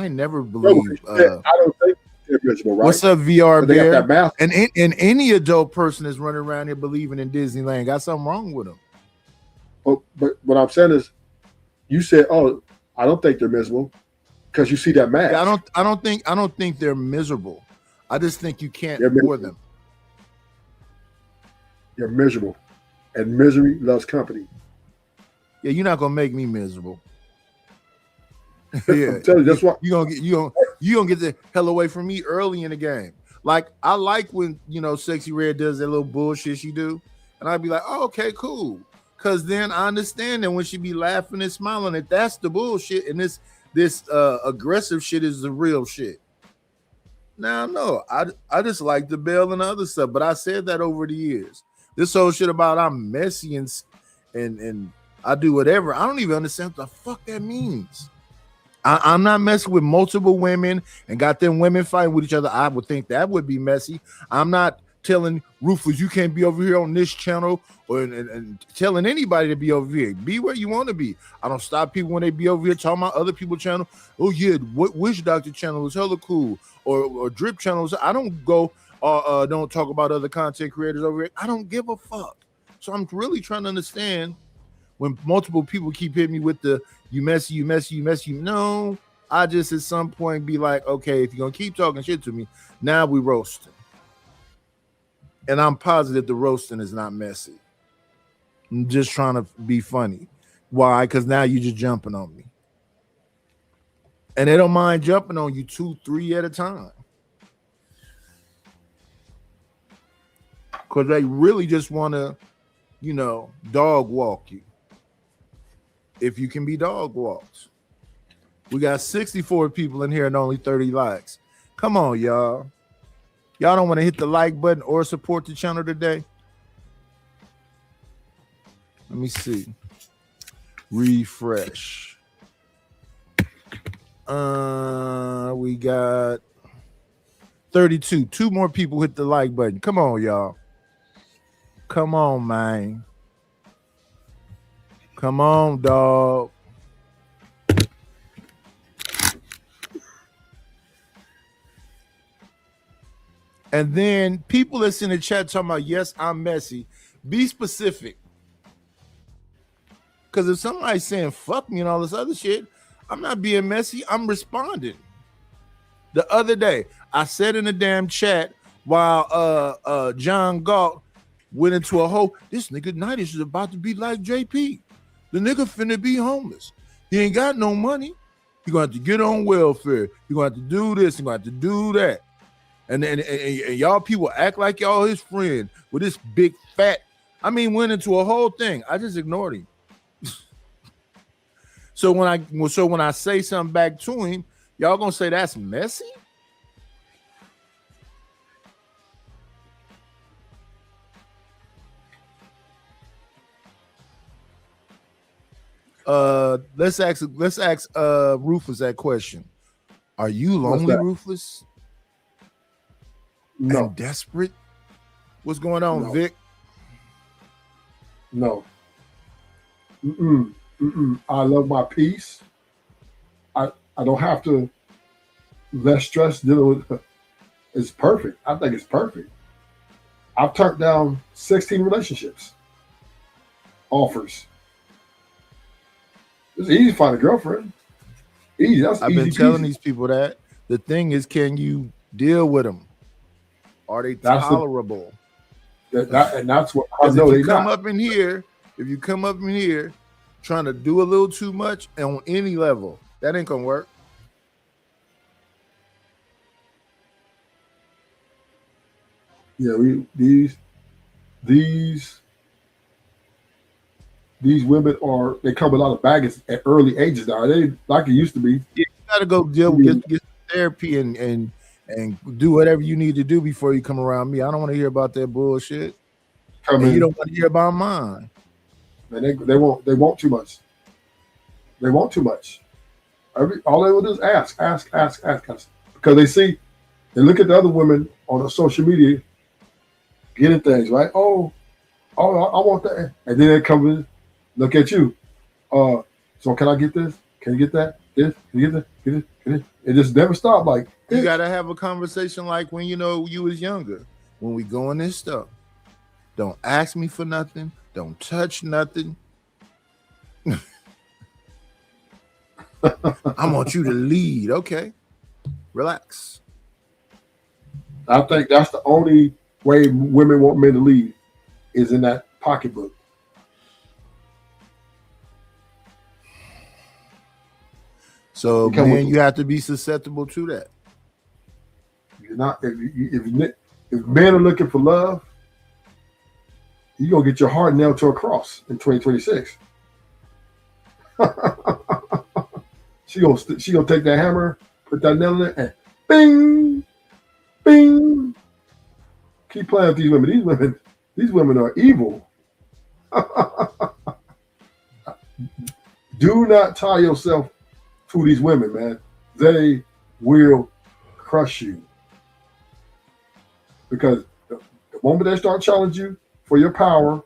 Speaker 2: never believed.
Speaker 22: I don't think they're miserable, right?
Speaker 2: What's up, VR
Speaker 22: But they got
Speaker 2: Bear?
Speaker 22: that math.
Speaker 2: And any adult person is running around here believing in Disneyland got something wrong with them.
Speaker 22: But what I'm saying is, you said, "Oh, I don't think they're miserable," because you see that math.
Speaker 2: Yeah, I don't think they're miserable. I just think you can't for them.
Speaker 22: You're miserable, and misery loves company.
Speaker 2: Yeah, you're not gonna make me miserable. Yeah,
Speaker 22: I'm telling you, that's why
Speaker 2: you gonna get the hell away from me early in the game. Like I like when Sexy Red does that little bullshit she do, and I'd be like, oh, okay, cool. Cause then I understand that when she be laughing and smiling, that that's the bullshit, and this aggressive shit is the real shit. Now, no, I just like the Bell and the other stuff, but I said that over the years. This whole shit about I'm messy and I do whatever. I don't even understand what the fuck that means. I'm not messing with multiple women and got them women fighting with each other. I would think that would be messy. I'm not telling Rufus you can't be over here on this channel and telling anybody to be over here. Be where you want to be. I don't stop people when they be over here talking about other people's channel. Oh yeah, Witch Doctor channel is hella cool or Drip channels. I don't go don't talk about other content creators over here. I don't give a fuck. So I'm really trying to understand when multiple people keep hitting me with the you messy. No, I just at some point be like, okay, if you're gonna keep talking shit to me, now we roasting. And I'm positive the roasting is not messy. I'm just trying to be funny. Why? Because now you're just jumping on me. And they don't mind jumping on you 2-3 at a time. Because they really just want to, dog walk you. If you can be dog walked. We got 64 people in here and only 30 likes. Come on, y'all. Y'all don't want to hit the like button or support the channel today? Let me see. Refresh. We got 32. 2 more people hit the like button. Come on, y'all. Come on, man. Come on, dog. And then people that's in the chat talking about, yes, I'm messy. Be specific. Because if somebody's saying fuck me and all this other shit, I'm not being messy. I'm responding. The other day, I said in the damn chat while John Galt went into a hole, this nigga Nightish is about to be like JP. The nigga finna be homeless. He ain't got no money. He gonna have to get on welfare. He gonna have to do this. He gonna have to do that. And y'all people act like y'all his friend with this big fat. I mean, went into a whole thing. I just ignored him. So when I say something back to him, y'all gonna say that's messy? Let's ask Rufus that question. Are you lonely, Rufus?
Speaker 22: No.
Speaker 2: And desperate? What's going on,
Speaker 22: No.
Speaker 2: Vic?
Speaker 22: No. I love my peace. I don't have to less stress dealing with it. It's perfect. I think it's perfect. I've turned down 16 relationships. Offers. It's easy to find a girlfriend. Easy. That's
Speaker 2: I've
Speaker 22: easy
Speaker 2: been telling
Speaker 22: peasy.
Speaker 2: these people that. The thing is, can you deal with them? Are they
Speaker 22: That's the-
Speaker 2: tolerable?
Speaker 22: And that's what I
Speaker 2: 'Cause
Speaker 22: know
Speaker 2: if
Speaker 22: they
Speaker 2: you come
Speaker 22: not.
Speaker 2: up in here, trying to do a little too much on any level, that ain't gonna work.
Speaker 22: Yeah, these women they come with a lot of baggage at early ages now. They like it used to be.
Speaker 2: You gotta go deal get therapy and do whatever you need to do before you come around me. I don't want to hear about that bullshit.
Speaker 22: come
Speaker 2: And
Speaker 22: in.
Speaker 2: you don't want to hear about mine.
Speaker 22: And they want too much. They want too much. All they will do is ask. Because they look at the other women on the social media getting things, right? Oh, I want that. And then they come in, look at you. So can I get this? Can you get that? This? Can you get that? Get it? It just never stop. Like,
Speaker 2: you gotta have a conversation like when you was younger. When we go in this stuff, don't ask me for nothing. Don't touch nothing. I want you to lead. Okay, relax.
Speaker 22: I think that's the only way women want men to lead is in that pocketbook.
Speaker 2: So, man, you have to be susceptible to that.
Speaker 22: You're not. If men are looking for love, you're gonna get your heart nailed to a cross in 2026. She gonna take that hammer, put that nail in it, and bing, bing. Keep playing with these women. These women are evil. Do not tie yourself to these women, man. They will crush you. Because the moment they start challenging you for your power,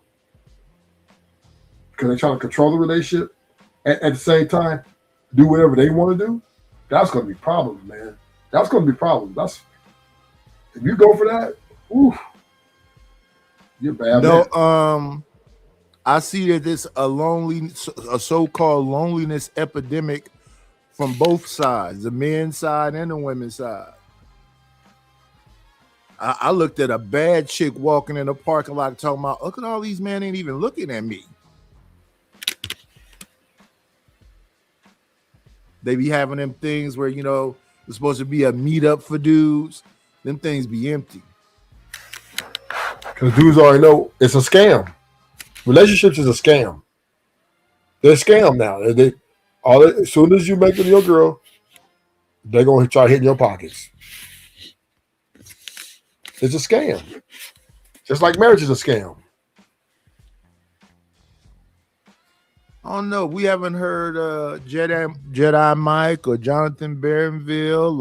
Speaker 22: because they're trying to control the relationship, at the same time, do whatever they want to do, that's going to be problems, man. That's going to be problems. If you go for that, oof, you're bad.
Speaker 2: No, I see that there's a so-called loneliness epidemic from both sides, the men's side and the women's side. I looked at a bad chick walking in the parking lot talking about, look at all these men ain't even looking at me. They be having them things where, it's supposed to be a meetup for dudes. Them things be empty.
Speaker 22: Because dudes already know it's a scam. Relationships is a scam. They're a scam now. As soon as you make them your girl, they're going to try hitting your pockets. It's a scam. Just like marriage is a scam.
Speaker 2: I don't know. We haven't heard Jedi Mike or Jonathan Barronville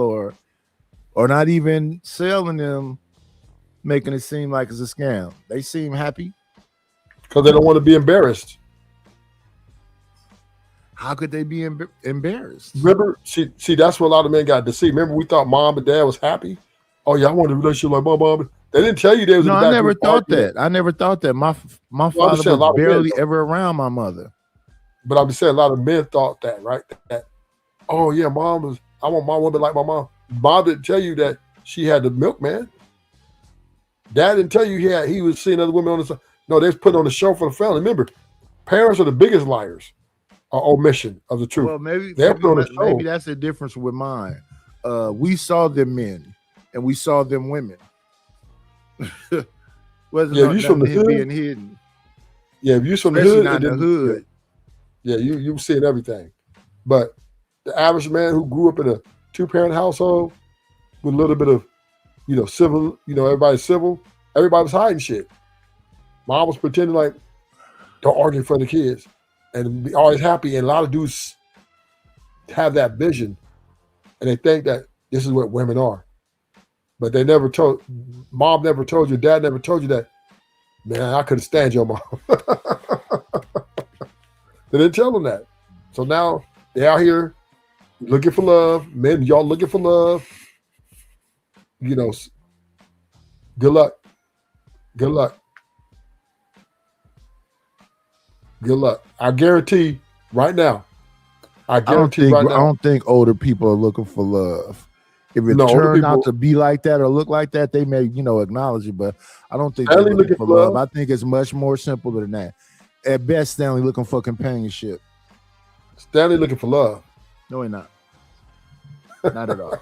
Speaker 2: or not even selling them, making it seem like it's a scam. They seem happy.
Speaker 22: Because they don't want to be embarrassed.
Speaker 2: How could they be embarrassed?
Speaker 22: Remember, see, that's what a lot of men got to see. Remember, we thought mom and dad was happy. Oh yeah, I wanted a relationship like my mom. They didn't tell you they was.
Speaker 2: No, I never thought that. I never thought that. My father was barely ever around my mother.
Speaker 22: But I'm just saying, a lot of men thought that, right? That, oh yeah, I want my woman like my mom. Mom didn't tell you that she had the milkman. Dad didn't tell you he was seeing other women on the side. No, they was putting on the show for the family. Remember, parents are the biggest liars. Omission of the truth.
Speaker 2: Well, maybe that's the difference with mine. We saw them men and we saw them women. Wasn't
Speaker 22: you from the hood
Speaker 2: being hidden.
Speaker 22: Yeah, if you from the hood, not the hood. Yeah, you seeing everything. But the average man who grew up in a 2-parent household with a little bit of, civil, everybody's civil, everybody was hiding shit. Mom was pretending like don't argue in front of the kids and be always happy. And a lot of dudes have that vision and they think that this is what women are. But they never told, mom never told you, dad never told you that, man, I couldn't stand your mom. They didn't tell them that. So now they're out here looking for love. Men, y'all looking for love. Good luck. Good luck. Good luck. I guarantee right now.
Speaker 2: I don't think older people are looking for love. If it turned out to be like that or look like that, they may, acknowledge it. But I don't think they're looking for love. I think it's much more simple than that. At best, Stanley looking for companionship.
Speaker 22: Stanley looking for love.
Speaker 2: No, he's not. Not at all.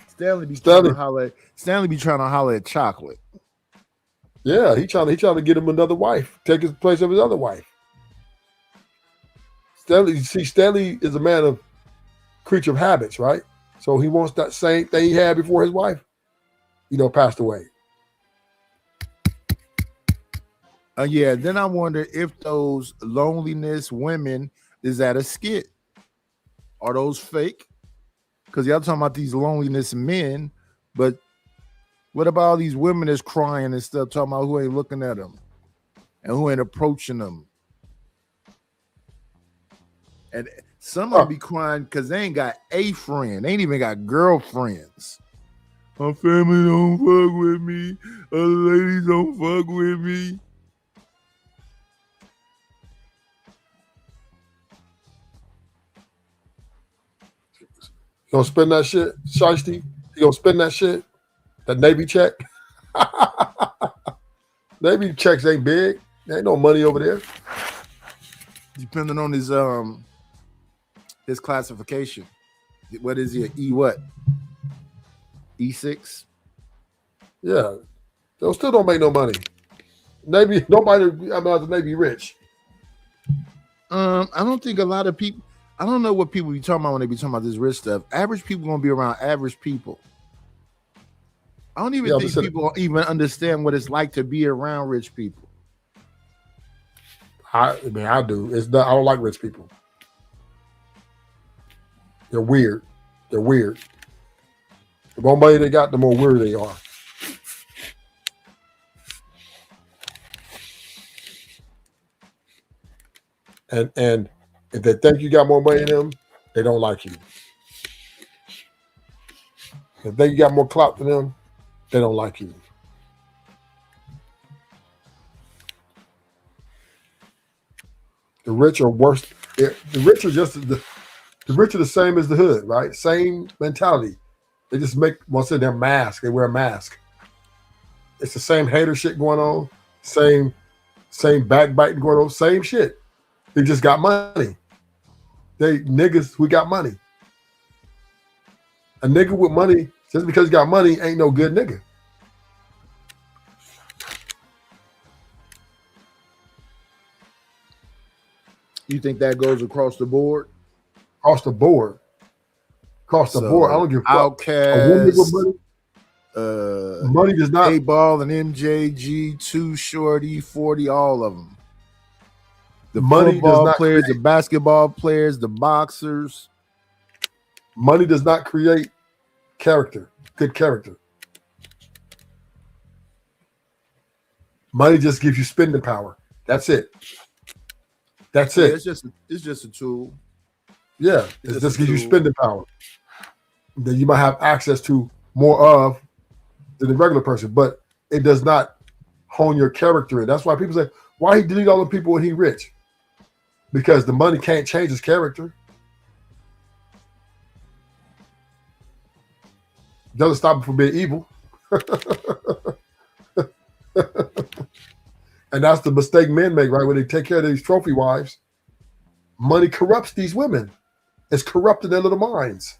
Speaker 2: Stanley be trying to holler at chocolate.
Speaker 22: Yeah, he trying to get him another wife, take his place of his other wife. Stanley is a man of creature of habits, right? So he wants that same thing he had before his wife, passed away.
Speaker 2: Yeah. Then I wonder if those loneliness women is that a skit? Are those fake? Because y'all talking about these loneliness men, but what about all these women that's crying and stuff, talking about who ain't looking at them and who ain't approaching them? And some of them be crying because they ain't got a friend. They ain't even got girlfriends. My family don't fuck with me. Other ladies don't fuck with me.
Speaker 22: You gonna spend that shit, Shiesty? You gonna spend that shit? That Navy check? Navy checks ain't big. There ain't no money over there.
Speaker 2: Depending on his classification. What is he? E what? E6?
Speaker 22: Yeah. Those still don't make no money. Navy, nobody, I'm not the Navy rich.
Speaker 2: I don't think a lot of people, I don't know what people be talking about when they be talking about this rich stuff. Average people gonna be around average people. I don't even think people even understand what it's like to be around rich people.
Speaker 22: I mean, I do. It's not, I don't like rich people. They're weird. They're weird. The more money they got, the more weird they are. And if they think you got more money than them, they don't like you. If they got more clout than them, they don't like you. The rich are worse. The rich are just the rich are the same as the hood, right? Same mentality. They just make once in their mask. They wear a mask. It's the same hater shit going on. Same backbiting going on. Same shit. They just got money. They niggas who got money. A nigga with money, just because he got money, ain't no good nigga.
Speaker 2: You think that goes across the board?
Speaker 22: Across the board. Across the board. I don't give a fuck.
Speaker 2: Outcast,
Speaker 22: A woman with money. Money does not.
Speaker 2: A-Ball and MJG, Too Shorty, 40, all of them. The
Speaker 22: money
Speaker 2: football
Speaker 22: does not
Speaker 2: players,
Speaker 22: create.
Speaker 2: the basketball players, the boxers.
Speaker 22: Money does not create character, good character. Money just gives you spending power. That's it. That's
Speaker 2: Yeah,
Speaker 22: it.
Speaker 2: it's just a tool.
Speaker 22: Yeah, it just gives you spending power. That you might have access to more of than the regular person, but it does not hone your character. And that's why people say, why he delete all the people when he rich? Because the money can't change his character. Doesn't stop him from being evil. And that's the mistake men make, right? When they take care of these trophy wives, money corrupts these women. It's corrupting their little minds.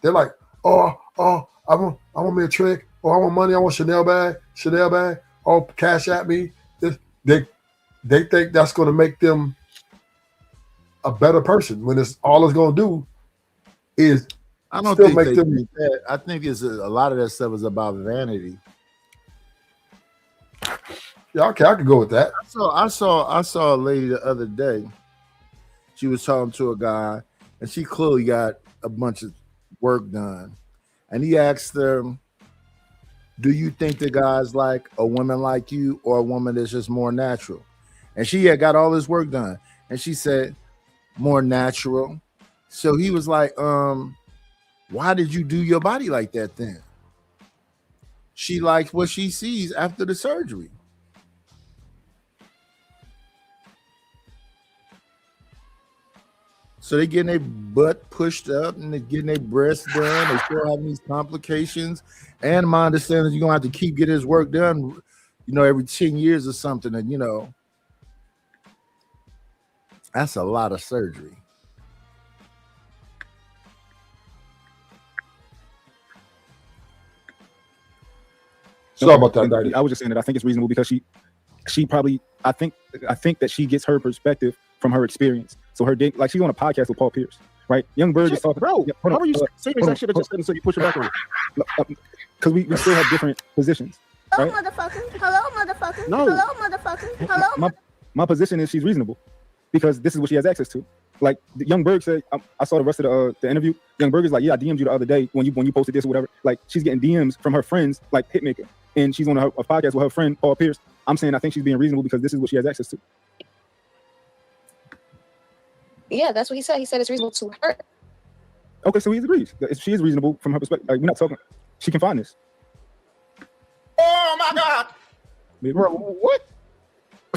Speaker 22: They're like, oh, I want me a trick. Oh, I want money. I want Chanel bag. Oh, cash at me. They think that's going to make them a better person when it's all it's going to do is
Speaker 2: I don't
Speaker 22: still
Speaker 2: think
Speaker 22: make
Speaker 2: they
Speaker 22: them.
Speaker 2: think that. I think it's a lot of that stuff is about vanity.
Speaker 22: Yeah, okay, I could go with that.
Speaker 2: I saw a lady the other day. She was talking to a guy, and she clearly got a bunch of work done. And he asked her, "Do you think the guy's like a woman like you, or a woman that's just more natural?" And she had got all this work done, and she said, "More natural." So he was like, "Why did you do your body like that then?" She likes what she sees after the surgery. So they getting their butt pushed up and they're getting their breasts done. They still having these complications. And my understanding is you're gonna have to keep getting his work done, every 10 years or something. And that's a lot of surgery.
Speaker 22: Sorry about that, Daddy.
Speaker 1: I was just saying that I think it's reasonable because she probably I think that she gets her perspective from her experience. So her like she's on a podcast with Paul Pierce, right? Young Bird is talking.
Speaker 3: Bro,
Speaker 1: Yeah,
Speaker 3: how are you saying that shit? Just so you push it back on?
Speaker 1: Because we still have different positions.
Speaker 11: Hello,
Speaker 1: Right?
Speaker 11: motherfucker. Hello, motherfucker.
Speaker 1: No.
Speaker 11: Hello, motherfucker. Hello.
Speaker 1: My position is she's reasonable because this is what she has access to. Like Young Berg said, I saw the rest of the interview. Young Berg is like, yeah, I DM'd you the other day when you posted this or whatever. Like she's getting DMs from her friends, like Hitmaker, and she's on a podcast with her friend Paul Pierce. I'm saying I think she's being reasonable because this is what she has access to.
Speaker 4: Yeah, that's what he said. He said it's reasonable to her.
Speaker 1: Okay, so he agrees. She is reasonable from her perspective. Like we're not talking. She can find this.
Speaker 3: Oh my God. Bro, what?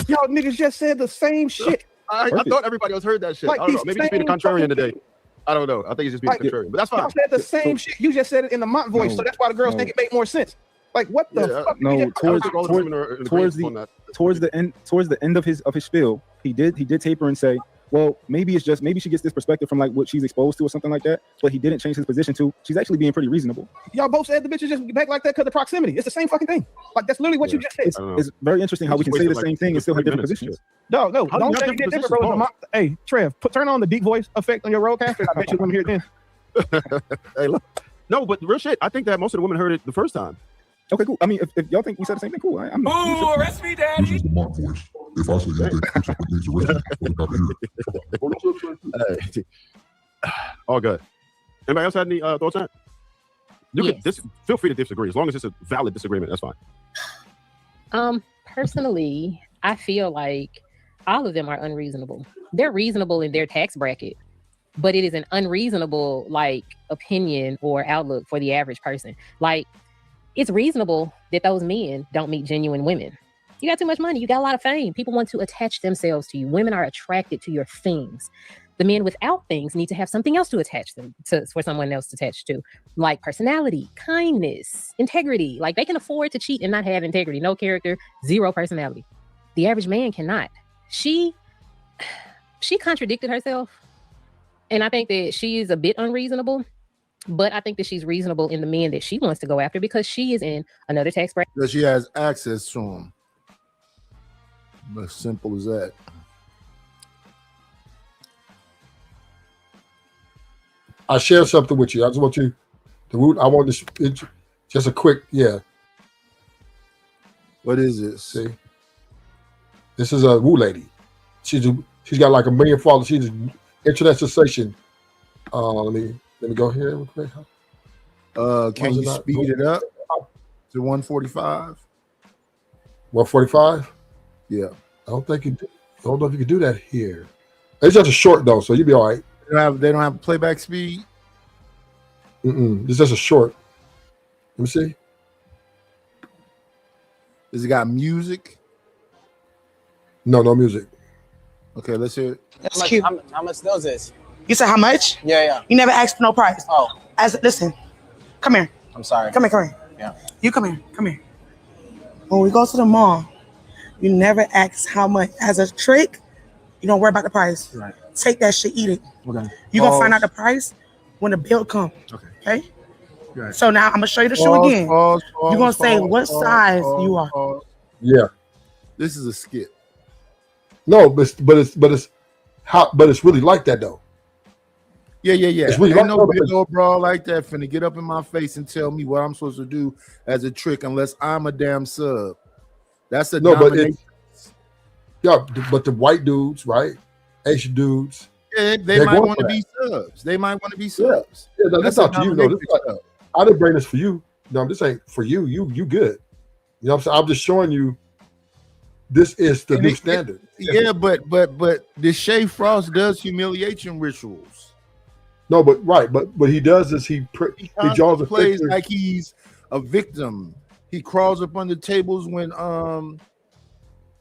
Speaker 3: Y'all niggas just said the same shit.
Speaker 8: I thought everybody else heard that shit.
Speaker 3: Like
Speaker 8: I don't know.
Speaker 3: these
Speaker 8: Maybe just being a
Speaker 3: same
Speaker 8: contrarian
Speaker 3: fucking
Speaker 8: today. I don't know. I think he's just being
Speaker 3: Like,
Speaker 8: a contrarian, but that's fine.
Speaker 3: Y'all said the same shit. You just said it in the Mont voice,
Speaker 1: No,
Speaker 3: so that's why the girls
Speaker 1: no.
Speaker 3: think it made more sense. Like what the fuck?
Speaker 1: No,
Speaker 3: You just-
Speaker 1: towards the end of his spiel, he did taper and say, well, maybe she gets this perspective from like what she's exposed to or something like that. But he didn't change his position to. She's actually being pretty reasonable.
Speaker 3: Y'all both said the bitches just back like that because of proximity. It's the same fucking thing. Like that's literally what you just said.
Speaker 1: It's very interesting how we can say the same thing and still have different positions.
Speaker 3: No,
Speaker 1: How do
Speaker 3: don't
Speaker 1: you
Speaker 3: say
Speaker 1: have
Speaker 3: you did
Speaker 1: different
Speaker 3: different, bro.
Speaker 1: positions?
Speaker 3: Hey, Trev, turn on the deep voice effect on your roadcaster. I bet you let me hear it then.
Speaker 8: Hey, look. No, but real shit. I think that most of the women heard it the first time.
Speaker 1: Okay, cool. I mean, if y'all think we said the same thing, cool. I'm
Speaker 9: Ooh, arrest me, daddy.
Speaker 6: This is the mock voice. If I say you think Christian needs arrested, what about you?
Speaker 8: Hey. All good. Anybody else had any thoughts on it? You can feel free to disagree as long as it's a valid disagreement. That's fine.
Speaker 12: Personally, I feel like all of them are unreasonable. They're reasonable in their tax bracket, but it is an unreasonable like opinion or outlook for the average person. Like it's reasonable that those men don't meet genuine women. You got too much money. You got a lot of fame. People want to attach themselves to you. Women are attracted to your things. The men without things need to have something else to attach them to for someone else to attach to, like personality, kindness, integrity. Like they can afford to cheat and not have integrity, no character, zero personality. The average man cannot. She contradicted herself, and I think that she is a bit unreasonable. But I think that she's reasonable in the men that she wants to go after because she is in another tax bracket.
Speaker 2: Because she has access to them. As simple as that.
Speaker 22: I share something with you. I just want you to. I want this. Just a quick, yeah.
Speaker 2: What is it?
Speaker 22: See, this is a woo lady. She's got like 1 million followers. She's an internet sensation. Let me go here real quick.
Speaker 2: Can you speed it up to 145?
Speaker 22: 145?
Speaker 2: Yeah.
Speaker 22: I don't know if you can do that here. It's just a short though, so you'll be all right.
Speaker 2: They don't have playback speed.
Speaker 22: It's just a short. Let me see.
Speaker 2: Does it got music?
Speaker 22: No music.
Speaker 2: Okay, let's hear it.
Speaker 23: That's cute. How much does this? You said how much? Yeah. You never asked for no price. Oh. Listen, come here. I'm sorry. Come here. Yeah. You come here. When we go to the mall, you never ask how much. As a trick, you don't worry about the price. Right. Take that shit, eat it. Okay. You're going to find out the price when the bill comes. Okay?
Speaker 22: Right.
Speaker 23: So now I'm going to show you the shoe again. You're going to say what size you are.
Speaker 22: Yeah.
Speaker 2: This is a skit.
Speaker 22: No, but it's really like that though.
Speaker 2: Yeah.
Speaker 22: It's really
Speaker 2: Ain't
Speaker 22: like
Speaker 2: no
Speaker 22: that.
Speaker 2: big old bra like that finna get up in my face and tell me what I'm supposed to do as a trick unless I'm a damn sub. That's a domination.
Speaker 22: But the white dudes, right? Asian dudes.
Speaker 2: Yeah, they might want to be subs.
Speaker 22: Yeah, no, that's not to you. No, I didn't bring this for you. No, this ain't for you. You good. You know what I'm saying? I'm just showing you this is the new standard.
Speaker 2: Yeah, but the Shay Frost does humiliation rituals.
Speaker 22: No, but he does this. He draws a
Speaker 2: plays
Speaker 22: picture.
Speaker 2: like he's a victim. He crawls up under tables when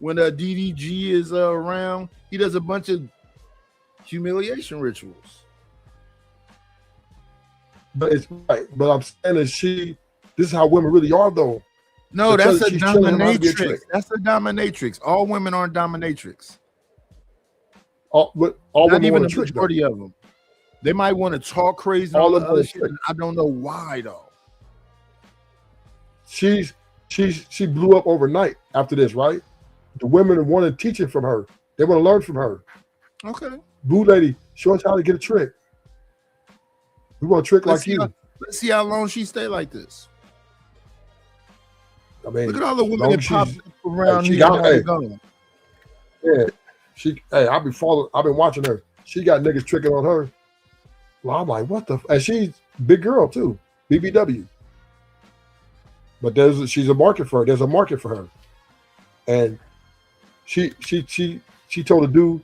Speaker 2: DDG is around. He does a bunch of humiliation rituals.
Speaker 22: But it's right. But I'm saying that this is how women really are though.
Speaker 2: No,
Speaker 22: Because
Speaker 2: that's a
Speaker 22: she's telling him how to be a
Speaker 2: dominatrix.
Speaker 22: trick.
Speaker 2: That's a dominatrix. All women aren't dominatrix.
Speaker 22: All
Speaker 2: Not
Speaker 22: women
Speaker 2: even
Speaker 22: want
Speaker 2: a
Speaker 22: a trick, though.
Speaker 2: majority of them. They might want to talk crazy and
Speaker 22: All
Speaker 2: all
Speaker 22: of
Speaker 2: the
Speaker 22: them
Speaker 2: other
Speaker 22: want
Speaker 2: shit.
Speaker 22: trick.
Speaker 2: I don't know why though.
Speaker 22: She blew up overnight after this, right? The women wanted teaching from her. They want to learn from her.
Speaker 2: Okay.
Speaker 22: Boo lady, show us how to get a trick. We want a trick
Speaker 2: Let's
Speaker 22: like
Speaker 2: see
Speaker 22: you.
Speaker 2: let's see how long she stay like this.
Speaker 22: I mean,
Speaker 2: Look at all the women
Speaker 22: long
Speaker 2: that
Speaker 22: as
Speaker 2: pop
Speaker 22: she's-
Speaker 2: up around
Speaker 22: she
Speaker 2: here.
Speaker 22: got-
Speaker 2: now
Speaker 22: hey.
Speaker 2: they're gone.
Speaker 22: Yeah, I've been watching her. She got niggas tricking on her. Well, I'm like, what the? And she's big girl too, BBW. But she's a market for her. There's a market for her, and she told a dude.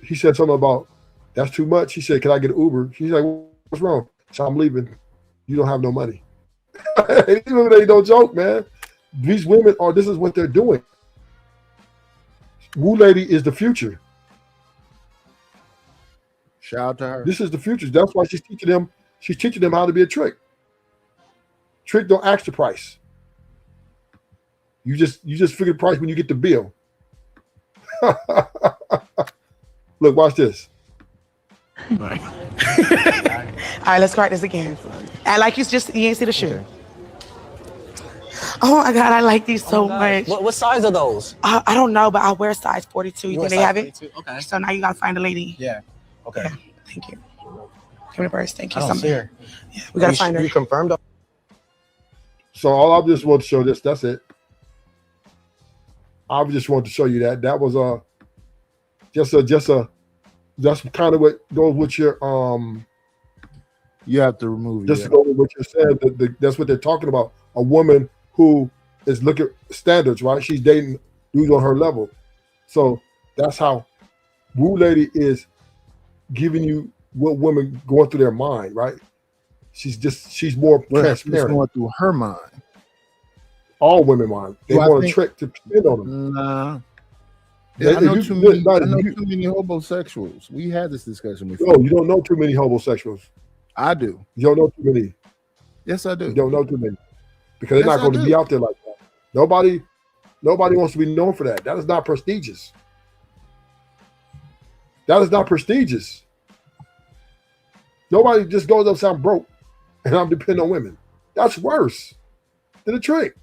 Speaker 22: He said something about that's too much. He said, "Can I get an Uber?" She's like, "What's wrong?" So I'm leaving. You don't have no money. These women ain't no joke, man. These women are. This is what they're doing. Woo Lady is the future.
Speaker 2: Shout out to her.
Speaker 22: This is the future. That's why she's teaching them. She's teaching them how to be a trick. Trick don't ask the price. You just figure the price when you get the bill. Look, watch this.
Speaker 23: All right, let's try this again. I like you ain't see the shoe. Oh my God, I like these so much.
Speaker 7: What size are those?
Speaker 23: I don't know, but I wear size 42. You
Speaker 7: wear
Speaker 23: think they have
Speaker 7: size
Speaker 23: it?
Speaker 7: 42? Okay.
Speaker 23: So now you gotta find a lady.
Speaker 7: Yeah. Okay.
Speaker 23: Yeah, thank you. Give me the purse. Thank you
Speaker 7: I
Speaker 23: so
Speaker 7: don't
Speaker 23: much.
Speaker 7: see her.
Speaker 23: Yeah, we gotta find her.
Speaker 7: You confirmed?
Speaker 22: So all I just want to show this. That's it. I just wanted to show you that. That was that's kind of what goes with your
Speaker 2: You have to remove
Speaker 22: just
Speaker 2: it.
Speaker 22: to go with what you're saying. That's what they're talking about. A woman who is looking at standards, right? She's dating dudes on her level. So that's how Woo Lady is giving you what women going through their mind, right? She's more
Speaker 2: Well, it's
Speaker 22: transparent.
Speaker 2: going through her mind.
Speaker 22: All women mind. They
Speaker 2: Well, I
Speaker 22: want a
Speaker 2: think-
Speaker 22: trick to spin on them.
Speaker 2: Nah.
Speaker 22: They-
Speaker 2: I know
Speaker 22: you-
Speaker 2: too many.
Speaker 22: no,
Speaker 2: I know
Speaker 22: you-
Speaker 2: too many homosexuals. We had this discussion before.
Speaker 22: No, you don't know too many homosexuals.
Speaker 2: I do.
Speaker 22: You don't know too many.
Speaker 2: Yes, I do.
Speaker 22: You don't know too many. Because they're
Speaker 2: Yes,
Speaker 22: not
Speaker 2: I
Speaker 22: going to
Speaker 2: do.
Speaker 22: be out there like that. Nobody wants to be known for that. That is not prestigious. That is not prestigious. Nobody just goes up and I'm broke and I'm depending on women. That's worse than a trick.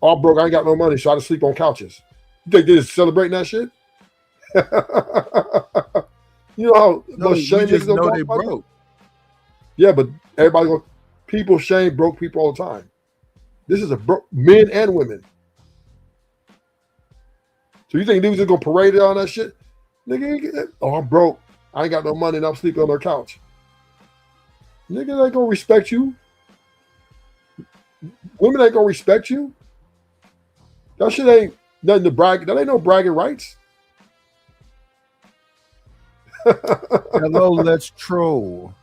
Speaker 22: Oh, I'm broke. I ain't got no money, so I just sleep on couches. You think they're just celebrating that shit? You know how
Speaker 2: No,
Speaker 22: much
Speaker 2: you
Speaker 22: shame
Speaker 2: just
Speaker 22: niggas don't
Speaker 2: know
Speaker 22: talk
Speaker 2: they
Speaker 22: about it?
Speaker 2: broke.
Speaker 22: Yeah, but everybody goes, people shame broke people all the time. This is a broke men and women. So you think niggas are gonna parade it on that shit? Nigga, oh, I'm broke. I ain't got no money and I'm sleeping on their couch. Niggas ain't gonna respect you. Women ain't gonna respect you. That shit ain't nothing to brag. That ain't no bragging rights.
Speaker 2: Hello, let's troll.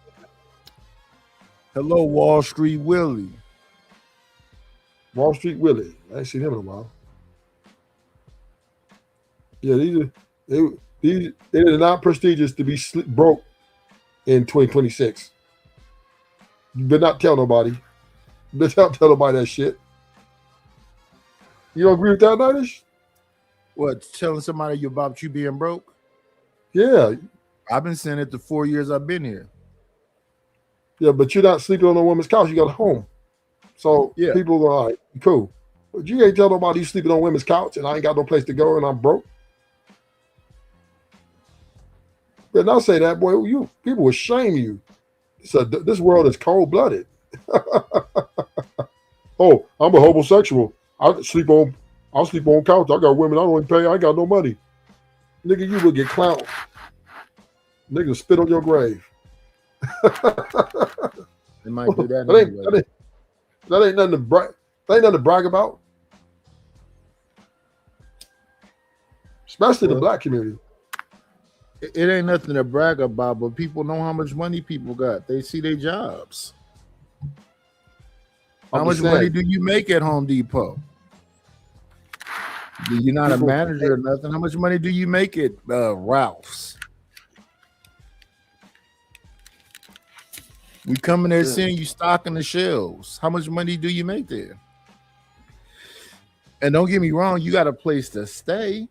Speaker 2: Hello, Wall Street Willie.
Speaker 22: Wall Street Willie. I ain't seen him in a while. Yeah, these are not prestigious to be broke in 2026. You better not tell nobody. You better not tell nobody that shit. You don't agree with that, Nidish?
Speaker 2: What, telling somebody about you being broke?
Speaker 22: Yeah.
Speaker 2: I've been saying it the 4 years I've been here.
Speaker 22: Yeah, but you're not sleeping on a woman's couch. You got a home. So
Speaker 2: Yeah.
Speaker 22: people are like, cool. But you ain't tell nobody you sleeping on women's couch and I ain't got no place to go and I'm broke. But not say that, boy. People will shame you. So this world is cold-blooded. Oh, I'm a homosexual. I'll sleep on couch. I got women I don't even pay. I ain't got no money. Nigga, you will get clowned. Nigga spit on your grave.
Speaker 2: They might do that.
Speaker 22: That ain't nothing to brag. That ain't nothing to brag about. Especially the black community.
Speaker 2: It ain't nothing to brag about, but people know how much money people got. They see their jobs. How much money do you make at Home Depot? You're not a manager or nothing. How much money do you make at Ralph's? We come in there seeing you stocking the shelves. How much money do you make there? And don't get me wrong, you got a place to stay,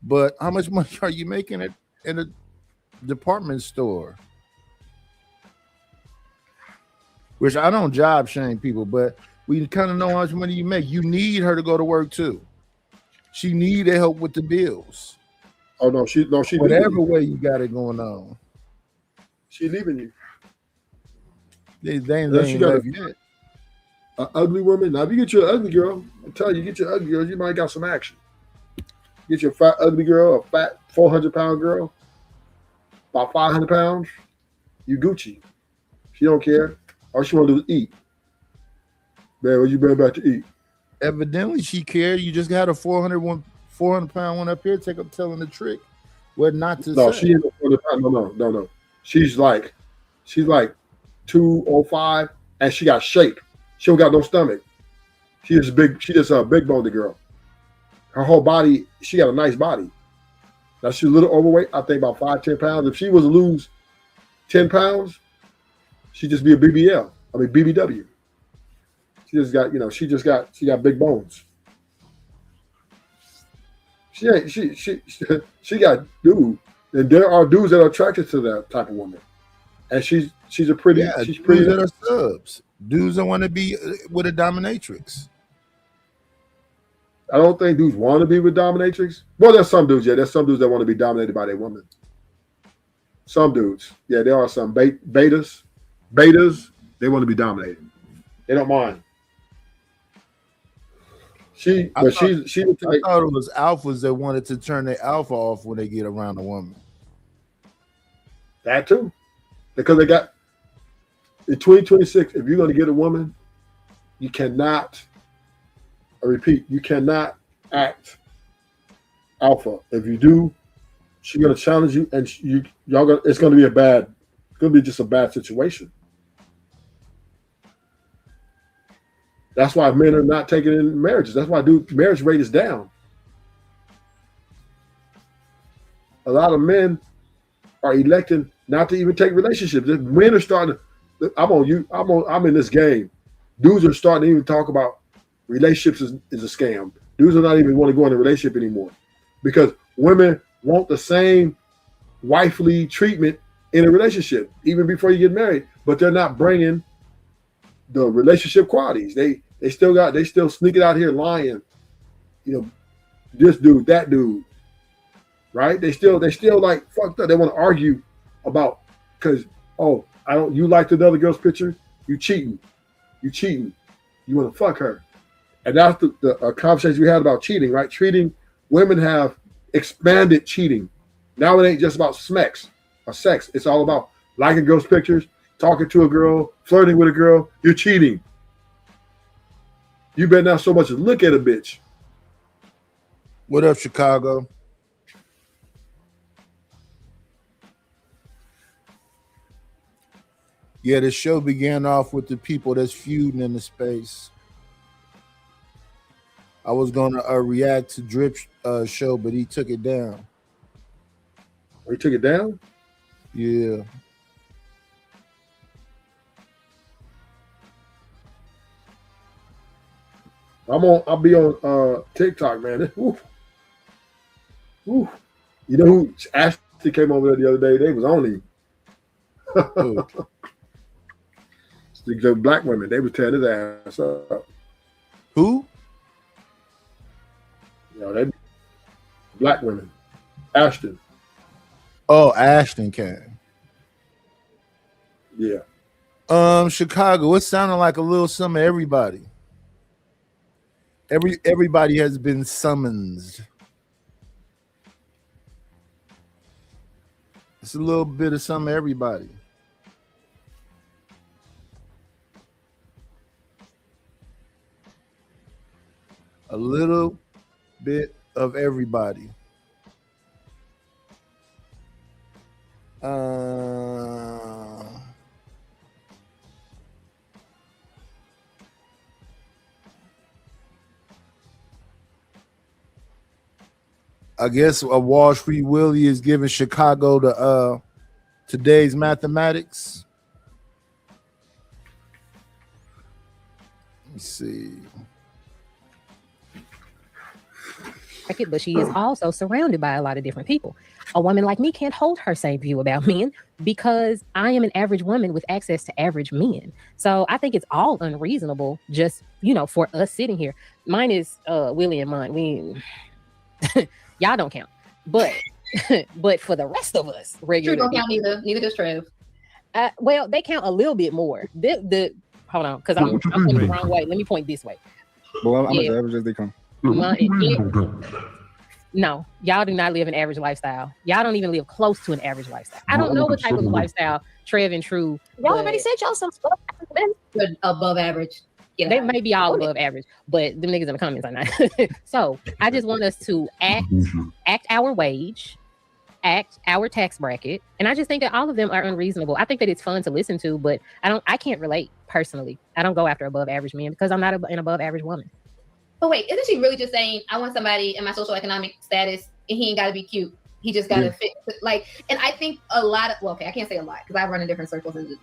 Speaker 2: but how much money are you making in a department store? Which I don't job shame people, but we kind of know how much money you make. You need her to go to work too. She need to help with the bills.
Speaker 22: Oh no, she
Speaker 2: whatever way you got it going on.
Speaker 22: She leaving you.
Speaker 2: They ain't left yet.
Speaker 22: An ugly woman. Now, if you get your ugly girl, I'm telling you, get your ugly girl, you might got some action. Get your fat ugly girl, a fat 400-pound girl, about 500 pounds, you Gucci. She don't care. All she want to do is eat. Man, what you bring back to eat?
Speaker 2: Evidently, she cared. You just got a 400-pound one up here. Telling the trick what not to
Speaker 22: No,
Speaker 2: say.
Speaker 22: she ain't 400 pounds. No. She's like 205, and she got shape. She don't got no stomach. She just big. She just a big boned girl. Her whole body. She got a nice body. Now she's a little overweight. I think about 5-10 pounds. If she was to lose 10 pounds, she'd just be a BBL. I mean BBW. She just got, she got big bones. She got dude, and there are dudes that are attracted to that type of woman, and she's a pretty.
Speaker 2: Yeah,
Speaker 22: she's
Speaker 2: dudes
Speaker 22: pretty.
Speaker 2: that are subs. Dudes that want to be with a dominatrix.
Speaker 22: I don't think dudes want to be with dominatrix. Well, there's some dudes. Yeah, there's some dudes that want to be dominated by their woman. Some dudes. Yeah, there are some betas. They want to be dominated. They don't mind. I thought
Speaker 2: it was alphas that wanted to turn their alpha off when they get around a woman.
Speaker 22: That too, because they got in 2026. If you're going to get a woman, you cannot. I repeat, you cannot act alpha. If you do, she's going to challenge you, and it's going to be just a bad situation. That's why men are not taking in marriages. That's why marriage rate is down. A lot of men are electing not to even take relationships. Men are starting. I'm in this game. Dudes are starting to even talk about relationships is a scam. Dudes are not even want to go in a relationship anymore because women want the same wifely treatment in a relationship, even before you get married. But they're not bringing the relationship qualities. They still sneak it out here lying. This dude, that dude, right? They still like fucked up. They want to argue about because you liked another girl's picture, you cheating. You want to fuck her. And that's the conversation we had about cheating, right? Women have expanded cheating. Now it ain't just about sex. It's all about liking girls' pictures, talking to a girl, flirting with a girl. You're cheating. You better not so much as look at a bitch.
Speaker 2: What up, Chicago? Yeah, the show began off with the people that's feuding in the space. I was gonna react to Drip's show, but he took it down.
Speaker 22: He took it down?
Speaker 2: Yeah.
Speaker 22: I'll be on TikTok, man. Woo. You know who Ashley came over there the other day? They was on him. The black women, they was tearing his ass up.
Speaker 2: Who?
Speaker 22: They black women. Ashton.
Speaker 2: Oh, Ashton came.
Speaker 22: Yeah.
Speaker 2: Chicago, it sounded like a little some of everybody. Everybody has been summoned. It's a little bit of some of everybody. A little bit of everybody. I guess a Wall Street Willie is giving Chicago the today's mathematics. Let's see.
Speaker 12: But she is also surrounded by a lot of different people. A woman like me can't hold her same view about men because I am an average woman with access to average men. So I think it's all unreasonable just, for us sitting here. Mine is Willie and mine. Y'all don't count. But but for the rest of us, regular
Speaker 10: True don't count neither. Neither does Trev.
Speaker 12: Well, they count a little bit more. hold on, because I'm pointing the wrong way. Let me point this way.
Speaker 1: Well, I'm
Speaker 12: Yeah.
Speaker 1: as average as they come.
Speaker 12: No, y'all do not live an average lifestyle. Y'all don't even live close to an average lifestyle. I don't know what type of lifestyle Trev and True.
Speaker 4: Y'all already said y'all some stuff.
Speaker 10: Above average. Yeah.
Speaker 12: They may be all above average, but them niggas in the comments are not. So I just want us to act our wage, act our tax bracket, and I just think that all of them are unreasonable. I think that it's fun to listen to, but I can't relate personally. I don't go after above average men because I'm not an above average woman.
Speaker 10: But wait, isn't she really just saying, I want somebody in my social economic status and he ain't got to be cute. He just got to fit. Like, and I think a lot of, well, okay, I can't say a lot because I run in different circles and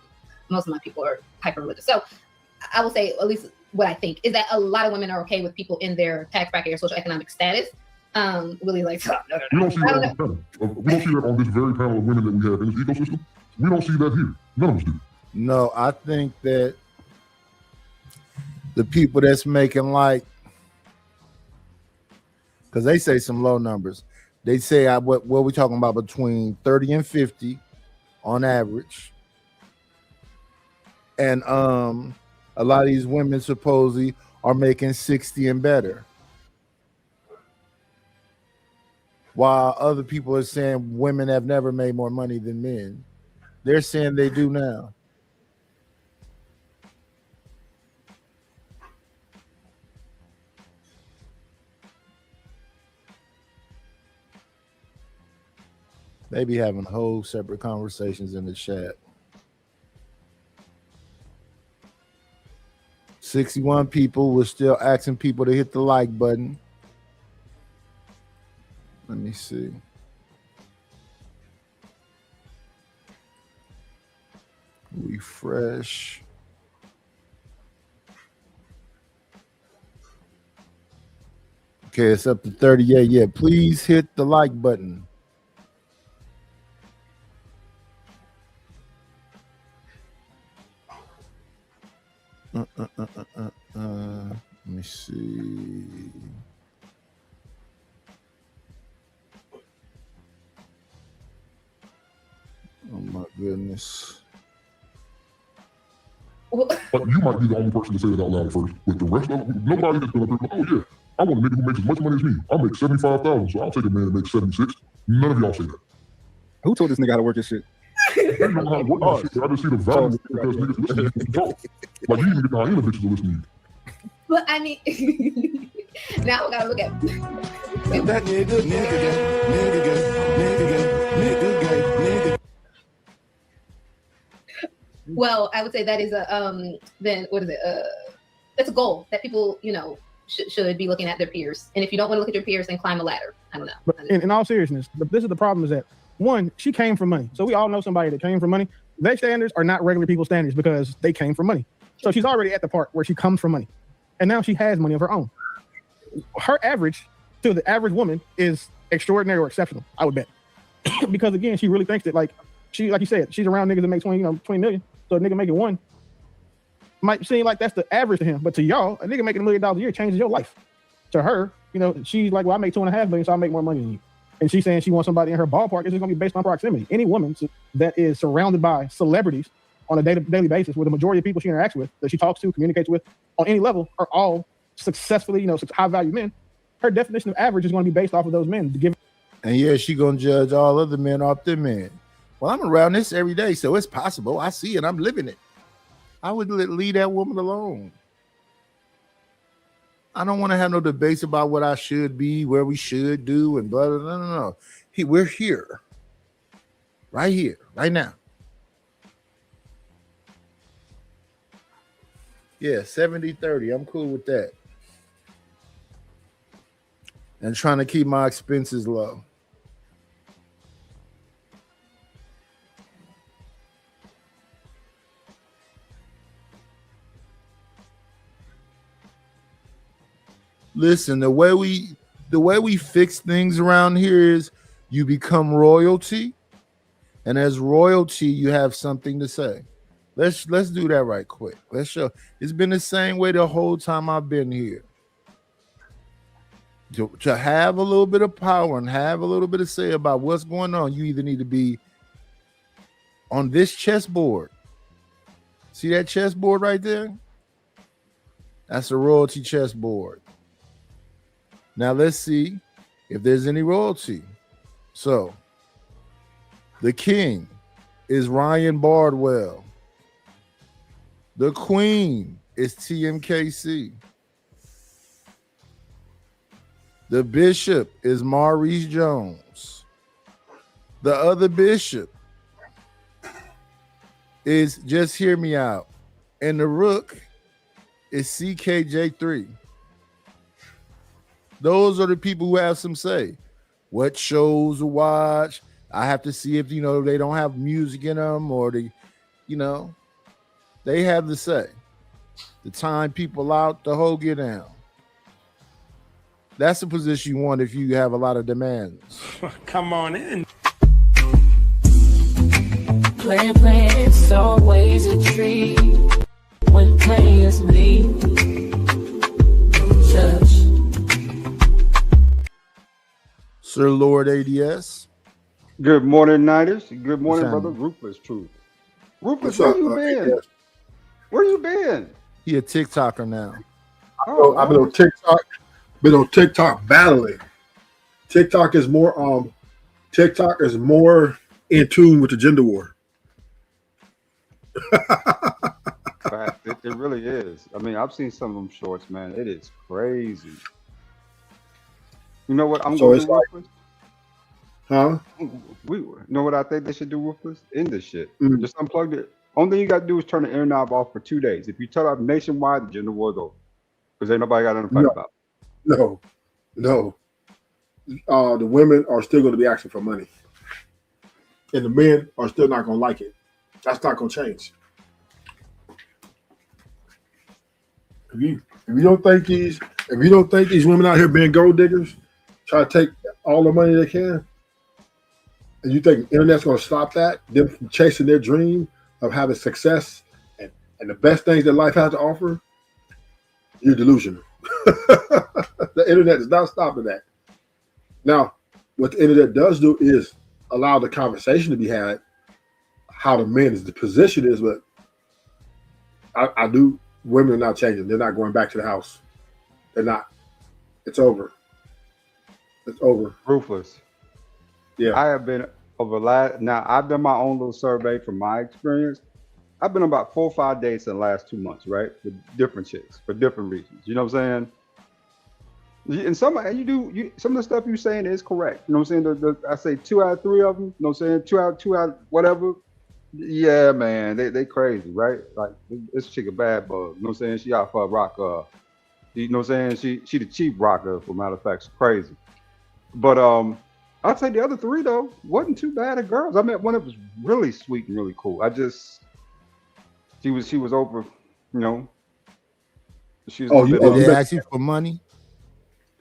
Speaker 10: most of my people are hyper religious. So I will say, at least what I think is that a lot of women are okay with people in their tax bracket or social economic status. Really like, oh, no.
Speaker 6: We don't see that on this panel. We don't see that on this very panel of women that we have in this ecosystem. We don't see that here. None of us do.
Speaker 2: No, I think that the people that's making like, because they say some low numbers. They say what we're talking about between 30 and 50 on average. And a lot of these women supposedly are making 60 and better. While other people are saying women have never made more money than men. They're saying they do now. They be having whole separate conversations in the chat. 61 people were still asking people to hit the like button. Let me see. Refresh. Okay, it's up to 38. Yeah, please hit the like button. Let me see. Oh my goodness.
Speaker 6: But you might be the only person to say it out loud first. But the rest of them, nobody has been up there. Oh yeah, I want a nigga who makes as much money as me. I make 75,000, so I'll take a man that makes 76. None of y'all say that.
Speaker 1: Who told this nigga how to work his shit?
Speaker 6: I don't know how to work this shit. I just see the value because niggas listen to you talk. Like you even get the hyena bitches to listen to you.
Speaker 10: But I mean, now we gotta look at
Speaker 9: that nigga.
Speaker 10: Well, I would say that is a then what is it? That's a goal that people, should be looking at their peers. And if you don't want to look at your peers, then climb a ladder. I don't know.
Speaker 3: But in all seriousness, this is the problem: is that one, she came from money. So we all know somebody that came from money. Their standards are not regular people's standards because they came from money. So she's already at the part where she comes from money, and now she has money of her own. Her average to the average woman is extraordinary or exceptional, I would bet, because again, she really thinks that like you said, she's around niggas that make 20 million. So a nigga making one might seem like that's the average to him, but to y'all, a nigga making $1 million a year changes your life. To her, she's like, well, I make $2.5 million, so I make more money than you. And she's saying she wants somebody in her ballpark. It's just gonna be based on proximity. Any woman that is surrounded by celebrities on a daily basis, where the majority of people she interacts with, that she talks to, communicates with, on any level, are all successfully, high value men. Her definition of average is going to be based off of those men.
Speaker 2: And yeah, she gonna judge all other men off them men. Well, I'm around this every day, so it's possible. I see it. I'm living it. I would leave that woman alone. I don't want to have no debates about what I should be, where we should do, and blah, blah, blah. No. We're here. Right here, right now. Yeah, 70-30. I'm cool with that. And trying to keep my expenses low. Listen, the way we fix things around here is you become royalty, and as royalty, you have something to say. Let's do that right quick. Let's show. It's been the same way the whole time I've been here. To have a little bit of power and have a little bit of say about what's going on, you either need to be on this chessboard. See that chessboard right there? That's a royalty chessboard. Now let's see if there's any royalty. So the king is Ryan Bardwell. The queen is TMKC. The bishop is Maurice Jones. The other bishop is Just Hear Me Out. And the rook is CKJ3. Those are the people who have some say. What shows to watch? I have to see if, they don't have music in them or they have the say. The time people out, the whole get down. That's the position you want if you have a lot of demands.
Speaker 9: Come on in.
Speaker 21: Playing, it's always a treat when players leave. Church.
Speaker 2: Sir Lord ADS.
Speaker 13: Good morning, Niners. Good morning,
Speaker 2: What's
Speaker 13: brother. Ruthless Truth. Ruthless,
Speaker 22: What's
Speaker 13: where
Speaker 22: up,
Speaker 13: you been?
Speaker 22: ADS?
Speaker 13: Where you been?
Speaker 2: He a TikToker now.
Speaker 22: I've been on TikTok. Been on TikTok battling. TikTok is more in tune with the gender war.
Speaker 13: Fact, it really is. I mean, I've seen some of them shorts, man. It is crazy. You know what? I'm
Speaker 22: So
Speaker 13: going
Speaker 22: it's
Speaker 13: to
Speaker 22: like-
Speaker 13: Ruthless.
Speaker 22: Huh?
Speaker 13: You know what I think they should do, Ruthless? End this shit.
Speaker 22: Mm.
Speaker 13: Just unplug it. Only thing you got to do is turn the air knob off for 2 days. If you turn off nationwide, the gender war's over. Because ain't nobody got nothing to fight
Speaker 22: No.
Speaker 13: about.
Speaker 22: No. The women are still going to be asking for money, and the men are still not going to like it. That's not going to change. If you don't think these women out here being gold diggers, try to take all the money they can, and you think the internet's going to stop that, them from chasing their dream of having success and the best things that life has to offer, you're delusional. The internet is not stopping that. Now, what the internet does do is allow the conversation to be had, how the men's the position is, but I do. Women are not changing. They're not going back to the house. They're not. It's over. It's over.
Speaker 13: Ruthless.
Speaker 22: Yeah.
Speaker 13: I have been now I've done my own little survey from my experience. I've been on about 4 or 5 dates in the last 2 months, right? With different chicks for different reasons. You know what I'm saying? And some of the stuff you're saying is correct. You know what I'm saying? I say 2 out of 3 of them. You know what I'm saying? 2 out whatever. Yeah, man, they crazy, right? Like this chick a bad bug. You know what I'm saying? She out for a rock. You know what I'm saying? She the cheap rocker. For matter of fact, she's crazy. But I'd say the other 3 though wasn't too bad of girls. I met one that was really sweet and really cool. She was over, you know. She was.
Speaker 2: Did they ask you for money?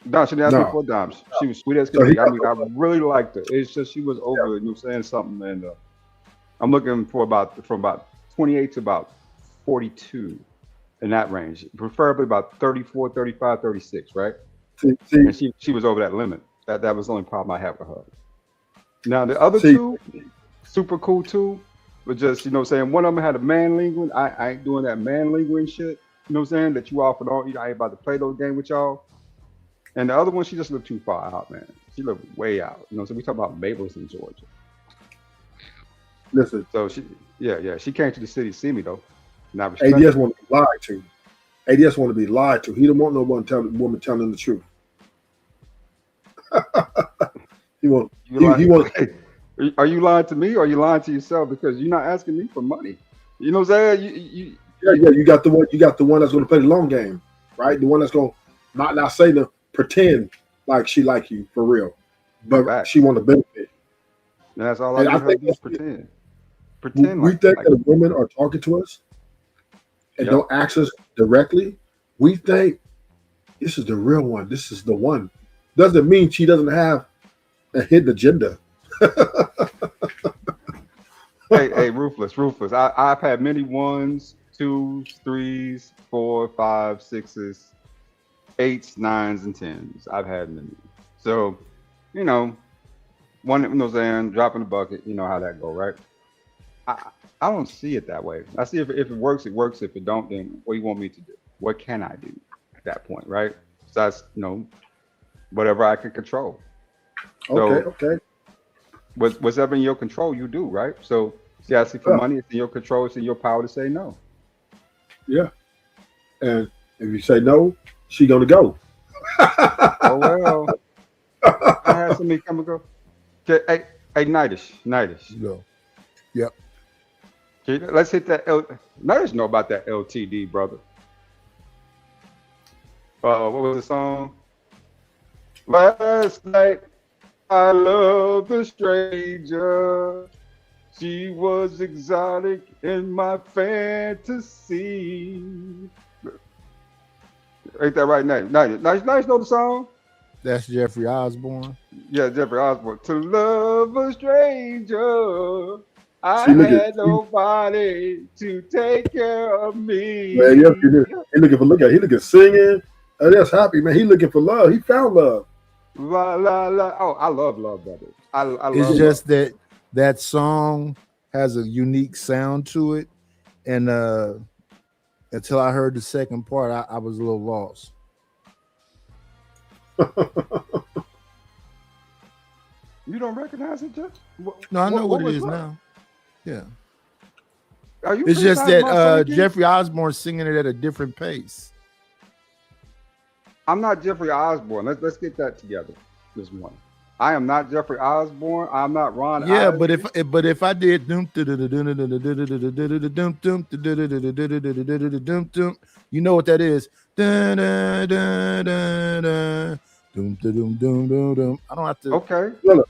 Speaker 13: No, she didn't ask me
Speaker 22: No.
Speaker 13: for dimes. She was sweet as
Speaker 22: So
Speaker 13: can
Speaker 22: he
Speaker 13: be. I
Speaker 22: got
Speaker 13: mean, I really liked her. It's just she was over, you know, saying something, and I'm looking for from about 28 to about 42 in that range, preferably about 34, 35, 36, right? And she was over that limit. That was the only problem I had with her. Now the other 2, super cool too, but just, you know what I'm saying, one of them had a man lingering. I ain't doing that man lingering shit. You know what I'm saying? That you offered all. I ain't about to play those games with y'all. And the other one, she just lived too far out, man. She lived way out. You know, so we talking about Mapleton, Georgia.
Speaker 22: Listen.
Speaker 13: So she came to the city to see me though. And I was
Speaker 22: ADS want to be lied to. ADS want to be lied to. He don't want no woman telling him the truth. He want.
Speaker 13: Are you lying to me or are you lying to yourself? Because you're not asking me for money. You know what I'm saying?
Speaker 22: You got the one. You got the one that's going to play the long game, right? The one that's going to not say to pretend like she like you for real, but she want to benefit.
Speaker 13: And that's all
Speaker 22: And
Speaker 13: I
Speaker 22: I
Speaker 13: do
Speaker 22: think
Speaker 13: is pretend. Pretend.
Speaker 22: We
Speaker 13: like
Speaker 22: think that women are talking to us and don't ask us directly. We think this is the real one. This is the one. Doesn't mean she doesn't have a hidden agenda.
Speaker 13: hey, ruthless. I've had many 1s, 2s, 3s, 4, 5, 6s, 8s, 9s, and 10s. I've had many. So, you know, one, you know what I'm saying, dropping the bucket, you know how that go, right? I don't see it that way. I see if it works, it works. If it don't, then what do you want me to do? what can I do at that point, right? So that's whatever I can control.
Speaker 22: Okay.
Speaker 13: Whatever in your control, you do, right? So see, asking for money, it's in your control, it's in your power to say no.
Speaker 22: Yeah. And if you say no, she gonna go.
Speaker 13: Oh well. I had somebody come and go. Okay, hey, Nightish.
Speaker 2: Go. Yep.
Speaker 13: Okay, let's hit that. Nightish know about that LTD, brother. What was the song? Last night, I loved a stranger. She was exotic in my fantasy. Ain't that right, Nice know the song?
Speaker 2: That's Jeffrey Osborne.
Speaker 13: Yeah, Jeffrey Osborne. To love a stranger, I
Speaker 22: See, look
Speaker 13: had
Speaker 22: at-
Speaker 13: nobody to take care of me.
Speaker 22: Man, yes, he did. He looking singing. That's happy, man. He looking for love. He found love.
Speaker 13: La la la. Oh, I love Love Brothers. I
Speaker 2: It's
Speaker 13: love
Speaker 2: just that song has a unique sound to it, and until I heard the second part, I was a little lost.
Speaker 13: You don't recognize it, Jeff?
Speaker 2: No, I know what it
Speaker 13: was
Speaker 2: is
Speaker 13: Love?
Speaker 2: now. Yeah,
Speaker 13: Are you
Speaker 2: it's just
Speaker 13: criticizing my
Speaker 2: that
Speaker 13: singing?
Speaker 2: Jeffrey Osborne singing it at a different pace.
Speaker 13: I'm not Jeffrey Osborne. Let's get that together. This one. I am not Jeffrey Osborne. I'm not Ron.
Speaker 2: Yeah,
Speaker 13: Isley.
Speaker 2: but if I did you know what that is? I don't have to.
Speaker 13: Okay.
Speaker 22: Thriller.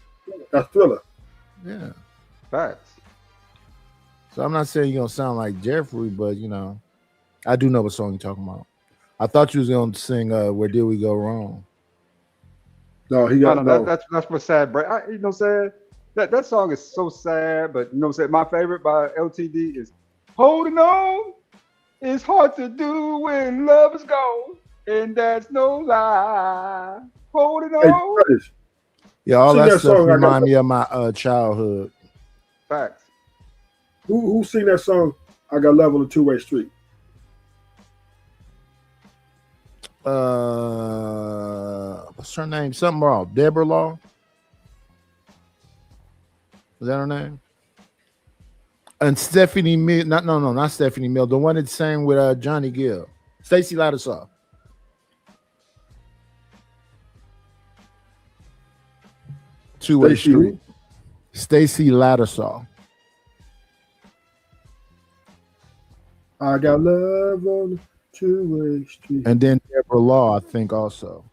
Speaker 22: That's Thriller.
Speaker 2: Yeah.
Speaker 13: Facts.
Speaker 2: So I'm not saying you're gonna sound like Jeffrey, but I do know what song you're talking about. I thought you was gonna sing "Where Did We Go Wrong."
Speaker 22: No, he
Speaker 13: No,
Speaker 22: got
Speaker 13: no, that's for sad break. You know what I'm saying? That song is so sad, but you know what I'm saying? My favorite by LTD is Holding On. It's hard to do when love is gone, and that's no lie. Holding on.
Speaker 2: Yeah, all
Speaker 22: Sing
Speaker 2: that
Speaker 22: that
Speaker 2: stuff
Speaker 22: song, I got
Speaker 2: remind me of my childhood.
Speaker 13: Facts.
Speaker 22: Who sing that song? I got love on a two-way street.
Speaker 2: What's her name? Something wrong. Deborah Law. Is that her name? And Stephanie Mill. Not Stephanie Mill. The one that sang with Johnny Gill. Stacey Lattisaw. Two-way
Speaker 22: Stacey
Speaker 2: street. Stacey Lattisaw.
Speaker 22: I got love on a two-way street.
Speaker 2: And then Deborah Law, I think, also.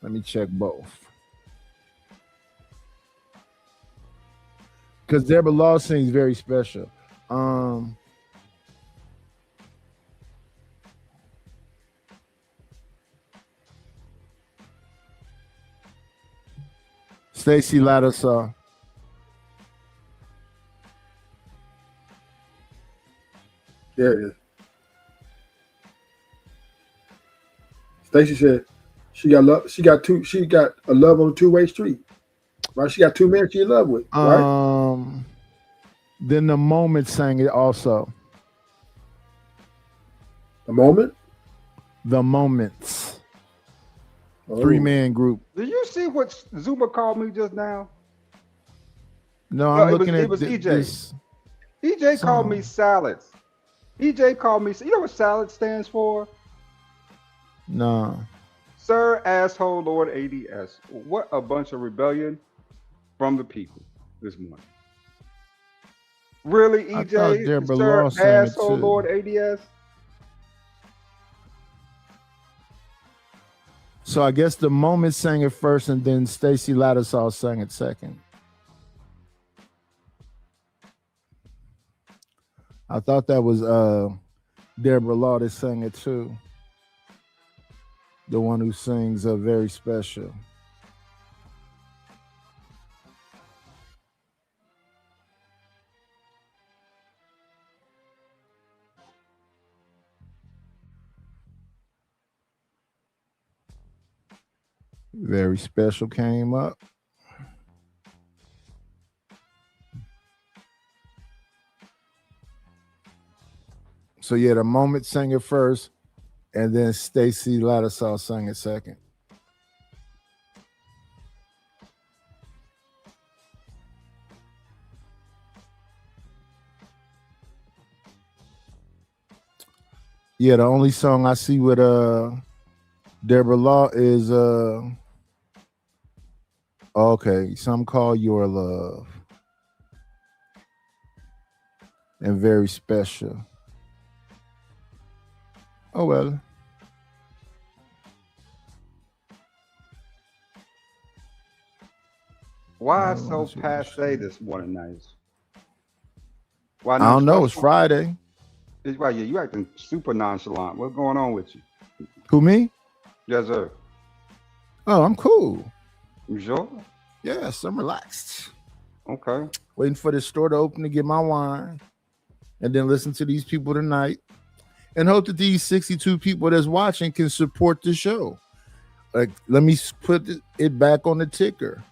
Speaker 2: Let me check both. Because Deborah Law sings very special. Stacey Lattisaw.
Speaker 22: Yeah, it is. Stacey said she got love. She got a love on a two-way street. Right? She got two men she in love with. Right?
Speaker 2: Then The Moment sang it also.
Speaker 22: The Moment?
Speaker 2: The Moments.
Speaker 22: Oh.
Speaker 2: 3-man group.
Speaker 13: Do you see what Zuma called me just now?
Speaker 2: No, I'm
Speaker 13: it
Speaker 2: looking
Speaker 13: was,
Speaker 2: at
Speaker 13: it was EJ.
Speaker 2: this.
Speaker 13: EJ called
Speaker 2: song.
Speaker 13: me salads. EJ called me. You know what salad stands for?
Speaker 2: No.
Speaker 13: Sir, asshole, Lord, ADS. What a bunch of rebellion from the people this morning. Really,
Speaker 2: I thought
Speaker 13: EJ?
Speaker 2: Deborah
Speaker 13: Sir,
Speaker 2: Law sang it
Speaker 13: asshole,
Speaker 2: too.
Speaker 13: Lord, ADS?
Speaker 2: So I guess The Moment sang it first, and then Stacey Lattisaw sang it second. I thought that was Deborah Law that sang it too. The one who sings Very Special. Very Special came up. So yeah, The Moment sang it first, And then Stacy Lattisaw sang it second. Yeah, the only song I see with Deborah Law is okay, Some Call Your Love. And Very Special. Oh well.
Speaker 13: Why so passe this morning, nice? Why
Speaker 2: I don't know. It's Friday.
Speaker 13: Why you acting super nonchalant? What's going on with you?
Speaker 2: Who, me?
Speaker 13: Yes, sir.
Speaker 2: Oh, I'm cool.
Speaker 13: You sure?
Speaker 2: Yes, I'm relaxed.
Speaker 13: Okay.
Speaker 2: Waiting for the store to open to get my wine, and then listen to these people tonight, and hope that these 62 people that's watching can support the show. Like, let me put it back on the ticker.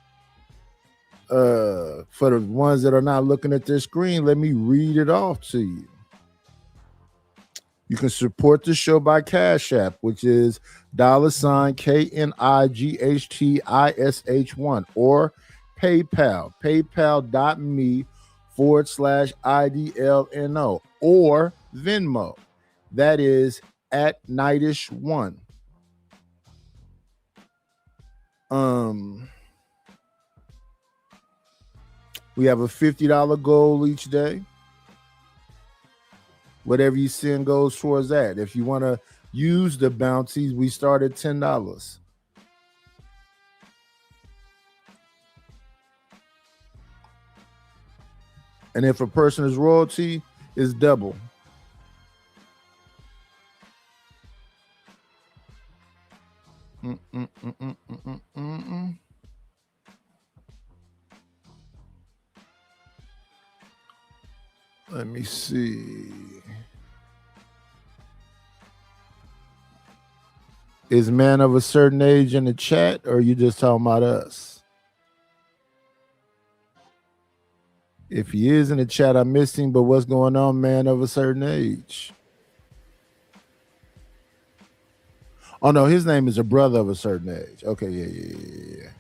Speaker 2: For the ones that are not looking at their screen, let me read it off to you. You can support the show by Cash App, which is $KNIGHTISH1, or PayPal, paypal.me/IDLNO, or Venmo, that is @Nightish1. We have a $50 goal each day. Whatever you send goes towards that. If you want to use the bounties, we start at $10. And if a person is royalty, it's double. Let me see. Is man of a certain age in the chat, or are you just talking about us? If he is in the chat, I missed him, but what's going on, man of a certain age? Oh, no, his name is a brother of a certain age. Okay, yeah.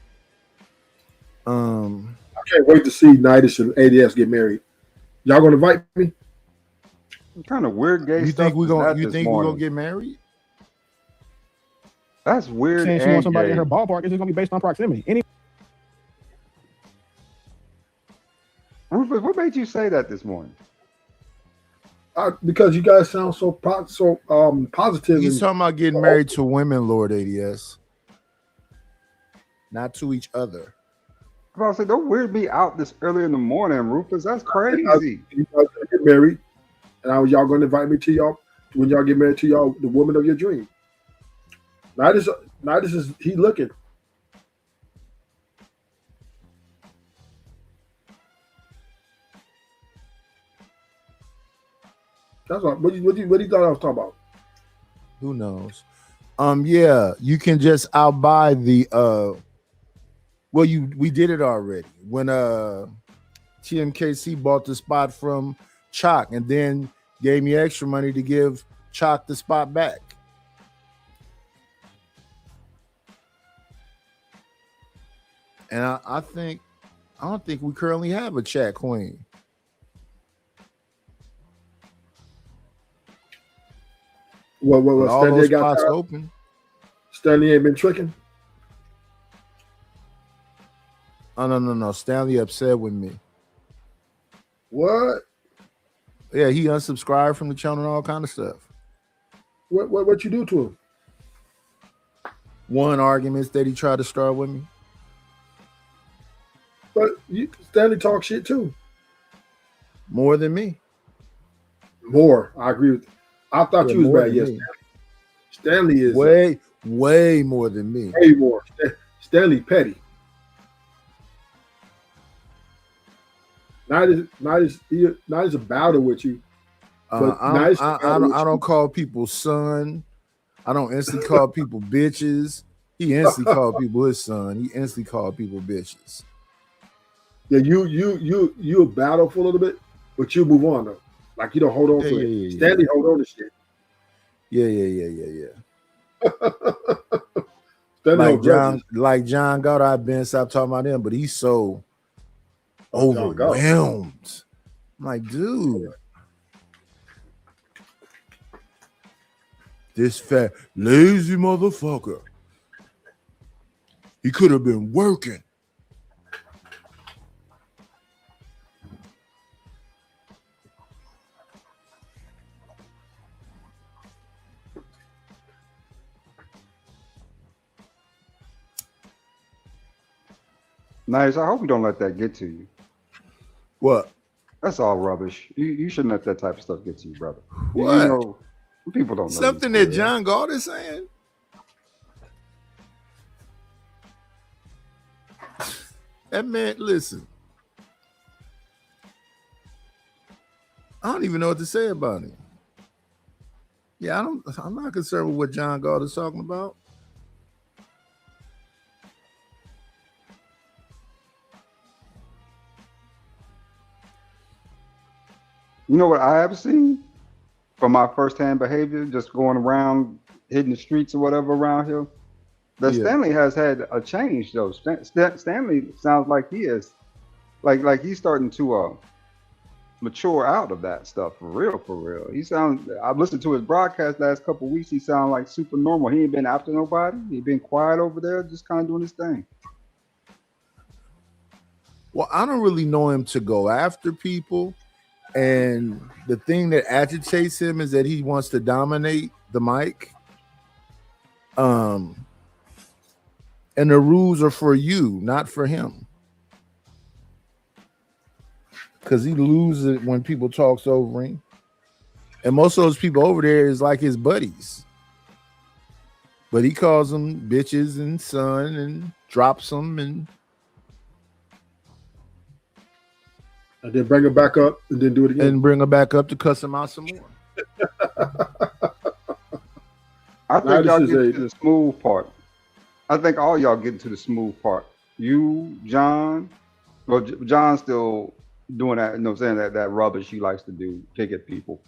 Speaker 22: I can't wait to see Nightish and ADS get married. Y'all gonna invite me?
Speaker 13: What kind of weird gay
Speaker 2: You
Speaker 13: stuff?
Speaker 2: think we're gonna
Speaker 13: morning?
Speaker 2: get married?
Speaker 13: That's weird.
Speaker 3: Saying she wants somebody in her ballpark, it's just gonna be based on proximity.
Speaker 13: Rufus, what made you say that this morning?
Speaker 22: Because you guys sound so positive.
Speaker 2: He's talking about getting married to women, Lord ADS, not to each other.
Speaker 13: I was like, don't weird me out this early in the morning, Rufus. That's crazy.
Speaker 22: You guys get married, and y'all gonna invite me to y'all when y'all get married to y'all, the woman of your dream. Nightish is he looking. That's what do you thought I was talking about?
Speaker 2: Who knows? Yeah, you can just outbuy the we did it already when TMKC bought the spot from Chalk and then gave me extra money to give Chalk the spot back. And I don't think we currently have a chat queen.
Speaker 22: What
Speaker 2: all
Speaker 22: Stanley
Speaker 2: those
Speaker 22: got
Speaker 2: spots open.
Speaker 22: Stanley ain't been tricking.
Speaker 2: Oh no. Stanley upset with me.
Speaker 22: What?
Speaker 2: Yeah, he unsubscribed from the channel and all kind of stuff.
Speaker 22: What you do to him?
Speaker 2: One arguments that he tried to start with me.
Speaker 22: But Stanley talk shit too.
Speaker 2: More than me.
Speaker 22: More. I agree with. I thought you was bad. Yes, Stanley is
Speaker 2: way more than me.
Speaker 22: Way more. Stanley petty. Not as about it with you.
Speaker 2: I don't call people son. I don't instantly call people bitches. He instantly called people his son. He instantly called people bitches.
Speaker 22: Yeah, you battle for a little bit, but you move on though. Like you don't hold on to it. Stanley hold on to shit.
Speaker 2: Yeah.
Speaker 22: That
Speaker 2: like John Goddard, I've been stopped talking about him, but he's so overwhelmed. I'm like, dude, this fat lazy motherfucker. He could have been working.
Speaker 13: Nice. I hope you don't let that get to you.
Speaker 2: What?
Speaker 13: That's all rubbish. You shouldn't let that type of stuff get to you, brother.
Speaker 2: What?
Speaker 13: You know, people don't know.
Speaker 2: Something that John Goddard is saying. That man, listen. I don't even know what to say about him. Yeah, I'm not concerned with what John Goddard is talking about.
Speaker 13: You know what I have seen from my firsthand behavior, just going around hitting the streets or whatever around here? That Stanley has had a change though. Stanley sounds like he is, like he's starting to mature out of that stuff for real. He sounds. I've listened to his broadcast last couple of weeks. He sounds like super normal. He ain't been after nobody. He been quiet over there, just kind of doing his thing.
Speaker 2: Well, I don't really know him to go after people. And the thing that agitates him is that he wants to dominate the mic. And the rules are for you, not for him. Because he loses it when people talks over him. And most of those people over there is like his buddies. But he calls them bitches and son and drops them and
Speaker 22: then bring her back up and then do it again.
Speaker 2: And bring her back up to cuss him out some more.
Speaker 13: I think y'all get to the smooth part. I think all y'all get to the smooth part. You, John, well, John's still doing that, you know what I'm saying, that rubbish he likes to do, pick at people.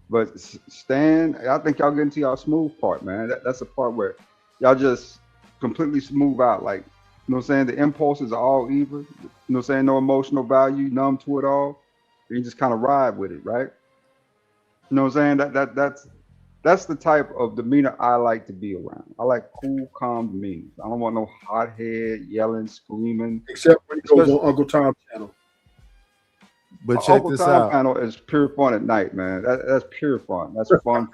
Speaker 13: But Stan, I think y'all get into y'all smooth part, man. That's the part where y'all just completely smooth out. Like, you know what I'm saying? The impulses are all even. You know what I'm saying? No emotional value, numb to it all. And you just kind of ride with it, right? You know what I'm saying? That's the type of demeanor I like to be around. I like cool, calm demeanor. I don't want no hothead, yelling, screaming.
Speaker 22: Except when it goes on Uncle Tom's channel.
Speaker 2: But check
Speaker 13: Uncle
Speaker 2: this
Speaker 13: Tom
Speaker 2: out.
Speaker 13: Channel is pure fun at night, man. That's pure fun. That's fun.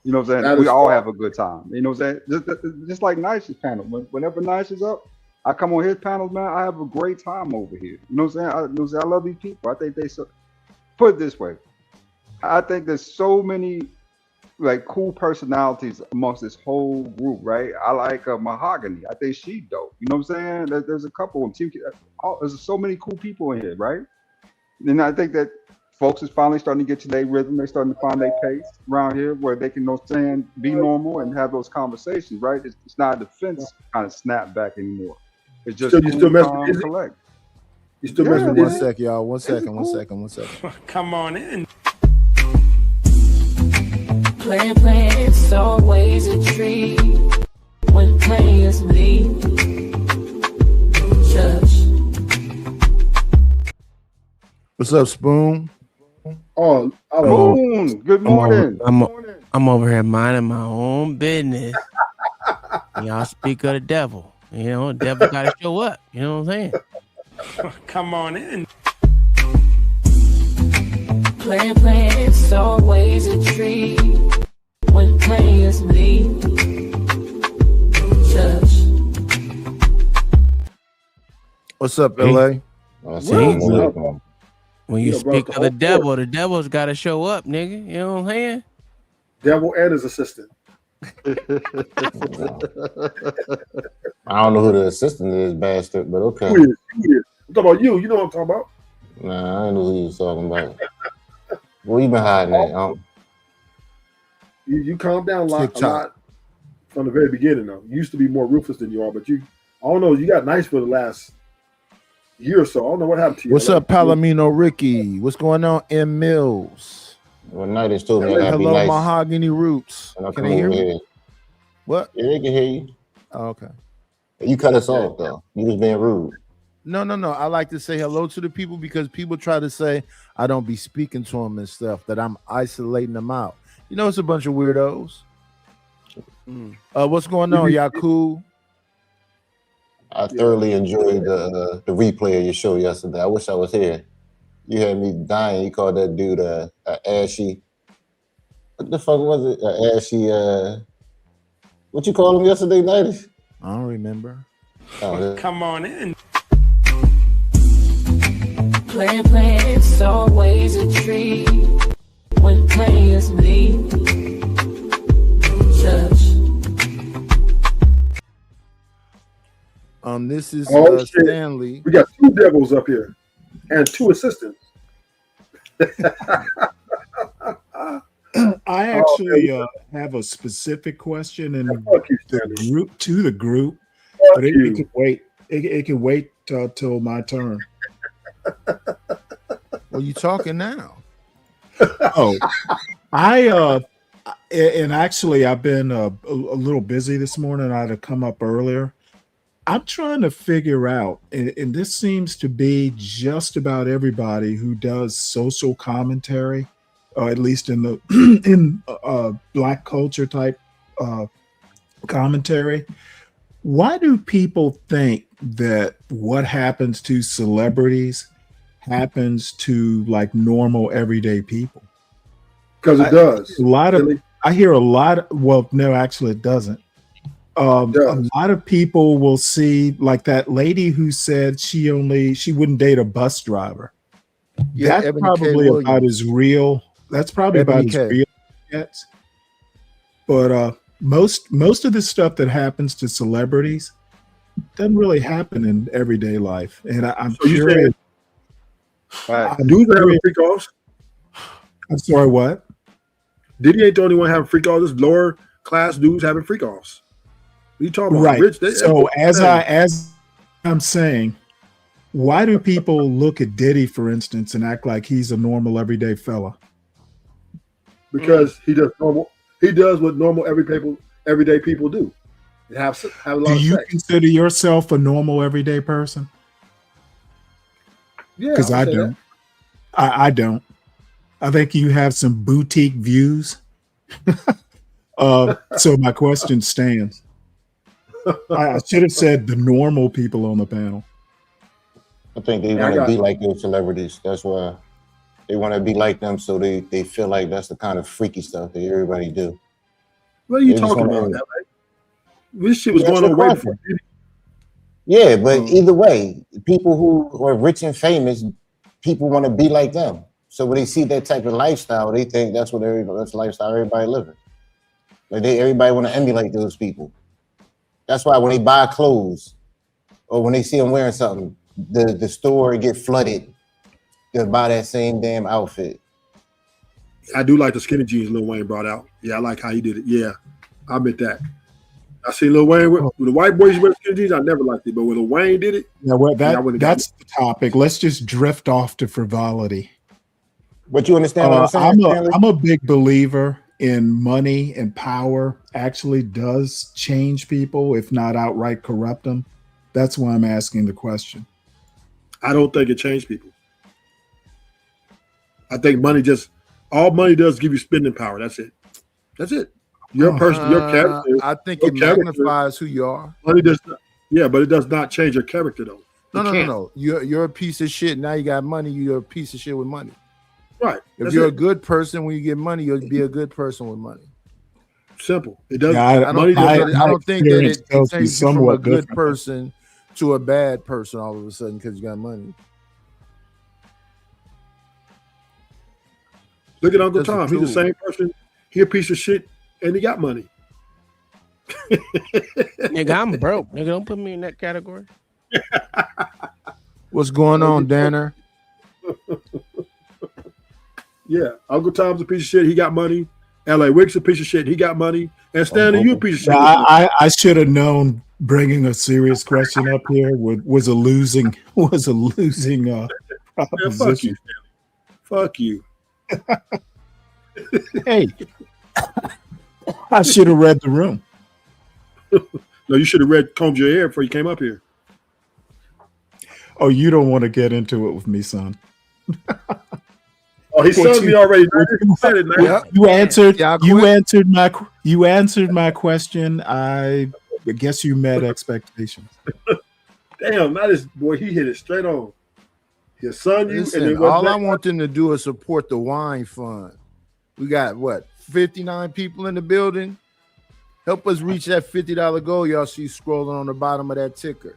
Speaker 13: You know what I'm
Speaker 22: That
Speaker 13: saying? We
Speaker 22: is
Speaker 13: all
Speaker 22: fun.
Speaker 13: have a good time. You know what I'm saying? Just like Nice's panel. Whenever Nice is up, I come on his panels, man. I have a great time over here. You know what I'm saying? I love these people. I think they so. Put it this way, I think there's so many like cool personalities amongst this whole group, right? I like Mahogany. I think she dope. You know what I'm saying? There's a couple of them. There's so many cool people in here, right? And I think that folks is finally starting to get to their rhythm. They're starting to find their pace around here where they can, you know what I'm saying, be normal and have those conversations, right? It's not a defense kind of snap back anymore. It's just
Speaker 22: You still mess with
Speaker 13: calm,
Speaker 22: Izzy?
Speaker 13: collect.
Speaker 22: You still mess with
Speaker 2: One
Speaker 22: Izzy?
Speaker 2: sec, y'all. One second.
Speaker 9: Come on in.
Speaker 21: Playing, it's always a treat when players leave. Judge.
Speaker 2: What's up, Spoon?
Speaker 22: Oh,
Speaker 13: Spoon. Good morning.
Speaker 17: I'm over here minding my own business. Y'all speak of the devil. You know, the devil got to show up. You know what I'm saying?
Speaker 9: Come on in.
Speaker 21: Playing, it's always a treat when players leave. Judge.
Speaker 2: What's up, LA?
Speaker 17: When you speak of the devil's got to show up, nigga. You know what I'm saying?
Speaker 22: Devil and his assistant.
Speaker 18: I don't know who the assistant is, bastard, but okay.
Speaker 22: Who is? I'm talking about you. You know what I'm talking about.
Speaker 18: Nah, I didn't know who you was talking about. Where you been hiding at?
Speaker 22: You calmed down a lot from the very beginning, though. You used to be more ruthless than you are, but I don't know, you got nice for the last year or so. I don't know what happened to you.
Speaker 2: What's up, Palomino Ricky? What's going on, M. Mills?
Speaker 18: Well, Nighters told me I gotta be
Speaker 2: Hello,
Speaker 18: nice.
Speaker 2: Mahogany Roots.
Speaker 18: when I
Speaker 2: Can
Speaker 18: come
Speaker 2: they hear
Speaker 18: over
Speaker 2: me?
Speaker 18: here.
Speaker 2: What?
Speaker 18: Yeah, they can hear you.
Speaker 2: Oh, okay.
Speaker 18: You cut us off though. You was being rude.
Speaker 2: No. I like to say hello to the people because people try to say I don't be speaking to them and stuff, that I'm isolating them out. You know, it's a bunch of weirdos. What's going on? Y'all cool?
Speaker 18: I thoroughly enjoyed the replay of your show yesterday. I wish I was here. You had me dying. You called that dude a ashy. What the fuck was it? A ashy. What you called him yesterday, Nighties?
Speaker 2: I don't remember.
Speaker 18: Oh,
Speaker 9: Come on in.
Speaker 21: Plan, it's always a treat when players meet. Judge.
Speaker 2: This is
Speaker 22: Oh, shit.
Speaker 2: Stanley.
Speaker 22: We got 2 devils up here and 2 assistants.
Speaker 5: I actually have a specific question and group to the group, but it can wait. It can wait till my turn.
Speaker 2: Well, you talking now?
Speaker 5: Oh, and actually, I've been a little busy this morning. I had to come up earlier. I'm trying to figure out, and this seems to be just about everybody who does social commentary, or at least in the in Black culture type commentary. Why do people think that what happens to celebrities happens to like normal everyday people?
Speaker 22: Because it does.
Speaker 5: I hear a lot. Well, no, actually, it doesn't. A lot of people will see, like that lady who said she wouldn't date a bus driver.
Speaker 2: Yeah,
Speaker 5: That's
Speaker 2: Ebony K.
Speaker 5: probably
Speaker 2: Williams.
Speaker 5: about as real. That's probably
Speaker 2: Ebony
Speaker 5: about
Speaker 2: K.
Speaker 5: as real as it gets. But most of the stuff that happens to celebrities doesn't really happen in everyday life. And I'm
Speaker 22: So you
Speaker 5: curious.
Speaker 22: Dudes are having freak offs.
Speaker 5: I'm sorry, what?
Speaker 22: Diddy ain't the only one having freak offs. There's lower class dudes having freak offs. What are you talking about?
Speaker 5: Right.
Speaker 22: Rich,
Speaker 5: So as I'm saying, why do people look at Diddy, for instance, and act like he's a normal everyday fella?
Speaker 22: Because he does what normal everyday people do. They have a lot
Speaker 5: Do
Speaker 22: of
Speaker 5: you
Speaker 22: sex.
Speaker 5: consider yourself a normal everyday person?
Speaker 22: Yeah,
Speaker 5: Because
Speaker 22: I
Speaker 5: I
Speaker 22: would say
Speaker 5: don't. I don't. I think you have some boutique views. So my question stands. I should have said the normal people on the panel.
Speaker 18: I think they want to be like those celebrities. That's why they want to be like them, so they feel like that's the kind of freaky stuff that everybody do.
Speaker 22: What are you
Speaker 18: They just
Speaker 22: talking
Speaker 18: wanna-
Speaker 22: about? This shit was
Speaker 18: That's
Speaker 22: going on
Speaker 18: your
Speaker 22: way
Speaker 18: question.
Speaker 22: before Diddy.
Speaker 18: Yeah, but either way, people who are rich and famous, people want to be like them. So when they see that type of lifestyle, they think that's the lifestyle everybody living. Like everybody want to emulate those people. That's why when they buy clothes or when they see them wearing something, the store get flooded to buy that same damn outfit.
Speaker 22: I do like the skinny jeans Lil Wayne brought out. Yeah, I like how he did it. Yeah, I admit that. I see Lil Wayne with the white boys wear skinny jeans. I never liked it, but when Lil Wayne did it,
Speaker 5: Yeah, well,
Speaker 22: I would've got
Speaker 5: that's the topic. Let's just drift off to frivolity.
Speaker 18: But you understand what I'm saying? Stanley?
Speaker 5: I'm a big believer in money and power actually does change people, if not outright corrupt them. That's why I'm asking the question.
Speaker 22: I don't think it changed people. I think all money does is give you spending power. That's it. That's it. Your person, your character.
Speaker 2: I think
Speaker 22: your
Speaker 2: it
Speaker 22: character-
Speaker 2: magnifies who you are.
Speaker 22: Money does not. Yeah, but it does not change your character though.
Speaker 2: No. You're a piece of shit. Now you got money. You're a piece of shit with money.
Speaker 22: Right.
Speaker 2: If
Speaker 22: That's
Speaker 2: you're
Speaker 22: it.
Speaker 2: a good person, when you get money, you'll be a good person with money.
Speaker 22: Simple. It doesn't.
Speaker 5: Yeah,
Speaker 2: I
Speaker 22: money does not.
Speaker 2: don't think that
Speaker 5: experience
Speaker 2: it
Speaker 5: tells me
Speaker 2: takes you from a
Speaker 5: somewhat
Speaker 2: good
Speaker 5: different.
Speaker 2: person to a bad person all of a sudden because you got money.
Speaker 22: Look at Uncle
Speaker 2: That's a
Speaker 22: Tom. He's the
Speaker 2: tool.
Speaker 22: same person. He a piece of shit, and he got money.
Speaker 17: Nigga, I'm broke. Nigga, don't put me in that category.
Speaker 2: What's going on, Danner?
Speaker 22: Yeah, Uncle Tom's a piece of shit. He got money. L.A. Wick's a piece of shit. He got money. And Stanley, you a piece of shit.
Speaker 5: Yeah, I should have known bringing a serious question up here was a losing
Speaker 22: Man, fuck
Speaker 5: proposition.
Speaker 22: you, Stanley. Fuck you.
Speaker 5: Hey, I should have read the room.
Speaker 22: No, you should have combed your hair before you came up here.
Speaker 5: Oh, you don't want to get into it with me, son.
Speaker 22: Oh, he sunned me already. You said it, man.
Speaker 5: You answered. You answered my question. I guess you met expectations.
Speaker 22: Damn, now this boy, he hit it straight on. He'll son you.
Speaker 2: Listen,
Speaker 22: and then
Speaker 2: all I want them to do is support the wine fund. We got what, 59 people in the building? Help us reach that $50 goal y'all see scrolling on the bottom of that ticker.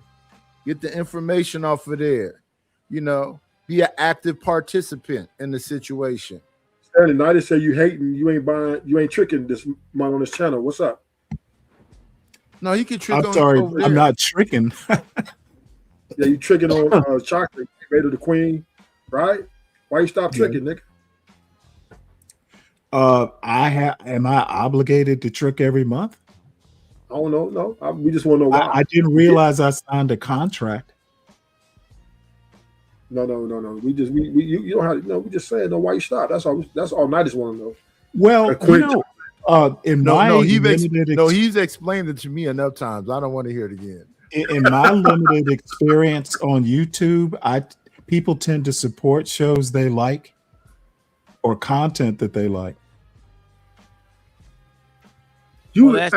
Speaker 2: Get the information off of there. You know, be an active participant in the situation.
Speaker 22: Stanley, now they say you hating, you ain't tricking this man on this channel. What's up?
Speaker 2: No, you can trick
Speaker 5: I'm
Speaker 2: on
Speaker 5: sorry,
Speaker 2: over
Speaker 5: I'm
Speaker 2: there.
Speaker 5: not tricking.
Speaker 22: Yeah, you tricking on chocolate, made of the queen, right? Why you stop tricking, nigga?
Speaker 5: Am I obligated to trick every month?
Speaker 22: I don't know. No, we just want to know why.
Speaker 5: I didn't realize I signed a contract.
Speaker 22: No. We don't have. No, we just saying no. Why you stop? That's all. That's all. I just want to know.
Speaker 5: Well,
Speaker 2: he's explained it to me enough times. I don't want to hear it again.
Speaker 5: In my limited experience on YouTube, people tend to support shows they like or content that they like.
Speaker 17: That's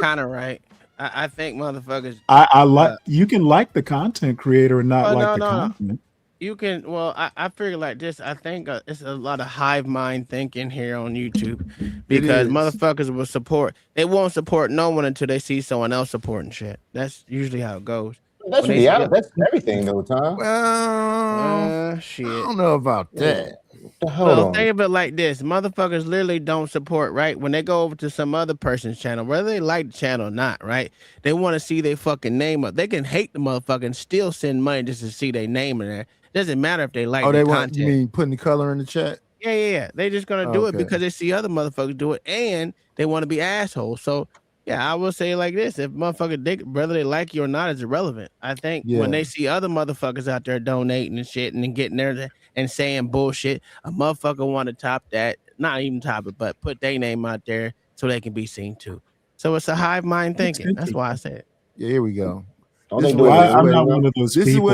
Speaker 17: kind of right. I think motherfuckers.
Speaker 5: I like you can like the content creator and not like the content.
Speaker 17: You can. Well, I figure like this. I think it's a lot of hive mind thinking here on YouTube because motherfuckers will support. They won't support no one until they see someone else supporting shit. That's usually how it goes.
Speaker 18: That's reality. That's everything, though, Tom.
Speaker 2: Well,
Speaker 17: shit.
Speaker 2: I don't know about that.
Speaker 17: Well, think of it like this: motherfuckers literally don't support, right? When they go over to some other person's channel, whether they like the channel or not, right? They want to see their fucking name up. They can hate the motherfucker and still send money just to see their name in there. Doesn't matter if they like
Speaker 2: Oh,
Speaker 17: the
Speaker 2: they
Speaker 17: content.
Speaker 2: want, you mean putting the color in the chat?
Speaker 17: Yeah. They just gonna do it
Speaker 2: Okay.
Speaker 17: because they see other motherfuckers do it and they want to be assholes. So yeah, I will say it like this: if motherfucker whether they like you or not is irrelevant. I think when they see other motherfuckers out there donating and shit and then getting there and saying bullshit, a motherfucker want to top that, not even top it, but put their name out there so they can be seen too. So it's a hive mind thinking. That's why I said it.
Speaker 2: Yeah, here we go.
Speaker 5: I'm not one of those
Speaker 2: This is
Speaker 5: people.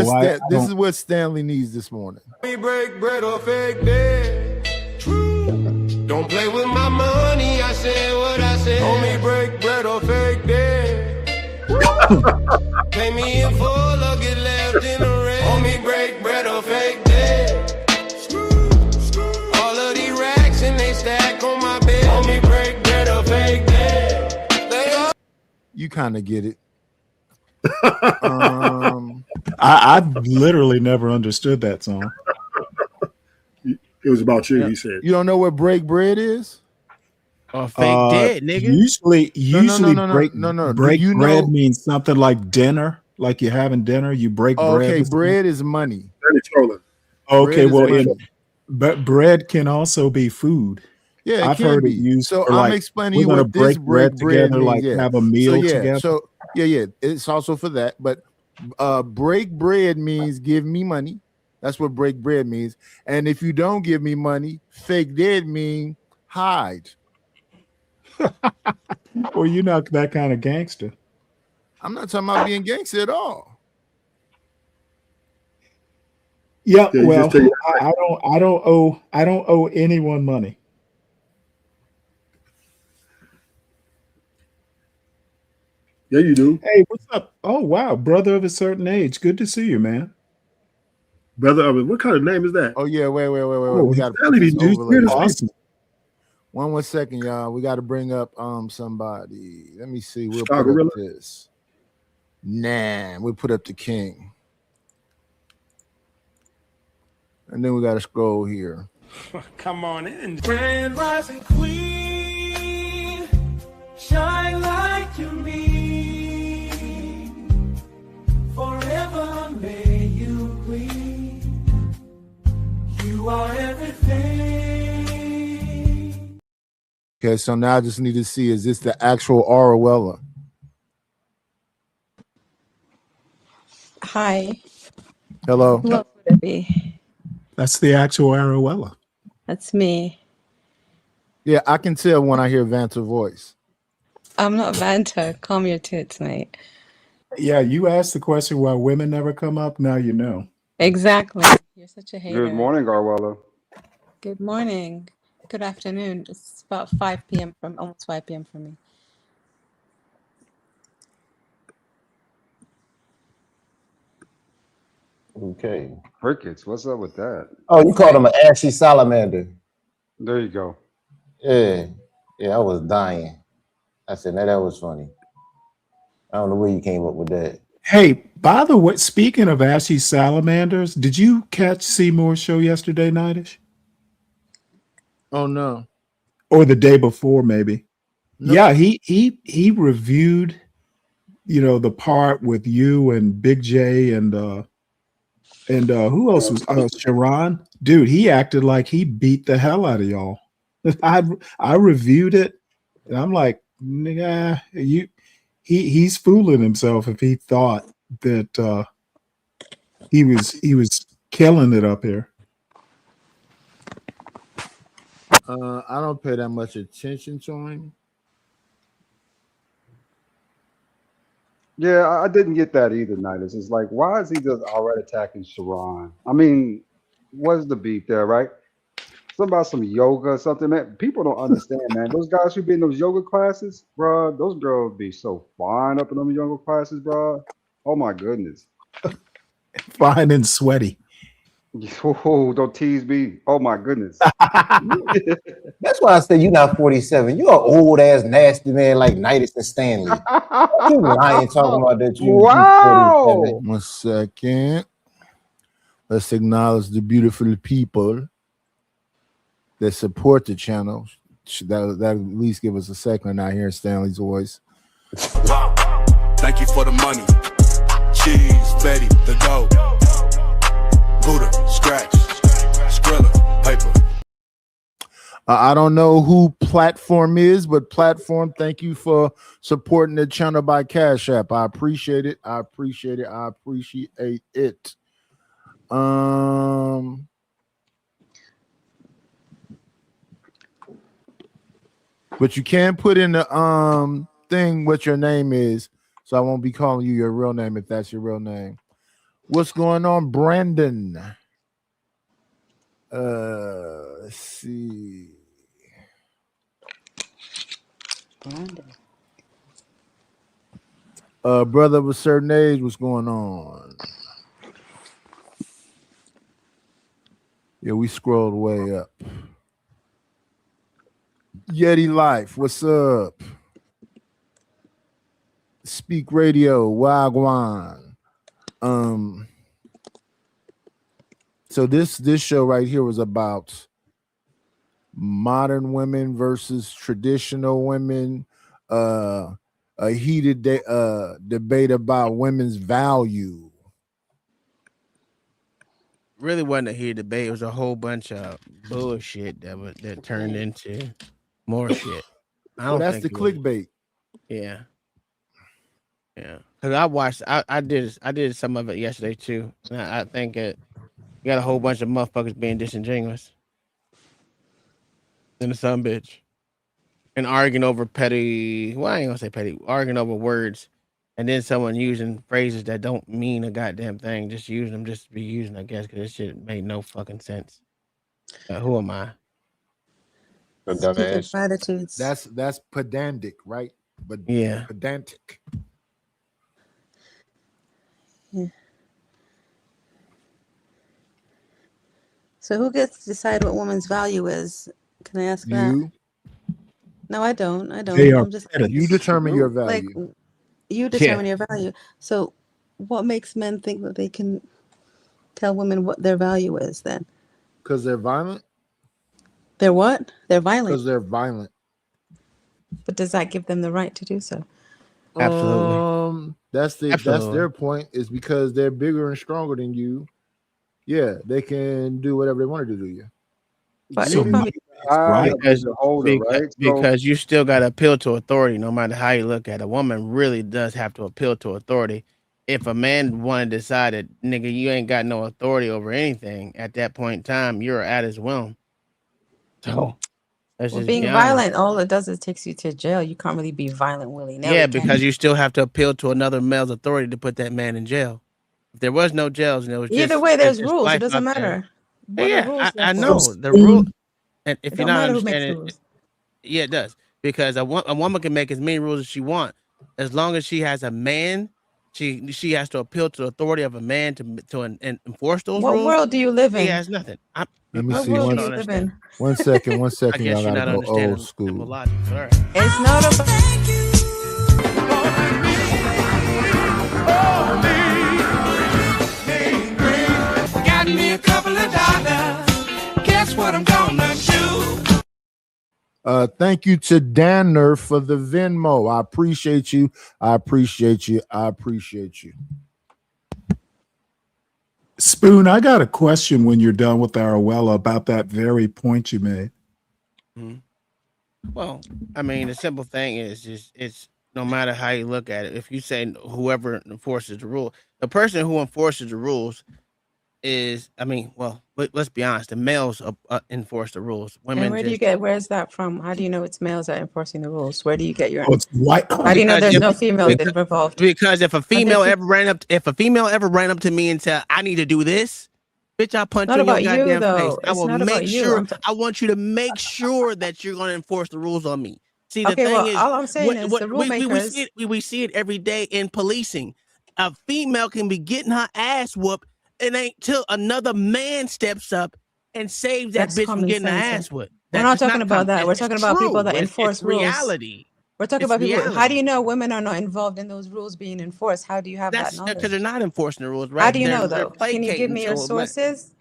Speaker 2: this is what Stanley needs this morning.
Speaker 9: We break bread or fake dead. Don't play with my money. I said what I said. Homie, break bread or fake dead. Pay me in full or get left in the red. Homie, break bread or fake dead. All of these racks and they stack on my bed. Homie, break bread or fake dead.
Speaker 2: You kind of get it.
Speaker 5: I've literally never understood that song.
Speaker 22: It was about you, he said.
Speaker 2: You don't know what break bread is?
Speaker 17: Or fake dead, nigga.
Speaker 5: Usually
Speaker 2: No.
Speaker 5: break
Speaker 2: Do you
Speaker 5: bread
Speaker 2: know-
Speaker 5: means something like dinner, like you're having dinner. You break bread.
Speaker 2: Okay,
Speaker 5: with
Speaker 2: bread is money.
Speaker 5: Okay,
Speaker 2: Bread is
Speaker 5: well,
Speaker 2: money.
Speaker 5: but bread can also be food.
Speaker 2: Yeah, it
Speaker 5: I've
Speaker 2: can
Speaker 5: heard
Speaker 2: be.
Speaker 5: it used.
Speaker 2: So
Speaker 5: for
Speaker 2: I'm
Speaker 5: like,
Speaker 2: explaining
Speaker 5: we're
Speaker 2: you
Speaker 5: gonna
Speaker 2: what this
Speaker 5: break bread
Speaker 2: bread
Speaker 5: together,
Speaker 2: means,
Speaker 5: like
Speaker 2: yeah.
Speaker 5: have a meal together.
Speaker 2: So yeah, it's also for that. But break bread means give me money. That's what break bread means. And if you don't give me money, fake dead mean hide.
Speaker 5: Well, you're not that kind of gangster.
Speaker 2: I'm not talking about being gangster at all.
Speaker 5: Yeah,
Speaker 22: Yeah, you
Speaker 5: well,
Speaker 22: just take it.
Speaker 5: I don't owe anyone money.
Speaker 22: Yeah, you do.
Speaker 5: Hey, what's up? Oh wow, brother of a certain age. Good to see you, man.
Speaker 22: Brother of it. What kind of name is that?
Speaker 2: Oh yeah, wait.
Speaker 5: Oh,
Speaker 2: We got to
Speaker 22: Stanley, these dudes weird as
Speaker 5: awesome.
Speaker 2: One more second, y'all. We got to bring up somebody. Let me see. We'll
Speaker 22: Star
Speaker 2: put up
Speaker 22: Gorilla?
Speaker 2: this. Nah, we'll put up the king. And then we got to scroll here.
Speaker 9: Come on in. Grand rising queen, shine like you mean. Forever may you gleam. You are everything.
Speaker 2: Okay, so now I just need to see, is this the actual Aruella?
Speaker 14: Hi.
Speaker 2: Hello.
Speaker 14: What would it be?
Speaker 5: That's the actual Aruella.
Speaker 14: That's me.
Speaker 2: Yeah, I can tell when I hear Vanta's voice.
Speaker 14: I'm not Vanta. Calm your tits, mate.
Speaker 5: Yeah, you asked the question why women never come up. Now you know.
Speaker 14: Exactly. You're such a hater.
Speaker 13: Good morning, Garwella.
Speaker 14: Good morning. Good afternoon. It's about 5 p.m. from almost 5 p.m. for me.
Speaker 18: Okay.
Speaker 13: Crickets, what's up with that?
Speaker 18: Oh, you called him an ashy salamander.
Speaker 13: There you go.
Speaker 18: Yeah. Yeah, I was dying. I said, now that was funny. I don't know where you came up with that.
Speaker 5: Hey, by the way, speaking of ashy salamanders, did you catch Seymour's show yesterday, Nightish?
Speaker 2: Oh no.
Speaker 5: Or the day before, maybe.
Speaker 2: No.
Speaker 5: Yeah, he reviewed, the part with you and Big J and who else was Sharon? Dude, he acted like he beat the hell out of y'all. I reviewed it, and I'm like, nah, he's fooling himself if he thought that he was killing it up here.
Speaker 2: I don't pay that much attention to him.
Speaker 13: Yeah, I didn't get that either, Nidus. It's like, why is he just already attacking Sharon? I mean, what's the beef there, right? Something about some yoga or something, man. People don't understand, man. Those guys who be in those yoga classes, bro, those girls be so fine up in them yoga classes, bro. Oh my goodness.
Speaker 5: Fine and sweaty.
Speaker 13: Oh, don't tease me. Oh my goodness.
Speaker 18: That's why I said you're not 47. You're an old ass nasty man like Nidus and Stanley. You lying talking about that you
Speaker 13: Wow.
Speaker 18: 47.
Speaker 2: 1 second. Let's acknowledge the beautiful people that support the channel. That at least give us a second out here in Stanley's voice.
Speaker 9: Thank you for the money. Cheese, Betty, the dough. Buddha, scratch, Skrilla, paper.
Speaker 2: I don't know who Platform is, but Platform, thank you for supporting the channel by Cash App. I appreciate it. I appreciate it. I appreciate it. But you can put in the thing what your name is, so I won't be calling you your real name if that's your real name. What's going on, Brandon? Let's see. Brother of a certain age, what's going on? Yeah, we scrolled way up. Yeti Life, what's up? Speak Radio, Wagwan. So this show right here was about modern women versus traditional women, a heated debate about women's value.
Speaker 17: Really wasn't a heated debate. It was a whole bunch of bullshit that turned into more shit.
Speaker 2: Well, that's the clickbait.
Speaker 17: Yeah. Because I did some of it yesterday too. And I think you got a whole bunch of motherfuckers being disingenuous. And the son bitch. And arguing over petty, well, I ain't gonna say petty, arguing over words. And then someone using phrases that don't mean a goddamn thing, just using them just to be using, I guess, because this shit made no fucking sense. Who am I?
Speaker 18: A dumbass.
Speaker 14: Attitudes.
Speaker 2: That's pedantic, right? But
Speaker 17: yeah,
Speaker 2: pedantic.
Speaker 14: Yeah. So who gets to decide what woman's value is? Can I ask that?
Speaker 2: You.
Speaker 14: No, I don't.
Speaker 2: I'm just you determine your value.
Speaker 14: Like you determine your value. So what makes men think that they can tell women what their value is then?
Speaker 2: Because they're violent.
Speaker 14: They're what? They're violent.
Speaker 2: Because they're violent.
Speaker 14: But does that give them the right to do so?
Speaker 17: Absolutely.
Speaker 2: That's their point, is because they're bigger and stronger than you. Yeah, they can do whatever they want to do to you.
Speaker 14: But
Speaker 17: right? Because you still got to appeal to authority, no matter how you look at it. A woman really does have to appeal to authority. If a man want to decide that, nigga, you ain't got no authority over anything at that point in time, you're at his whim. So Let's
Speaker 14: Well,
Speaker 17: just
Speaker 14: being
Speaker 17: be honest.
Speaker 14: violent, all it does is takes you to jail. You can't really be violent willy-nilly.
Speaker 17: Yeah,
Speaker 14: can
Speaker 17: because
Speaker 14: you?
Speaker 17: you still have to appeal to another male's authority to put that man in jail. If there was no jails and it was just
Speaker 14: Either way, there's
Speaker 17: just
Speaker 14: rules. It
Speaker 17: life
Speaker 14: doesn't
Speaker 17: out there.
Speaker 14: matter. What are
Speaker 17: Yeah,
Speaker 14: rules
Speaker 17: I
Speaker 14: there
Speaker 17: know
Speaker 14: for?
Speaker 17: the rule. And if
Speaker 14: It
Speaker 17: you're
Speaker 14: don't
Speaker 17: not
Speaker 14: matter who makes the
Speaker 17: understanding,
Speaker 14: rules.
Speaker 17: yeah, it does. Because a woman can make as many rules as she wants, as long as she has a man. She has to appeal to the authority of a man to enforce those
Speaker 14: What
Speaker 17: rules.
Speaker 14: world do you live
Speaker 17: He
Speaker 14: in?
Speaker 17: has nothing.
Speaker 2: Let me
Speaker 14: What
Speaker 2: see.
Speaker 14: world
Speaker 2: One,
Speaker 14: do you live in?
Speaker 2: one second. One
Speaker 17: I
Speaker 2: second.
Speaker 17: guess
Speaker 2: Y'all
Speaker 17: you're
Speaker 2: gotta
Speaker 17: not
Speaker 2: go
Speaker 17: understanding
Speaker 2: old
Speaker 17: simple
Speaker 2: school.
Speaker 17: logic. But all right.
Speaker 14: It's not about.
Speaker 21: Got me a couple of dollars. Guess what I'm gonna do?
Speaker 2: Thank you to Danner for the Venmo. I appreciate you. I appreciate you. I appreciate you.
Speaker 5: Spoon, I got a question when you're done with Aruella about that very point you made.
Speaker 17: Well, I mean, the simple thing is just it's no matter how you look at it. If you say whoever enforces the rule, the person who enforces the rules is, I mean, well, let's be honest, the males enforce the rules. Women
Speaker 14: And where do you
Speaker 17: just
Speaker 14: get? Where's that from? How do you know it's males that are enforcing the rules? Where do you get your?
Speaker 5: Oh, it's white.
Speaker 14: How do you know
Speaker 17: Because
Speaker 14: there's
Speaker 17: if-
Speaker 14: no females involved?
Speaker 17: Because if a female
Speaker 14: fe-
Speaker 17: ever ran up to me and said, "I need to do this," bitch, I'll punch
Speaker 14: Not
Speaker 17: you in your
Speaker 14: about you,
Speaker 17: goddamn
Speaker 14: though.
Speaker 17: face. I
Speaker 14: It's
Speaker 17: will
Speaker 14: not about
Speaker 17: make
Speaker 14: you.
Speaker 17: sure.
Speaker 14: I'm
Speaker 17: I want you to make sure that you're going to enforce the rules on me. See, the
Speaker 14: Okay,
Speaker 17: thing
Speaker 14: well,
Speaker 17: is,
Speaker 14: all I'm saying is the rule
Speaker 17: we
Speaker 14: makers.
Speaker 17: see we see it every day in policing. A female can be getting her ass whooped, and ain't till another man steps up and saves that
Speaker 14: That's
Speaker 17: bitch from
Speaker 14: common
Speaker 17: getting her
Speaker 14: sense.
Speaker 17: ass whooped.
Speaker 14: We're not talking about that. We're talking about people that enforce
Speaker 17: it's
Speaker 14: rules.
Speaker 17: reality.
Speaker 14: We're talking
Speaker 17: It's
Speaker 14: about people. How
Speaker 17: reality.
Speaker 14: do you know women are not involved in those rules being enforced? How do you have that
Speaker 17: That's
Speaker 14: knowledge?
Speaker 17: because they're not enforcing the rules, right?
Speaker 14: How do you know
Speaker 17: They're
Speaker 14: though? Can you give me your
Speaker 17: placating, so
Speaker 14: sources?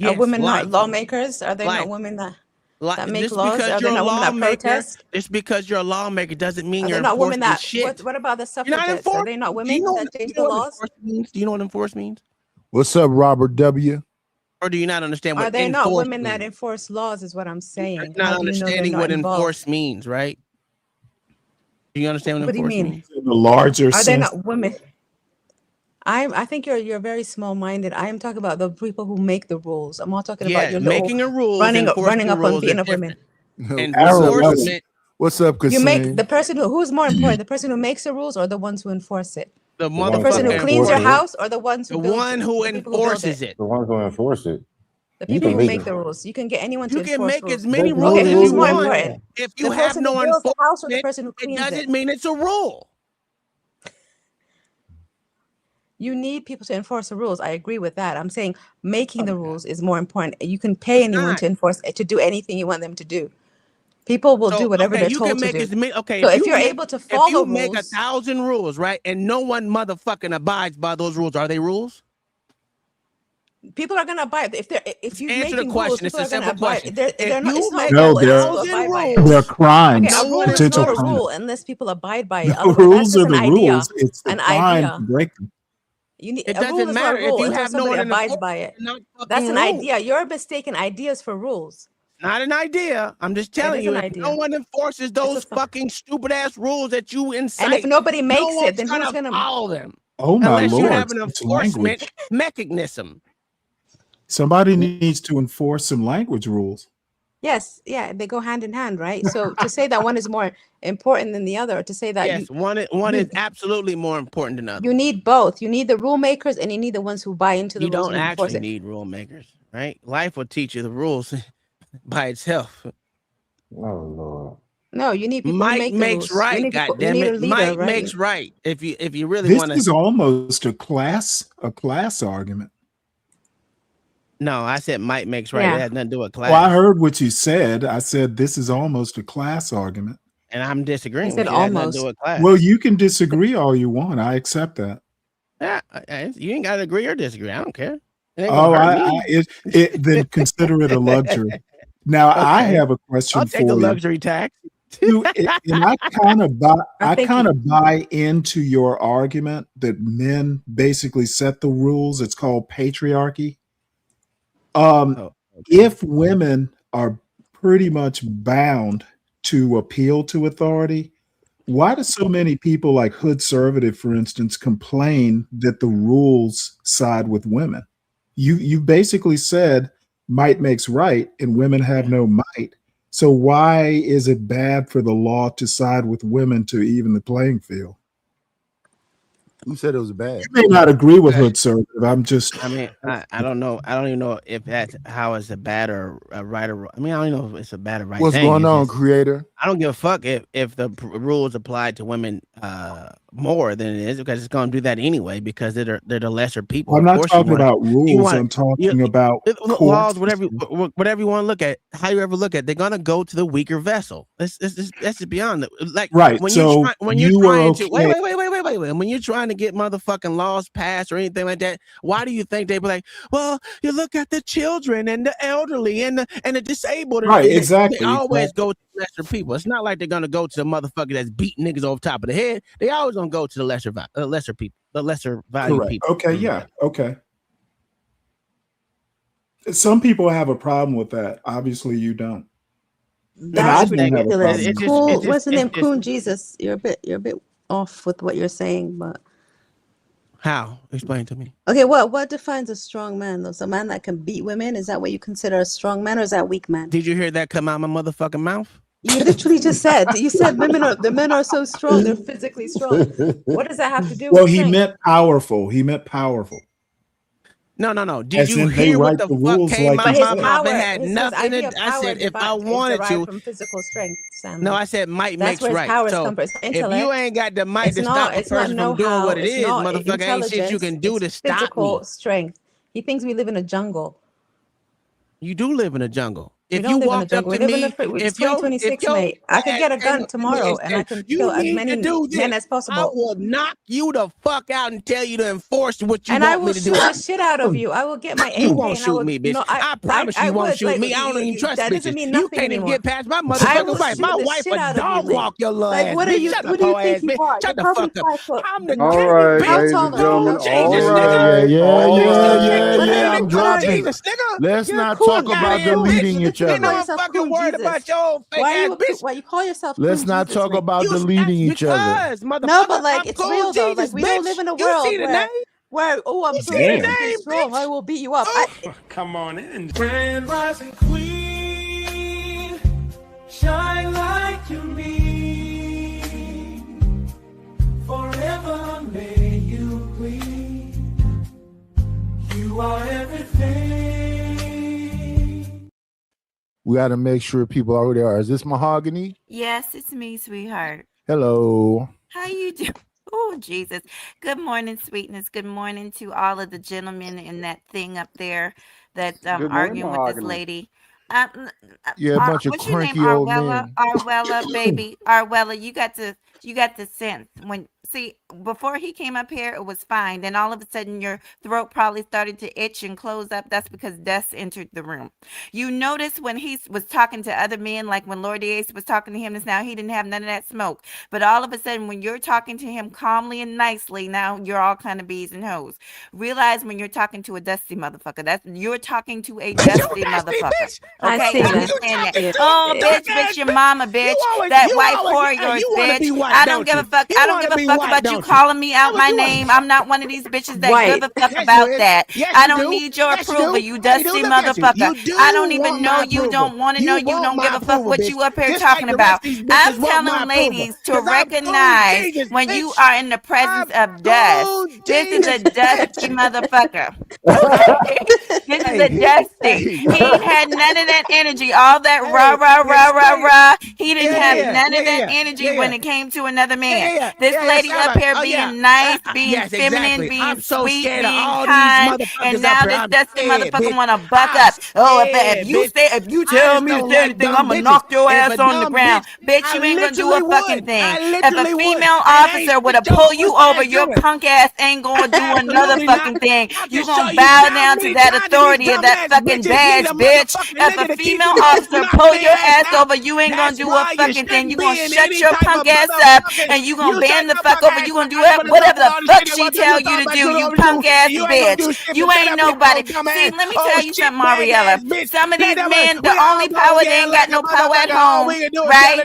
Speaker 14: Are
Speaker 17: yes,
Speaker 14: women
Speaker 17: like-
Speaker 14: not lawmakers? Are they
Speaker 17: like-
Speaker 14: not women that
Speaker 17: Like,
Speaker 14: make
Speaker 17: just
Speaker 14: laws?
Speaker 17: because
Speaker 14: Are
Speaker 17: you're
Speaker 14: they
Speaker 17: a
Speaker 14: not women that
Speaker 17: lawmaker,
Speaker 14: protest?
Speaker 17: just because you're a lawmaker doesn't mean
Speaker 14: Are
Speaker 17: you're
Speaker 14: they not women
Speaker 17: enforcing
Speaker 14: that?
Speaker 17: shit.
Speaker 14: What about the
Speaker 17: You're not
Speaker 14: suffragettes? Are
Speaker 17: enforcing.
Speaker 14: they not
Speaker 17: Do
Speaker 14: women
Speaker 17: you know,
Speaker 14: that
Speaker 17: do
Speaker 14: change
Speaker 17: you
Speaker 14: the
Speaker 17: know what
Speaker 14: laws?
Speaker 17: enforce means? Do you know what enforce means?
Speaker 2: What's up, Robert W?
Speaker 17: Or do you not understand
Speaker 14: Are
Speaker 17: what
Speaker 14: they not
Speaker 17: enforce
Speaker 14: women that
Speaker 17: means?
Speaker 14: enforce laws? Is what I'm saying.
Speaker 17: Not
Speaker 14: How do you know they're
Speaker 17: understanding
Speaker 14: not
Speaker 17: what
Speaker 14: involved?
Speaker 17: enforce means, right? Do you understand what
Speaker 14: What do you
Speaker 17: enforce
Speaker 14: mean?
Speaker 17: means?
Speaker 5: In the larger
Speaker 14: Are they
Speaker 5: sense,
Speaker 14: not women? I think you're very small-minded. I am talking about the people who make the rules. I'm not talking about
Speaker 17: Yeah,
Speaker 14: your little
Speaker 17: making a rule,
Speaker 14: running
Speaker 17: enforcing
Speaker 14: up on
Speaker 17: rules
Speaker 14: beating
Speaker 17: are
Speaker 14: up women.
Speaker 17: different.
Speaker 2: Aruella,
Speaker 17: Enforcement,
Speaker 2: what's up,
Speaker 14: You make
Speaker 2: Kasim?
Speaker 14: the person who's more important, the person who makes the rules or the ones who enforce it?
Speaker 17: the
Speaker 14: The person who
Speaker 17: motherfucker
Speaker 14: cleans your
Speaker 17: enforces
Speaker 14: house or the ones who
Speaker 17: the
Speaker 14: build
Speaker 17: one
Speaker 14: it?
Speaker 17: who
Speaker 14: The people who build
Speaker 17: enforces
Speaker 14: it.
Speaker 17: it.
Speaker 18: The ones who enforce it.
Speaker 14: The
Speaker 18: You
Speaker 14: people
Speaker 18: can
Speaker 14: who
Speaker 18: make
Speaker 14: make the rules. You can get anyone to
Speaker 17: You can
Speaker 14: enforce
Speaker 17: make
Speaker 14: rules.
Speaker 17: as many
Speaker 2: Make
Speaker 17: rules
Speaker 14: Okay,
Speaker 17: as
Speaker 14: who's
Speaker 17: you
Speaker 14: more
Speaker 17: want.
Speaker 14: important?
Speaker 17: If you
Speaker 14: The
Speaker 17: have
Speaker 14: person
Speaker 17: no
Speaker 14: who builds the house or the
Speaker 17: enforcement,
Speaker 14: person who
Speaker 17: it
Speaker 14: cleans
Speaker 17: doesn't
Speaker 14: it?
Speaker 17: mean it's a rule.
Speaker 14: You need people to enforce the rules. I agree with that. I'm saying making the rules is more important. You can pay anyone
Speaker 17: not.
Speaker 14: to enforce to do anything you want them to do. People will do whatever
Speaker 17: Okay,
Speaker 14: they're
Speaker 17: you
Speaker 14: told
Speaker 17: can
Speaker 14: to
Speaker 17: make
Speaker 14: do.
Speaker 17: as many. Okay,
Speaker 14: So
Speaker 17: if
Speaker 14: if
Speaker 17: you
Speaker 14: you're
Speaker 17: make,
Speaker 14: able to
Speaker 17: if
Speaker 14: follow
Speaker 17: you make
Speaker 14: rules,
Speaker 17: 1,000 rules, right, and no one motherfucking abides by those rules, are they rules?
Speaker 14: people are gonna abide. If you're
Speaker 17: Answer the
Speaker 14: making rules,
Speaker 17: question. It's
Speaker 14: people
Speaker 17: a
Speaker 14: are gonna
Speaker 17: simple
Speaker 14: abide.
Speaker 17: question.
Speaker 14: They're
Speaker 17: If
Speaker 14: not. It's
Speaker 17: you
Speaker 14: not
Speaker 17: make
Speaker 14: a
Speaker 5: no,
Speaker 14: rule unless people
Speaker 17: thousand
Speaker 14: abide by it.
Speaker 17: rules,
Speaker 5: they're
Speaker 14: Okay,
Speaker 5: crimes,
Speaker 14: a
Speaker 17: no
Speaker 14: rule
Speaker 17: one
Speaker 14: is not a
Speaker 5: potential crimes.
Speaker 14: rule unless people abide by it.
Speaker 5: The
Speaker 14: Otherwise, that's
Speaker 5: rules
Speaker 14: just
Speaker 5: are
Speaker 14: an
Speaker 5: the
Speaker 14: idea.
Speaker 5: rules. It's the
Speaker 14: An
Speaker 5: crime
Speaker 14: idea.
Speaker 5: to break them.
Speaker 14: You need
Speaker 17: it
Speaker 14: a rule
Speaker 17: doesn't
Speaker 14: is not
Speaker 17: matter
Speaker 14: a
Speaker 17: if
Speaker 14: rule
Speaker 17: you
Speaker 14: until
Speaker 17: have no
Speaker 14: somebody
Speaker 17: one in
Speaker 14: abides
Speaker 17: the
Speaker 14: by it.
Speaker 17: It's not a
Speaker 14: That's
Speaker 17: fucking
Speaker 14: an
Speaker 17: rule.
Speaker 14: idea. You're mistaking ideas for rules.
Speaker 17: Not an idea. I'm just
Speaker 14: It
Speaker 17: telling
Speaker 14: is
Speaker 17: you,
Speaker 14: an
Speaker 17: if
Speaker 14: idea.
Speaker 17: no one enforces those fucking stupid ass rules that you incite,
Speaker 14: And if nobody
Speaker 17: no
Speaker 14: makes
Speaker 17: one's
Speaker 14: it, then who's
Speaker 17: gonna
Speaker 14: gonna?
Speaker 17: follow them
Speaker 5: Oh my
Speaker 17: unless you
Speaker 5: lord,
Speaker 17: have an
Speaker 5: it's
Speaker 17: enforcement
Speaker 5: language.
Speaker 17: mechanism.
Speaker 5: Somebody needs to enforce some language rules.
Speaker 14: Yes, yeah, they go hand in hand, right? So to say that one is more important than the other, or to say that
Speaker 17: Yes, one is absolutely more important than
Speaker 14: you
Speaker 17: others.
Speaker 14: need both. You need the rule makers and you need the ones who buy into the
Speaker 17: You
Speaker 14: rules
Speaker 17: don't
Speaker 14: and enforce
Speaker 17: actually
Speaker 14: it.
Speaker 17: need rule makers, right? Life will teach you the rules by itself.
Speaker 18: Oh Lord.
Speaker 14: No, you need people who
Speaker 17: Might
Speaker 14: make the
Speaker 17: makes
Speaker 14: rules.
Speaker 17: right.
Speaker 14: You
Speaker 17: God
Speaker 14: need
Speaker 17: damn
Speaker 14: a
Speaker 17: it,
Speaker 14: leader,
Speaker 17: might
Speaker 14: right?
Speaker 17: makes right. If you really
Speaker 5: This
Speaker 17: want
Speaker 5: is
Speaker 17: to,
Speaker 5: almost a class argument.
Speaker 17: no, I said might makes right. It
Speaker 14: Yeah.
Speaker 17: has nothing to do with class.
Speaker 5: Well, I heard what you said. I said this is almost a class argument.
Speaker 17: And I'm disagreeing
Speaker 14: He
Speaker 17: with
Speaker 14: said
Speaker 17: you. It has nothing to
Speaker 14: almost.
Speaker 17: do with class.
Speaker 5: Well, you can disagree all you want. I accept that.
Speaker 17: Yeah, you ain't got to agree or disagree. I don't care. It ain't gonna
Speaker 5: Oh,
Speaker 17: hurt me.
Speaker 5: then consider it a luxury. Now, I
Speaker 17: Okay.
Speaker 5: have a question
Speaker 17: I'll
Speaker 5: for
Speaker 17: take the
Speaker 5: you.
Speaker 17: luxury tax.
Speaker 5: And I kind of buy, I
Speaker 14: thank
Speaker 5: kind
Speaker 14: you.
Speaker 5: of buy into your argument that men basically set the rules. It's called patriarchy.
Speaker 17: Oh,
Speaker 5: If women are pretty much bound to appeal to authority, why do so many people like Hood Conservative, for instance, complain that the rules side with women? You basically said might makes right, and women have no might. So why is it bad for the law to side with women to even the playing field?
Speaker 2: Who said it was bad?
Speaker 5: You may not agree with Hood Sir, but I'm just.
Speaker 17: I mean, I don't know. I don't even know if that's how it's a bad or a right or. I mean, I don't even know if it's a bad or right.
Speaker 2: What's
Speaker 17: thing.
Speaker 2: going
Speaker 17: It's
Speaker 2: on,
Speaker 17: just-
Speaker 2: creator?
Speaker 17: I don't give a fuck if the rules apply to women more than it is, because it's going to do that anyway, because they're the lesser people.
Speaker 5: I'm
Speaker 17: Of
Speaker 5: not
Speaker 17: course you
Speaker 5: talking
Speaker 17: wanna-
Speaker 5: about
Speaker 17: you
Speaker 5: rules.
Speaker 17: wanna-
Speaker 5: I'm talking about
Speaker 17: laws,
Speaker 5: courts.
Speaker 17: whatever you want to look at, how you ever look at, they're gonna go to the weaker vessel. That's just beyond it. Like
Speaker 5: Right,
Speaker 17: when
Speaker 5: so
Speaker 17: you're
Speaker 5: you
Speaker 17: trying
Speaker 5: are
Speaker 17: to
Speaker 5: okay.
Speaker 17: wait. When you're trying to get motherfucking laws passed or anything like that, why do you think they be like, well, you look at the children and the elderly and the disabled? And
Speaker 5: Right,
Speaker 17: they
Speaker 5: exactly,
Speaker 17: always
Speaker 5: exactly.
Speaker 17: go to lesser people. It's not like they're gonna go to the motherfucker that's beating niggas over top of the head. They always gonna go to the lesser people, the lesser value
Speaker 5: Correct.
Speaker 17: people.
Speaker 5: Okay, yeah, okay. Some people have a problem with that. Obviously, you don't. And I
Speaker 14: That's
Speaker 5: don't have a
Speaker 14: ridiculous.
Speaker 5: problem with
Speaker 14: Cool.
Speaker 5: that.
Speaker 14: What's the name?
Speaker 17: it's-
Speaker 14: Coon Jesus. You're a bit off with what you're saying, but
Speaker 17: How? Explain to me.
Speaker 14: okay. What defines a strong man? Though, so a man that can beat women, is that what you consider a strong man, or is that a weak man?
Speaker 17: Did you hear that come out my motherfucking mouth?
Speaker 14: You literally just said the men are so strong, they're physically strong. What does that have to do
Speaker 5: Well,
Speaker 14: with
Speaker 5: he
Speaker 14: strength?
Speaker 5: meant powerful. He meant powerful.
Speaker 17: No. Did
Speaker 5: As
Speaker 17: you
Speaker 5: in they
Speaker 17: hear what
Speaker 5: write
Speaker 17: the
Speaker 5: the
Speaker 17: fuck
Speaker 5: rules
Speaker 17: came
Speaker 5: like
Speaker 17: out
Speaker 5: you
Speaker 17: my
Speaker 5: said.
Speaker 17: mouth? It had
Speaker 14: his
Speaker 17: nothing
Speaker 14: idea
Speaker 17: to
Speaker 14: of
Speaker 17: I
Speaker 14: power
Speaker 17: said if I
Speaker 14: is
Speaker 17: wanted
Speaker 14: derived
Speaker 17: to.
Speaker 14: from physical strength, Sam.
Speaker 17: No, I said might
Speaker 14: That's
Speaker 17: makes
Speaker 14: where his
Speaker 17: right.
Speaker 14: power is
Speaker 17: So
Speaker 14: come from. It's
Speaker 17: if you
Speaker 14: intellect.
Speaker 17: ain't got the mic
Speaker 14: It's
Speaker 17: to
Speaker 14: not.
Speaker 17: stop a
Speaker 14: It's not
Speaker 17: person from doing
Speaker 14: know-how.
Speaker 17: what it
Speaker 14: It's
Speaker 17: is,
Speaker 14: not
Speaker 17: motherfucker, ain't shit you
Speaker 14: intelligence.
Speaker 17: can do to
Speaker 14: It's
Speaker 17: stop
Speaker 14: physical
Speaker 17: me.
Speaker 14: strength. He thinks we live in a jungle.
Speaker 17: You do live in a jungle.
Speaker 14: We
Speaker 17: If
Speaker 14: don't
Speaker 17: you
Speaker 14: live in a
Speaker 17: walked up
Speaker 14: jungle. We
Speaker 17: to
Speaker 14: live in
Speaker 17: me,
Speaker 14: a free. It's
Speaker 17: if yo,
Speaker 14: 2026, mate. I could get a gun tomorrow and I can kill as
Speaker 17: need
Speaker 14: many
Speaker 17: to do
Speaker 14: men
Speaker 17: this,
Speaker 14: as possible.
Speaker 17: I will knock you the fuck out and tell you to enforce what you
Speaker 14: And I
Speaker 17: want
Speaker 14: will
Speaker 17: me to
Speaker 14: shoot
Speaker 17: do.
Speaker 14: the shit out of you. I will get my AK
Speaker 17: You won't
Speaker 14: and I
Speaker 17: shoot
Speaker 14: will,
Speaker 17: me, bitch.
Speaker 14: No,
Speaker 17: I promise you won't
Speaker 14: would.
Speaker 17: shoot
Speaker 14: Like,
Speaker 17: me. I don't even trust
Speaker 14: that doesn't
Speaker 17: bitches.
Speaker 14: mean
Speaker 17: You
Speaker 14: nothing
Speaker 17: can't even
Speaker 14: anymore.
Speaker 17: get past my
Speaker 14: I
Speaker 17: motherfucking
Speaker 14: will
Speaker 17: wife.
Speaker 14: shoot
Speaker 17: My
Speaker 14: the
Speaker 17: wife
Speaker 14: shit
Speaker 17: would
Speaker 14: out of you,
Speaker 17: dog
Speaker 14: mate.
Speaker 17: walk your little
Speaker 14: Like,
Speaker 17: ass.
Speaker 14: what are
Speaker 17: Bitch,
Speaker 14: you?
Speaker 17: shut
Speaker 14: What
Speaker 17: up,
Speaker 14: do you
Speaker 17: hoe
Speaker 14: think
Speaker 17: ass
Speaker 14: you
Speaker 17: bitch.
Speaker 14: are?
Speaker 17: Shut
Speaker 14: You're
Speaker 17: the
Speaker 14: probably
Speaker 17: fuck up.
Speaker 14: 5 foot.
Speaker 17: I'm the
Speaker 22: All
Speaker 17: king,
Speaker 22: right,
Speaker 17: bitch.
Speaker 14: How
Speaker 22: ladies
Speaker 14: tall
Speaker 22: and
Speaker 14: are you?
Speaker 22: gentlemen.
Speaker 14: Don't
Speaker 22: All
Speaker 14: change it.
Speaker 22: right. All right.
Speaker 2: Yeah.
Speaker 17: Name
Speaker 2: I'm
Speaker 17: is
Speaker 2: dropping.
Speaker 17: Jesus, nigga.
Speaker 2: Let's
Speaker 14: You're
Speaker 2: not
Speaker 14: cool.
Speaker 2: talk
Speaker 17: Fuck
Speaker 2: about
Speaker 17: outta here,
Speaker 2: deleting
Speaker 17: bitch.
Speaker 2: each
Speaker 17: Ain't
Speaker 2: other.
Speaker 17: no
Speaker 14: yourself
Speaker 17: fucking
Speaker 14: Coon
Speaker 17: word
Speaker 14: Jesus.
Speaker 17: about your old fake
Speaker 14: Why are
Speaker 17: ass
Speaker 14: you?
Speaker 17: bitch.
Speaker 14: Why you call yourself?
Speaker 2: Let's
Speaker 14: Coon
Speaker 2: not
Speaker 14: Jesus,
Speaker 2: talk
Speaker 14: mate?
Speaker 2: about deleting each other.
Speaker 17: Because, motherfucker,
Speaker 14: No, but like
Speaker 17: I'm
Speaker 14: it's
Speaker 17: cool
Speaker 14: real though.
Speaker 17: Jesus,
Speaker 14: Like we don't
Speaker 17: bitch.
Speaker 14: live in a
Speaker 17: You
Speaker 14: world
Speaker 17: see the
Speaker 14: where
Speaker 17: name?
Speaker 14: I'm
Speaker 17: You
Speaker 14: so
Speaker 17: see the
Speaker 14: physically
Speaker 17: name,
Speaker 14: strong, I will beat you up.
Speaker 21: Come on in. Grand rising queen, shine like you mean. Forever may you gleam. You are everything.
Speaker 2: We got to make sure people already are. Is this Mahogany?
Speaker 15: Yes, it's me, sweetheart.
Speaker 2: Hello.
Speaker 15: How you doing? Oh, Jesus. Good morning, sweetness. Good morning to all of the gentlemen in that thing up there that
Speaker 13: Good morning,
Speaker 15: arguing with this
Speaker 13: Mahogany.
Speaker 15: lady.
Speaker 2: Yeah, a bunch of
Speaker 15: What's your name?
Speaker 2: cranky old
Speaker 15: Arwella?
Speaker 2: men.
Speaker 15: Arwella, baby. Arwella, you got the sense. When see, before he came up here, it was fine. Then all of a sudden your throat probably started to itch and close up. That's because dust entered the room. You notice when he was talking to other men, like when Lord Ace was talking to him just now, he didn't have none of that smoke. But all of a sudden, when you're talking to him calmly and nicely, now you're all kind of bees and hoes. Realize when you're talking to a dusty motherfucker, you're talking to a dusty motherfucker.
Speaker 14: I
Speaker 15: Okay,
Speaker 14: see that.
Speaker 15: understand that.
Speaker 14: Yeah.
Speaker 15: Oh, bitch, your mama, bitch. That white whore of yours, bitch. I don't give a fuck. I don't give a fuck about you calling me out my name. I'm not one of these bitches that
Speaker 14: White.
Speaker 15: give a fuck
Speaker 17: Yes,
Speaker 15: about
Speaker 17: you is.
Speaker 15: that.
Speaker 17: Yes,
Speaker 15: I
Speaker 17: you
Speaker 15: don't
Speaker 17: do.
Speaker 15: need your
Speaker 17: Yes, you
Speaker 15: approval,
Speaker 17: do.
Speaker 15: you
Speaker 17: Yes, you
Speaker 15: dusty
Speaker 17: do. Look at you.
Speaker 15: motherfucker.
Speaker 17: You do
Speaker 15: I don't even
Speaker 17: want
Speaker 15: know
Speaker 17: my
Speaker 15: you.
Speaker 17: approval.
Speaker 15: Don't want to
Speaker 17: You
Speaker 15: know you.
Speaker 17: want
Speaker 15: Don't
Speaker 17: my
Speaker 15: give a fuck
Speaker 17: approval,
Speaker 15: what
Speaker 17: bitch.
Speaker 15: you up here
Speaker 17: Just like
Speaker 15: talking
Speaker 17: the rest
Speaker 15: about.
Speaker 17: of these
Speaker 15: I'm
Speaker 17: bitches want my
Speaker 15: telling
Speaker 17: approval.
Speaker 15: ladies to
Speaker 17: 'Cause I'm
Speaker 15: recognize
Speaker 17: cool Jesus,
Speaker 15: when
Speaker 17: bitch.
Speaker 15: you are in the presence of dust.
Speaker 17: Cool
Speaker 15: This is a
Speaker 17: Jesus.
Speaker 15: dusty motherfucker. Okay? This is a dusty. He ain't had none of that energy, all that rah, rah, rah, rah, rah. He didn't have none of that energy when it came to another man. This lady up here being nice, being
Speaker 17: yes,
Speaker 15: feminine,
Speaker 17: exactly.
Speaker 15: being
Speaker 17: I'm so
Speaker 15: sweet,
Speaker 17: scared of
Speaker 15: being
Speaker 17: all
Speaker 15: kind,
Speaker 17: these
Speaker 15: and
Speaker 17: motherfuckers
Speaker 15: now
Speaker 17: up here.
Speaker 15: this
Speaker 17: I'm
Speaker 15: dusty
Speaker 17: scared,
Speaker 15: motherfucker
Speaker 17: bitch.
Speaker 15: want to buck
Speaker 17: I'm
Speaker 15: up. Oh, if
Speaker 17: scared,
Speaker 15: you
Speaker 17: bitch.
Speaker 15: say, if you
Speaker 17: I
Speaker 15: tell
Speaker 17: just
Speaker 15: me to
Speaker 17: don't
Speaker 15: say
Speaker 17: like
Speaker 15: anything,
Speaker 17: dumb
Speaker 15: I'm gonna
Speaker 17: bitches.
Speaker 15: knock your
Speaker 17: If
Speaker 15: ass
Speaker 17: a
Speaker 15: on the
Speaker 17: dumb
Speaker 15: ground. Bitch,
Speaker 17: I
Speaker 15: you ain't gonna do a
Speaker 17: literally
Speaker 15: fucking
Speaker 17: would.
Speaker 15: thing.
Speaker 17: I
Speaker 15: If a
Speaker 17: literally would.
Speaker 15: female
Speaker 17: And ain't
Speaker 15: officer would have
Speaker 17: shit your
Speaker 15: pulled you
Speaker 17: pussy
Speaker 15: over,
Speaker 17: ass
Speaker 15: your
Speaker 17: doing.
Speaker 15: punk ass ain't gonna do another
Speaker 17: Absolutely not.
Speaker 15: fucking thing.
Speaker 17: I'm
Speaker 15: You
Speaker 17: just showing
Speaker 15: gonna
Speaker 17: you
Speaker 15: bow
Speaker 17: how
Speaker 15: down to
Speaker 17: many
Speaker 15: that
Speaker 17: times
Speaker 15: authority
Speaker 17: these
Speaker 15: of that
Speaker 17: dumbass
Speaker 15: fucking
Speaker 17: bitches
Speaker 15: badge,
Speaker 17: need a
Speaker 15: bitch.
Speaker 17: motherfucking
Speaker 15: If
Speaker 17: nigga
Speaker 15: a
Speaker 17: to keep
Speaker 15: female
Speaker 17: them
Speaker 15: officer
Speaker 17: knock
Speaker 15: pull
Speaker 17: their
Speaker 15: your
Speaker 17: ass
Speaker 15: ass
Speaker 17: out.
Speaker 15: over, you ain't gonna
Speaker 17: That's
Speaker 15: do a
Speaker 17: why you
Speaker 15: fucking thing.
Speaker 17: shouldn't
Speaker 15: You
Speaker 17: be
Speaker 15: gonna
Speaker 17: in
Speaker 15: shut
Speaker 17: any
Speaker 15: your
Speaker 17: type
Speaker 15: punk
Speaker 17: of
Speaker 15: ass up
Speaker 17: motherfucking.
Speaker 15: and you gonna
Speaker 17: You
Speaker 15: ban
Speaker 17: shut
Speaker 15: the
Speaker 17: your
Speaker 15: fuck fuck over. You gonna do whatever the fuck she tell you to do, you punk ass bitch. You ain't nobody. See, let me tell you something, Mariella. Some of these men, the only power, they ain't got no power at home, right?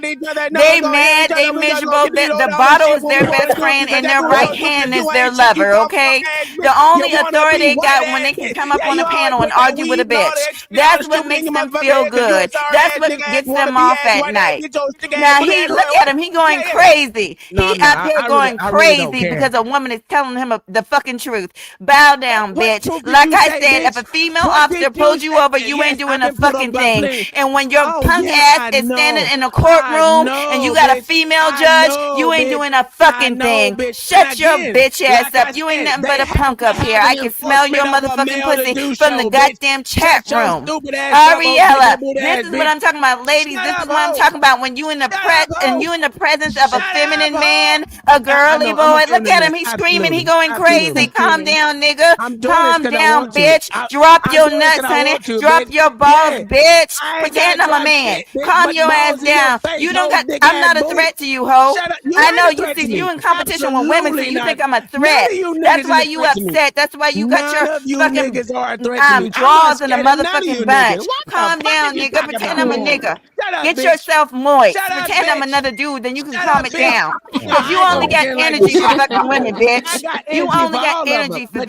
Speaker 15: They mad, they miserable. The bottle is their best friend and their right hand is their lover, okay? The only authority they got when they can come up on a panel and argue with a bitch. That's what makes them feel good. That's what gets them off at night. Now look at him, he going crazy. He out here going crazy because a woman is telling him the fucking truth. Bow down, bitch. Like I said, if a female officer pulls you over, you ain't doing a fucking thing. And when your punk ass is standing in a courtroom and you got a female judge, you ain't doing a fucking thing. Shut your bitch ass up. You ain't nothing but a punk up here. I can smell your motherfucking pussy from the goddamn chat room. Ariella, this is what I'm talking about, ladies. This is what I'm talking about. When you in the presence of a feminine man, a girly boy. Look at him, he's screaming, he going crazy. Calm down, nigga. Calm down, bitch. Drop your nuts, honey. Drop your balls, bitch. Pretend I'm a man. Calm your ass down. You don't got. I'm not a threat to you, ho. I know you see you in competition with women, so you think I'm a threat. That's why you upset. That's why you got your fucking draws in a motherfucking bunch. Calm down, nigga. Pretend I'm a nigga. Get yourself moist. Pretend I'm another dude, then you can calm it down. Because you only got energy for fucking women, bitch. You only got energy for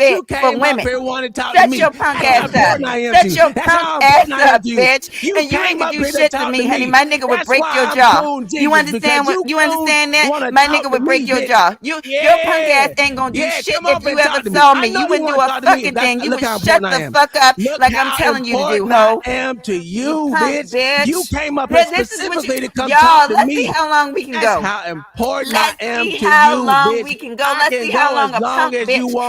Speaker 15: women. Shut your punk ass up. Shut your punk ass up, bitch. And you ain't gonna do shit to me, honey. My nigga would break your jaw. You understand that? My nigga would break your jaw. Your punk ass ain't gonna do shit if you ever saw me. You wouldn't do a fucking thing. You would shut the fuck up like I'm telling you to do, ho.
Speaker 17: I am to you, bitch. You came up here specifically to come
Speaker 15: y'all,
Speaker 17: talk to
Speaker 15: let's
Speaker 17: me.
Speaker 15: see how long we can go.
Speaker 17: That's how important
Speaker 15: let's
Speaker 17: I am
Speaker 15: see
Speaker 17: to
Speaker 15: how
Speaker 17: you,
Speaker 15: long
Speaker 17: bitch.
Speaker 15: we can go. Let's see how long a punk bitch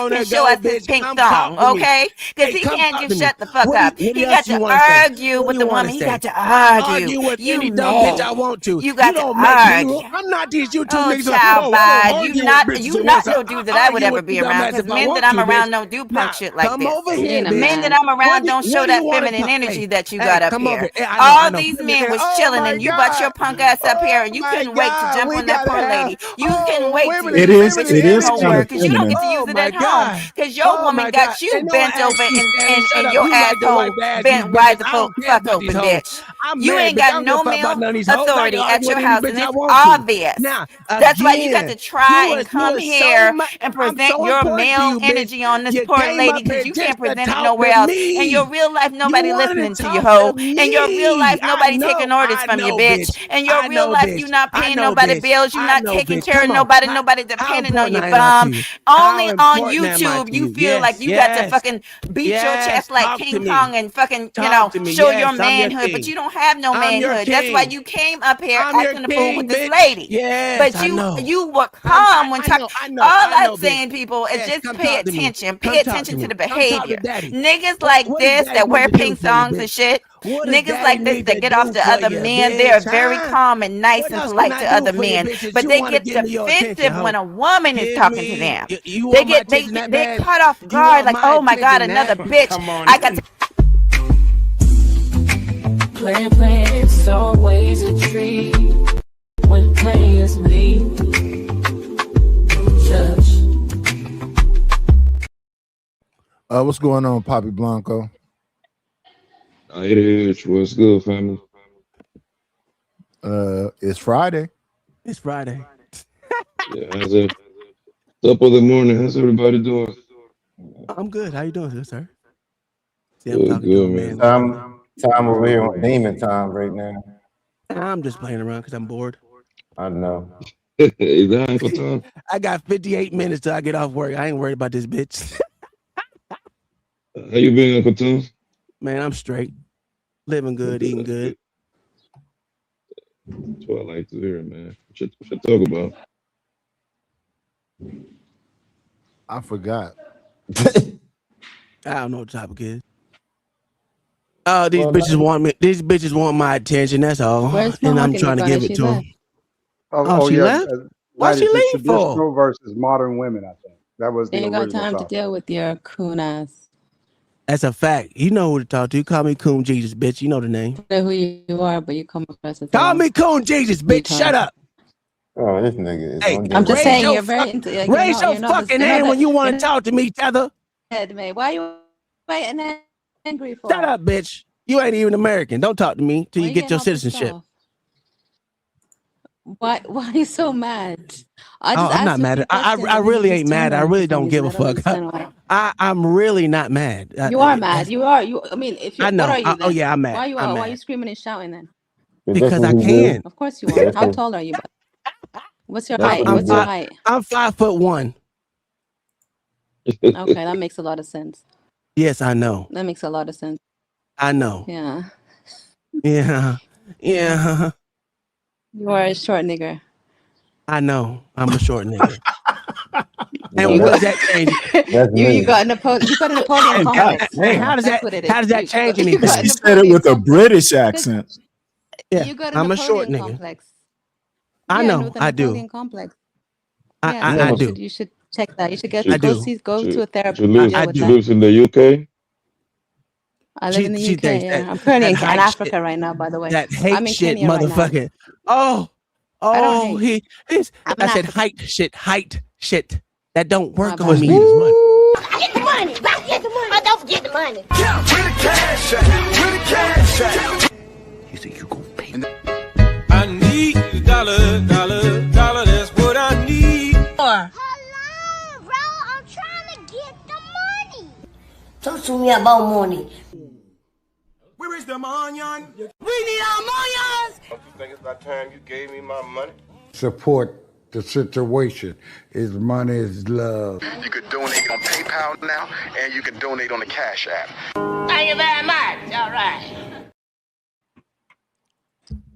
Speaker 15: can show
Speaker 17: go,
Speaker 15: us his
Speaker 17: bitch.
Speaker 15: pink
Speaker 17: Come
Speaker 15: thong,
Speaker 17: talk to me.
Speaker 15: okay? Because
Speaker 17: Hey,
Speaker 15: he
Speaker 17: come
Speaker 15: can't
Speaker 17: talk
Speaker 15: just
Speaker 17: to me.
Speaker 15: shut the fuck
Speaker 17: What
Speaker 15: up.
Speaker 17: do you- what
Speaker 15: He
Speaker 17: else
Speaker 15: got
Speaker 17: you
Speaker 15: to
Speaker 17: wanna say?
Speaker 15: argue
Speaker 17: What
Speaker 15: with
Speaker 17: do
Speaker 15: the
Speaker 17: you wanna
Speaker 15: woman. He
Speaker 17: say?
Speaker 15: got to
Speaker 17: I'll
Speaker 15: argue.
Speaker 17: argue with
Speaker 15: You
Speaker 17: any dumb bitch I
Speaker 15: mad.
Speaker 17: want to.
Speaker 15: You got to
Speaker 17: don't make me.
Speaker 15: argue.
Speaker 17: I'm not these YouTube
Speaker 15: Oh,
Speaker 17: niggas.
Speaker 15: child,
Speaker 17: I
Speaker 15: bye.
Speaker 17: don't
Speaker 15: You
Speaker 17: argue
Speaker 15: not
Speaker 17: with bitches
Speaker 15: you
Speaker 17: at
Speaker 15: not
Speaker 17: once.
Speaker 15: no dude that I would
Speaker 17: argue
Speaker 15: ever
Speaker 17: with
Speaker 15: be
Speaker 17: you
Speaker 15: around.
Speaker 17: dumbass
Speaker 15: Because
Speaker 17: if I
Speaker 15: men
Speaker 17: want
Speaker 15: that I'm
Speaker 17: to,
Speaker 15: around
Speaker 17: bitch.
Speaker 15: don't do punk
Speaker 17: Now,
Speaker 15: shit like
Speaker 17: come
Speaker 15: this.
Speaker 17: over here,
Speaker 15: The men
Speaker 17: bitch.
Speaker 15: that I'm around don't
Speaker 17: What
Speaker 15: show
Speaker 17: do you
Speaker 15: that
Speaker 17: wanna
Speaker 15: feminine
Speaker 17: talk-
Speaker 15: energy
Speaker 17: Hey,
Speaker 15: that you
Speaker 17: hey,
Speaker 15: got up
Speaker 17: come over
Speaker 15: here.
Speaker 17: here. I
Speaker 15: All
Speaker 17: know.
Speaker 15: these
Speaker 17: Feminine-
Speaker 15: men was
Speaker 17: oh
Speaker 15: chilling
Speaker 17: my
Speaker 15: and you brought your
Speaker 17: God.
Speaker 15: punk ass up here and you
Speaker 17: Oh
Speaker 15: couldn't
Speaker 17: my
Speaker 15: wait to
Speaker 17: God,
Speaker 15: jump
Speaker 17: we
Speaker 15: on that
Speaker 17: gotta
Speaker 15: poor
Speaker 17: have-
Speaker 15: lady. You couldn't wait to
Speaker 17: women
Speaker 5: It
Speaker 15: use
Speaker 5: is.
Speaker 15: it
Speaker 5: It
Speaker 15: in
Speaker 5: is
Speaker 15: your
Speaker 5: kind
Speaker 15: work
Speaker 5: of
Speaker 15: because you don't get to
Speaker 5: feminine.
Speaker 15: use
Speaker 17: Oh
Speaker 15: it
Speaker 17: my
Speaker 15: at home
Speaker 17: God.
Speaker 15: because your
Speaker 17: Oh
Speaker 15: woman
Speaker 17: my
Speaker 15: got
Speaker 17: God.
Speaker 15: you
Speaker 17: And no one
Speaker 15: bent over
Speaker 17: asked you, Stanley,
Speaker 15: and
Speaker 17: shut up.
Speaker 15: your
Speaker 17: You like to
Speaker 15: asshole
Speaker 17: wipe ass,
Speaker 15: bent
Speaker 17: these
Speaker 15: wide
Speaker 17: bitches.
Speaker 15: the
Speaker 17: I don't care
Speaker 15: fuck
Speaker 17: about these
Speaker 15: open,
Speaker 17: hoes.
Speaker 15: bitch.
Speaker 17: I'm
Speaker 15: You
Speaker 17: married,
Speaker 15: ain't
Speaker 17: bitch. I
Speaker 15: got
Speaker 17: don't give a
Speaker 15: no
Speaker 17: fuck about
Speaker 15: male
Speaker 17: none of these hoes. I can
Speaker 15: authority
Speaker 17: argue
Speaker 15: at
Speaker 17: with
Speaker 15: your
Speaker 17: any
Speaker 15: house,
Speaker 17: bitch
Speaker 15: and
Speaker 17: I
Speaker 15: it's
Speaker 17: want to.
Speaker 15: obvious.
Speaker 17: Now,
Speaker 15: That's why you got to try and come here and
Speaker 17: I'm
Speaker 15: present
Speaker 17: so
Speaker 15: your
Speaker 17: important to
Speaker 15: male
Speaker 17: you, bitch.
Speaker 15: energy on this
Speaker 17: You
Speaker 15: poor
Speaker 17: came
Speaker 15: lady
Speaker 17: up here
Speaker 15: because you
Speaker 17: just
Speaker 15: can't
Speaker 17: to
Speaker 15: present it
Speaker 17: talk
Speaker 15: nowhere
Speaker 17: to
Speaker 15: else. In your
Speaker 17: me.
Speaker 15: real life, nobody
Speaker 17: You wanted
Speaker 15: listening
Speaker 17: to
Speaker 15: to you,
Speaker 17: talk
Speaker 15: hoe.
Speaker 17: to
Speaker 15: In your real life,
Speaker 17: me.
Speaker 15: nobody taking orders from you, bitch.
Speaker 17: Bitch.
Speaker 15: In your
Speaker 17: I
Speaker 15: real
Speaker 17: know,
Speaker 15: life,
Speaker 17: bitch.
Speaker 15: you not
Speaker 17: I
Speaker 15: paying
Speaker 17: know,
Speaker 15: nobody
Speaker 17: bitch.
Speaker 15: bills. You
Speaker 17: I
Speaker 15: not
Speaker 17: know,
Speaker 15: taking
Speaker 17: bitch.
Speaker 15: care of
Speaker 17: Come on.
Speaker 15: nobody.
Speaker 17: How-
Speaker 15: Nobody
Speaker 17: how
Speaker 15: depending on
Speaker 17: important
Speaker 15: your
Speaker 17: I am to
Speaker 15: bum.
Speaker 17: you?
Speaker 15: Only
Speaker 17: How
Speaker 15: on
Speaker 17: important am I
Speaker 15: YouTube,
Speaker 17: to
Speaker 15: you
Speaker 17: you?
Speaker 15: feel like
Speaker 17: Yes,
Speaker 15: you got to
Speaker 17: yes.
Speaker 15: fucking beat your
Speaker 17: Yes,
Speaker 15: chest like
Speaker 17: talk to
Speaker 15: King
Speaker 17: me.
Speaker 15: Kong and fucking,
Speaker 17: Talk to me.
Speaker 15: show
Speaker 17: Yes,
Speaker 15: your
Speaker 17: I'm your
Speaker 15: manhood. But
Speaker 17: king.
Speaker 15: you don't have no
Speaker 17: I'm your
Speaker 15: manhood. That's why
Speaker 17: king.
Speaker 15: you came up here
Speaker 17: I'm your
Speaker 15: acting a fool with
Speaker 17: king,
Speaker 15: this
Speaker 17: bitch.
Speaker 15: lady.
Speaker 17: Yes,
Speaker 15: But
Speaker 17: I know.
Speaker 15: you were calm when talking.
Speaker 17: I know,
Speaker 15: All
Speaker 17: I know,
Speaker 15: I'm
Speaker 17: bitch.
Speaker 15: saying, people, is
Speaker 17: Yes,
Speaker 15: just
Speaker 17: come
Speaker 15: pay
Speaker 17: talk to me.
Speaker 15: attention.
Speaker 17: Come
Speaker 15: Pay
Speaker 17: talk to
Speaker 15: attention
Speaker 17: me.
Speaker 15: to the
Speaker 17: Come talk to
Speaker 15: behavior.
Speaker 17: daddy.
Speaker 15: Niggas
Speaker 17: What-
Speaker 15: like
Speaker 17: what does
Speaker 15: this
Speaker 17: daddy
Speaker 15: that
Speaker 17: need
Speaker 15: wear
Speaker 17: to do
Speaker 15: pink
Speaker 17: for you,
Speaker 15: thongs and
Speaker 17: bitch?
Speaker 15: shit.
Speaker 17: What does
Speaker 15: Niggas
Speaker 17: daddy
Speaker 15: like this
Speaker 17: need
Speaker 15: that
Speaker 17: to
Speaker 15: get off
Speaker 17: do
Speaker 15: to
Speaker 17: for
Speaker 15: other
Speaker 17: you,
Speaker 15: men, they are
Speaker 17: bitch,
Speaker 15: very
Speaker 17: huh?
Speaker 15: calm and nice
Speaker 17: What
Speaker 15: and
Speaker 17: else can
Speaker 15: polite
Speaker 17: I
Speaker 15: to
Speaker 17: do
Speaker 15: other
Speaker 17: for you,
Speaker 15: men,
Speaker 17: bitch, that
Speaker 15: but
Speaker 17: you
Speaker 15: they
Speaker 17: wanna
Speaker 15: get
Speaker 17: give me your attention,
Speaker 15: defensive
Speaker 17: ho?
Speaker 15: when a woman is
Speaker 17: Give
Speaker 15: talking to
Speaker 17: me-
Speaker 15: them.
Speaker 17: you
Speaker 15: They
Speaker 17: want my
Speaker 15: get they
Speaker 17: attention that
Speaker 15: they
Speaker 17: bad?
Speaker 15: cut off
Speaker 17: You
Speaker 15: guard
Speaker 17: want
Speaker 15: like,
Speaker 17: my
Speaker 15: oh my god,
Speaker 17: attention
Speaker 15: another
Speaker 17: that-
Speaker 15: bitch.
Speaker 17: Come on.
Speaker 15: I got to
Speaker 16: Plan, it's always a treat when players meet. Judge.
Speaker 2: What's going on, Poppy Blanco?
Speaker 19: It is. What's good, family?
Speaker 2: It's Friday.
Speaker 17: It's Friday.
Speaker 19: Yeah, how's it? Top of the morning. How's everybody doing?
Speaker 17: I'm good. How you doing, good, sir? See, I'm
Speaker 19: Good,
Speaker 17: talking
Speaker 19: good,
Speaker 17: to a
Speaker 19: man.
Speaker 17: man.
Speaker 18: Time over here on demon time right now.
Speaker 17: I'm just playing around because I'm bored.
Speaker 18: I know.
Speaker 19: Is that Uncle Tom?
Speaker 17: I got 58 minutes till I get off work. I ain't worried about this bitch.
Speaker 19: How you been, Uncle Tom?
Speaker 17: Man, I'm straight. Living good, eating good.
Speaker 19: That's what I like to hear, man. What you talk about?
Speaker 2: I forgot.
Speaker 17: I don't know what the topic is. Oh, these bitches want me. These bitches want my attention. That's all.
Speaker 14: Where's
Speaker 17: And I'm
Speaker 14: Mahogany
Speaker 17: trying to
Speaker 14: Bunny?
Speaker 17: give it
Speaker 14: She
Speaker 17: to them.
Speaker 14: left.
Speaker 17: Oh, she left? Why'd she
Speaker 13: Ladies, it's
Speaker 17: leave for?
Speaker 13: traditional versus modern women, I think. That was
Speaker 14: They
Speaker 13: the
Speaker 14: ain't got
Speaker 13: original
Speaker 14: time to
Speaker 13: topic.
Speaker 14: deal with your coon ass.
Speaker 17: That's a fact. You know who to talk to. You call me Coon Jesus, bitch. You know the name.
Speaker 14: I don't know who you are, but you come across as
Speaker 17: Call me Coon Jesus, bitch. Shut up.
Speaker 18: Oh, this nigga is
Speaker 17: Hey,
Speaker 18: on
Speaker 14: I'm just
Speaker 17: raise
Speaker 14: saying
Speaker 17: your
Speaker 14: you're very
Speaker 17: fuck-
Speaker 14: into.
Speaker 17: raise your fucking hand when you want to talk to me, Tether.
Speaker 14: Head, mate. Why are you getting angry for?
Speaker 17: Shut up, bitch. You ain't even American. Don't talk to me till
Speaker 14: Why
Speaker 17: you
Speaker 14: you
Speaker 17: get
Speaker 14: getting
Speaker 17: your
Speaker 14: all pissed
Speaker 17: citizenship.
Speaker 14: off? Why are you so mad? I
Speaker 17: Oh,
Speaker 14: just
Speaker 17: I'm
Speaker 14: asked
Speaker 17: not
Speaker 14: you a
Speaker 17: mad.
Speaker 14: few
Speaker 17: I
Speaker 14: questions and then
Speaker 17: really
Speaker 14: you
Speaker 17: ain't
Speaker 14: just
Speaker 17: mad.
Speaker 14: turned
Speaker 17: I
Speaker 14: on me
Speaker 17: really
Speaker 14: for some
Speaker 17: don't give a
Speaker 14: reason. I don't
Speaker 17: fuck.
Speaker 14: understand why.
Speaker 17: I'm really not mad.
Speaker 14: You are mad. You are. You. I mean, if you.
Speaker 17: I
Speaker 14: What
Speaker 17: know.
Speaker 14: are you then?
Speaker 17: Oh yeah, I'm mad.
Speaker 14: Why you
Speaker 17: I'm
Speaker 14: are? Why
Speaker 17: mad.
Speaker 14: are you screaming and shouting then?
Speaker 17: Because I can.
Speaker 14: Of course you are. How tall are you? What's your height?
Speaker 17: I'm
Speaker 14: What's your height?
Speaker 17: 5'1".
Speaker 14: Okay, that makes a lot of sense.
Speaker 17: Yes, I know.
Speaker 14: That makes a lot of sense.
Speaker 17: I know.
Speaker 14: Yeah.
Speaker 17: Yeah. Yeah.
Speaker 14: You are a short nigger.
Speaker 17: I know. I'm a short nigga. And what does that change?
Speaker 14: You got Napoleon. You got a Napoleon complex.
Speaker 17: And how does
Speaker 14: That's
Speaker 17: that?
Speaker 14: what it is.
Speaker 17: How does that change
Speaker 14: You
Speaker 17: anything?
Speaker 14: got
Speaker 5: She said it with a British accent.
Speaker 17: Yeah,
Speaker 14: You got a
Speaker 17: I'm a short
Speaker 14: Napoleon
Speaker 17: nigga.
Speaker 14: complex.
Speaker 17: I
Speaker 14: Yeah,
Speaker 17: know.
Speaker 14: with a
Speaker 17: I do.
Speaker 14: Napoleon complex.
Speaker 17: I
Speaker 14: Yeah, so
Speaker 17: do.
Speaker 14: you should check that. You should get
Speaker 17: I
Speaker 14: go
Speaker 17: do.
Speaker 14: see go to a therapist.
Speaker 19: She lives,
Speaker 14: Deal with
Speaker 19: she
Speaker 14: that.
Speaker 19: lives in the UK.
Speaker 14: I live in the
Speaker 17: She
Speaker 14: UK.
Speaker 17: thinks
Speaker 14: Yeah,
Speaker 17: that
Speaker 14: I'm currently in
Speaker 17: hype
Speaker 14: Africa
Speaker 17: shit,
Speaker 14: right now. By the way,
Speaker 17: that
Speaker 14: I'm
Speaker 17: hate
Speaker 14: in
Speaker 17: shit,
Speaker 14: Kenya right now.
Speaker 17: motherfucking. Oh,
Speaker 14: I don't
Speaker 17: oh,
Speaker 14: hate. I'm
Speaker 17: I
Speaker 14: in
Speaker 17: said
Speaker 14: Africa.
Speaker 17: height shit. That don't work
Speaker 14: My
Speaker 17: on
Speaker 14: bad.
Speaker 17: me.
Speaker 8: Get the money. Get the money. Oh, don't forget the money. Yeah, where the cash at? Where the cash at?
Speaker 9: You think you gon' pay me? I need a dollar. That's what I need.
Speaker 8: Hello, bro. I'm trying to get the money. Talk to me about money.
Speaker 9: Where is the money?
Speaker 8: We need our money.
Speaker 9: Don't you think it's about time you gave me my money?
Speaker 11: Support the situation. Is money is love.
Speaker 20: You could donate on PayPal now, and you can donate on the Cash App.
Speaker 8: Thank you very much. All right.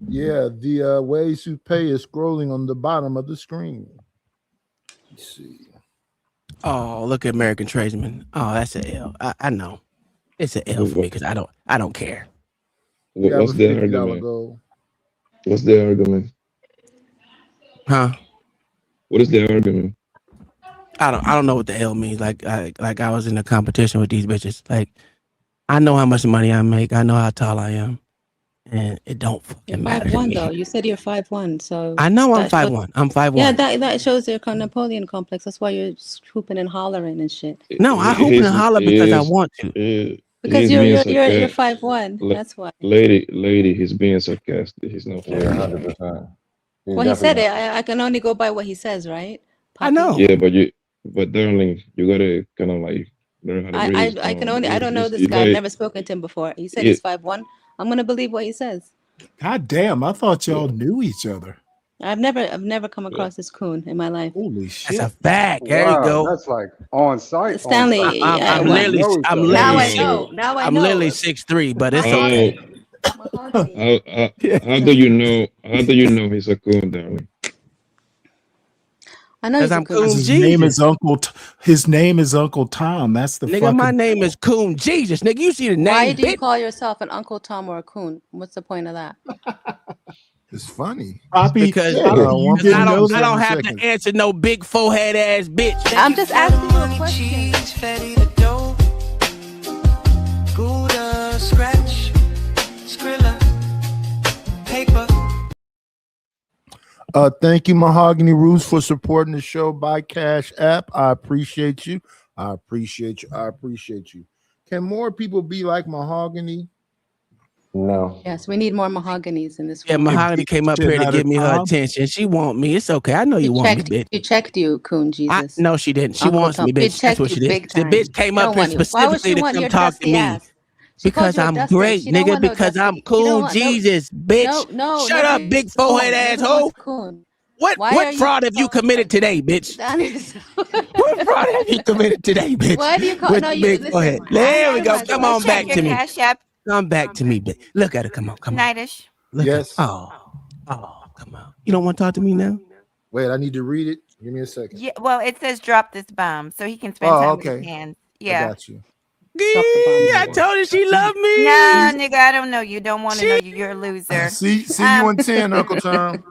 Speaker 2: Yeah, the ways to pay is scrolling on the bottom of the screen. Let's see.
Speaker 17: Oh, look at American Tradesman. Oh, that's an L. I know. It's an L for me because I don't care.
Speaker 19: What's the argument? What's the argument?
Speaker 17: Huh?
Speaker 19: What is the argument?
Speaker 17: I don't know what the L means. Like I was in a competition with these bitches. Like I know how much money I make. I know how tall I am, and it don't fucking matter to
Speaker 14: 5'1"
Speaker 17: me.
Speaker 14: though. You said you're 5'1", so
Speaker 17: I know I'm
Speaker 14: that shows-
Speaker 17: 5'1". I'm 5'1".
Speaker 14: Yeah, that shows your Napoleon complex. That's why you're swooping and hollering and shit.
Speaker 17: No, I hoop and holler because I want to.
Speaker 14: Because
Speaker 19: He's
Speaker 14: you're
Speaker 19: being
Speaker 14: you're
Speaker 19: sarcastic.
Speaker 14: 5'1". That's why.
Speaker 19: Lady, he's being sarcastic. He's not.
Speaker 18: Yeah, 100%.
Speaker 14: Well, he said it. I can only go by what he says, right?
Speaker 17: I know.
Speaker 19: Yeah, but darling, you gotta kind of like learn how to raise.
Speaker 14: I can only. I don't know this
Speaker 19: You
Speaker 14: guy. I've
Speaker 19: might-
Speaker 14: never spoken to him before. He said
Speaker 19: Yeah.
Speaker 14: he's 5'1". I'm gonna believe what he says.
Speaker 5: God damn, I thought y'all knew each other.
Speaker 14: I've never come across this coon in my life.
Speaker 5: Holy shit.
Speaker 17: That's a fact. There you go.
Speaker 13: That's like on site.
Speaker 14: Stanley,
Speaker 13: on site.
Speaker 14: yeah,
Speaker 17: I'm
Speaker 14: well,
Speaker 17: literally
Speaker 14: now I know. Now I
Speaker 17: I'm
Speaker 14: know.
Speaker 17: literally 6'3", but it's okay.
Speaker 19: How do you know? How do you know he's a coon, darling?
Speaker 14: I know he's a coon.
Speaker 5: His name is His name is Uncle Tom. That's the
Speaker 17: Nigga,
Speaker 5: fucking.
Speaker 17: my name is Coon Jesus. Nigga, you see the name?
Speaker 14: Why do you
Speaker 17: bitch?
Speaker 14: call yourself an Uncle Tom or a coon? What's the point of that?
Speaker 2: It's funny.
Speaker 5: Poppy,
Speaker 17: Because
Speaker 2: you
Speaker 17: because
Speaker 2: didn't
Speaker 17: I
Speaker 2: know
Speaker 17: don't
Speaker 2: that in a
Speaker 17: have
Speaker 2: second.
Speaker 17: to answer no big forehead ass bitch.
Speaker 14: I'm just asking you a question.
Speaker 21: Gouda, scratch, Skrilla, paper.
Speaker 2: Thank you, Mahogany Roots, for supporting the show by Cash App. I appreciate you. I appreciate you. I appreciate you. Can more people be like Mahogany?
Speaker 18: No.
Speaker 14: Yes, we need more mahoganies in this
Speaker 17: Yeah,
Speaker 14: world.
Speaker 17: Mahogany came up
Speaker 5: Shit
Speaker 17: here to
Speaker 5: out
Speaker 17: give
Speaker 5: of
Speaker 17: me her
Speaker 5: Tom.
Speaker 17: attention. She want me. It's okay. I know you want me, bitch.
Speaker 14: She checked you, Coon Jesus.
Speaker 17: No, she didn't. She
Speaker 14: Uncle
Speaker 17: wants
Speaker 14: Tom.
Speaker 17: me,
Speaker 14: She
Speaker 17: bitch. That's
Speaker 14: checked
Speaker 17: what
Speaker 14: you
Speaker 17: she did.
Speaker 14: big
Speaker 17: The
Speaker 14: time.
Speaker 17: bitch came
Speaker 14: She
Speaker 17: up
Speaker 14: don't
Speaker 17: here
Speaker 14: want you. Why would
Speaker 17: specifically
Speaker 14: she
Speaker 17: to
Speaker 14: want
Speaker 17: come
Speaker 14: your
Speaker 17: talk to
Speaker 14: dusty
Speaker 17: me.
Speaker 14: ass? She called
Speaker 17: Because
Speaker 14: you a
Speaker 17: I'm
Speaker 14: dusty.
Speaker 17: great,
Speaker 14: She don't
Speaker 17: nigga.
Speaker 14: want no
Speaker 17: Because
Speaker 14: dusty.
Speaker 17: I'm
Speaker 14: She don't
Speaker 17: cool,
Speaker 14: want
Speaker 17: Jesus, bitch.
Speaker 14: no.
Speaker 17: Shut up, big forehead asshole. What
Speaker 14: Why are you
Speaker 17: fraud have you committed today, bitch? What fraud have you committed today, bitch?
Speaker 14: Why do you call?
Speaker 17: With
Speaker 14: No,
Speaker 17: the
Speaker 14: you
Speaker 17: big
Speaker 14: listen.
Speaker 17: forehead.
Speaker 14: I
Speaker 17: There we
Speaker 14: have
Speaker 17: go.
Speaker 14: my
Speaker 17: Come on back
Speaker 15: Check
Speaker 17: to
Speaker 15: your
Speaker 17: me.
Speaker 15: Cash App.
Speaker 17: Come back to me, bitch. Look at her. Come on.
Speaker 15: Nightish.
Speaker 17: Look
Speaker 2: Yes.
Speaker 17: At, come on. You don't want to talk to me now?
Speaker 2: Wait, I need to read it. Give me a second.
Speaker 15: Yeah, well, it says drop this bomb, so he can spend
Speaker 2: Oh,
Speaker 15: time with
Speaker 2: okay.
Speaker 15: his hands.
Speaker 2: I
Speaker 15: Yeah.
Speaker 2: got you.
Speaker 17: I told her she loved me.
Speaker 15: No, nigga, I don't know you. Don't want to know you. You're a loser.
Speaker 2: See you in 10, Uncle Tom.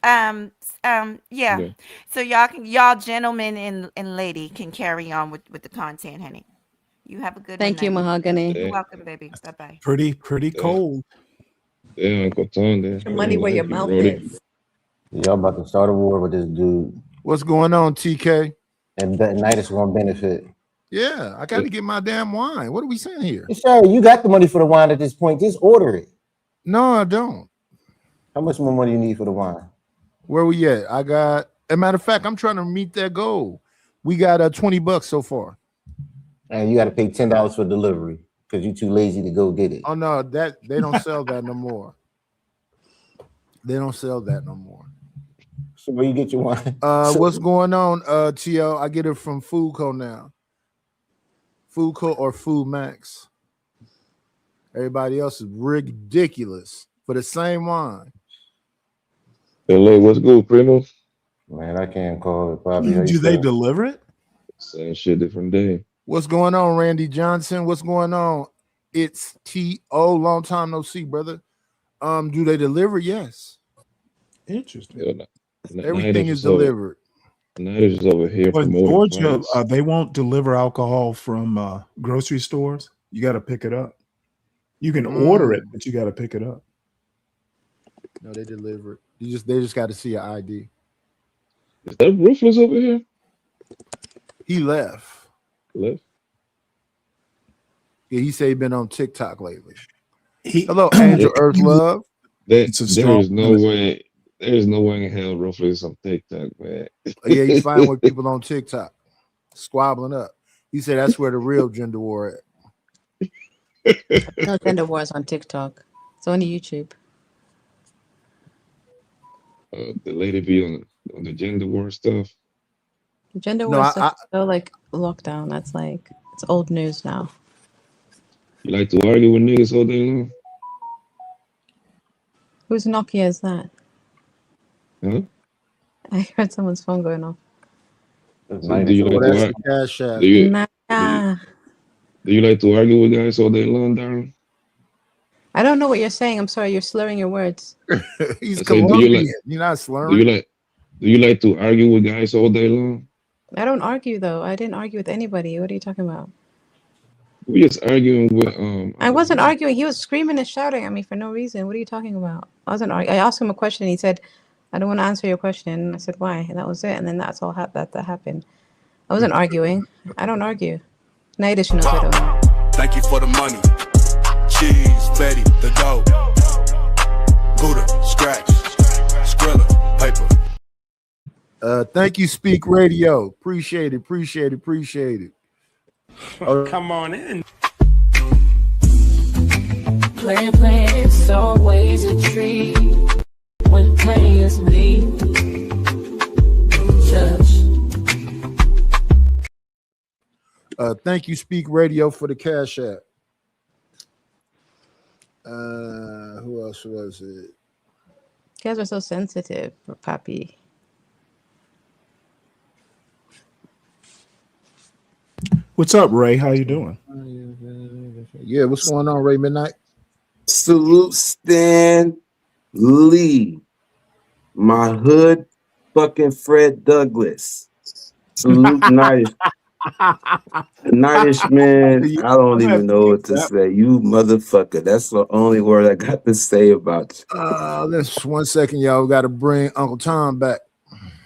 Speaker 15: Yeah. So y'all gentlemen and lady can carry on with the content, honey. You have a good
Speaker 14: Thank
Speaker 15: one.
Speaker 14: you,
Speaker 15: Nightish.
Speaker 14: Mahogany.
Speaker 15: You're welcome, baby. Bye bye.
Speaker 5: Pretty cold.
Speaker 19: Yeah, Uncle Tom. There.
Speaker 14: Your money where your
Speaker 19: He
Speaker 14: mouth
Speaker 19: wrote it.
Speaker 14: is.
Speaker 18: Y'all about to start a war with this dude.
Speaker 2: What's going on, TK?
Speaker 18: And Nidus gonna benefit.
Speaker 2: Yeah, I got to get my damn wine. What are we saying here?
Speaker 18: Sorry, you got the money for the wine at this point. Just order it.
Speaker 2: No, I don't.
Speaker 18: How much more money you need for the wine?
Speaker 2: Where we at? I got. As a matter of fact, I'm trying to meet that goal. We got $20 so far.
Speaker 18: And you got to pay $10 for delivery because you're too lazy to go get it.
Speaker 2: Oh no, that they don't sell that no more. They don't sell that no more.
Speaker 18: So where you get your wine?
Speaker 2: What's going on, TL? I get it from Food Co now. Food Co or Food Max. Everybody else is ridiculous for the same wine.
Speaker 19: LA, what's good, Primo?
Speaker 18: Man, I can't call it. Probably.
Speaker 5: Do they deliver it?
Speaker 19: Same shit, different day.
Speaker 2: What's going on, Randy Johnson? What's going on? It's T.O. Long time no see, brother. Do they deliver? Yes.
Speaker 5: Interesting.
Speaker 2: Everything is delivered.
Speaker 19: Nidus is over here.
Speaker 5: But
Speaker 19: promoting
Speaker 5: Georgia,
Speaker 19: products.
Speaker 5: they won't deliver alcohol from grocery stores. You got to pick it up. You can order it, but you got to pick it up.
Speaker 2: No, they deliver it. They just got to see an ID.
Speaker 19: Is that Ruthless over here?
Speaker 2: He left.
Speaker 19: Left?
Speaker 2: Yeah, he said he been on TikTok lately. Hello, Angel Earth Love.
Speaker 19: There's no way in hell Ruthless on TikTok, man.
Speaker 2: Yeah, he's fighting with people on TikTok, squabbling up. He said that's where the real gender war at.
Speaker 14: No gender wars on TikTok. It's on YouTube.
Speaker 19: The lady be on the gender war stuff.
Speaker 14: Gender war stuff is so like lockdown. That's like it's old news now.
Speaker 19: You like to argue with niggas all day long?
Speaker 14: Whose Nokia is that?
Speaker 19: Huh?
Speaker 14: I heard someone's phone going off.
Speaker 19: So do you like to
Speaker 2: Cash App.
Speaker 19: do you like to argue with guys all day long, Darren?
Speaker 14: I don't know what you're saying. I'm sorry, you're slurring your words.
Speaker 2: He's
Speaker 19: I said,
Speaker 2: Colombian. You're not slurring.
Speaker 19: Do you like to argue with guys all day long?
Speaker 14: I don't argue though. I didn't argue with anybody. What are you talking about?
Speaker 19: We just arguing with
Speaker 14: I wasn't arguing. He was screaming and shouting at me for no reason. What are you talking about? I wasn't arguing. I asked him a question. He said, "I don't want to answer your question." And I said, "Why?" And that was it. And then that's all that happened. I wasn't arguing. I don't argue. Nidus knows I don't.
Speaker 21: Thank you for the money. Cheese, Betty, the dough. Buddha, scratch, Skrilla, paper.
Speaker 2: Thank you, Speak Radio. Appreciate it.
Speaker 21: Come on in.
Speaker 16: Playing, it's always a treat when players leave.
Speaker 2: Thank you, Speak Radio, for the Cash App. Who else was it?
Speaker 14: You guys are so sensitive, Papi.
Speaker 5: What's up, Ray? How you doing?
Speaker 2: Yeah, what's going on, Ray Midnight?
Speaker 4: Salute Stan Lee, my hood fucking Fred Douglas. Salute Nidus. Nidus, man, I don't even know what to say. You motherfucker. That's the only word I got to say about you.
Speaker 2: Let's 1 second, y'all. We got to bring Uncle Tom back.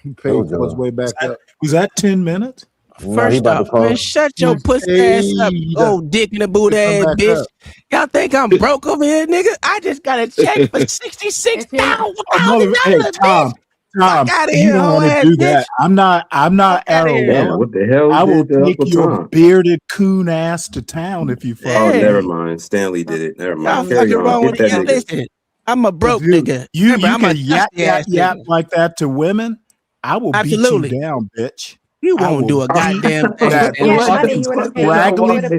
Speaker 2: He paid for his way back up.
Speaker 5: Was that 10 minutes?
Speaker 17: First off, man, shut your pussy ass up, old dick in the boot ass bitch. Y'all think I'm broke over here, nigga? I just got a check for $66,000.
Speaker 5: Hey, Tom, you don't want to do that. I'm not Arrow.
Speaker 4: What the hell?
Speaker 5: I will
Speaker 4: did
Speaker 5: take
Speaker 4: Uncle
Speaker 5: your
Speaker 4: Tom?
Speaker 5: bearded coon ass to town if you fuck.
Speaker 4: Oh, never mind. Stanley did it. Never
Speaker 17: Y'all
Speaker 4: mind. Carry
Speaker 17: fucking
Speaker 4: on.
Speaker 17: wrong
Speaker 4: Get
Speaker 17: with
Speaker 4: that
Speaker 17: you.
Speaker 4: nigga.
Speaker 17: Listen, I'm a broke nigga.
Speaker 5: You
Speaker 17: Remember, I'm
Speaker 5: can
Speaker 17: a
Speaker 5: yap
Speaker 17: dusty ass nigga.
Speaker 5: like that to women. I will
Speaker 17: Absolutely.
Speaker 5: beat you down, bitch.
Speaker 17: You
Speaker 5: I
Speaker 17: won't
Speaker 5: will
Speaker 17: do a
Speaker 5: beat
Speaker 17: goddamn thing.
Speaker 5: that
Speaker 17: Stanley.
Speaker 5: raggedy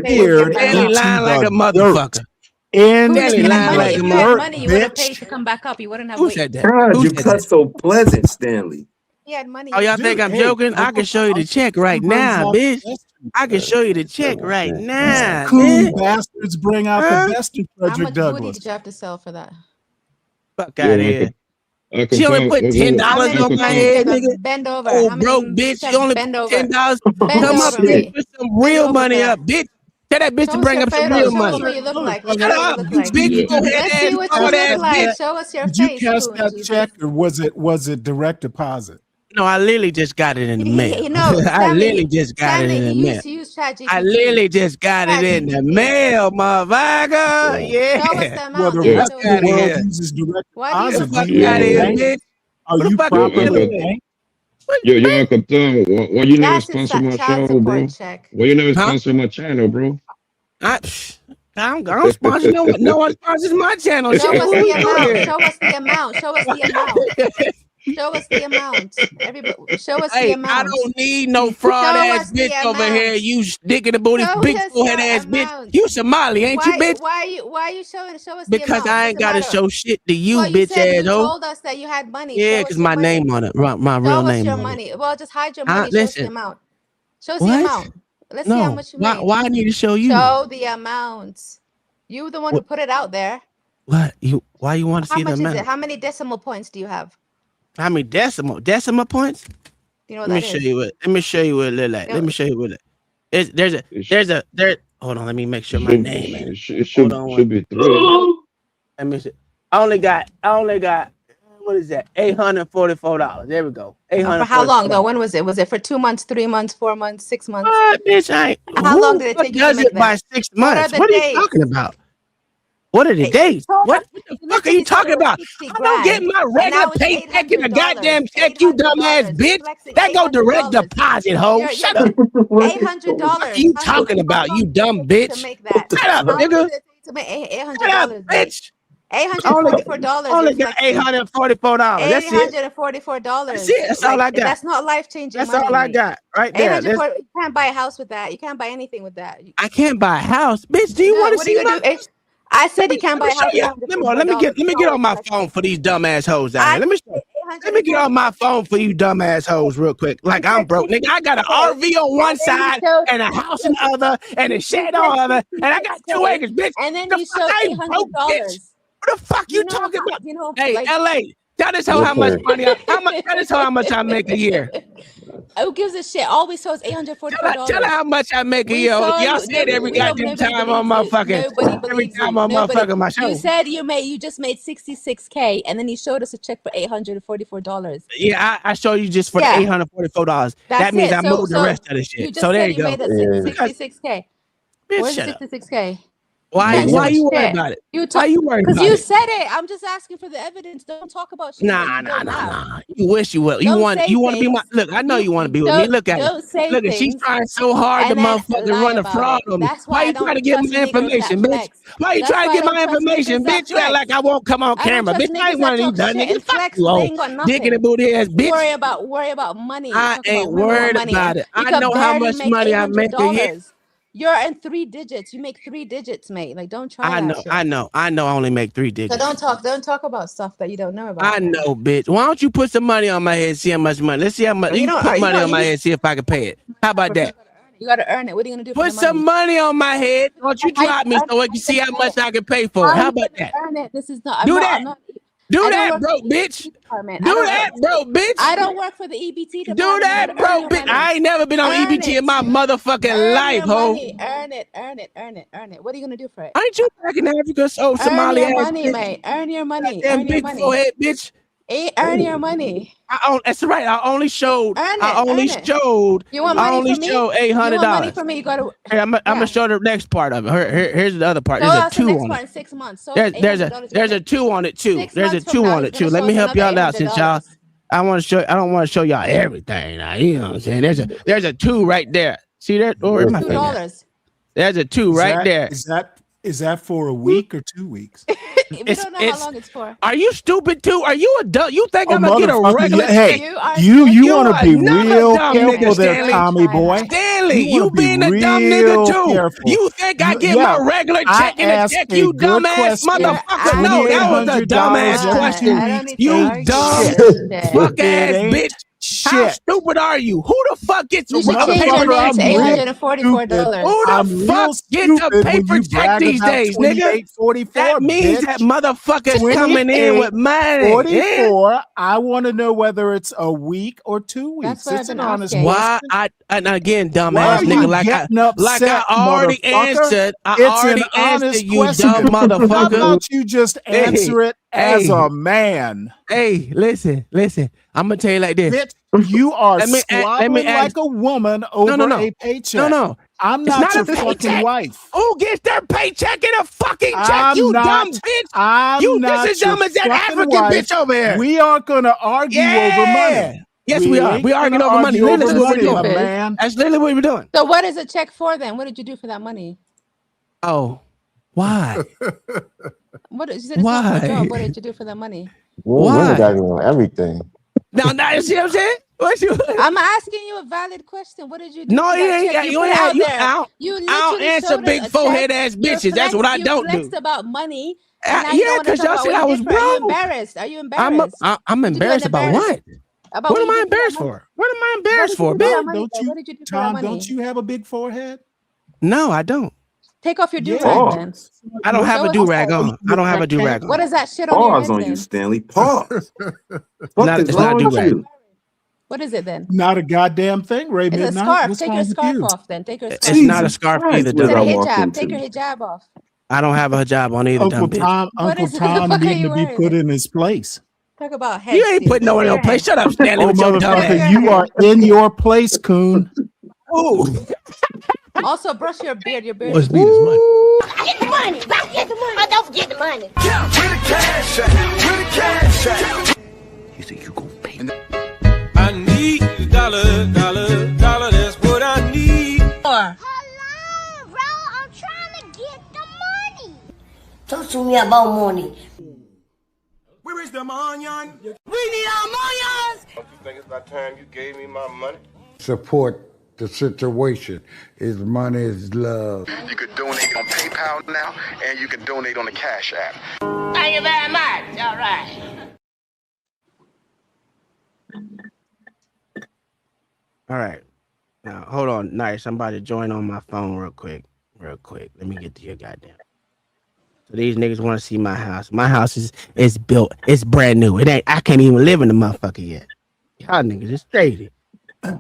Speaker 5: beard
Speaker 17: Stanley
Speaker 5: into
Speaker 17: lying like a
Speaker 5: the
Speaker 17: motherfucker.
Speaker 5: dirt. Into
Speaker 17: Stanley lying like a
Speaker 5: the
Speaker 14: If you had
Speaker 5: dirt,
Speaker 14: money, you would have
Speaker 5: bitch.
Speaker 14: paid to come back up. You wouldn't have
Speaker 17: Who
Speaker 14: waited.
Speaker 17: said that?
Speaker 4: God,
Speaker 17: Who
Speaker 4: you
Speaker 17: said
Speaker 4: cut
Speaker 17: that?
Speaker 4: so pleasant, Stanley.
Speaker 14: He had money.
Speaker 17: Oh, y'all think I'm joking? I can show you the check right now, bitch. I can show you the check right now,
Speaker 5: Cool
Speaker 17: bitch.
Speaker 5: bastards bring out the best in
Speaker 14: How
Speaker 5: Frederick
Speaker 14: much booty
Speaker 5: Douglass.
Speaker 14: did you have to sell for that?
Speaker 17: Fuck out of here.
Speaker 19: I can
Speaker 17: She only
Speaker 19: tell-
Speaker 17: put $10 on my head, nigga.
Speaker 14: Bend over.
Speaker 17: Oh,
Speaker 14: How many
Speaker 17: broke bitch.
Speaker 14: steps?
Speaker 17: She only
Speaker 14: Bend
Speaker 17: put
Speaker 14: over.
Speaker 17: $10.
Speaker 14: Bend
Speaker 17: Come
Speaker 14: over
Speaker 17: up
Speaker 14: me.
Speaker 17: here, put some real
Speaker 14: over
Speaker 17: money
Speaker 14: fast.
Speaker 17: up, bitch. Tell that bitch
Speaker 14: Show
Speaker 17: to
Speaker 14: us
Speaker 17: bring
Speaker 14: your
Speaker 17: up some
Speaker 14: photo.
Speaker 17: real
Speaker 14: Show
Speaker 17: money.
Speaker 14: us what you look like. Let's
Speaker 17: Shut
Speaker 14: see what
Speaker 17: up,
Speaker 14: you look
Speaker 17: you
Speaker 14: like.
Speaker 17: big forehead
Speaker 14: Let's see
Speaker 17: ass,
Speaker 14: what
Speaker 17: bald
Speaker 14: you
Speaker 17: ass
Speaker 14: look like.
Speaker 17: bitch.
Speaker 14: Show us your
Speaker 5: Did you
Speaker 14: face,
Speaker 5: cash
Speaker 14: too,
Speaker 5: that
Speaker 14: Jesus.
Speaker 5: check, or was it direct deposit?
Speaker 17: No, I literally just got it in the mail.
Speaker 14: No,
Speaker 17: I literally
Speaker 14: Sammy,
Speaker 17: just got it
Speaker 14: Sammy,
Speaker 17: in the
Speaker 14: he
Speaker 17: mail.
Speaker 14: used to use ChatGPT.
Speaker 17: I literally just got it in the mail, motherfucker. Yeah.
Speaker 14: Show us the
Speaker 5: Well,
Speaker 14: amount.
Speaker 5: the
Speaker 14: Then
Speaker 5: rest
Speaker 14: show
Speaker 5: of
Speaker 14: us
Speaker 5: the
Speaker 14: the
Speaker 5: world
Speaker 14: amount.
Speaker 5: uses direct
Speaker 14: Why do you
Speaker 5: deposit.
Speaker 14: look
Speaker 5: Do you
Speaker 17: Fuck
Speaker 5: have
Speaker 17: out
Speaker 5: a
Speaker 17: of here,
Speaker 5: bank?
Speaker 17: bitch.
Speaker 5: Are
Speaker 17: What the
Speaker 5: you
Speaker 17: fuck you
Speaker 5: properly
Speaker 17: dealing with?
Speaker 5: banked?
Speaker 19: Yo, Captain, why you never
Speaker 14: That's a
Speaker 19: sponsor my
Speaker 14: child
Speaker 19: show, bro?
Speaker 14: support check.
Speaker 19: Why you never
Speaker 17: Huh?
Speaker 19: sponsor my channel, bro?
Speaker 17: I don't sponsor no one. No one sponsors my channel.
Speaker 14: Show
Speaker 17: Shit,
Speaker 14: us
Speaker 17: what
Speaker 14: the
Speaker 17: we
Speaker 14: amount.
Speaker 17: doing?
Speaker 14: Show us the amount. Show us the amount. Show us the amount. Everybody, show us the
Speaker 17: Hey, I
Speaker 14: amount.
Speaker 17: don't need no fraud
Speaker 14: Show
Speaker 17: ass
Speaker 14: us the
Speaker 17: bitch over here.
Speaker 14: amount.
Speaker 17: You dick in the booty,
Speaker 14: Show
Speaker 17: big
Speaker 14: us
Speaker 17: forehead
Speaker 14: your
Speaker 17: ass bitch.
Speaker 14: amount.
Speaker 17: You Somali, ain't you, bitch?
Speaker 14: Why are you showing? Show us the
Speaker 17: Because
Speaker 14: amount.
Speaker 17: I ain't
Speaker 14: Doesn't
Speaker 17: gotta
Speaker 14: matter.
Speaker 17: show shit to you,
Speaker 14: Well, you
Speaker 17: bitch
Speaker 14: said you
Speaker 17: asshole.
Speaker 14: told us that you had money.
Speaker 17: Yeah,
Speaker 14: Show
Speaker 17: because
Speaker 14: us your
Speaker 17: my
Speaker 14: money.
Speaker 17: name on it. My real
Speaker 14: Show us
Speaker 17: name
Speaker 14: your
Speaker 17: on it.
Speaker 14: money. Well, just hide your
Speaker 17: Huh?
Speaker 14: money. Show us the
Speaker 17: Listen.
Speaker 14: amount. Show us the
Speaker 17: What?
Speaker 14: amount. Let's see how
Speaker 17: No.
Speaker 14: much you
Speaker 17: Why
Speaker 14: made.
Speaker 17: I need to show you?
Speaker 14: Show the amount. You the one who
Speaker 17: What?
Speaker 14: put it out there.
Speaker 17: What? Why you want to
Speaker 14: How
Speaker 17: see the
Speaker 14: much is it?
Speaker 17: amount?
Speaker 14: How many decimal points do you have?
Speaker 17: How many decimal points?
Speaker 14: Do you know
Speaker 17: Let
Speaker 14: what
Speaker 17: me
Speaker 14: that
Speaker 17: show
Speaker 14: is?
Speaker 17: you what. Let me show you what it look like.
Speaker 14: No.
Speaker 17: Let me show you what it. There. Hold on. Let me make sure my name.
Speaker 19: It
Speaker 17: Hold
Speaker 19: should
Speaker 17: on.
Speaker 19: be 3.
Speaker 17: Let me see. I only got. What is that? $844. There we go.
Speaker 14: For how long though? When was it? Was it for 2 months, 3 months, 4 months, 6 months?
Speaker 17: Bitch, I ain't.
Speaker 14: How
Speaker 17: who
Speaker 14: long did it
Speaker 17: the
Speaker 14: take you
Speaker 17: fuck
Speaker 14: to
Speaker 17: does
Speaker 14: make
Speaker 17: it by
Speaker 14: that?
Speaker 17: 6
Speaker 14: What are
Speaker 17: months?
Speaker 14: the
Speaker 17: What are you
Speaker 14: dates?
Speaker 17: talking about? What are the dates? What the fuck are you talking about? I don't get my regular paycheck in a goddamn check, you dumbass bitch. That go direct deposit, ho. Shut up.
Speaker 14: $800.
Speaker 17: What are you talking about, you dumb bitch?
Speaker 14: To make that.
Speaker 17: Shut up,
Speaker 14: How long
Speaker 17: nigga.
Speaker 14: did it take to make
Speaker 17: Shut up,
Speaker 14: $800?
Speaker 17: bitch.
Speaker 14: $844.
Speaker 17: Only got $844. That's it.
Speaker 14: $844.
Speaker 17: That's it. That's all I got.
Speaker 14: That's not life changing.
Speaker 17: That's
Speaker 14: money,
Speaker 17: all I
Speaker 14: mate.
Speaker 17: got right there.
Speaker 14: You can't buy a house with that. You can't buy anything with that.
Speaker 17: I can't buy a house, bitch. Do you want to
Speaker 14: What are
Speaker 17: see
Speaker 14: you gonna do? I said you can't buy a house.
Speaker 17: Let me get on my phone for these dumbass hoes out here. Let me get on my phone for you dumbass hoes real quick. Like I'm broke, nigga. I got an RV on one side and a house on the other and a shed on the other, and I got 2 acres, bitch.
Speaker 14: And then
Speaker 17: The
Speaker 14: you
Speaker 17: fuck
Speaker 14: showed
Speaker 17: I ain't broke, bitch.
Speaker 14: $800.
Speaker 17: What the fuck you talking about? Hey, LA, tell this hoe
Speaker 14: Yes,
Speaker 17: how much
Speaker 14: sir.
Speaker 17: money. Tell this hoe how much I make a year.
Speaker 14: Who gives a shit? All we saw is $844.
Speaker 17: Tell her how much I make a
Speaker 14: We
Speaker 17: year.
Speaker 14: saw
Speaker 17: Y'all
Speaker 14: you-
Speaker 17: say it every
Speaker 14: nobody-
Speaker 17: goddamn
Speaker 14: nobody
Speaker 17: time on
Speaker 14: believes you.
Speaker 17: motherfucking.
Speaker 14: Nobody
Speaker 17: Every
Speaker 14: believes
Speaker 17: time
Speaker 14: you.
Speaker 17: on
Speaker 14: Nobody-
Speaker 17: motherfucking my show.
Speaker 14: You said you just made $66K, and then you showed us a check for $844.
Speaker 17: Yeah, I show you just for
Speaker 14: Yeah.
Speaker 17: the $844.
Speaker 14: That's
Speaker 17: That means
Speaker 14: it.
Speaker 17: I moved the rest of the shit.
Speaker 14: You just
Speaker 17: So there
Speaker 14: said
Speaker 17: you
Speaker 14: you
Speaker 17: go.
Speaker 14: made a 66K.
Speaker 17: Bitch,
Speaker 14: Where's the
Speaker 17: shut up.
Speaker 14: 66K?
Speaker 17: Why
Speaker 14: You
Speaker 17: why
Speaker 14: said
Speaker 17: you worried
Speaker 14: shit.
Speaker 17: about it?
Speaker 14: You
Speaker 17: Why you worried
Speaker 14: Because
Speaker 17: about
Speaker 14: you
Speaker 17: it?
Speaker 14: said it. I'm just asking for the evidence. Don't talk about shit that you don't have.
Speaker 17: Nah. You wish you would. You
Speaker 14: Don't
Speaker 17: want
Speaker 14: say
Speaker 17: to be my
Speaker 14: things.
Speaker 17: look. I know you want to be with me. Look at
Speaker 14: Don't
Speaker 17: it.
Speaker 14: say
Speaker 17: Look at she's
Speaker 14: things
Speaker 17: trying so hard to
Speaker 14: and then
Speaker 17: motherfucking
Speaker 14: lie
Speaker 17: run a
Speaker 14: about
Speaker 17: fraud
Speaker 14: it.
Speaker 17: on me.
Speaker 14: That's
Speaker 17: Why
Speaker 14: why I
Speaker 17: you trying
Speaker 14: don't
Speaker 17: to get
Speaker 14: trust
Speaker 17: my
Speaker 14: niggas that
Speaker 17: information, bitch?
Speaker 14: flex.
Speaker 17: Why you
Speaker 14: That's
Speaker 17: trying to
Speaker 14: why I
Speaker 17: get
Speaker 14: don't
Speaker 17: my
Speaker 14: trust
Speaker 17: information,
Speaker 14: niggas that
Speaker 17: bitch? You act like
Speaker 14: flex.
Speaker 17: I won't come on
Speaker 14: I don't
Speaker 17: camera,
Speaker 14: trust
Speaker 17: bitch. I ain't
Speaker 14: niggas
Speaker 17: one
Speaker 14: that
Speaker 17: of these
Speaker 14: talk
Speaker 17: dumb
Speaker 14: shit
Speaker 17: niggas.
Speaker 14: and
Speaker 17: Fuck
Speaker 14: flex
Speaker 17: you,
Speaker 14: because they
Speaker 17: old
Speaker 14: ain't got
Speaker 17: dick in the
Speaker 14: nothing.
Speaker 17: booty ass bitch.
Speaker 14: Worry about money.
Speaker 17: I
Speaker 14: Talk
Speaker 17: ain't
Speaker 14: about women with
Speaker 17: worried
Speaker 14: money.
Speaker 17: about it.
Speaker 14: You
Speaker 17: I
Speaker 14: could
Speaker 17: know how
Speaker 14: barely
Speaker 17: much
Speaker 14: make
Speaker 17: money I make a year.
Speaker 14: $800. You're in 3 digits. You make 3 digits, mate. Like, don't try
Speaker 17: I
Speaker 14: that
Speaker 17: know,
Speaker 14: shit.
Speaker 17: I know, I know. I only make 3
Speaker 14: So
Speaker 17: digits.
Speaker 14: don't talk about stuff that you don't know about.
Speaker 17: I know, bitch. Why don't you put some money on my head and see how much money? Let's see how much.
Speaker 14: You
Speaker 17: You
Speaker 14: don't-
Speaker 17: put
Speaker 14: you
Speaker 17: money
Speaker 14: don't-
Speaker 17: on my head and see if I can pay it. How about that?
Speaker 14: You gotta earn it. What are you gonna do for
Speaker 17: Put
Speaker 14: the money?
Speaker 17: some money on my head. Don't you drop me so I can see how much I can pay for it. How about that?
Speaker 14: Earn it. This is not.
Speaker 17: Do
Speaker 14: I'm
Speaker 17: that.
Speaker 14: not,
Speaker 17: Do
Speaker 14: I don't
Speaker 17: that,
Speaker 14: work
Speaker 17: broke
Speaker 14: for the
Speaker 17: bitch.
Speaker 14: EBT department.
Speaker 17: Do that, broke bitch.
Speaker 14: I don't work for the EBT
Speaker 17: Do
Speaker 14: department.
Speaker 17: that,
Speaker 14: Earn
Speaker 17: broke
Speaker 14: your
Speaker 17: bitch.
Speaker 14: money.
Speaker 17: I ain't never been on
Speaker 14: Earn
Speaker 17: EBT
Speaker 14: it.
Speaker 17: in my motherfucking
Speaker 14: Earn
Speaker 17: life,
Speaker 14: your
Speaker 17: ho.
Speaker 14: money. Earn it. Earn it. Earn it. Earn it. What are you gonna do for it?
Speaker 17: Ain't you back in Africa, so
Speaker 14: Earn
Speaker 17: Somali
Speaker 14: your
Speaker 17: ass
Speaker 14: money,
Speaker 17: bitch?
Speaker 14: mate. Earn your money.
Speaker 17: Goddamn
Speaker 14: Earn your
Speaker 17: big
Speaker 14: money.
Speaker 17: forehead, bitch.
Speaker 14: Earn your money.
Speaker 17: That's right. I only showed.
Speaker 14: Earn
Speaker 17: I
Speaker 14: it.
Speaker 17: only
Speaker 14: Earn it.
Speaker 17: showed.
Speaker 14: You want
Speaker 17: I
Speaker 14: money
Speaker 17: only
Speaker 14: from me?
Speaker 17: showed
Speaker 14: You want money
Speaker 17: $800.
Speaker 14: from me? You gotta.
Speaker 17: Here, I'm gonna show the next part of it. Here's the other part.
Speaker 14: Show
Speaker 17: There's a
Speaker 14: us the
Speaker 17: 2
Speaker 14: next
Speaker 17: on
Speaker 14: part
Speaker 17: it.
Speaker 14: in 6 months. So
Speaker 17: There's a 2 on it too. There's a 2 on it too. Let me help y'all out since y'all. I want to show. I don't want to show y'all everything. Now, you know what I'm saying? There's a 2 right there. See that? Or where's my finger?
Speaker 14: $2.
Speaker 17: There's a 2 right there.
Speaker 5: Is that for a week or 2 weeks?
Speaker 14: We don't know how long it's for.
Speaker 17: Are you stupid too? Are you a dumb? You think I'm gonna get a
Speaker 5: motherfucker,
Speaker 17: regular?
Speaker 5: hey,
Speaker 17: check?
Speaker 5: you want to be
Speaker 17: another
Speaker 5: real
Speaker 17: dumb
Speaker 5: careful
Speaker 17: nigga,
Speaker 5: there,
Speaker 17: Stanley.
Speaker 5: Tommy boy.
Speaker 17: Stanley, you
Speaker 5: wanna be
Speaker 17: being a dumb nigga
Speaker 5: real
Speaker 17: too.
Speaker 5: careful.
Speaker 17: You think I get
Speaker 5: Yeah,
Speaker 17: my regular
Speaker 5: I
Speaker 17: check and a
Speaker 5: asked
Speaker 17: check,
Speaker 5: a
Speaker 17: you
Speaker 5: good
Speaker 17: dumbass
Speaker 5: question.
Speaker 17: motherfucker? No, that was a dumbass
Speaker 5: $2,800 every
Speaker 17: question.
Speaker 5: 2 weeks.
Speaker 17: You
Speaker 5: ain't
Speaker 17: dumb
Speaker 5: shit.
Speaker 17: fuck
Speaker 5: It
Speaker 17: ass
Speaker 5: ain't
Speaker 17: bitch. How
Speaker 5: shit.
Speaker 17: stupid are you? Who the fuck gets
Speaker 14: You should
Speaker 17: a
Speaker 14: change
Speaker 17: paper
Speaker 14: your name to
Speaker 17: check?
Speaker 14: $844.
Speaker 17: Who
Speaker 5: I'm
Speaker 17: the
Speaker 5: real
Speaker 17: fuck gets a
Speaker 5: stupid when
Speaker 17: paper
Speaker 5: you
Speaker 17: check
Speaker 5: brag
Speaker 17: these
Speaker 5: about
Speaker 17: days, nigga?
Speaker 5: 28.44.
Speaker 17: That means that motherfucker's coming in with money.
Speaker 5: 44. I want to know whether it's a week or 2 weeks.
Speaker 14: That's what I've
Speaker 5: It's an
Speaker 14: been
Speaker 5: honest
Speaker 14: asking.
Speaker 17: Why
Speaker 5: question.
Speaker 17: and again,
Speaker 5: Why
Speaker 17: dumbass
Speaker 5: are
Speaker 17: nigga,
Speaker 5: you
Speaker 17: like
Speaker 5: getting
Speaker 17: I
Speaker 5: upset,
Speaker 17: already
Speaker 5: motherfucker?
Speaker 17: answered. I
Speaker 5: It's
Speaker 17: already
Speaker 5: an honest
Speaker 17: answered, you
Speaker 5: question.
Speaker 17: dumb
Speaker 5: How
Speaker 17: motherfucker.
Speaker 5: about you just answer it as a man?
Speaker 17: Hey, listen. I'm gonna tell you like this.
Speaker 5: Bitch, you are
Speaker 17: Let me
Speaker 5: slobbering
Speaker 17: ask-
Speaker 5: like a woman over
Speaker 17: no.
Speaker 5: a paycheck.
Speaker 17: No.
Speaker 5: I'm
Speaker 17: It's
Speaker 5: not your
Speaker 17: a
Speaker 5: fucking
Speaker 17: paycheck.
Speaker 5: wife.
Speaker 17: Who gets their paycheck in a fucking check?
Speaker 5: I'm
Speaker 17: You
Speaker 5: not,
Speaker 17: dumb bitch.
Speaker 5: I'm
Speaker 17: You
Speaker 5: not
Speaker 17: just as dumb
Speaker 5: your
Speaker 17: as that
Speaker 5: fucking
Speaker 17: African
Speaker 5: wife.
Speaker 17: bitch over here.
Speaker 5: We aren't gonna argue over money.
Speaker 17: Yes, we are.
Speaker 5: ain't
Speaker 17: We arguing
Speaker 5: gonna
Speaker 17: over money.
Speaker 5: argue
Speaker 17: Listen
Speaker 5: over
Speaker 17: to what we're
Speaker 5: money,
Speaker 17: doing,
Speaker 5: my man.
Speaker 17: That's literally what we're doing.
Speaker 14: So what is a check for then? What did you do for that money?
Speaker 17: Oh, why?
Speaker 14: What is it? It's not
Speaker 17: Why?
Speaker 14: your job. What did you do for that money?
Speaker 18: Women got you on everything.
Speaker 17: Now, you see what I'm saying?
Speaker 14: I'm asking you a valid question. What did you do?
Speaker 17: No,
Speaker 14: for
Speaker 17: you
Speaker 14: that
Speaker 17: ain't
Speaker 14: check?
Speaker 17: got-
Speaker 14: You
Speaker 17: you
Speaker 14: put
Speaker 17: ain't-
Speaker 14: it out
Speaker 17: you-
Speaker 14: there.
Speaker 17: I don't-
Speaker 14: You
Speaker 17: I don't
Speaker 14: literally
Speaker 17: answer
Speaker 14: showed us
Speaker 17: big
Speaker 14: a
Speaker 17: forehead
Speaker 14: check.
Speaker 17: ass
Speaker 14: You
Speaker 17: bitches. That's what I
Speaker 14: you
Speaker 17: don't do.
Speaker 14: flexed about money. And now you
Speaker 17: Yeah,
Speaker 14: don't want to
Speaker 17: because
Speaker 14: talk
Speaker 17: y'all
Speaker 14: about
Speaker 17: said
Speaker 14: what
Speaker 17: I
Speaker 14: you
Speaker 17: was
Speaker 14: did for it. Are you
Speaker 17: broke.
Speaker 14: embarrassed? Are you embarrassed?
Speaker 17: I'm embarrassed about what?
Speaker 14: About
Speaker 17: What am
Speaker 14: you
Speaker 17: I
Speaker 14: did for that
Speaker 17: embarrassed
Speaker 14: money.
Speaker 17: for? What am I embarrassed for,
Speaker 14: What did you do for that
Speaker 17: bitch?
Speaker 14: money?
Speaker 5: Don't you,
Speaker 14: What did you do for that
Speaker 5: Tom,
Speaker 14: money?
Speaker 5: don't you have a big forehead?
Speaker 17: No, I don't.
Speaker 14: Take off your do
Speaker 4: Pause.
Speaker 14: rag then.
Speaker 17: I don't have
Speaker 14: Show
Speaker 17: a
Speaker 14: us
Speaker 17: do
Speaker 14: the
Speaker 17: rag
Speaker 14: check.
Speaker 17: on. I don't have a do rag on.
Speaker 14: What is that shit on your
Speaker 4: Pause
Speaker 14: head
Speaker 4: on
Speaker 14: then?
Speaker 4: you, Stanley. Pause.
Speaker 17: It's
Speaker 4: What
Speaker 17: not
Speaker 4: is
Speaker 17: a
Speaker 4: wrong
Speaker 17: do
Speaker 4: with
Speaker 17: rag.
Speaker 4: you?
Speaker 14: What is it then?
Speaker 5: Not a goddamn thing, Ray
Speaker 14: It's a
Speaker 5: Midnight.
Speaker 14: scarf.
Speaker 5: What's
Speaker 14: Take
Speaker 5: wrong
Speaker 14: your
Speaker 5: with
Speaker 14: scarf
Speaker 5: you?
Speaker 14: off then. Take your scarf
Speaker 17: It's
Speaker 14: off.
Speaker 17: not a scarf
Speaker 4: Christ,
Speaker 17: either,
Speaker 4: what
Speaker 14: Is it
Speaker 4: I
Speaker 14: a
Speaker 17: dumb.
Speaker 4: walked
Speaker 14: hijab? Take
Speaker 4: into.
Speaker 14: your hijab off.
Speaker 17: I don't have a hijab on either,
Speaker 5: Uncle
Speaker 17: dumb bitch.
Speaker 5: Tom,
Speaker 14: What
Speaker 5: Uncle
Speaker 14: is it? What the
Speaker 5: Tom
Speaker 14: fuck are
Speaker 5: needing
Speaker 14: you
Speaker 5: to be
Speaker 14: wearing?
Speaker 5: put in his place.
Speaker 14: Talk about head.
Speaker 17: You ain't putting no one in
Speaker 14: your
Speaker 17: no place. Shut up, Stanley,
Speaker 5: Oh,
Speaker 17: with your dumb
Speaker 5: motherfucker,
Speaker 17: ass.
Speaker 5: you are in your place, coon.
Speaker 17: Ooh.
Speaker 14: Also, brush your beard. Your beard.
Speaker 17: What's
Speaker 14: is-
Speaker 17: beat his money?
Speaker 8: Get the money. Get the money. Don't forget the money.
Speaker 21: Yeah, where the cash at? Where the cash at?
Speaker 9: You think you gon' pay? I need a dollar, that's what I need.
Speaker 8: Hello, bro. I'm trying to get the money. Talk to me about money.
Speaker 21: Where is the money?
Speaker 8: We need our money.
Speaker 20: Don't you think it's about time you gave me my money?
Speaker 11: Support the situation. Is money is love.
Speaker 20: You could donate on PayPal now, and you can donate on the Cash App.
Speaker 8: Thank you very much. All right.
Speaker 17: All right. Now, hold on. Nice. I'm about to join on my phone real quick. Let me get to your goddamn. So these niggas want to see my house. My house is built. It's brand new. It ain't. I can't even live in the motherfucker yet. Y'all niggas is crazy.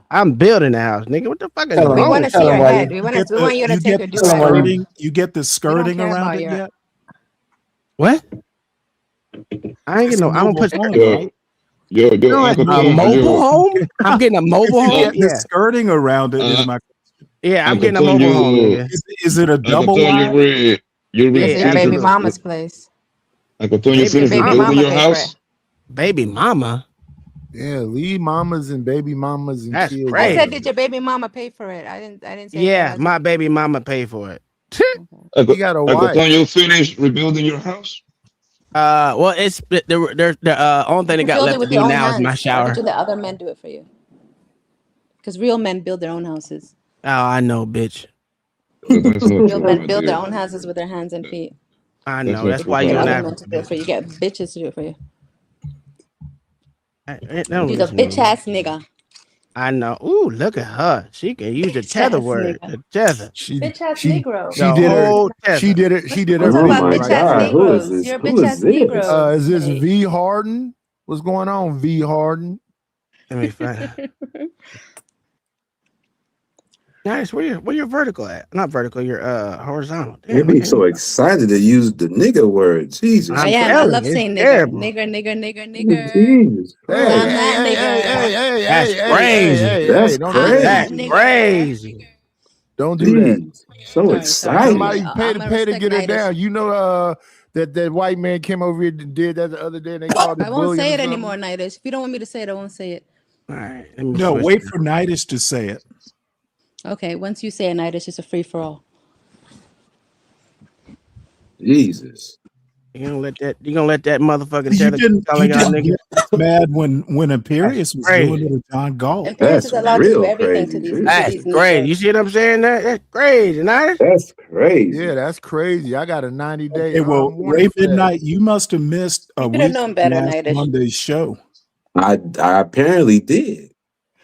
Speaker 17: I'm building the house, nigga. What the fuck is
Speaker 14: We
Speaker 17: wrong
Speaker 14: want to
Speaker 17: with
Speaker 14: see your
Speaker 17: you?
Speaker 14: head. We want you to take your do rag off.
Speaker 5: You get the skirting
Speaker 14: care
Speaker 5: around
Speaker 14: about
Speaker 5: it
Speaker 14: your-
Speaker 5: yet?
Speaker 17: What? I ain't getting no. I don't put.
Speaker 19: Yo, Uncle
Speaker 17: A
Speaker 19: Tom,
Speaker 17: mobile
Speaker 19: yo.
Speaker 17: home? I'm getting a mobile
Speaker 5: If you
Speaker 17: home.
Speaker 5: get the
Speaker 17: Yeah.
Speaker 5: skirting around it, is my
Speaker 17: Yeah, I'm
Speaker 19: Uncle
Speaker 17: getting a mobile
Speaker 19: Antonio,
Speaker 17: home, nigga.
Speaker 5: is it a
Speaker 19: Uncle
Speaker 5: double
Speaker 19: Antonio,
Speaker 5: wide?
Speaker 19: read. You
Speaker 14: This
Speaker 19: read.
Speaker 14: is your baby mama's place.
Speaker 19: Uncle Antonio,
Speaker 17: Baby
Speaker 19: finished
Speaker 14: baby
Speaker 19: rebuilding
Speaker 14: mama
Speaker 19: your
Speaker 14: pay for
Speaker 19: house.
Speaker 17: Baby mama.
Speaker 2: Yeah, leave mamas and baby mamas and
Speaker 17: That's
Speaker 2: kids.
Speaker 14: I
Speaker 17: crazy.
Speaker 14: said, did your baby mama pay for it? I didn't say.
Speaker 17: Yeah, my baby mama paid for it.
Speaker 19: Uncle,
Speaker 2: You got a
Speaker 19: Uncle
Speaker 2: wife.
Speaker 19: Antonio, finished rebuilding your house.
Speaker 17: Well, it's the only thing that got
Speaker 14: Build it
Speaker 17: left to
Speaker 14: with
Speaker 17: do
Speaker 14: your own
Speaker 17: now is
Speaker 14: hands.
Speaker 17: my
Speaker 14: Why
Speaker 17: shower.
Speaker 14: did you let other men do it for you? Because real men build their own houses.
Speaker 17: Oh, I know, bitch.
Speaker 19: That's not
Speaker 14: Real
Speaker 19: true,
Speaker 14: men
Speaker 19: my
Speaker 14: build their
Speaker 19: dear.
Speaker 14: own houses with their hands and feet.
Speaker 17: I
Speaker 19: That's
Speaker 17: know.
Speaker 19: not
Speaker 17: That's
Speaker 19: true,
Speaker 17: why
Speaker 14: You
Speaker 17: you
Speaker 14: get
Speaker 17: and
Speaker 14: other
Speaker 17: I.
Speaker 14: men to do it for you. You get bitches to do it for you.
Speaker 17: Don't
Speaker 14: You's a
Speaker 17: listen to
Speaker 14: bitch
Speaker 17: me.
Speaker 14: ass nigga.
Speaker 17: I know. Ooh, look at her. She can use the
Speaker 14: Bitch
Speaker 17: tether
Speaker 14: ass
Speaker 17: word.
Speaker 14: nigga.
Speaker 17: The tether.
Speaker 14: Bitch ass
Speaker 2: She
Speaker 14: Negro.
Speaker 2: she
Speaker 17: The
Speaker 2: did
Speaker 17: whole
Speaker 2: her
Speaker 17: tether.
Speaker 2: she did it she did her
Speaker 14: Let's talk
Speaker 4: Oh
Speaker 2: big
Speaker 14: about
Speaker 4: my
Speaker 2: one
Speaker 14: bitch
Speaker 2: right
Speaker 14: ass
Speaker 4: God,
Speaker 2: there.
Speaker 4: who is
Speaker 14: Negroes.
Speaker 4: this?
Speaker 14: You're a
Speaker 4: Who
Speaker 14: bitch
Speaker 4: is
Speaker 14: ass
Speaker 4: this?
Speaker 14: Negro.
Speaker 2: Is this
Speaker 14: Hey.
Speaker 2: V Harden? What's going on, V Harden?
Speaker 17: Let me find. Nice. Where your vertical at? Not vertical. You're horizontal.
Speaker 4: You
Speaker 17: Damn, I
Speaker 4: be
Speaker 17: can't.
Speaker 4: so excited to use the nigga word. Jesus.
Speaker 14: I
Speaker 17: I'm
Speaker 14: am. I
Speaker 17: telling
Speaker 14: love
Speaker 17: you, it's
Speaker 14: saying nigger.
Speaker 17: terrible.
Speaker 14: Nigger.
Speaker 4: Jesus
Speaker 2: Hey,
Speaker 14: I'm
Speaker 4: Christ.
Speaker 14: that nigger.
Speaker 17: That's crazy.
Speaker 4: That's
Speaker 2: Don't
Speaker 14: I'm
Speaker 2: do that.
Speaker 14: that
Speaker 4: crazy.
Speaker 17: That's
Speaker 14: nigger.
Speaker 17: crazy.
Speaker 2: Don't do that.
Speaker 4: Jeez. So
Speaker 14: Sorry.
Speaker 4: excited.
Speaker 2: Somebody
Speaker 14: I'm
Speaker 2: pay
Speaker 14: gonna
Speaker 2: to
Speaker 14: respect
Speaker 2: get it
Speaker 14: Nidus.
Speaker 2: down. You know that white man came over here and did that the other day and they called
Speaker 14: I
Speaker 2: it
Speaker 14: won't
Speaker 2: bullying
Speaker 14: say
Speaker 2: or
Speaker 14: it
Speaker 2: something.
Speaker 14: anymore, Nidus. If you don't want me to say it, I won't say it.
Speaker 17: All right. Let me
Speaker 5: No,
Speaker 17: switch
Speaker 5: wait
Speaker 17: this.
Speaker 5: for Nidus to say it.
Speaker 14: Okay, once you say it, Nidus, it's a free for all.
Speaker 4: Jesus.
Speaker 17: You gonna let that motherfucking
Speaker 5: You
Speaker 17: tether keep
Speaker 5: didn't
Speaker 17: telling y'all
Speaker 5: get
Speaker 17: niggas?
Speaker 5: mad when Imperious was
Speaker 17: crazy.
Speaker 5: doing it with John Galt.
Speaker 14: Imperious is
Speaker 4: That's
Speaker 14: allowed to do
Speaker 4: real
Speaker 14: everything to
Speaker 4: crazy,
Speaker 14: these
Speaker 4: G.
Speaker 17: That's
Speaker 14: these
Speaker 17: crazy.
Speaker 14: Negroes.
Speaker 17: You see what I'm saying? That's crazy, nice.
Speaker 4: That's crazy.
Speaker 2: Yeah, that's crazy. I got a 90-day
Speaker 5: Okay, well,
Speaker 2: warning
Speaker 5: Ray
Speaker 2: for that.
Speaker 5: Midnight, you must have missed a
Speaker 14: You should have
Speaker 5: week
Speaker 14: known
Speaker 5: of
Speaker 14: better,
Speaker 5: last
Speaker 14: Nidus.
Speaker 5: Monday's show.
Speaker 4: I apparently did.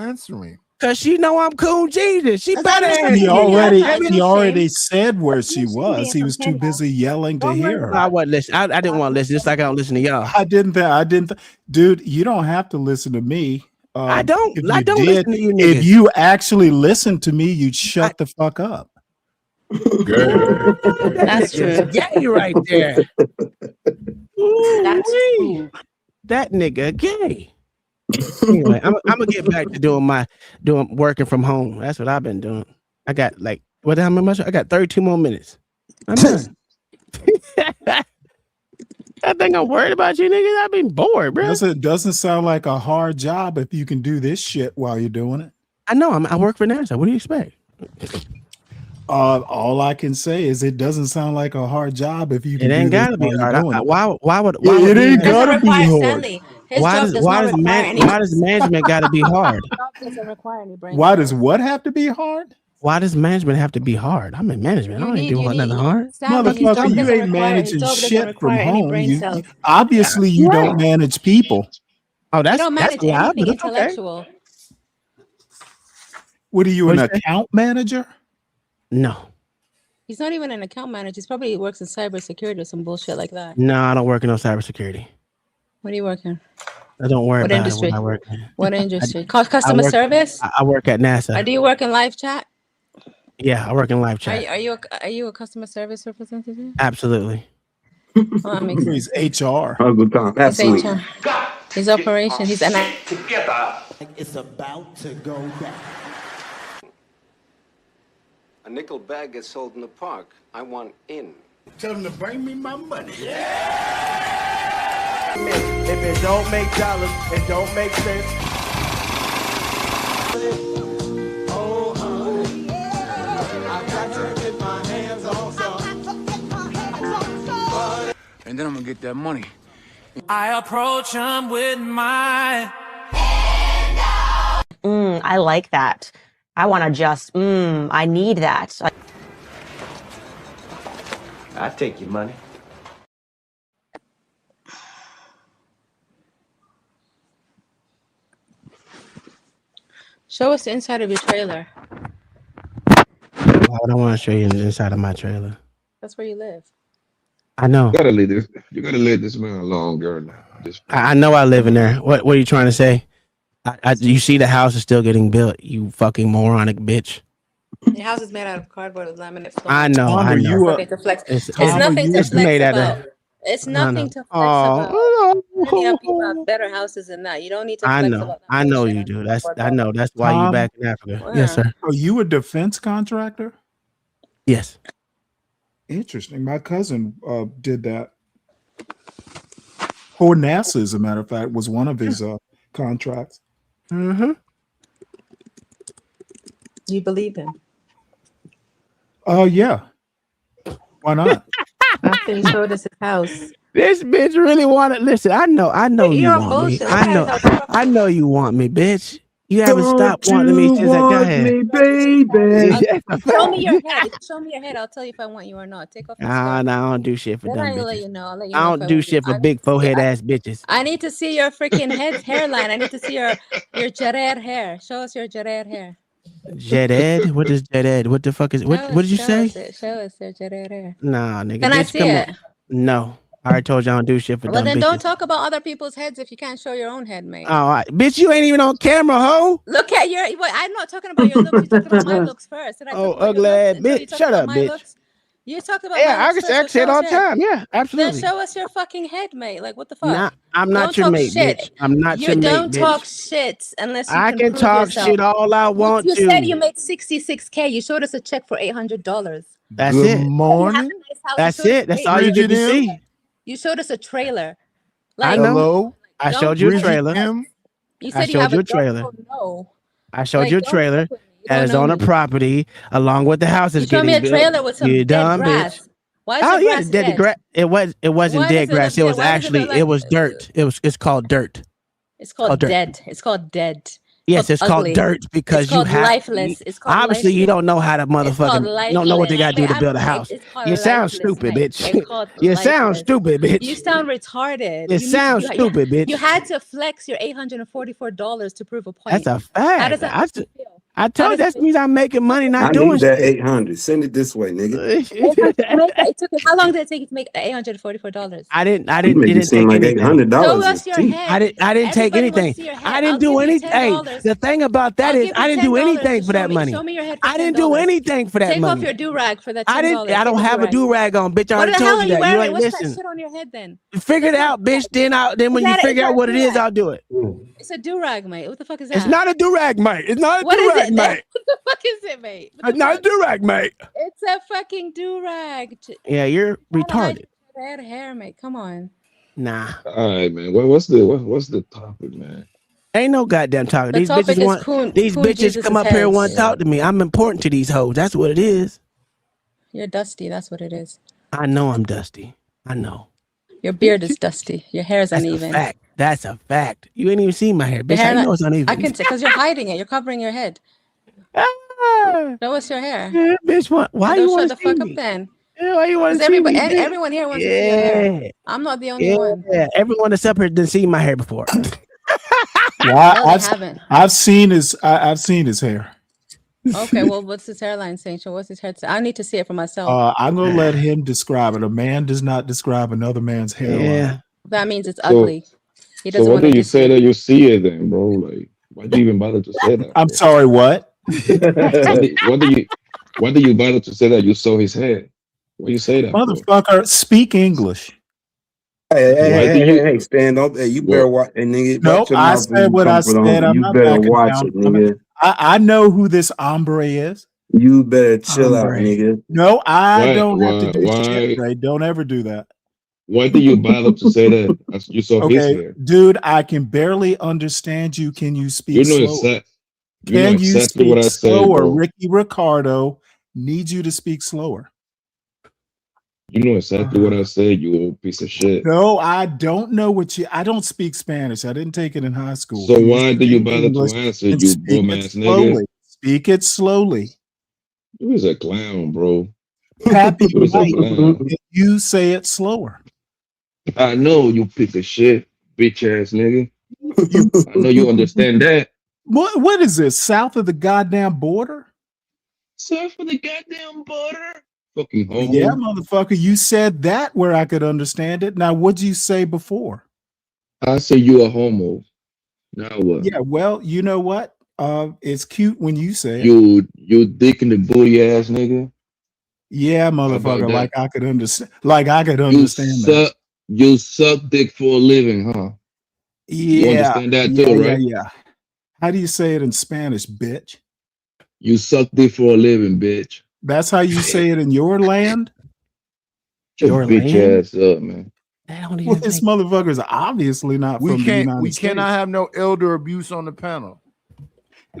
Speaker 2: answering?
Speaker 17: Cause she know I'm cool Jesus. She better answer.
Speaker 5: He
Speaker 17: me.
Speaker 5: already said where she was. He was too busy yelling to hear her.
Speaker 17: I wasn't listening. I didn't want to listen. Just like I don't listen to y'all.
Speaker 5: I didn't. Dude, you don't have to listen to me.
Speaker 17: I don't.
Speaker 5: If
Speaker 17: I
Speaker 5: you
Speaker 17: don't
Speaker 5: did,
Speaker 17: listen to you niggas.
Speaker 5: if you actually listened to me, you'd shut the fuck up.
Speaker 14: That's true.
Speaker 17: Gay right there. Ooh, that nigga gay. Anyway, I'm gonna get back to doing working from home. That's what I've been doing. I got like how much? I got 32 more minutes. I'm done. I think I'm worried about you niggas. I've been bored, bro.
Speaker 5: Doesn't sound like a hard job if you can do this shit while you're doing it.
Speaker 17: I know. I work for NASA. What do you expect?
Speaker 5: All I can say is it doesn't sound like a hard job if you can.
Speaker 17: It ain't gotta be hard. Why would
Speaker 5: it ain't gotta be hard?
Speaker 17: Why does management gotta be hard?
Speaker 5: Why does what have to be hard?
Speaker 17: Why does management have to be hard? I'm in management. I ain't doing nothing hard.
Speaker 5: Motherfucker, you ain't managing shit from home. Obviously, you don't manage people.
Speaker 17: Oh, that's
Speaker 14: You don't manage
Speaker 17: loud,
Speaker 14: anything
Speaker 17: but okay.
Speaker 14: intellectual.
Speaker 5: What are you,
Speaker 17: What'd
Speaker 5: an
Speaker 17: you say?
Speaker 5: account manager?
Speaker 17: No.
Speaker 14: He's not even an account manager. He's probably works in cybersecurity or some bullshit like that.
Speaker 17: No, I don't work in no cybersecurity.
Speaker 14: What are you working?
Speaker 17: I don't worry
Speaker 14: What
Speaker 17: about
Speaker 14: industry?
Speaker 17: it when I work.
Speaker 14: What industry? Customer
Speaker 17: work-
Speaker 14: service?
Speaker 17: I work at NASA.
Speaker 14: Do you work in live chat?
Speaker 17: Yeah, I work in live chat.
Speaker 14: Are you a customer service representative?
Speaker 17: Absolutely.
Speaker 14: Oh, that makes sense.
Speaker 5: He's HR.
Speaker 14: He's HR. He's operation. He's an.
Speaker 21: It's about to go down.
Speaker 1: A nickel bag gets sold in the park. I want in.
Speaker 21: Tell them to bring me my money. If it don't make dollars, it don't make sense. Oh, honey, I got to get my hands on some.
Speaker 12: And then I'm gonna get that money.
Speaker 16: I approach him with my.
Speaker 23: I like that. I want to just, I need that.
Speaker 1: I take your money.
Speaker 14: Show us the inside of your trailer.
Speaker 17: Why would I want to show you the inside of my trailer?
Speaker 14: That's where you live.
Speaker 17: I know.
Speaker 19: You gotta leave this. You gotta let this man alone, girl. Now.
Speaker 17: I know I live in there. What are you trying to say? You see the house is still getting built, you fucking moronic bitch.
Speaker 14: Your house is made out of cardboard with laminate floor.
Speaker 17: I know. I know.
Speaker 14: It's nothing to flex. It's nothing to flex
Speaker 17: made out
Speaker 14: about.
Speaker 17: of.
Speaker 14: It's
Speaker 17: I know.
Speaker 14: nothing to flex about. Many of people have better houses than that. You don't need to flex
Speaker 17: I know.
Speaker 14: about that.
Speaker 17: I know you do. I know. That's why you back in Africa. Yes, sir.
Speaker 5: Are you a defense contractor?
Speaker 17: Yes.
Speaker 5: Interesting. My cousin did that. For NASA, as a matter of fact, was one of his contracts.
Speaker 17: Mm-hmm.
Speaker 14: You believe him?
Speaker 5: Oh yeah. Why not?
Speaker 14: After he showed us his house.
Speaker 17: This bitch really wanted. Listen, I know you
Speaker 14: You're
Speaker 17: want me.
Speaker 14: bullshit.
Speaker 17: I know you want me, bitch. You haven't stopped wanting me since I got here.
Speaker 5: baby.
Speaker 14: Show me your head. If you show me your head, I'll tell you if I want you or not. Take off your
Speaker 17: Nah, I don't do shit for
Speaker 14: Then
Speaker 17: dumb
Speaker 14: I'll let
Speaker 17: bitches.
Speaker 14: you know. I'll let you know
Speaker 17: I
Speaker 14: if
Speaker 17: don't do
Speaker 14: want
Speaker 17: shit
Speaker 14: you.
Speaker 17: for big forehead ass bitches.
Speaker 14: I need to see your freaking hairline. I need to see your Jared hair. Show us your Jared hair.
Speaker 17: Jet Ed? What is Jet Ed? What the fuck is what did you say?
Speaker 14: Show us your Jared hair.
Speaker 17: Nah, nigga.
Speaker 14: Can I
Speaker 17: bitch,
Speaker 14: see
Speaker 17: come
Speaker 14: it?
Speaker 17: on. No. I already told you I don't do shit for
Speaker 14: Well,
Speaker 17: dumb
Speaker 14: then
Speaker 17: bitches.
Speaker 14: don't talk about other people's heads if you can't show your own head, mate.
Speaker 17: Oh, bitch, you ain't even on camera, ho.
Speaker 14: Look at your. Wait, I'm not talking about your looks. You're talking about my looks first. Did I talk
Speaker 17: Oh,
Speaker 14: about your
Speaker 17: ugly
Speaker 14: looks
Speaker 17: ass
Speaker 14: until you
Speaker 17: bitch.
Speaker 14: talked
Speaker 17: Shut
Speaker 14: about
Speaker 17: up,
Speaker 14: my
Speaker 17: bitch.
Speaker 14: looks? You talked about
Speaker 17: Yeah,
Speaker 14: my
Speaker 17: I
Speaker 14: looks
Speaker 17: can
Speaker 14: first,
Speaker 17: say
Speaker 14: so
Speaker 17: it
Speaker 14: show
Speaker 17: all
Speaker 14: us
Speaker 17: the
Speaker 14: your head.
Speaker 17: time. Yeah, absolutely.
Speaker 14: Then show us your fucking head, mate. Like what the fuck?
Speaker 17: Nah, I'm not
Speaker 14: Don't
Speaker 17: your
Speaker 14: talk
Speaker 17: mate,
Speaker 14: shit.
Speaker 17: bitch. I'm not
Speaker 14: You
Speaker 17: your mate,
Speaker 14: don't
Speaker 17: bitch.
Speaker 14: talk shit unless you
Speaker 17: I can
Speaker 14: prove
Speaker 17: talk
Speaker 14: yourself.
Speaker 17: shit all I want
Speaker 14: You
Speaker 17: to.
Speaker 14: said you made $66K. You showed us a check for $800.
Speaker 17: That's
Speaker 2: Good
Speaker 17: it.
Speaker 14: You have a
Speaker 2: morning.
Speaker 14: nice house.
Speaker 17: That's
Speaker 14: You showed us
Speaker 17: it. That's all you
Speaker 14: $800.
Speaker 17: get to
Speaker 2: Bridget M.
Speaker 17: see.
Speaker 14: You showed us a trailer.
Speaker 17: I
Speaker 14: Like,
Speaker 17: know.
Speaker 2: Hello.
Speaker 17: I
Speaker 14: don't
Speaker 17: showed you a
Speaker 2: Bridget
Speaker 17: trailer.
Speaker 2: M.
Speaker 14: You
Speaker 17: I
Speaker 14: said you
Speaker 17: showed
Speaker 14: have
Speaker 17: you
Speaker 14: a
Speaker 17: a trailer.
Speaker 14: don't know.
Speaker 17: I showed
Speaker 14: Like,
Speaker 17: you a
Speaker 14: don't
Speaker 17: trailer
Speaker 14: fuck with me. You
Speaker 17: that
Speaker 14: don't
Speaker 17: is
Speaker 14: know
Speaker 17: on a
Speaker 14: me.
Speaker 17: property along with the house
Speaker 14: You
Speaker 17: is
Speaker 14: showed me
Speaker 17: getting
Speaker 14: a
Speaker 17: built.
Speaker 14: trailer with some
Speaker 17: You
Speaker 14: dead
Speaker 17: dumb
Speaker 14: grass.
Speaker 17: bitch.
Speaker 14: Why is
Speaker 17: Oh
Speaker 14: your
Speaker 17: yeah,
Speaker 14: grass
Speaker 17: the
Speaker 14: dead?
Speaker 17: grass. It wasn't
Speaker 14: Why
Speaker 17: dead
Speaker 14: does it
Speaker 17: grass.
Speaker 14: look
Speaker 17: It was
Speaker 14: dead? Why does it look
Speaker 17: actually it
Speaker 14: like
Speaker 17: was dirt. It's called dirt.
Speaker 14: it's
Speaker 17: called
Speaker 14: called
Speaker 17: dirt.
Speaker 14: dead? It's called dead.
Speaker 17: Yes, it's called
Speaker 14: ugly.
Speaker 17: dirt
Speaker 14: It's
Speaker 17: because you
Speaker 14: called
Speaker 17: have
Speaker 14: lifeless. It's called
Speaker 17: obviously you
Speaker 14: lifeless.
Speaker 17: don't know how to
Speaker 14: It's called
Speaker 17: motherfucking don't know what they
Speaker 14: lifeless.
Speaker 17: gotta do to
Speaker 14: Wait,
Speaker 17: build a house.
Speaker 14: it's called
Speaker 17: You sound
Speaker 14: lifeless,
Speaker 17: stupid,
Speaker 14: mate.
Speaker 17: bitch.
Speaker 14: It's called
Speaker 17: You sound
Speaker 14: lifeless.
Speaker 17: stupid, bitch.
Speaker 14: You sound retarded.
Speaker 17: You sound stupid, bitch.
Speaker 14: You had to flex your $844 to prove a point.
Speaker 17: That's a fact.
Speaker 14: How does that make you feel?
Speaker 17: I told you that means I'm making money,
Speaker 4: I
Speaker 17: not
Speaker 4: need
Speaker 17: doing
Speaker 4: that
Speaker 17: shit.
Speaker 4: 800. Send it this way, nigga.
Speaker 14: It took how long did it take you to make $844?
Speaker 17: I didn't
Speaker 4: You make it
Speaker 17: didn't
Speaker 4: seem
Speaker 17: take
Speaker 4: like
Speaker 17: anything.
Speaker 4: $800
Speaker 14: Show
Speaker 4: is
Speaker 14: us your
Speaker 4: cheap.
Speaker 14: head.
Speaker 17: I didn't take
Speaker 14: Everybody wants
Speaker 17: anything.
Speaker 14: to see your head.
Speaker 17: I didn't
Speaker 14: I'll
Speaker 17: do
Speaker 14: give you
Speaker 17: anything.
Speaker 14: $10.
Speaker 17: The thing about that
Speaker 14: I'll
Speaker 17: is
Speaker 14: give you
Speaker 17: I didn't do
Speaker 14: $10
Speaker 17: anything
Speaker 14: to
Speaker 17: for
Speaker 14: show
Speaker 17: that
Speaker 14: me.
Speaker 17: money.
Speaker 14: Show me your head for
Speaker 17: I didn't do
Speaker 14: $10.
Speaker 17: anything for that
Speaker 14: Take
Speaker 17: money.
Speaker 14: off your do-rag for that $10.
Speaker 17: I didn't. I don't
Speaker 14: Take a
Speaker 17: have a
Speaker 14: do-rag.
Speaker 17: do-rag on, bitch. I
Speaker 14: What
Speaker 17: already
Speaker 14: the hell
Speaker 17: told
Speaker 14: are
Speaker 17: you
Speaker 14: you
Speaker 17: that. You
Speaker 14: wearing?
Speaker 17: ain't
Speaker 14: What's that
Speaker 17: listen.
Speaker 14: shit on your head then?
Speaker 17: Figure it out, bitch. Then when you figure out what it is, I'll do it.
Speaker 14: It's a do-rag, mate. What the fuck is that?
Speaker 17: It's not a do-rag, mate. It's not a
Speaker 14: What is
Speaker 17: do-rag,
Speaker 14: it then?
Speaker 17: mate.
Speaker 14: What the fuck is it, mate? What
Speaker 17: It's
Speaker 14: the
Speaker 17: not a
Speaker 14: fuck?
Speaker 17: do-rag, mate.
Speaker 14: It's a fucking do-rag.
Speaker 17: Yeah, you're
Speaker 14: Trying to hide
Speaker 17: retarded.
Speaker 14: your bad hair, mate. Come on.
Speaker 17: Nah.
Speaker 19: All right, man. What's the topic, man?
Speaker 17: Ain't no goddamn talking.
Speaker 14: The
Speaker 17: These
Speaker 14: topic
Speaker 17: bitches
Speaker 14: is
Speaker 17: want
Speaker 14: Poon
Speaker 17: bitches
Speaker 14: Jesus'
Speaker 17: come up here and want
Speaker 14: heads.
Speaker 17: to talk to me. I'm important to these hoes. That's what it is.
Speaker 14: You're dusty. That's what it is.
Speaker 17: I know I'm dusty. I know.
Speaker 14: Your beard is dusty. Your hair is
Speaker 17: That's
Speaker 14: uneven.
Speaker 17: a fact. That's a fact. You ain't even seen my hair,
Speaker 14: Your
Speaker 17: bitch.
Speaker 14: hair
Speaker 17: I know it's uneven.
Speaker 14: I can say because you're hiding it. You're covering your head. Show us your hair.
Speaker 17: Yeah, bitch, why
Speaker 14: Don't
Speaker 17: you
Speaker 14: shut
Speaker 17: want
Speaker 14: the
Speaker 17: to see
Speaker 14: fuck
Speaker 17: me?
Speaker 14: up then.
Speaker 17: Yeah, why you want to see
Speaker 14: Everybody,
Speaker 17: me? bitch?
Speaker 14: everyone here wants to see your hair. I'm not the only one.
Speaker 17: Yeah, everyone that's up here didn't see my hair before.
Speaker 14: No, they haven't.
Speaker 5: I've seen his hair.
Speaker 14: Okay, well, what's his hairline saying? So what's his hair say? I need to see it for myself.
Speaker 5: I'm gonna let him describe it. A man does not describe another man's hairline.
Speaker 17: Yeah.
Speaker 14: That means it's ugly. He
Speaker 19: So
Speaker 14: doesn't
Speaker 19: what
Speaker 14: want
Speaker 19: do you
Speaker 14: to
Speaker 19: say that you see it then, bro? Like, why do you even bother to say that?
Speaker 5: I'm sorry, what?
Speaker 19: Why do you bother to say that you saw his hair? Why you say that, bro?
Speaker 5: Motherfucker, speak English.
Speaker 4: Hey, stand up. Hey, you better watch it, nigga.
Speaker 5: No,
Speaker 4: Watch your
Speaker 5: I
Speaker 4: mouth when
Speaker 5: said
Speaker 4: you
Speaker 5: what
Speaker 4: come
Speaker 5: I
Speaker 4: for the
Speaker 5: said.
Speaker 4: homie.
Speaker 5: I'm
Speaker 4: You
Speaker 5: not
Speaker 4: better
Speaker 5: backing
Speaker 4: watch
Speaker 5: down.
Speaker 4: it, nigga.
Speaker 5: I know who this hombre is.
Speaker 4: You better chill out, nigga.
Speaker 5: No, I
Speaker 19: Why-
Speaker 5: don't have to
Speaker 19: why-
Speaker 5: do
Speaker 19: why-
Speaker 5: shit, Ray. Don't ever do that.
Speaker 19: Why do you bother to say that? As you saw his
Speaker 5: Okay,
Speaker 19: hair.
Speaker 5: dude, I can barely understand you. Can you speak
Speaker 19: You know
Speaker 5: slower?
Speaker 19: you know
Speaker 5: Can you
Speaker 19: exactly what
Speaker 5: speak
Speaker 19: I say,
Speaker 5: slower?
Speaker 19: bro.
Speaker 5: Ricky Ricardo needs you to speak slower.
Speaker 19: You know exactly what I say, you old piece of shit.
Speaker 5: No, I don't know what you. I don't speak Spanish. I didn't take it in high school.
Speaker 19: So
Speaker 5: Can
Speaker 19: why do you
Speaker 5: speak
Speaker 19: bother
Speaker 5: English
Speaker 19: to answer,
Speaker 5: and
Speaker 19: you
Speaker 5: speak
Speaker 19: bum
Speaker 5: it
Speaker 19: ass nigga?
Speaker 5: slowly? Speak it slowly.
Speaker 19: You is a clown, bro.
Speaker 5: Pappy
Speaker 19: You is a
Speaker 5: White,
Speaker 19: clown.
Speaker 5: you say it slower.
Speaker 19: I know you piece of shit, bitch ass nigga. I know you understand that.
Speaker 5: What is this? South of the goddamn border?
Speaker 19: South of the goddamn border? Fucking homo.
Speaker 5: Yeah, motherfucker. You said that where I could understand it. Now, what'd you say before?
Speaker 19: I say you a homo. Now what?
Speaker 5: Yeah, well, you know what? It's cute when you say it.
Speaker 19: You dick in the booty ass nigga.
Speaker 5: Yeah,
Speaker 19: about
Speaker 5: motherfucker.
Speaker 19: that?
Speaker 5: Like I could understand. Like I could
Speaker 19: You
Speaker 5: understand that.
Speaker 19: suck. You suck dick for a living, huh? You
Speaker 5: Yeah,
Speaker 19: understand that too, right?
Speaker 5: yeah. How do you say it in Spanish, bitch?
Speaker 19: You suck dick for a living, bitch.
Speaker 5: That's how you say it in your land?
Speaker 19: Your bitch ass up, man.
Speaker 5: Well, this motherfucker's obviously not from the United
Speaker 2: We
Speaker 5: States.
Speaker 2: cannot have no elder abuse on the panel.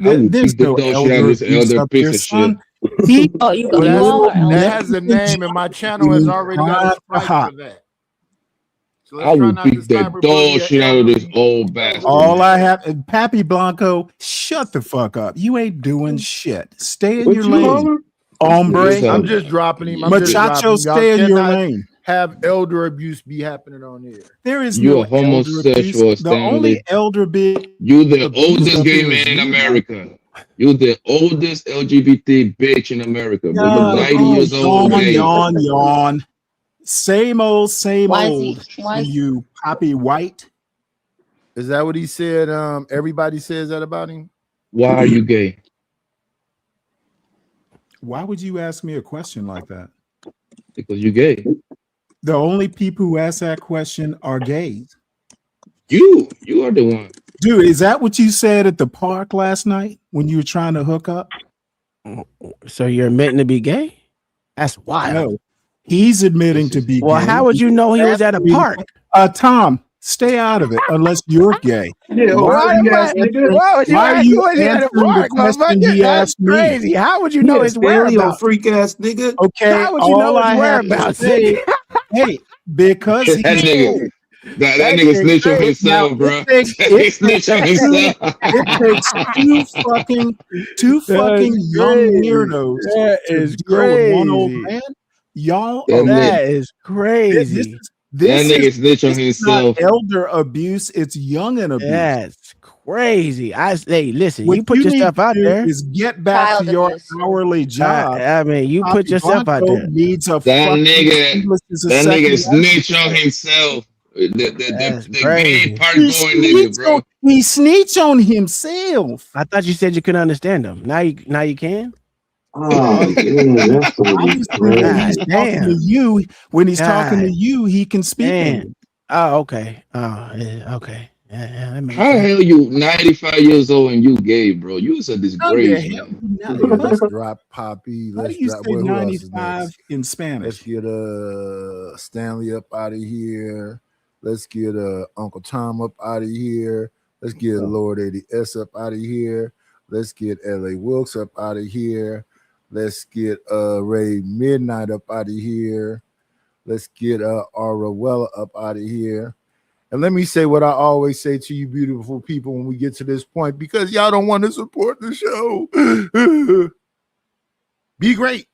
Speaker 19: I will
Speaker 5: There's
Speaker 19: beat the
Speaker 5: no
Speaker 19: dog shit out of
Speaker 5: elder
Speaker 19: this
Speaker 5: abuse
Speaker 19: elder
Speaker 5: up
Speaker 19: piece
Speaker 5: there,
Speaker 19: of
Speaker 5: son.
Speaker 19: shit.
Speaker 5: He,
Speaker 23: Oh, you
Speaker 2: Well,
Speaker 23: are
Speaker 2: that
Speaker 23: elder.
Speaker 2: has a name, and my channel has already got a strike for that. So
Speaker 19: I
Speaker 2: let's try
Speaker 19: will
Speaker 2: not to
Speaker 19: beat the
Speaker 2: cyberbully
Speaker 19: dog
Speaker 2: an
Speaker 19: shit out of
Speaker 2: elder
Speaker 19: this old bastard.
Speaker 5: All I have, and Pappy Blanco, shut the fuck up. You ain't doing shit. Stay in
Speaker 19: What
Speaker 5: your
Speaker 19: you
Speaker 5: lane,
Speaker 19: holler?
Speaker 5: hombre.
Speaker 2: I'm just dropping him. I'm just
Speaker 5: Muchacho,
Speaker 2: dropping him.
Speaker 5: stay
Speaker 2: Y'all
Speaker 5: in your
Speaker 2: cannot
Speaker 5: lane.
Speaker 2: have elder abuse be happening on here.
Speaker 5: There is
Speaker 19: You
Speaker 5: no
Speaker 19: a homosexual,
Speaker 5: elder abuse. The only
Speaker 19: Stanley.
Speaker 5: elder
Speaker 19: You the
Speaker 5: abuse
Speaker 19: oldest
Speaker 5: up
Speaker 19: gay
Speaker 5: here is
Speaker 19: man in
Speaker 5: you.
Speaker 19: America. You the oldest LGBT bitch in America, bro. You 90 years old gay.
Speaker 5: Yawn. Same old,
Speaker 23: Why is
Speaker 5: you Poppy White.
Speaker 2: Is that what he said? Everybody says that about him.
Speaker 19: Why are you gay?
Speaker 5: Why would you ask me a question like that?
Speaker 19: Because you gay.
Speaker 5: The only people who ask that question are gays.
Speaker 19: You are the one.
Speaker 5: Dude, is that what you said at the park last night when you were trying to hook up?
Speaker 17: So you're admitting to be gay? That's wild.
Speaker 5: No, he's admitting to be
Speaker 17: Well,
Speaker 5: gay.
Speaker 17: how would you know he was at a park?
Speaker 5: Tom, stay out of it unless you're gay.
Speaker 17: Yeah, why would you ask me at a park, motherfucker? That's crazy. How would you know his whereabouts?
Speaker 4: Freak ass nigga.
Speaker 5: Okay,
Speaker 17: How would you know
Speaker 5: all
Speaker 17: his
Speaker 5: I have to
Speaker 17: whereabouts?
Speaker 5: say, hey, because
Speaker 19: That nigga. That nigga snitch on himself, bro. He snitch on himself.
Speaker 5: It takes two fucking young weirdos to deal with one old man. Y'all,
Speaker 17: That is crazy.
Speaker 19: That nigga snitch on himself.
Speaker 5: Not elder abuse, it's youngin' abuse.
Speaker 17: That's crazy. Hey, listen,
Speaker 5: What
Speaker 17: you put
Speaker 5: you
Speaker 17: yourself
Speaker 5: need
Speaker 17: out
Speaker 5: to do
Speaker 17: there.
Speaker 5: is get back to your hourly job.
Speaker 17: I mean, you put yourself out there.
Speaker 5: Needs a
Speaker 19: That
Speaker 5: fucking
Speaker 19: nigga snitch on himself. The gay part going nigga, bro.
Speaker 5: He snitch on himself.
Speaker 17: I thought you said you couldn't understand him. Now you can.
Speaker 4: Oh, that's
Speaker 5: talking to you. When he's talking to you, he can speak.
Speaker 17: Oh, okay. Oh, yeah, okay. Yeah, that makes
Speaker 19: How the
Speaker 17: sense.
Speaker 19: hell you 95 years old and you gay, bro? You is a disgrace, man.
Speaker 2: Let's drop Poppy.
Speaker 5: How
Speaker 2: Let's
Speaker 5: do you
Speaker 2: drop
Speaker 5: say
Speaker 2: who else is
Speaker 5: 95
Speaker 2: next?
Speaker 5: in Spanish?
Speaker 2: Let's get Stanley up out of here. Let's get Uncle Tom up out of here. Let's get Lord ADS up out of here. Let's get LA Wilkes up out of here. Let's get Ray Midnight up out of here. Let's get Arawella up out of here. And let me say what I always say to you beautiful people when we get to this point, because y'all don't want to support the show. Be great.